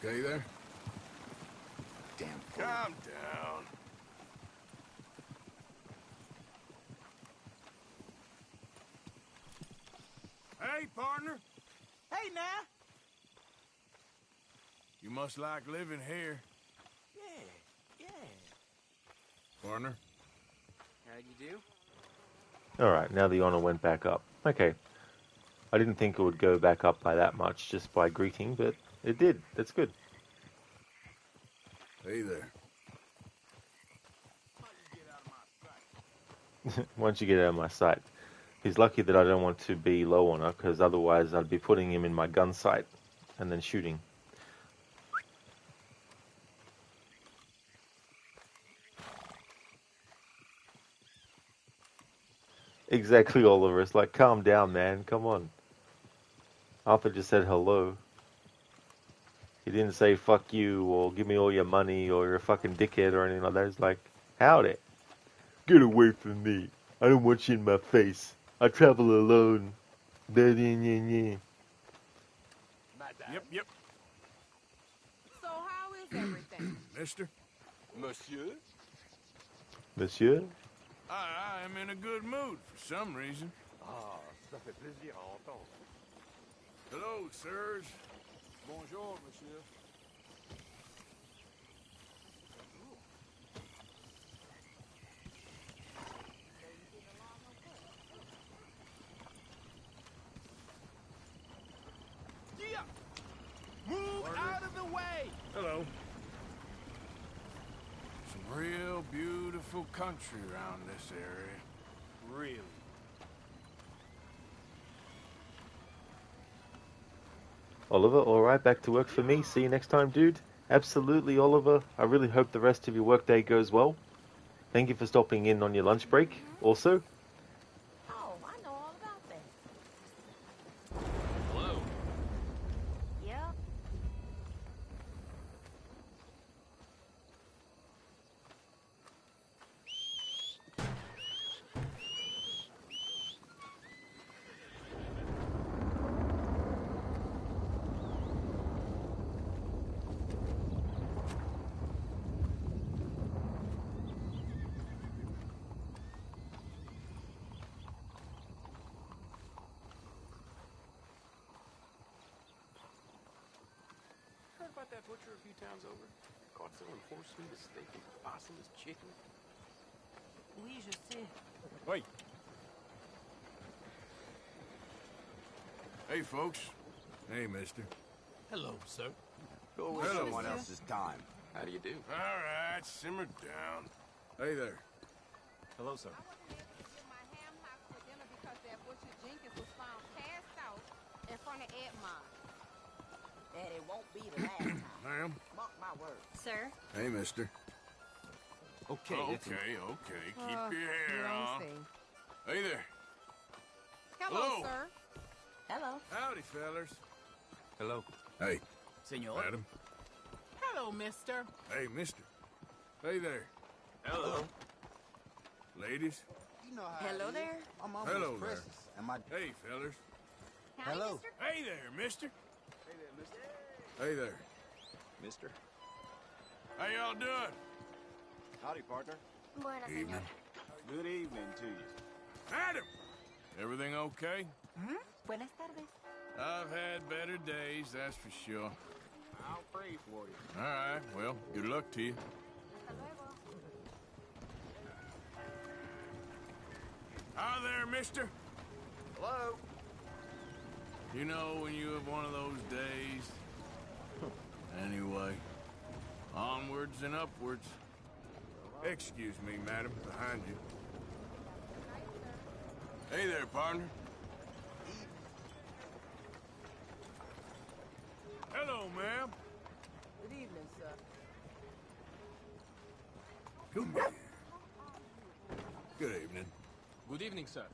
Okay there? Damn. Calm down. Hey, partner. Hey, now. You must like living here. Yeah. Partner? How'd you do? Alright, now the honor went back up. Okay. I didn't think it would go back up by that much just by greeting, but it did. That's good. Hey there. Once you get out of my sight. He's lucky that I don't want to be low on her, because otherwise I'd be putting him in my gun sight and then shooting. Exactly, Oliver. It's like, calm down, man. Come on. Arthur just said hello. He didn't say fuck you or give me all your money or you're a fucking dickhead or anything like that. It's like, howdy. Get away from me. I don't want you in my face. I travel alone. Yep. So how is everything? Mister? Monsieur? Monsieur? I am in a good mood for some reason. Ah, ça fait plaisir à entendre. Hello, sirs. Bonjour, monsieur. Yeah. Move out of the way! Hello. Some real beautiful country around this area. Really? Oliver, alright, back to work for me. See you next time, dude. Absolutely, Oliver. I really hope the rest of your workday goes well. Thank you for stopping in on your lunch break, also. Oh, I know all about that. Hello. Yep. Heard about that butcher a few times over? Caught selling horse meat as steak and possum as chicken. Oui, je sais. Wait. Hey, folks. Hey, mister. Hello, sir. Go with someone else's time. How do you do? All right, simmer down. Hey there. Hello, sir. In front of Edmond. And it won't be the last time. Ma'am? Mark my words. Sir? Hey, mister. Okay, Okay. Keep your hair on. Hey there. Hello, sir. Hello. Howdy, fellers. Hello. Hey, Senor. madam. Hello, mister. Hey, mister. Hey there. Hello. Ladies. You know how Hello it is. there. My mama Hello was there. precious. And my Hey, fellers. Howdy, Hello. mister. Hey there, mister. Hey there. Mister. How y'all doing? Howdy, partner. Buena, Evening. señor. Good evening to you. Madam! Everything okay? Buenas tardes. I've had better days, that's for sure. I'll pray for you. All right, well, good luck to you. Hi there, mister. Hello? You know when you have one of those days? Anyway, onwards and upwards. Excuse me, madam, behind you. Hey there, partner. Hello, ma'am. Good evening, sir. Come here. Good evening. Good evening, sir.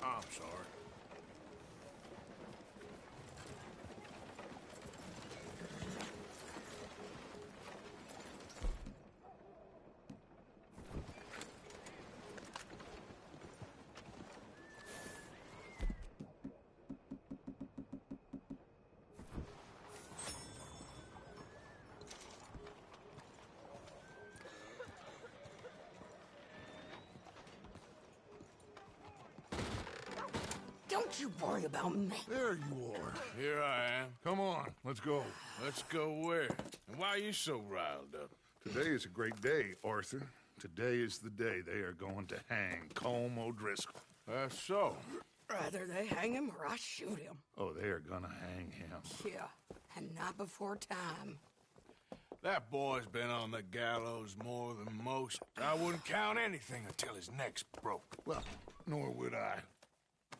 I'm sorry. Don't you worry about me. There you are. Here I am. Come on, let's go. Let's go where? And why are you so riled up? Today is a great day, Arthur. Today is the day they are going to hang Colm O'Driscoll. That's so. Rather they hang him or I shoot him. Oh, they are gonna hang him. Yeah, and not before time. That boy's been on the gallows more than most. I wouldn't count anything until his neck's broke. Well, nor would I.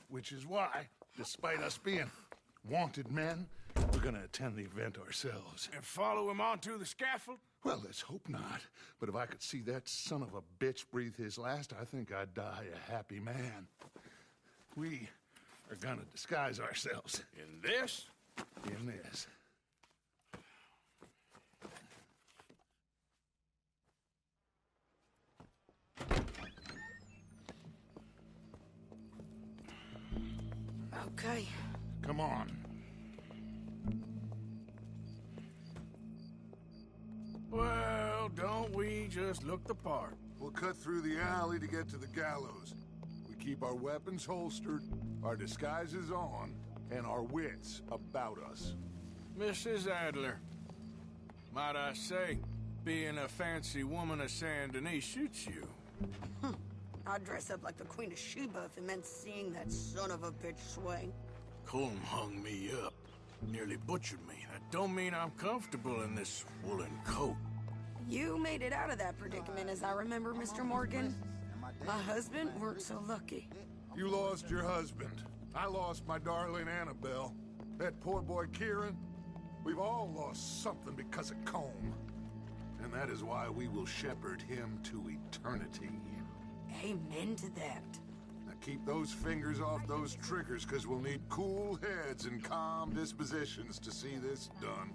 Which is why, despite us being wanted men, we're gonna attend the event ourselves. And follow him onto the scaffold? Well, let's hope not. But if I could see that son of a bitch breathe his last, I think I'd die a happy man. We are gonna disguise ourselves. In this? In this. Okay. Come on. Well, don't we just look the part? We'll cut through the alley to get to the gallows. We keep our weapons holstered, our disguises on, and our wits about us. Mrs. Adler, might I say, being a fancy woman of Saint Denis suits you. I'd dress up like the Queen of Sheba if it meant seeing that son of a bitch swing. Colm hung me up. Nearly butchered me. That don't mean I'm comfortable in this woolen coat. You made it out of that predicament, as I remember, Mr. Morgan. My husband weren't so lucky. You lost your husband. I lost my darling Annabelle. That poor boy Kieran. We've all lost something because of Colm. And that is why we will shepherd him to eternity. Amen to that. Now keep those fingers off those triggers, because we'll need cool heads and calm dispositions to see this done.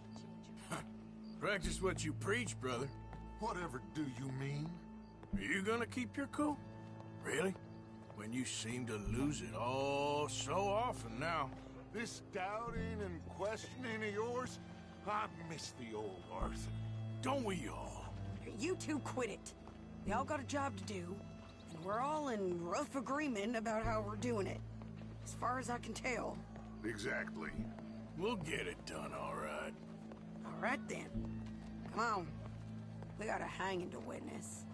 Practice what you preach, brother. Whatever do you mean? Are you gonna keep your cool? Really? When you seem to lose it all so often now. This doubting and questioning of yours, I miss the old Arthur. Don't we all? You two quit it. Y'all got a job to do, and we're all in rough agreement about how we're doing it. As far as I can tell. Exactly. We'll get it done, all right. All right, then. Come on. We got a hanging to witness.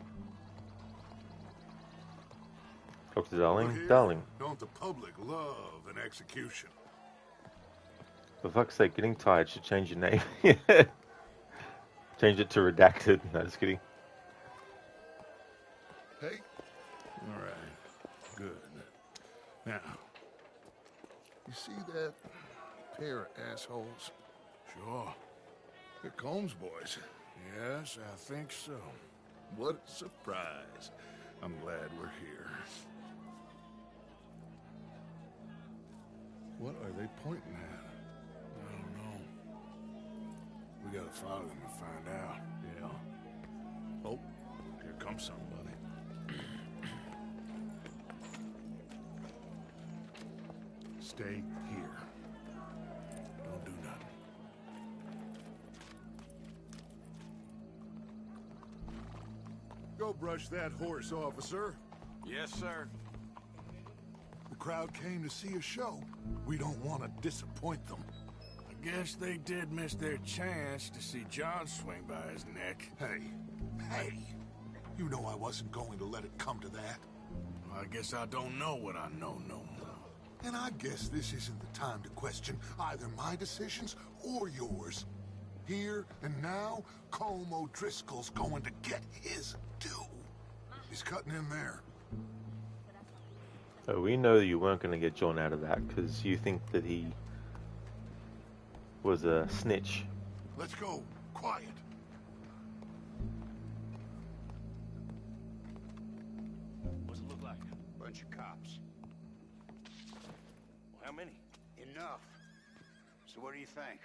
Dr. Darling? Here, Darling. Don't the public love an execution? For fuck's sake, getting tired should change your name. Change it to redacted. No, just kidding. Hey. All right. Good. Now, you see that pair of assholes? Sure. They're Combs boys. Yes, I think so. What a surprise. I'm glad we're here. What are they pointing at? I don't know. We gotta follow them and find out. Yeah. Oh, here comes somebody. Stay here. Don't do nothing. Go brush that horse, officer. Yes, sir. The crowd came to see a show. We don't want to disappoint them. I guess they did miss their chance to see John swing by his neck. Hey, you know I wasn't going to let it come to that. Well, I guess I don't know what I know no more. And I guess this isn't the time to question either my decisions or yours. Here and now, Colm O'Driscoll's going to get his due. He's cutting in there. Oh, we know that you weren't going to get John out of that because you think that he was a snitch. Let's go. Quiet. What's it look like? Bunch of cops. Well, how many? Enough. So what do you think?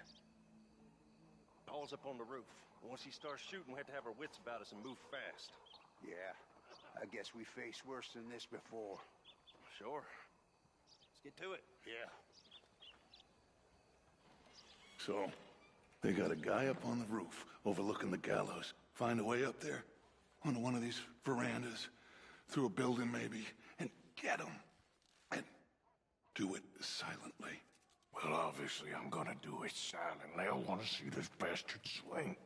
Paul's up on the roof. Once he starts shooting, we have to have our wits about us and move fast. Yeah, I guess we faced worse than this before. Sure. Let's get to it. Yeah. So, they got a guy up on the roof overlooking the gallows. Find a way up there, onto one of these verandas, through a building maybe, and get him. And do it silently. Well, obviously I'm gonna do it silently. I want to see this bastard swing.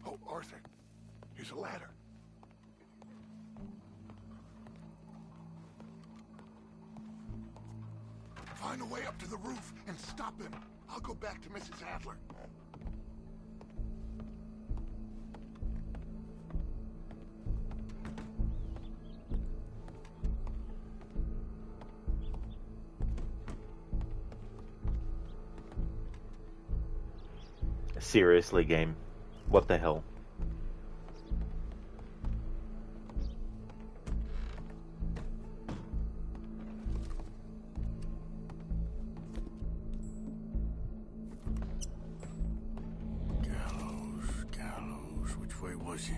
Oh, Arthur, here's a ladder. Find a way up to the roof and stop him. I'll go back to Mrs. Adler. Seriously, game. What the hell? Gallows. Which way was he?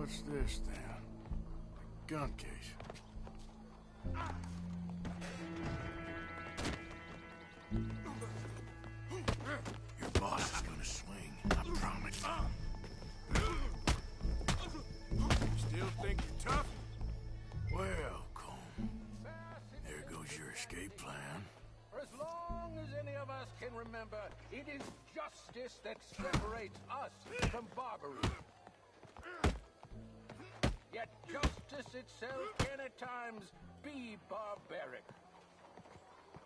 What's this, then? A gun case. Your boss is gonna swing, I promise. Still think you're tough? Well, Colm, there goes your escape plan. For as long as any of us can remember, it is justice that separates us from barbarism. Yet justice itself can at times be barbaric.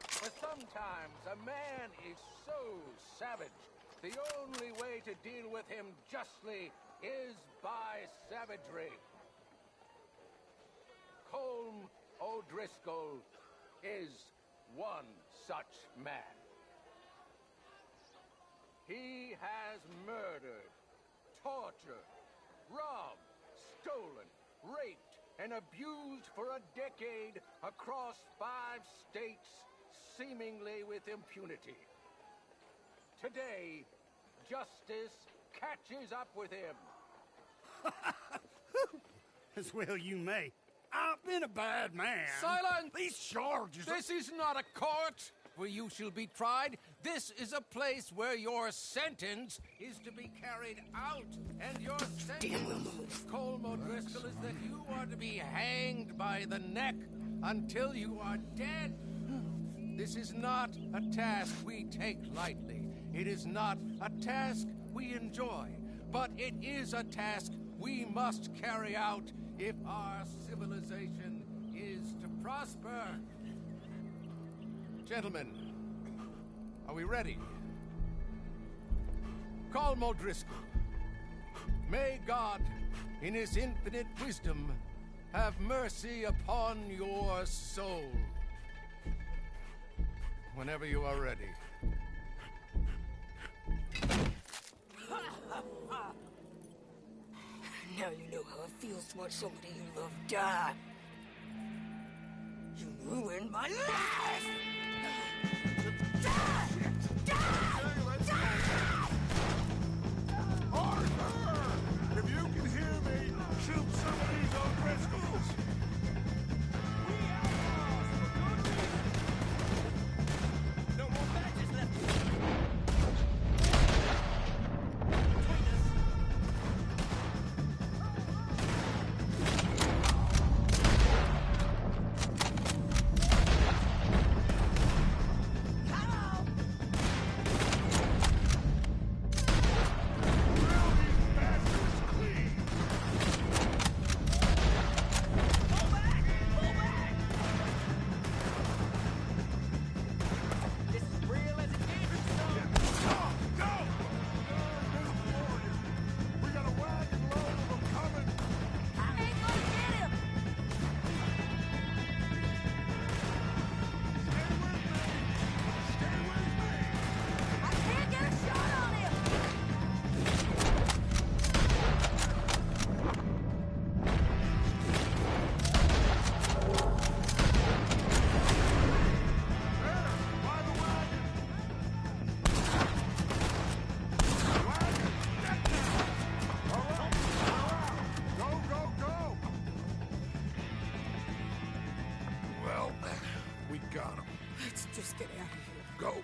For sometimes a man is so savage, the only way to deal with him justly is by savagery. Colm O'Driscoll is one such man. He has murdered, tortured, robbed, stolen, raped, and abused for a decade across 5 states, seemingly with impunity. Today, justice catches up with him. As well you may. I've been a bad man. Silence! These charges are... This is not a court where you shall be tried. This is a place where your sentence is to be carried out. And your sentence, Colm O'Driscoll, is that you are to be hanged by the neck until you are dead. This is not a task we take lightly. It is not a task we enjoy. But it is a task we must carry out if our civilization is to prosper. Gentlemen, are we ready? Colm O'Driscoll, may God, in his infinite wisdom, have mercy upon your soul. Whenever you are ready. Now you know how it feels to watch somebody you love die. You ruined my life! Arthur! If you can hear me, shoot some of these O'Driscolls! No more badges left. Just get out of here. Go.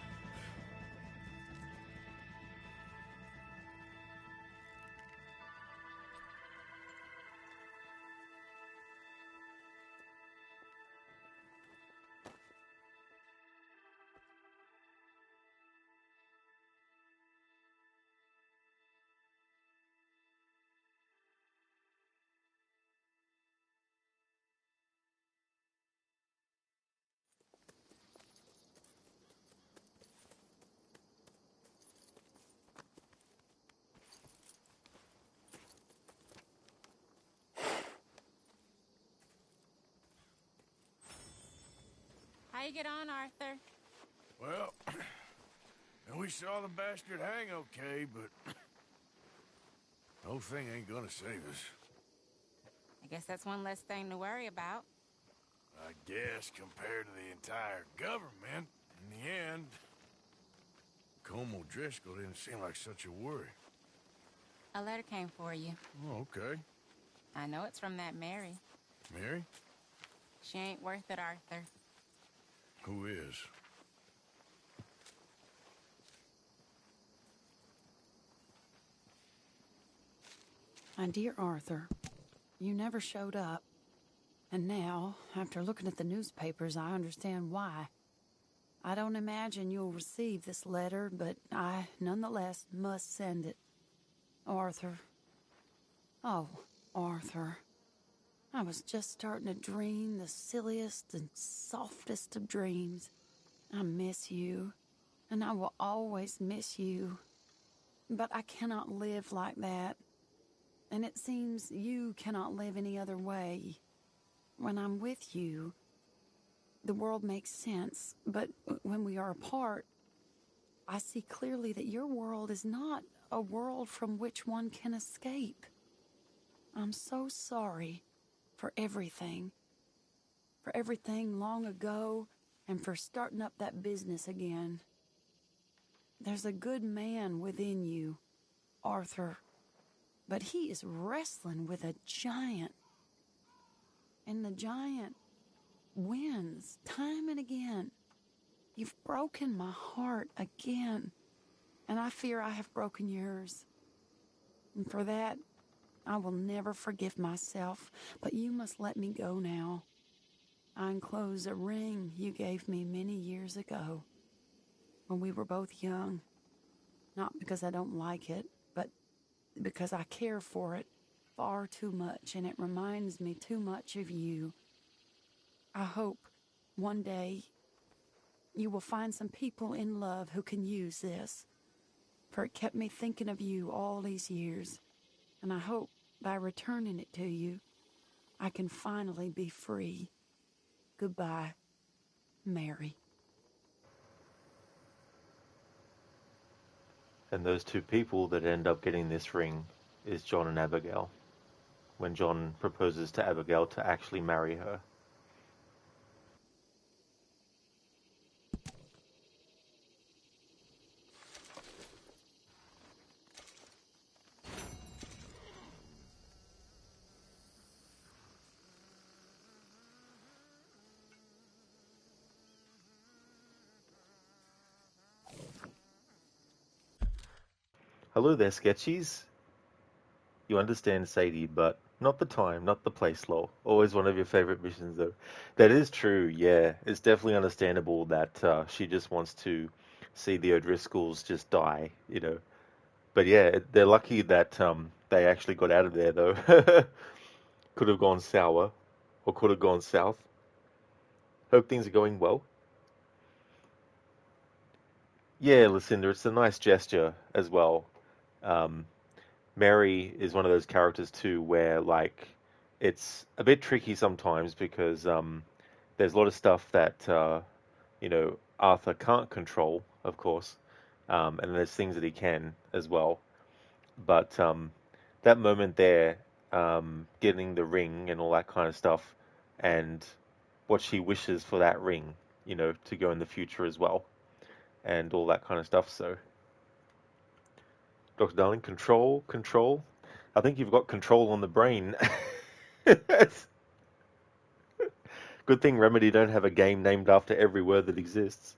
How you get on, Arthur? Well, we saw the bastard hang okay, but the whole thing ain't gonna save us. I guess that's one less thing to worry about. I guess compared to the entire government, in the end, Colm O'Driscoll didn't seem like such a worry. A letter came for you. Oh, okay. I know it's from that Mary. Mary? She ain't worth it, Arthur. Who is? My dear Arthur, you never showed up. And now, after looking at the newspapers, I understand why. I don't imagine you'll receive this letter, but I, nonetheless, must send it. Arthur. Oh, Arthur. I was just starting to dream the silliest and softest of dreams. I miss you, and I will always miss you. But I cannot live like that. And it seems you cannot live any other way. When I'm with you, the world makes sense, but when we are apart, I see clearly that your world is not a world from which one can escape. I'm so sorry for everything long ago, and for starting up that business again. There's a good man within you, Arthur, but he is wrestling with a giant. And the giant wins time and again. You've broken my heart again, and I fear I have broken yours. And for that, I will never forgive myself, but you must let me go now. I enclose a ring you gave me many years ago, when we were both young. Not because I don't like it, but because I care for it far too much, and it reminds me too much of you. I hope one day you will find some people in love who can use this, for it kept me thinking of you all these years, and I hope by returning it to you, I can finally be free. Goodbye, Mary. And those two people that end up getting this ring is John and Abigail, when John proposes to Abigail to actually marry her. Hello there, Sketchies. You understand Sadie, but not the time, not the place, lol. Always one of your favorite missions, though. That is true, yeah. It's definitely understandable that she just wants to see the O'Driscolls just die, you know. But yeah, they're lucky that they actually got out of there, though. Could have gone sour, or could have gone south. Hope things are going well. Yeah, Lucinda, it's a nice gesture as well. Um, Mary is one of those characters too where like it's a bit tricky sometimes because there's a lot of stuff that you know Arthur can't control, of course, and there's things that he can as well. But that moment there, getting the ring and all that kind of stuff, and what she wishes for that ring, you know, to go in the future as well, and all that kind of stuff. So, Dr. Darling, control, control. I think you've got control on the brain. Good thing Remedy don't have a game named after every word that exists.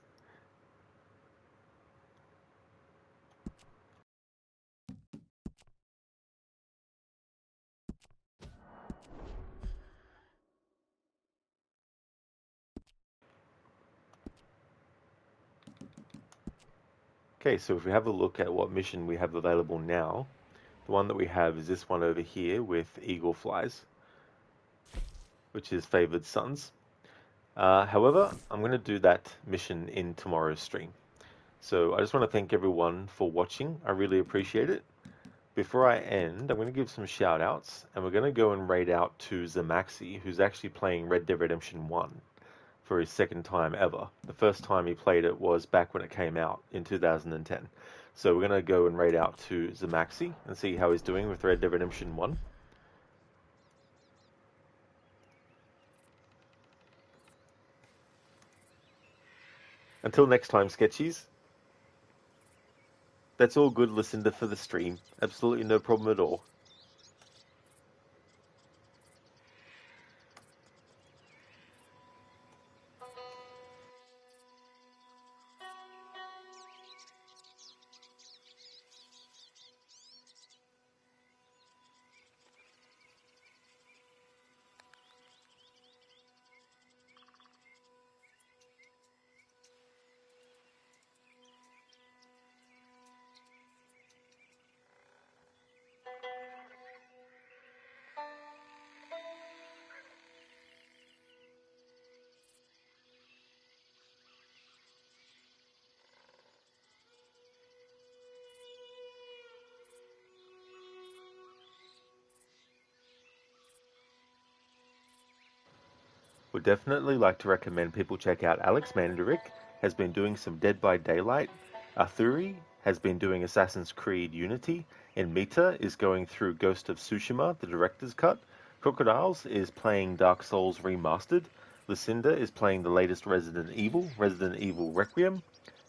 Okay, so if we have a look at what mission we have available now, the one that we have is this one over here with Eagle Flies, which is Favored Sons. However, I'm going to do that mission in tomorrow's stream. So I just want to thank everyone for watching. I really appreciate it. Before I end, I'm going to give some shout outs, and we're going to go and raid out to Zamaxi, who's actually playing Red Dead Redemption 1 for his second time ever. The first time he played it was back when it came out in 2010. So we're going to go and raid out to Zamaxi and see how he's doing with Red Dead Redemption 1. Until next time, Sketchies. That's all good, Lucinda, for the stream. Absolutely no problem at all. Would definitely like to recommend people check out Alex Mandarick has been doing some Dead by Daylight. Arthuri has been doing Assassin's Creed Unity, and Mita is going through Ghost of Tsushima, the director's cut. Crocodiles is playing Dark Souls Remastered. Lucinda is playing the latest Resident Evil Requiem.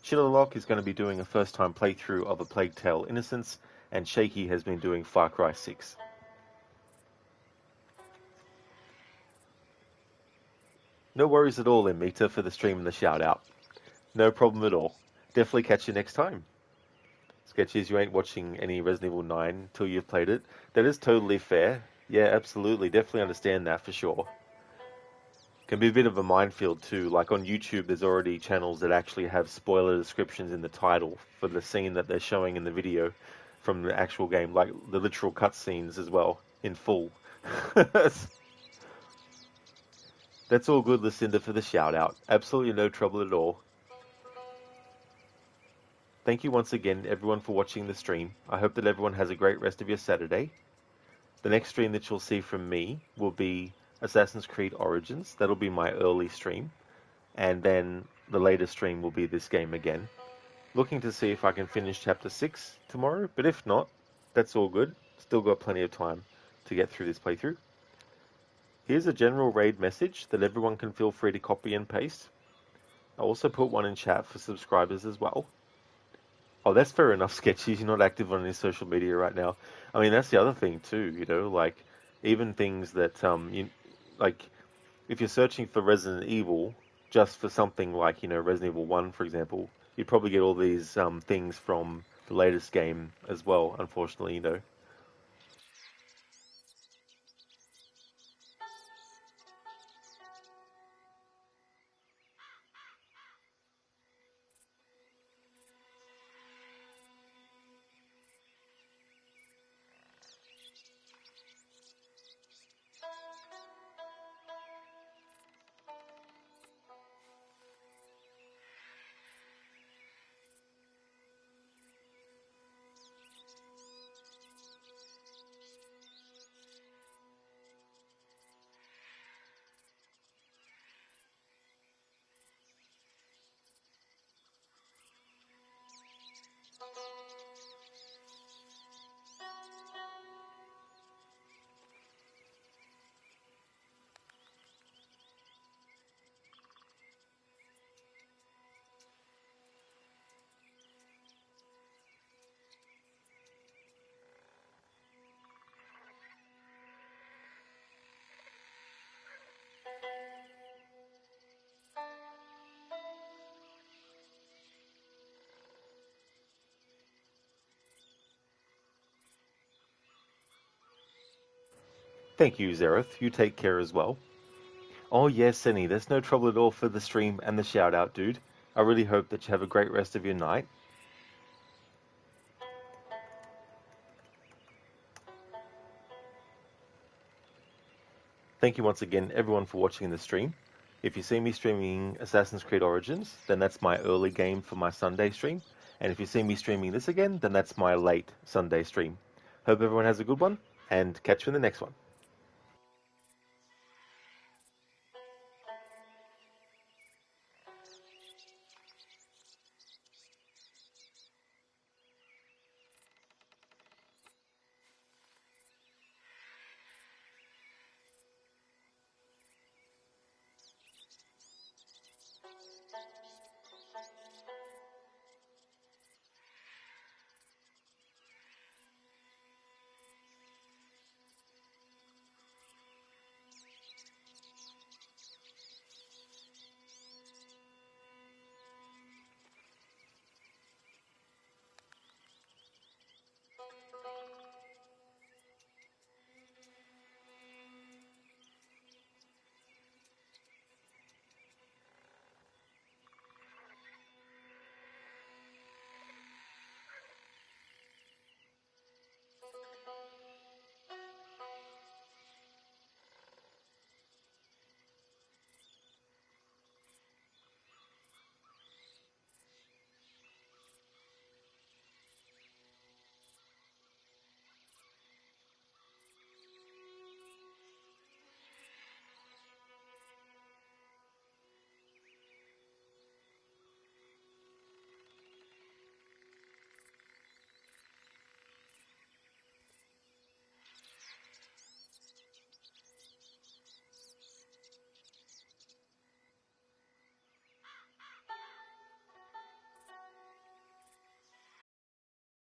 Shillerlock is going to be doing a first-time playthrough of A Plague Tale Innocence, and Shaky has been doing Far Cry 6. No worries at all, Mita, for the stream and the shout-out. No problem at all. Definitely catch you next time. Sketchies, you ain't watching any Resident Evil 9 till you've played it. That is totally fair. Yeah, absolutely. Definitely understand that for sure. Can be a bit of a minefield too. Like on YouTube, there's already channels that actually have spoiler descriptions in the title for the scene that they're showing in the video from the actual game, like the literal cutscenes as well, in full. That's all good, Lucinda, for the shout-out. Absolutely no trouble at all. Thank you once again, everyone, for watching the stream. I hope that everyone has a great rest of your Saturday. The next stream that you'll see from me will be Assassin's Creed Origins. That'll be my early stream. And then the later stream will be this game again. Looking to see if I can finish Chapter 6 tomorrow, but if not, that's all good. Still got plenty of time to get through this playthrough. Here's a general raid message that everyone can feel free to copy and paste. I'll also put one in chat for subscribers as well. Oh, that's fair enough, Sketchy. You're not active on any social media right now. I mean, that's the other thing too, you know, like, even things that, like, if you're searching for Resident Evil, just for something like, you know, Resident Evil 1, for example, you'd probably get all these things from the latest game as well, unfortunately, you know. Thank you, Zereth. You take care as well. Oh, yes, Senny, there's no trouble at all for the stream and the shout-out, dude. I really hope that you have a great rest of your night. Thank you once again, everyone, for watching the stream. If you see me streaming Assassin's Creed Origins, then that's my early game for my Sunday stream. And if you see me streaming this again, then that's my late Sunday stream. Hope everyone has a good one, and catch you in the next one.